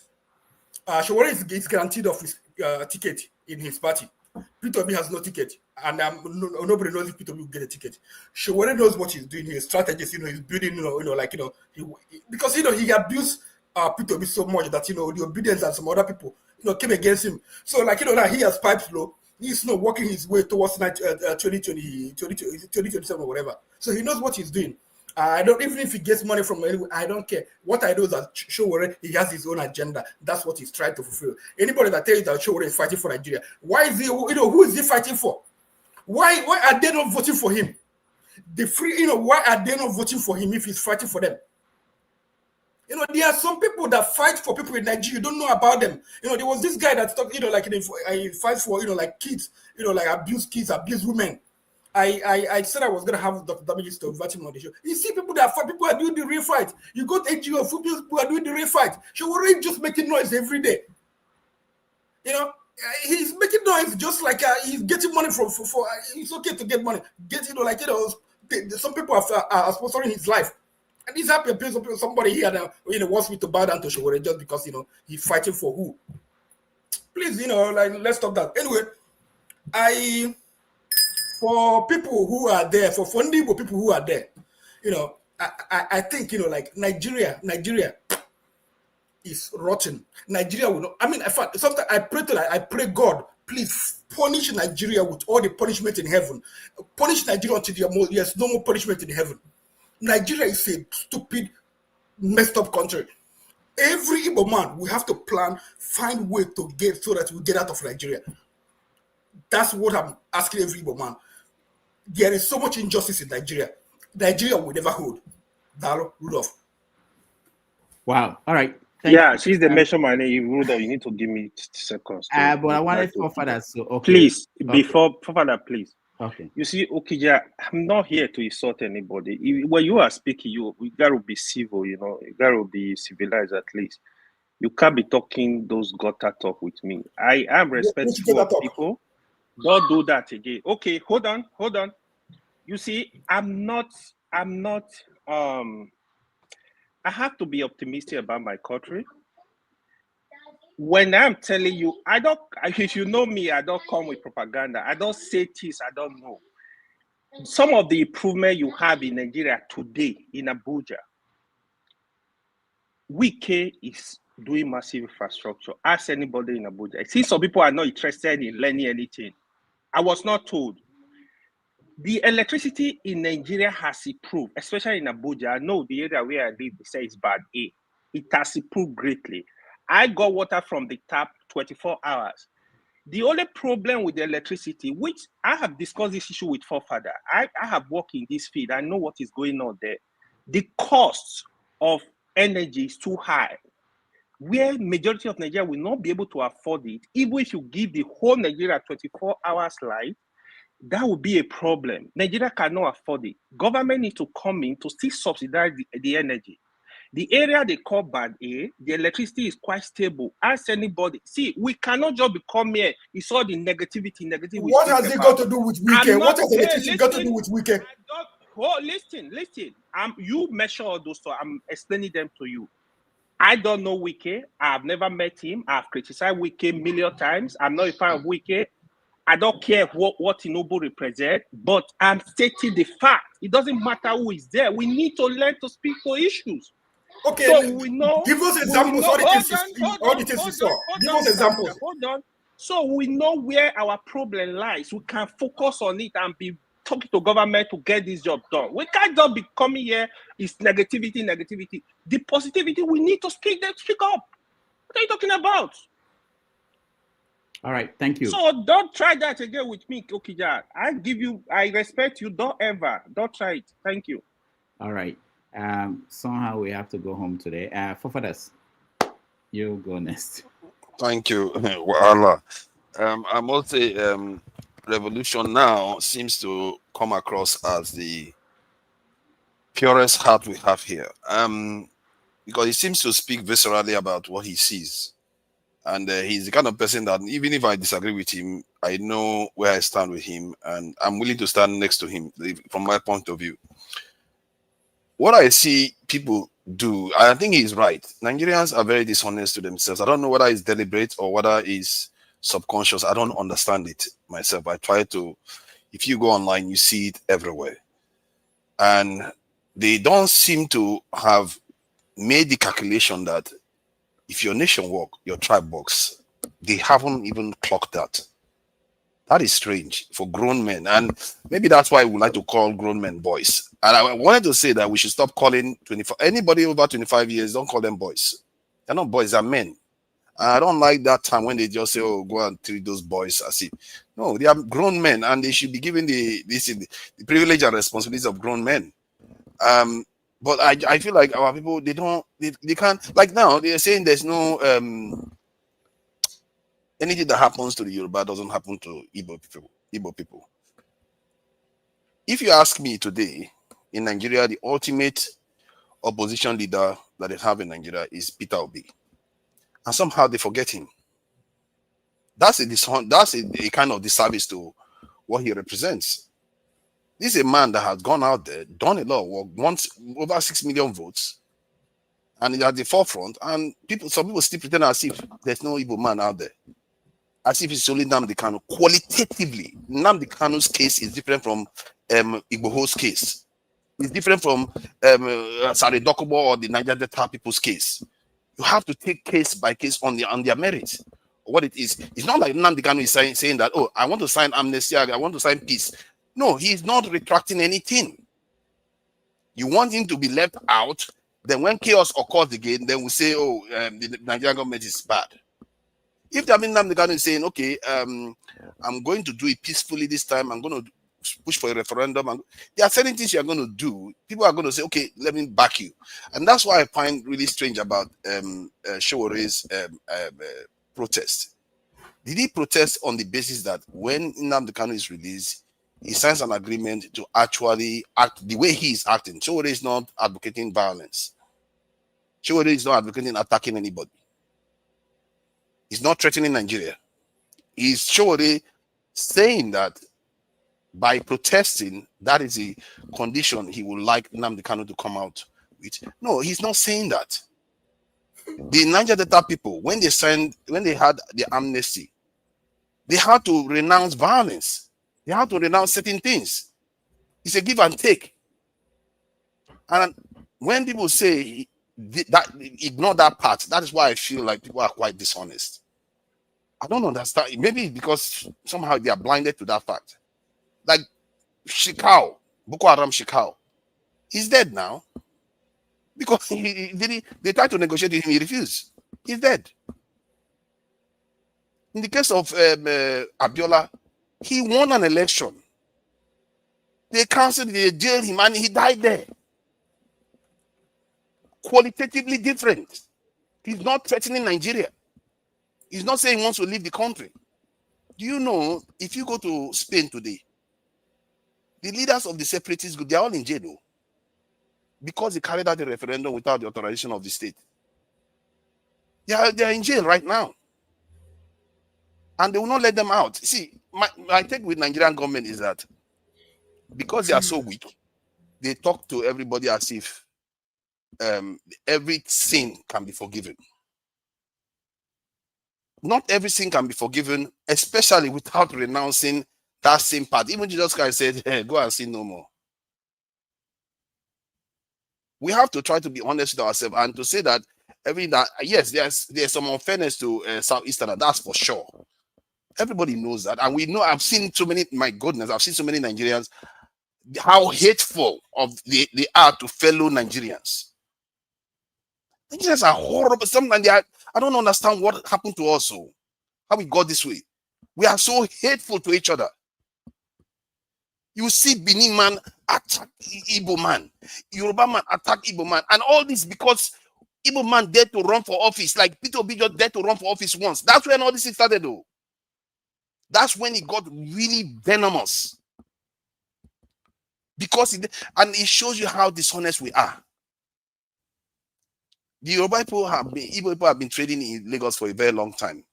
Sowore is guaranteed of his ticket in his party. Peter Obi has no ticket, and nobody knows if Peter Obi will get a ticket. Sowore knows what he's doing. His strategies, he's building, because he abused Peter Obi so much that the obedience and some other people, came against him. So that he has pipes low. He's working his way towards 2027 or whatever. So he knows what he's doing. Even if he gets money from anywhere, I don't care. What I know is that Sowore, he has his own agenda. That's what he's trying to fulfill. Anybody that tells you that Sowore is fighting for Nigeria, why is he, who is he fighting for? Why are they not voting for him? Why are they not voting for him if he's fighting for them? There are some people that fight for people in Nigeria. You don't know about them. There was this guy that talked, he fights for, kids, abuse kids, abuse women. I said I was gonna have Dr. Damages to invite him on the show. You see, people are doing the real fight. You got NGO, people are doing the real fight. Sowore just making noise every day. You know, he's making noise just like he's getting money for it's okay to get money. Some people are sponsoring his life. And he's happy. Somebody here that wants me to bow down to Sowore just because he's fighting for who. Please, let's stop that. Anyway, for people who are there, for Fondibo people who are there, I think Nigeria is rotten. Nigeria will not. I mean, in fact, sometimes I pray God, please punish Nigeria with all the punishment in heaven. Punish Nigeria until there's no more punishment in heaven. Nigeria is a stupid, messed up country. Every Igbo man, we have to plan, find way to get so that we get out of Nigeria. That's what I'm asking every Igbo man. There is so much injustice in Nigeria. Nigeria will never hold. Dalo, Rudolph. Wow. All right. She's the mention my name. Rudolph, you need to give me seconds. But I wanted Fofada, so okay. Please, before Fofada, please. Okay. You see, Okija, I'm not here to insult anybody. When you are speaking, you gotta be civil, you gotta be civilized at least. You can't be talking those gutter talk with me. I am respectful of people. Don't do that again. Okay, hold on. You see, I have to be optimistic about my country. When I'm telling you, if you know me, I don't come with propaganda. I don't say things I don't know. Some of the improvement you have in Nigeria today, in Abuja, Wike is doing massive infrastructure. Ask anybody in Abuja. I see some people are not interested in learning anything. I was not told. The electricity in Nigeria has improved, especially in Abuja. I know the area where I live, they say it's bad A. It has improved greatly. I got water from the tap 24 hours. The only problem with the electricity, which I have discussed this issue with Forefather, I have worked in this field. I know what is going on there. The cost of energy is too high. Where majority of Nigeria will not be able to afford it, even if you give the whole Nigeria 24 hours light, that would be a problem. Nigeria cannot afford it. Government needs to come in to still subsidize the energy. The area they call bad A, the electricity is quite stable. Ask anybody. See, we cannot just become here. It's all the negativity. What has it got to do with Wike? What has electricity got to do with Wike? Listen. You measure all those stuff. I'm explaining them to you. I don't know Wike. I've never met him. I've criticized Wike a million times. I'm not a fan of Wike. I don't care what Tinubu represents, but I'm stating the fact. It doesn't matter who is there. We need to learn to speak for issues. Okay, so we know. Give us examples. All the things you saw. Give us examples. Hold on. So we know where our problem lies. We can focus on it and be talking to government to get this job done. We can't just be coming here. It's negativity. The positivity, we need to speak up. What are you talking about? All right, thank you. So don't try that again with me, Okija. I respect you. Don't try it. Thank you. All right. Somehow we have to go home today. Fofadas, you go next. Thank you. Voila. I must say, revolution now seems to come across as the purest heart we have here. Because he seems to speak viscerally about what he sees. And he's the kind of person that even if I disagree with him, I know where I stand with him, and I'm willing to stand next to him from my point of view. What I see people do, I think he's right. Nigerians are very dishonest to themselves. I don't know whether it's deliberate or whether it's subconscious. I don't understand it myself. I try to, if you go online, you see it everywhere. And they don't seem to have made the calculation that if your nation work, your tribe works. They haven't even clocked that. That is strange for grown men. And maybe that's why we like to call grown men boys. And I wanted to say that we should stop calling anybody over 25 years, don't call them boys. They're not boys, they're men. And I don't like that time when they just say, oh, go and treat those boys as if. No, they are grown men and they should be given the privilege and responsibilities of grown men. But I feel like our people, they can't, like now, they're saying there's no, anything that happens to the Yoruba doesn't happen to Igbo people. If you ask me today, in Nigeria, the ultimate opposition leader that they have in Nigeria is Peter Obi. And somehow they forget him. That's a kind of disservice to what he represents. This is a man that has gone out there, done a lot of work, won over 6 million votes, and he's at the forefront. And some people still pretend as if there's no Igbo man out there, as if it's only Nnamdi Kanu. Qualitatively, Nnamdi Kanu's case is different from Igboho's case. It's different from Sari Dokubo or the Niger Delta people's case. You have to take case by case on their merit. What it is, it's not like Nnamdi Kanu is saying that, oh, I want to sign amnesty, I want to sign peace. No, he's not retracting anything. You want him to be left out, then when chaos occurs again, then we say, oh, the Nigerian government is bad. If Nnamdi Kanu is saying, okay, I'm going to do it peacefully this time, I'm going to push for a referendum, there are certain things you're going to do. People are going to say, okay, let me back you. And that's why I find really strange about Sowore's protest. Did he protest on the basis that when Nnamdi Kanu is released, he signs an agreement to actually act the way he is acting? Sowore is not advocating violence. Sowore is not advocating attacking anybody. He's not threatening Nigeria. He's Sowore saying that by protesting, that is a condition he would like Nnamdi Kanu to come out with. No, he's not saying that. The Niger Delta people, when they had the amnesty, they had to renounce violence. They have to renounce certain things. It's a give and take. And when people say that, ignore that part, that is why I feel like people are quite dishonest. I don't understand. Maybe because somehow they are blinded to that fact. Like Shekau, Boko Haram Shekau, he's dead now. Because they tried to negotiate with him, he refused. He's dead. In the case of Abiola, he won an election. They cancelled, they jailed him, and he died there. Qualitatively different. He's not threatening Nigeria. He's not saying he wants to leave the country. Do you know, if you go to Spain today, the leaders of the separatist group, they're all in jail, because they carried out the referendum without the authorization of the state. They are in jail right now. And they will not let them out. See, my take with Nigerian government is that because they are so weak, they talk to everybody as if every sin can be forgiven. Not every sin can be forgiven, especially without renouncing that same part. Even Jesus Christ said, hey, go and sin no more. We have to try to be honest with ourselves and to say that yes, there's some unfairness to Southeastern, that's for sure. Everybody knows that. And we know, I've seen so many, my goodness, I've seen so many Nigerians, how hateful they are to fellow Nigerians. Nigerians are horrible. Sometimes I don't understand what happened to us, how we got this way. We are so hateful to each other. You see Benin man attack Igbo man, Yoruba man attack Igbo man, and all this because Igbo man dared to run for office, like Peter Obi just dared to run for office once. That's when all this started, though. That's when it got really venomous. Because it shows you how dishonest we are. The Yoruba people Igbo people have been trading in Lagos for a very long time.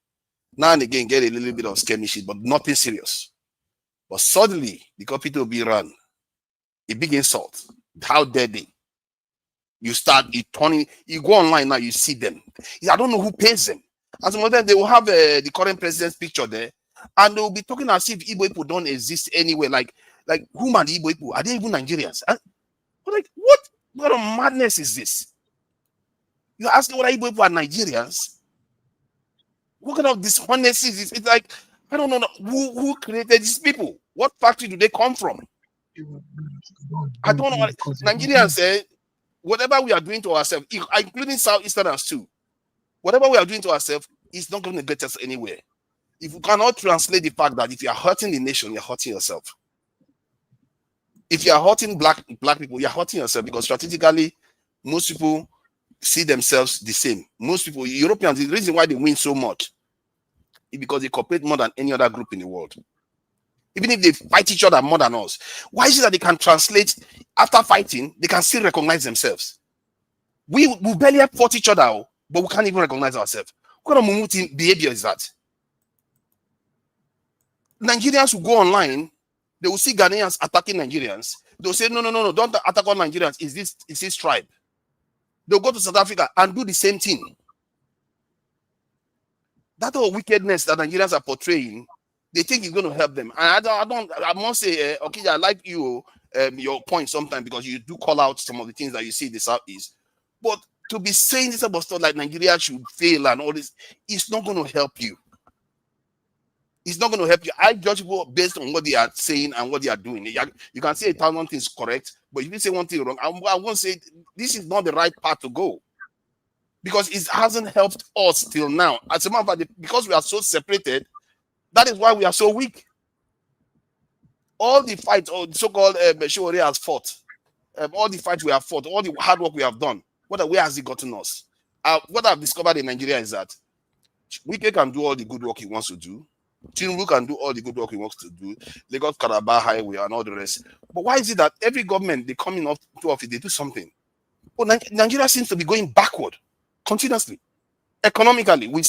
Now and again, get a little bit of skirmishes, but nothing serious. But suddenly, because Peter Obi ran, a big insult. How dare they? You go online now, you see them. I don't know who pays them. And some of them, they will have the current president's picture there, and they will be talking as if Igbo people don't exist anywhere. Like whom are the Igbo people? Are they even Nigerians? And like, what kind of madness is this? You're asking whether Igbo people are Nigerians? What kind of dishonesty is this? It's like, I don't know who created these people. What factory do they come from? I don't know. Nigerians say, whatever we are doing to ourselves, including Southeasterners too, whatever we are doing to ourselves is not going to get us anywhere. If you cannot translate the fact that if you are hurting the nation, you're hurting yourself. If you are hurting black people, you're hurting yourself, because strategically, most people see themselves the same. Most people, Europeans, the reason why they win so much is because they cooperate more than any other group in the world. even if they fight each other more than us. Why is it that they can translate after fighting, they can still recognize themselves? We barely have fought each other, but we can't even recognize ourselves. What kind of Mumuti behavior is that? Nigerians will go online, they will see Ghanaians attacking Nigerians. They'll say, no, don't attack all Nigerians. Is this tribe? They'll go to South Africa and do the same thing. That whole wickedness that Nigerians are portraying, they think it's going to help them. And I must say, okay, I like your point sometimes, because you do call out some of the things that you see in the Southeast. But to be saying this about stuff like Nigeria should fail and all this, it's not going to help you. It's not going to help you. I judge people based on what they are saying and what they are doing. You can say 1,000 things correct, but if you say one thing wrong, I won't say this is not the right path to go, because it hasn't helped us till now. As a matter of fact, because we are so separated, that is why we are so weak. All the fights, or the so-called Sowore has fought, all the fights we have fought, all the hard work we have done, where has it gotten us? What I've discovered in Nigeria is that Wike can do all the good work he wants to do. Tinubu can do all the good work he wants to do. They got Calabar Highway and all the rest. But why is it that every government, they come in to office, they do something? Well, Nigeria seems to be going backward continuously. Economically, we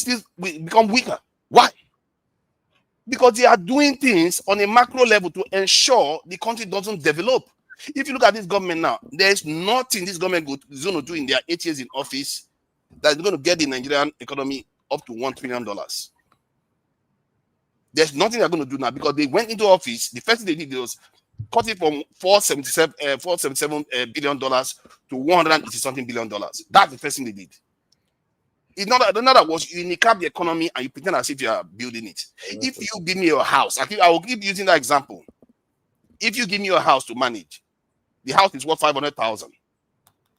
become weaker. Why? Because they are doing things on a macro level to ensure the country doesn't develop. If you look at this government now, there's nothing this government is going to do in their 8 years in office that's going to get the Nigerian economy up to $1 trillion. There's nothing they're going to do now, because they went into office. The first thing they did was cut it from $477 billion to $180-something billion. That's the first thing they did. In other words, you handicap the economy and you pretend as if you are building it. If you give me your house, I will keep using that example. If you give me your house to manage, the house is worth 500,000,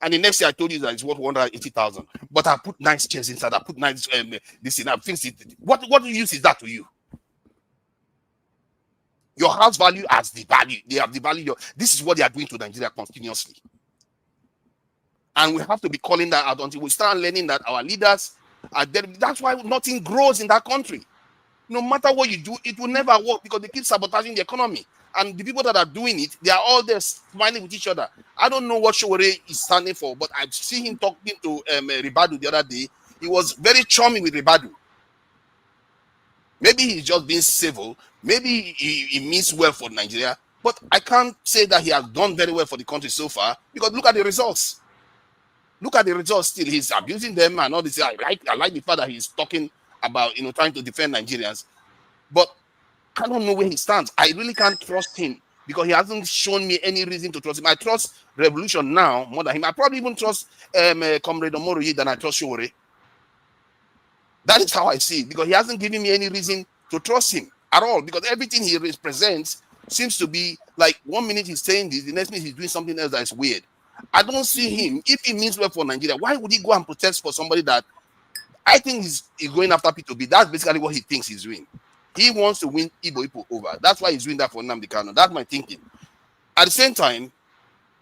and the next year I told you that it's worth 180,000. But I put nice chairs inside. I put nice this in. I fix it. What use is that to you? Your house value as the value. They have the value. This is what they are doing to Nigeria continuously. And we have to be calling that out until we start learning that our leaders are dead. That's why nothing grows in that country. No matter what you do, it will never work, because they keep sabotaging the economy. And the people that are doing it, they are all there smiling with each other. I don't know what Sowore is standing for, but I've seen him talking to Ribadu the other day. He was very charming with Ribadu. Maybe he's just being civil. Maybe he means well for Nigeria. But I can't say that he has done very well for the country so far, because look at the results. Look at the results still. He's abusing them and all this. I like the fact that he's talking about, trying to defend Nigerians. But I don't know where he stands. I really can't trust him, because he hasn't shown me any reason to trust him. I trust Revolution now more than him. I probably even trust Comrade Omoroyi than I trust Sowore. That is how I see it, because he hasn't given me any reason to trust him at all, because everything he represents seems to be like 1 minute he's saying this, the next minute he's doing something else that is weird. I don't see him. If he means well for Nigeria, why would he go and protest for somebody that I think he's going after P2B? That's basically what he thinks he's doing. He wants to win Igbo over. That's why he's doing that for Nnamdi Kanu. That's my thinking. At the same time,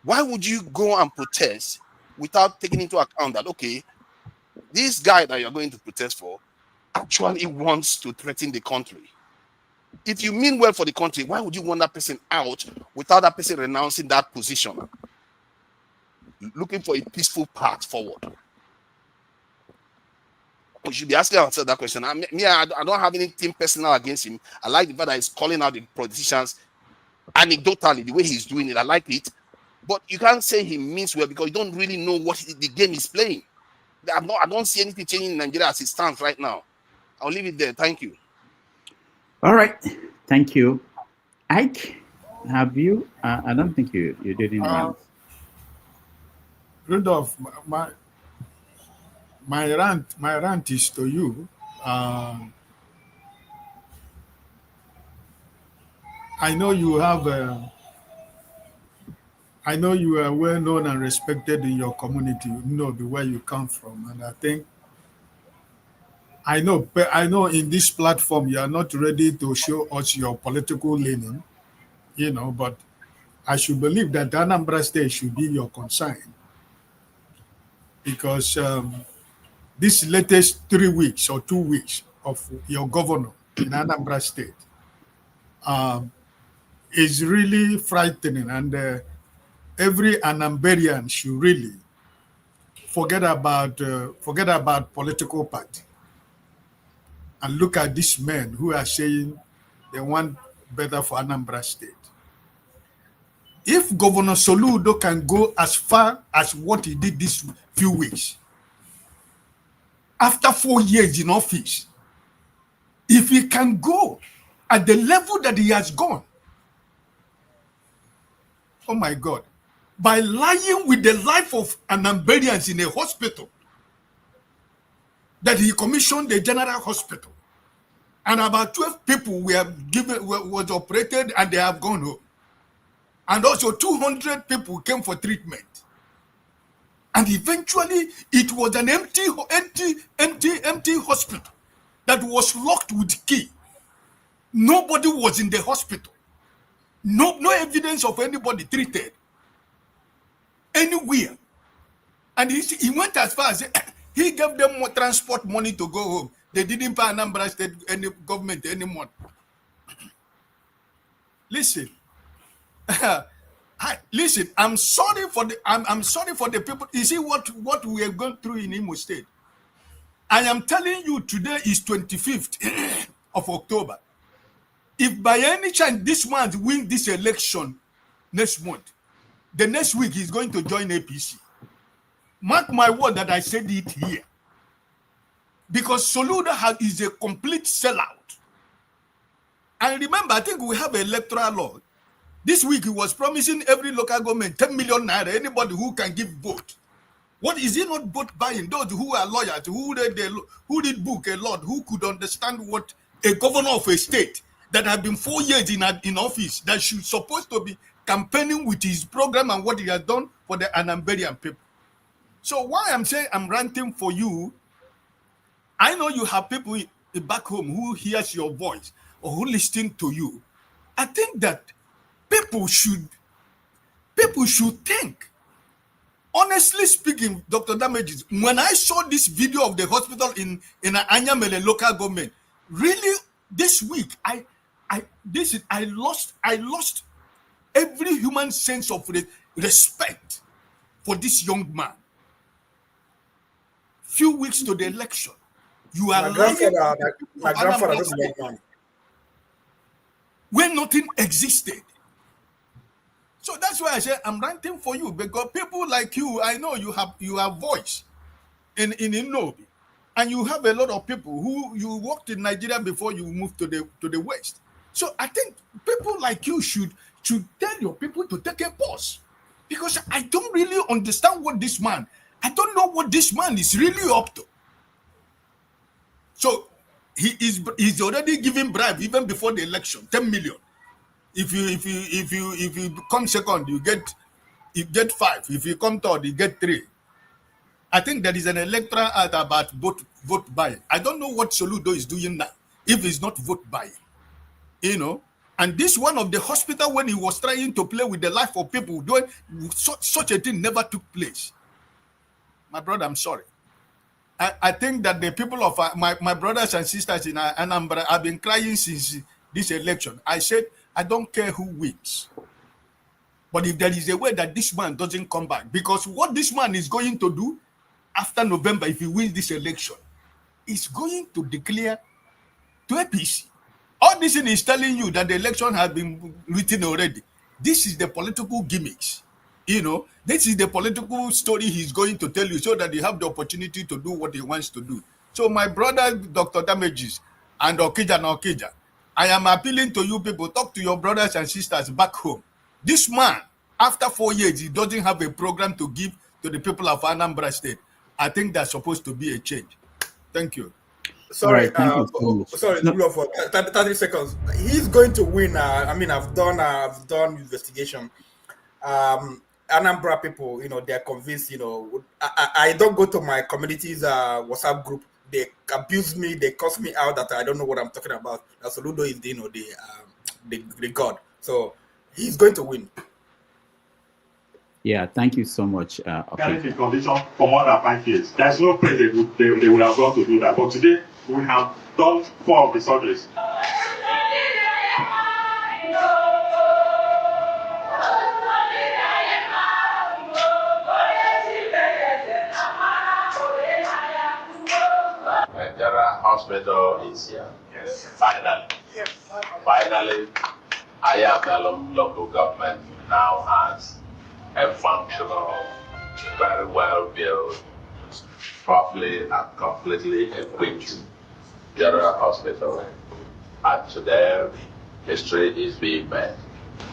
why would you go and protest without taking into account that, okay, this guy that you're going to protest for actually wants to threaten the country? If you mean well for the country, why would you want that person out without that person renouncing that position? Looking for a peaceful path forward. We should be asking ourselves that question. I don't have anything personal against him. I like the fact that he's calling out the politicians anecdotally, the way he's doing it. I like it. But you can't say he means well, because you don't really know what the game is playing. I don't see anything changing in Nigeria as it stands right now. I'll leave it there. Thank you. All right. Thank you. Ike, have you? I don't think you didn't rant. Rudolph, my rant is to you. I know you have. I know you are well known and respected in your community. You know the way you come from, and I think I know in this platform you are not ready to show us your political leaning, but I should believe that the Anambra State should be your concern, because this latest 3 weeks or 2 weeks of your governor in Anambra State, is really frightening, and every Anambarian should really forget about political party and look at these men who are saying they want better for Anambra State. If Governor Soludo can go as far as what he did these few weeks, after 4 years in office, if he can go at the level that he has gone, oh my God, by lying with the life of Anambarians in a hospital that he commissioned the general hospital, and about 12 people was operated and they have gone home, and also 200 people came for treatment, and eventually it was an empty hospital that was locked with key. Nobody was in the hospital. No evidence of anybody treated anywhere. And he went as far as he gave them more transport money to go home. They didn't pay Anambra State any government anymore. Listen, listen. I'm sorry for the people. You see what we are going through in Imo State. I am telling you, today is 25th of October. If by any chance this man wins this election next month, the next week he's going to join APC. Mark my word that I said it here. Because Soludo is a complete sellout. And remember, I think we have an electoral law. This week he was promising every local government 10 million naira, anybody who can give vote. What is he not vote buying? Those who are lawyers, who did book a lot, who could understand what a governor of a state that had been 4 years in office, that should supposed to be campaigning with his program and what he has done for the Anambarian people. So why I'm saying I'm ranting for you, I know you have people back home who hears your voice or who listen to you. I think that people should think. Honestly speaking, Dr. Damages, when I saw this video of the hospital in Anyamele local government, really this week I lost every human sense of respect for this young man. Few weeks to the election, you are my grandfather was a young man when nothing existed. So that's why I say I'm ranting for you, because people like you, I know you have voice in Nnobi, and you have a lot of people who you worked in Nigeria before you moved to the West. So I think people like you should tell your people to take a pause, because I don't really understand what this man. I don't know what this man is really up to. So he's already giving bribe even before the election, 10 million. If you come second, you get 5. If you come third, you get 3. I think there is an electoral act about vote buying. I don't know what Soludo is doing now, if it's not vote buying. You know, and this one of the hospital, when he was trying to play with the life of people, doing such a thing never took place. My brother, I'm sorry. I think that the people of my brothers and sisters in Anambra have been crying since this election. I said, I don't care who wins. But if there is a way that this man doesn't come back, because what this man is going to do after November, if he wins this election, is going to declare to APC. All this thing is telling you that the election has been written already. This is the political gimmicks. You know, this is the political story he's going to tell you so that you have the opportunity to do what he wants to do. So my brother, Dr. Damages, and Okija, I am appealing to you people, talk to your brothers and sisters back home. This man, after 4 years, he doesn't have a program to give to the people of Anambra State. I think there's supposed to be a change. Thank you. Sorry, right, thank you so sorry, much. for 30 seconds. He's going to win. I mean, I've done investigation. Anambra people, you know, they're convinced. You know, I don't go to my community's WhatsApp group. They abuse me. They curse me out that I don't know what I'm talking about. That Soludo is, you know, the god. So he's going to win. Yeah, thank you so much. Carrying the condition for more than 5 years. There's no place they would have gone to do that. But today, we have done 4 of the surgeries. hospital is here. Yes, finally. Yes. Finally, Ayam local government now has a functional, very well built, properly and completely equipped general hospital. And today, history is being made.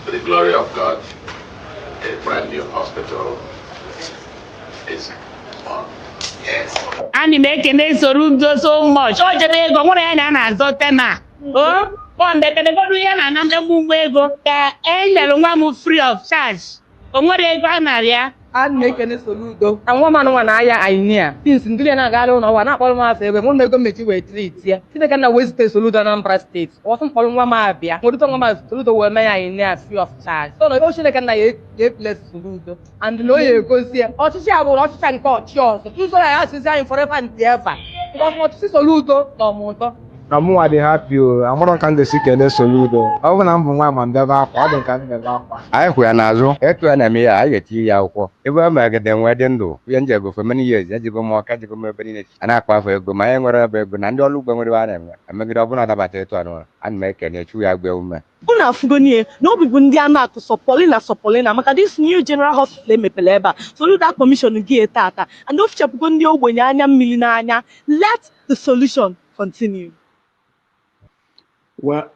To the glory of God, a brand new hospital is on. Yes. And making it so much. Oh, today go on and I tema. Oh, on the category and another move go. And free of charge. Oh, what they go Maria? And making it Soludo. And woman one I near. Since Indian I got on one up all my favor, won't make a make you wait 3 years. See the kind of waste Soludo Anambra State. Wasn't following one my beer. What do you want Soludo where may I near free of charge? So the ocean can I get less Soludo. And the lawyer goes here. Or to say I will not thank God yours. You so I ask is forever and ever. Because what is Soludo? No motor. Na mụ nwa dị happy o, amụrụ ka m ga-esi kele Soludo. Ọ bụ na m bụ nwa ma m bịaba akwa, ọ dị ka m bịaba akwa. Anyị kwụ ya n'azụ, etu a na-eme ya, anyị ga-etinye ya akwụkwọ. Ebe ọ megide nwee dị ndụ, ihe nje ego for many years, ejigo m ọka, ejigo m ebe niile. A na-akpa afọ ego, ma anyị nwere ebe ego na ndị ọrụ ugbo nwere ebe a na-eme. Emegide ọ bụla dabata etu a n'ụlọ, ana m ekele Chukwu ya gbe ume. Unu afụgonie na obibu ndị a na-atụ sọpolina maka this new general hospital emepere ebe a. Soludo commission gị tata, and o fichapụgo ndị ogbenye anya mmiri n'anya. Let the solution continue. Well,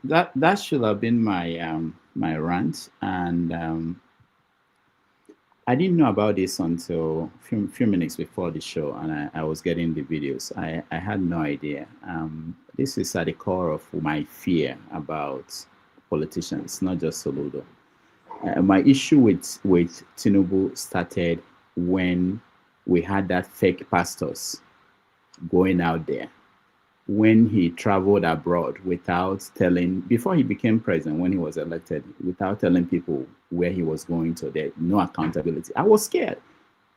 that should have been my my rant, and I didn't know about this until few minutes before the show, and I was getting the videos. I had no idea. This is at the core of my fear about politicians, not just Soludo. My issue with Tinubu started when we had that fake pastors going out there. When he traveled abroad without telling, before he became president, when he was elected, without telling people where he was going to, there no accountability. I was scared,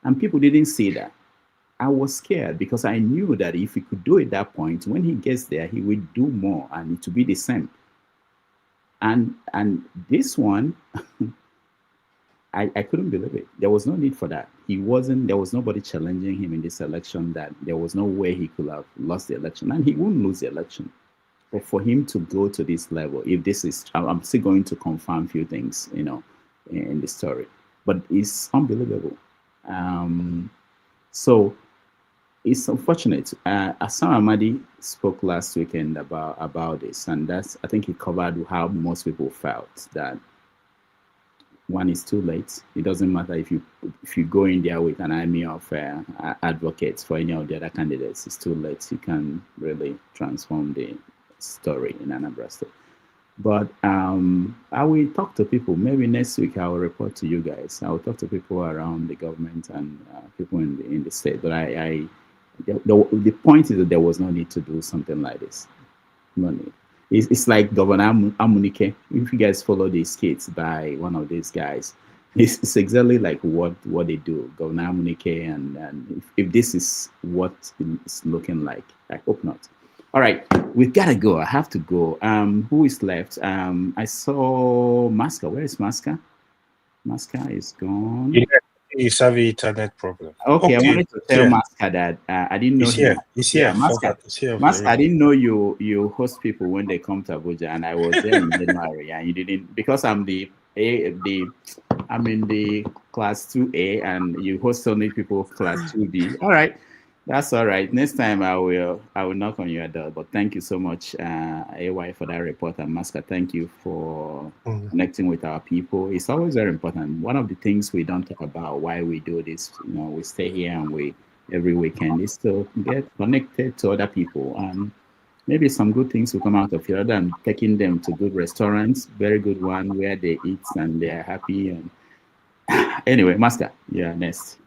and people didn't see that. I was scared because I knew that if he could do it at that point, when he gets there, he will do more, and it will be the same. And this one, I couldn't believe it. There was no need for that. There was nobody challenging him in this election, that there was no way he could have lost the election, and he wouldn't lose the election. But for him to go to this level, if this is, I'm still going to confirm a few things, in the story, but it's unbelievable. So it's unfortunate. Hassan Ahmadi spoke last weekend about this, and I think he covered how most people felt, that one is too late. It doesn't matter if you go in there with an army of advocates for any of the other candidates. It's too late. You can really transform the story in Anambra State. But I will talk to people. Maybe next week I will report to you guys. I will talk to people around the government and people in the state. But the point is that there was no need to do something like this. No need. It's like Governor Amunike. If you guys follow these skits by one of these guys, it's exactly like what they do, Governor Amunike, and if this is what it's looking like, I hope not. All right, we've got to go. I have to go. Who is left? I saw Masca. Where is Masca? Masca is gone. Yeah, he's having internet problem. Okay, I wanted to tell Masca that I didn't know. He's here. Masca, I didn't know you host people when they come to Abuja, and I was there in January, and you didn't, because I'm in the class 2A, and you host only people class 2B. All right. That's all right. Next time I will knock on your door. But thank you so much, AY, for that report, and Masca, thank you for connecting with our people. It's always very important. One of the things we don't talk about why we do this, we stay here and every weekend, is to get connected to other people, and maybe some good things will come out of it, other than taking them to good restaurants, very good one where they eat and they are happy. And anyway, Masca, yeah, next.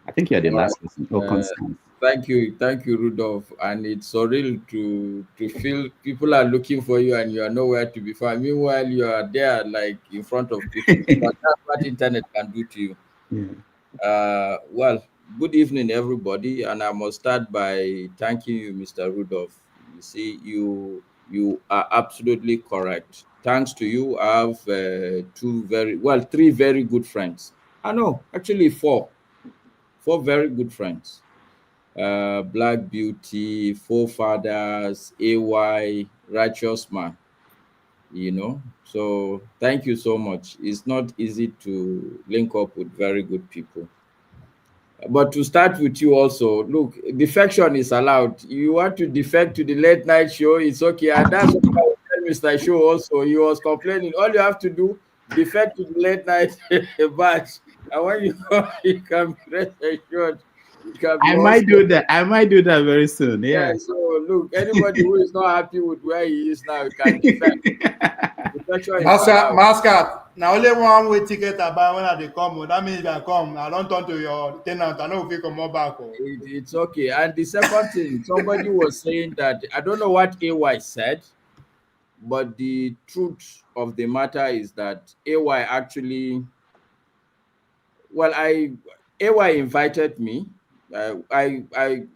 I think you're the last person. Constance. Thank you, Rudolph. And it's surreal to feel people are looking for you and you are nowhere to be found. Meanwhile, you are there, like in front of people. But that's what internet can do to you. Yeah. Well, good evening, everybody. And I must start by thanking you, Mr. Rudolph. You see, you are absolutely correct. Thanks to you, I have three very good friends. I know, actually four very good friends. Black Beauty, Forefathers, AY, Righteous Man, you know. So thank you so much. It's not easy to link up with very good people. But to start with you also, look, defection is allowed. You want to defect to the late night show, it's okay. And that's what I was telling Mr. Show also. He was complaining. All you have to do, defect to the late night batch. And when you come, you can be rest assured. I might do that. I might do that very soon. Yeah. So look, anybody who is not happy with where he is now can defect. Mascot. Now only one way ticket I buy when they come. That means if I come, I don't turn to your tenant. I know if you come more back. It's okay. And the second thing, somebody was saying that, I don't know what AY said, but the truth of the matter is that AY actually, well, AY invited me.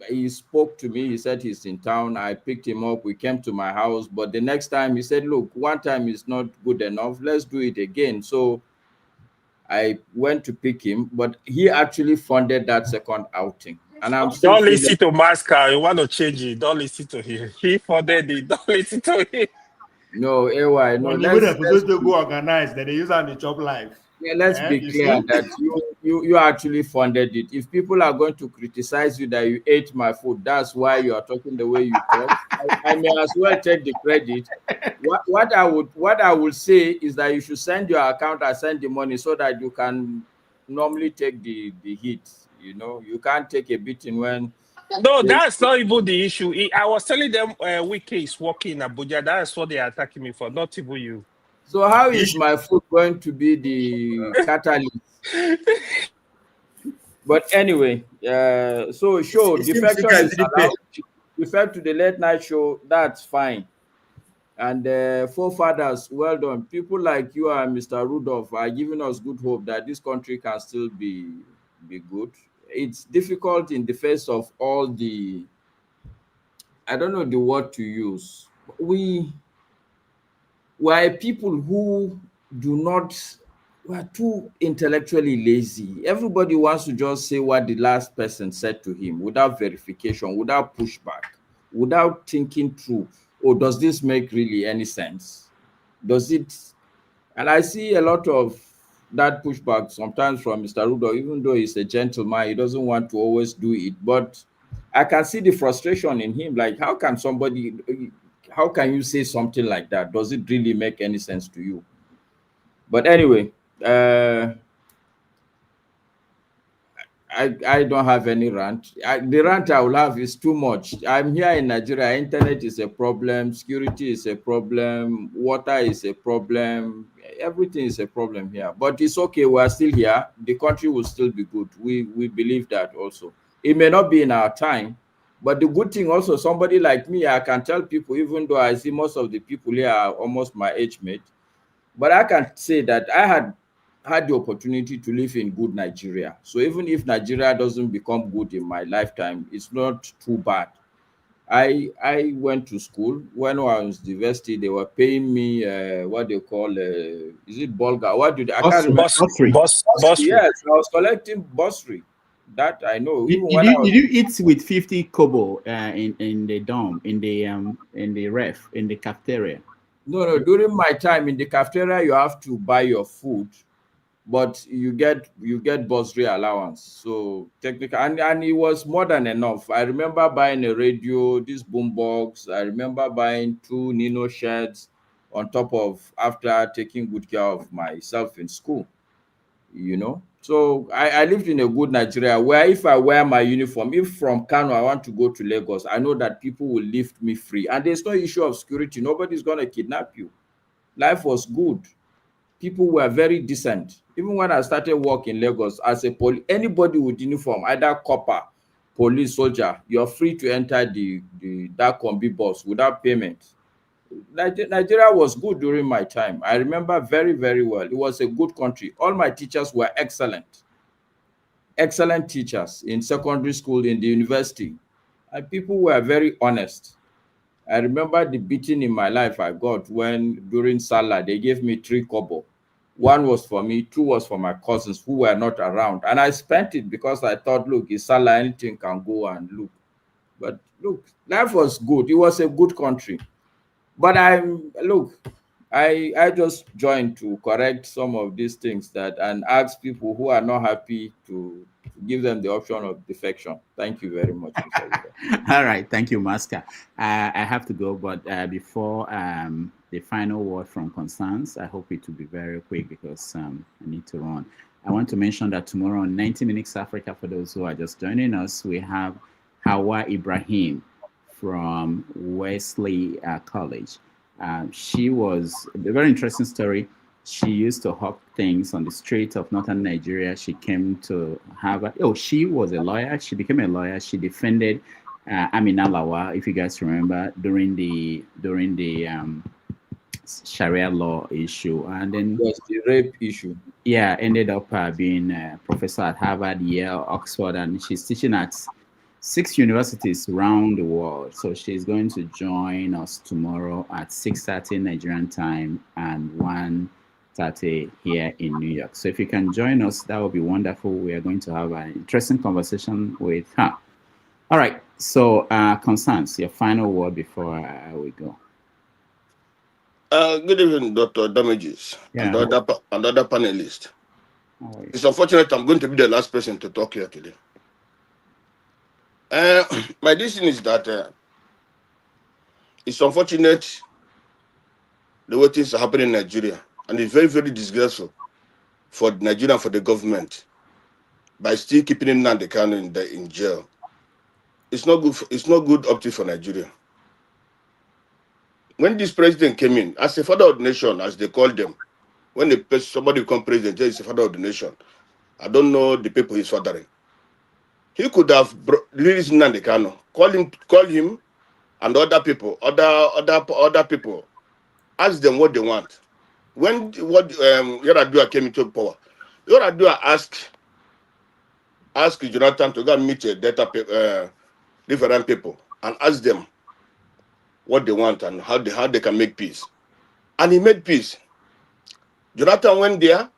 He spoke to me. He said he's in town. I picked him up. We came to my house. But the next time he said, look, one time is not good enough. Let's do it again. So I went to pick him, but he actually funded that second outing. And I'm still don't listen to Masca. You want to change it. Don't listen to him. He funded it. Don't listen to him. No, AY, no. When you're supposed to go organize, then they use on the chop live. Yeah, let's be clear that you actually funded it. If people are going to criticize you that you ate my food, that's why you are talking the way you talk. I may as well take the credit. What I would say is that you should send your account and send the money so that you can normally take the hit. You know, you can't take a beating when. No, that's not even the issue. I was telling them Wiki is working in Abuja. That's what they are attacking me for, not even you. So how is my food going to be the catalyst? But anyway, so show defection is allowed. Defect to the late night show, that's fine. And forefathers, well done. People like you and Mr. Rudolph are giving us good hope that this country can still be good. It's difficult in the face of all the, I don't know the word to use. We're people who we're too intellectually lazy. Everybody wants to just say what the last person said to him without verification, without pushback, without thinking through, oh, does this make really any sense? Does it? And I see a lot of that pushback sometimes from Mr. Rudo, even though he's a gentleman, he doesn't want to always do it. But I can see the frustration in him. Like, how can you say something like that? Does it really make any sense to you? But anyway, I don't have any rant. The rant I will have is too much. I'm here in Nigeria. Internet is a problem. Security is a problem. Water is a problem. Everything is a problem here. But it's okay. We are still here. The country will still be good. We believe that also. It may not be in our time, but the good thing also, somebody like me, I can tell people, even though I see most of the people here are almost my age mate, but I can say that I had the opportunity to live in good Nigeria. So even if Nigeria doesn't become good in my lifetime, it's not too bad. I went to school. When I was in university, they were paying me what they call is it Bolga? What do they? I can't remember. Bursary. Yes, I was collecting bursary. That I know. Did you eat with 50 kobo in the dorm, in the ref, in the cafeteria? No. During my time in the cafeteria, you have to buy your food, but you get bursary allowance. So technically, and it was more than enough. I remember buying a radio, this boombox. I remember buying 2 Nino shirts on top of after taking good care of myself in school. You know. So I lived in a good Nigeria where if I wear my uniform, if from Kano I want to go to Lagos, I know that people will lift me free. And there's no issue of security. Nobody's going to kidnap you. Life was good. People were very decent. Even when I started work in Lagos as a police, anybody with uniform, either copper, police, soldier, you're free to enter that combi bus without payment. Nigeria was good during my time. I remember very, very well. It was a good country. All my teachers were excellent teachers in secondary school, in the university, and people were very honest. I remember the beating in my life I got when during Salah they gave me 3 kobo. 1 was for me, 2 was for my cousins who were not around. And I spent it because I thought, look, it's Salah, anything can go and look. But look, life was good. It was a good country. But I just joined to correct some of these things and ask people who are not happy to give them the option of defection. Thank you very much, Mr. Leader. All right, thank you, Masker. I have to go, but before the final word from Constance, I hope it will be very quick because I need to run. I want to mention that tomorrow on 90 Minutes Africa, for those who are just joining us, we have Hawa Ibrahim from Wesley College. She was a very interesting story. She used to hawk things on the street of northern Nigeria. She came to Harvard. Oh, she was a lawyer. She became a lawyer. She defended Amina Lawa, if you guys remember, during the Sharia law issue, and then yes, the rape issue. Yeah, ended up being a professor at Harvard, Yale, Oxford, and she's teaching at 6 universities around the world. So she's going to join us tomorrow at 6:30 Nigerian time and 1:30 here in New York. So if you can join us, that would be wonderful. We are going to have an interesting conversation with her. All right. So Constance, your final word before we go. Good evening, Dr. Damages, and other panelists. It's unfortunate I'm going to be the last person to talk here today. My decision is that it's unfortunate the way things are happening in Nigeria, and it's very, very disgraceful for Nigeria and for the government by still keeping Nnamdi Kanu in jail. It's not good. It's not good optic for Nigeria. When this president came in as a father of the nation, as they call them, when somebody become president, he's a father of the nation. I don't know the people he's fathering. He could have released Nnamdi Kanu, call him, and other people, ask them what they want. When Yaradua came into power, Yaradua asked Jonathan to go and meet different people and ask them what they want and how they can make peace. And he made peace. Jonathan went there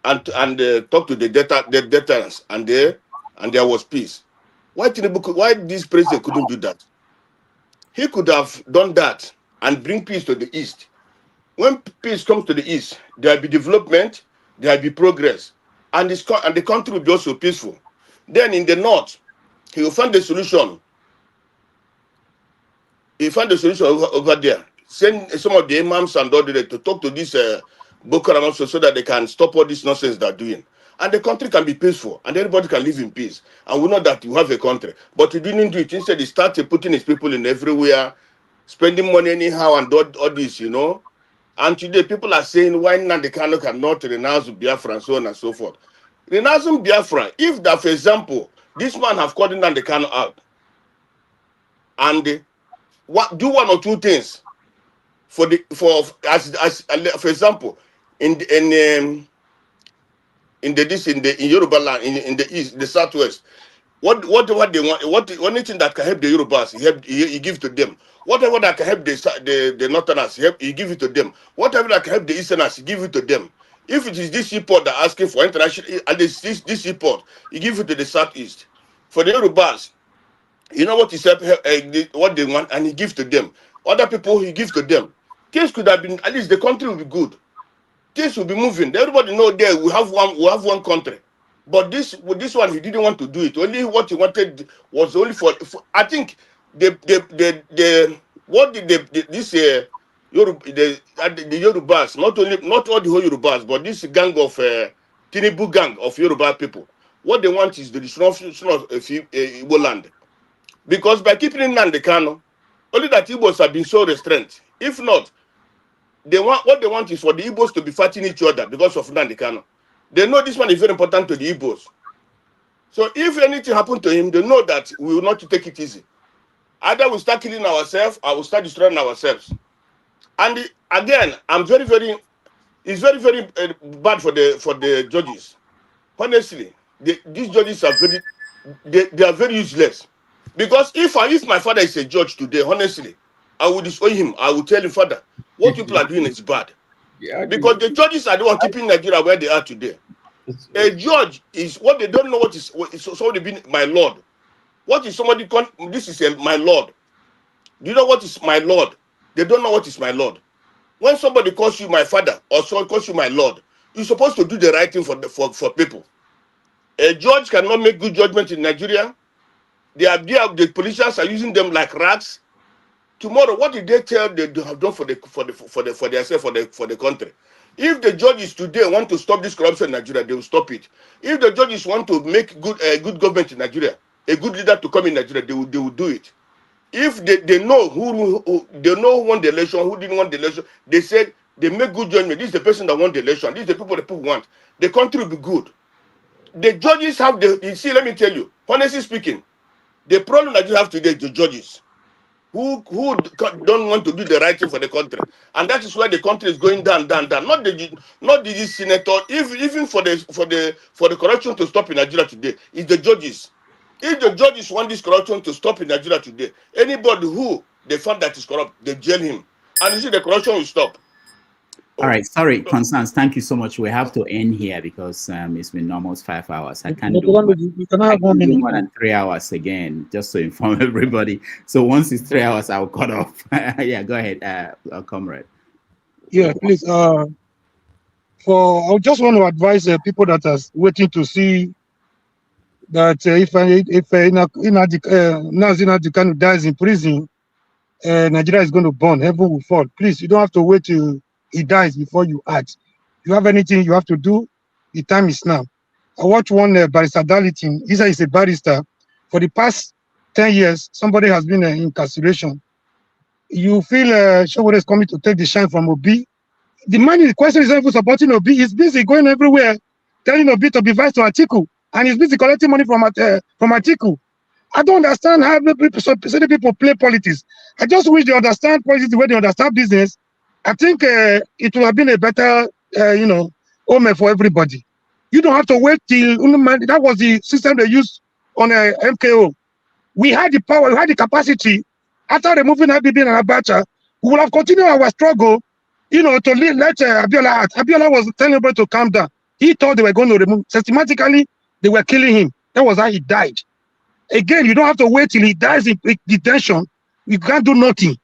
and talked to the debtors, and there was peace. Why this president couldn't do that? He could have done that and bring peace to the east. When peace comes to the east, there will be development, there will be progress, and the country will be also peaceful. Then in the north, he will find the solution. He found the solution over there. Send some of the imams and all that to talk to this Boko Haram so that they can stop all this nonsense they're doing. And the country can be peaceful, and everybody can live in peace. And we know that you have a country. But he didn't do it. Instead, he started putting his people in everywhere, spending money anyhow and all this, you know. And today, people are saying, why Nnamdi Kanu cannot renounce Biafra and so on and so forth. Renouncing Biafra, if that, for example, this man have called Nnamdi Kanu out, and do one or two things for example, in Yoruba land, in the east, the southwest, whatever they want, anything that can help the Yorubas, he give to them. Whatever that can help the Northerners, he give it to them. Whatever that can help the Easterners, he give it to them. If it is this report that asking for international, and this report, he give it to the southeast. For the Yorubas, you know what he said, what they want, and he gives to them. Other people, he gives to them. Things could have been, at least the country will be good. Things will be moving. Everybody know there we have one country. But with this one, he didn't want to do it. Only what he wanted was only for I think the Yorubas, not all the whole Yorubas, but this gang of Tinubu gang of Yoruba people. What they want is the destruction of Igbo land. Because by keeping Nnamdi Kanu, only that Igbos have been so restrained. If not, what they want is for the Igbos to be fighting each other because of Nnamdi Kanu. They know this one is very important to the Igbos. So if anything happened to him, they know that we will not take it easy. Either we start killing ourselves or we start destroying ourselves. And again, it's very, very bad for the judges. Honestly, these judges are they are very useless. Because if my father is a judge today, honestly, I would disown him. I would tell him, Father, what people are doing is bad. Because the judges are the one keeping Nigeria where they are today. A judge is what they don't know what is somebody being my lord. What is somebody called? This is my lord. Do you know what is my lord? They don't know what is my lord. When somebody calls you my father or someone calls you my lord, you're supposed to do the right thing for people. A judge cannot make good judgment in Nigeria. The politicians are using them like rats. Tomorrow, what did they tell they have done for the country? If the judges today want to stop this corruption in Nigeria, they will stop it. If the judges want to make good government in Nigeria, a good leader to come in Nigeria, they will do it. If they know who won the election, who didn't want the election, they said they make good judgment. This is the person that won the election. This is the people want. The country will be good. The judges have you see, let me tell you, honestly speaking, the problem that you have today is the judges who don't want to do the right thing for the country, and that is why the country is going down. Not the senator. Even for the corruption to stop in Nigeria today, it's the judges. If the judges want this corruption to stop in Nigeria today, anybody who they found that is corrupt, they jail him, and you see the corruption will stop. All right, sorry, Constance, thank you so much. We have to end here because it's been almost 5 hours. I can't do more than 3 hours again, just to inform everybody. So once it's 3 hours, I'll cut off. Yeah, go ahead, comrade. Yeah, please. I just want to advise people that are waiting to see that if Nnamdi Kanu dies in prison, Nigeria is going to burn, heaven will fall. Please, you don't have to wait till he dies before you act. If you have anything you have to do, the time is now. I watched one barrister Darlington. He said he's a barrister. For the past 10 years, somebody has been in incarceration. You feel Sowore is coming to take the shine from Obi. The man in question is not even supporting Obi. He's busy going everywhere, telling Obi to be vice to Atiku, and he's busy collecting money from Atiku. I don't understand how people play politics. I just wish they understand politics the way they understand business. I think it would have been a better, home for everybody. You don't have to wait till that was the system they used on MKO. We had the power, we had the capacity. After removing Abibi and Abacha, we would have continued our struggle, to let Abiola out. Abiola was telling everybody to calm down. He thought they were going to remove. Systematically, they were killing him. That was how he died. Again, you don't have to wait till he dies in detention. You can't do nothing.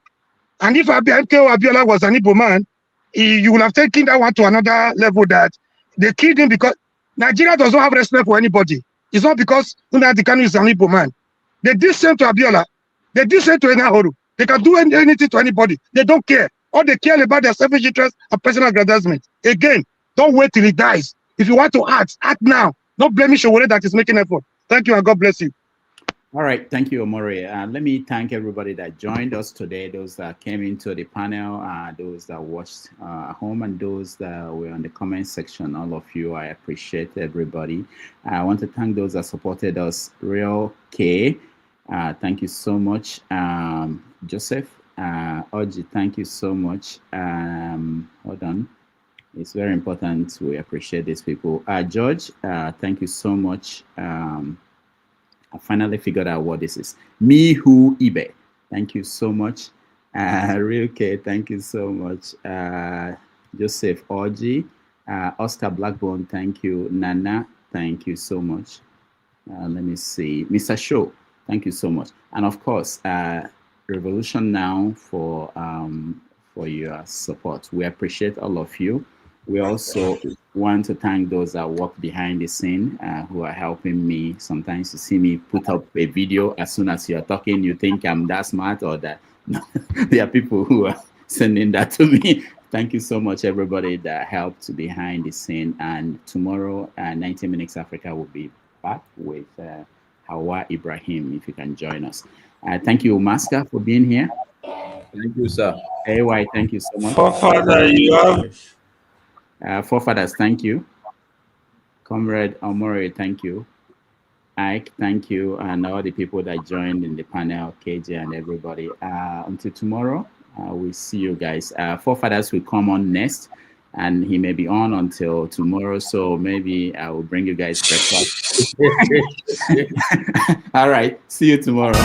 And if MKO Abiola was an Igbo man, you would have taken that one to another level that they killed him because Nigeria does not have respect for anybody. It's not because Nnamdi Kanu is an Igbo man. They did same to Abiola. They did same to Enahoro. They can do anything to anybody. They don't care. All they care about their selfish interest and personal aggrandizement. Again, don't wait till he dies. If you want to act now. Don't blame Sowore that is making effort. Thank you and God bless you. All right, thank you, Omori. Let me thank everybody that joined us today, those that came into the panel, those that watched at home, and those that were on the comment section. All of you, I appreciate everybody. I want to thank those that supported us. Real K, thank you so much. Joseph, Oji, thank you so much. Hold on. It's very important. We appreciate these people. George, thank you so much. I finally figured out what this is. Mihu Ibe, thank you so much. Real K, thank you so much. Joseph Oji, Oscar Blackbone, thank you. Nana, thank you so much. Let me see. Mr. Show, thank you so much. And of course, Revolution Now for your support. We appreciate all of you. We also want to thank those that work behind the scene who are helping me. Sometimes you see me put up a video as soon as you're talking, you think I'm that smart or that. No, there are people who are sending that to me. Thank you so much, everybody that helped behind the scene. And tomorrow, 90 Minutes Africa will be back with Hawa Ibrahim, if you can join us. Thank you, Maska, for being here. Thank you, sir. AY, thank you so much. Forefather, you have... Forefathers, thank you. Comrade Omori, thank you. Ike, thank you. And all the people that joined in the panel, KJ and everybody. Until tomorrow, we'll see you guys. Forefathers will come on next, and he may be on until tomorrow. So maybe I will bring you guys breakfast. All right. See you tomorrow.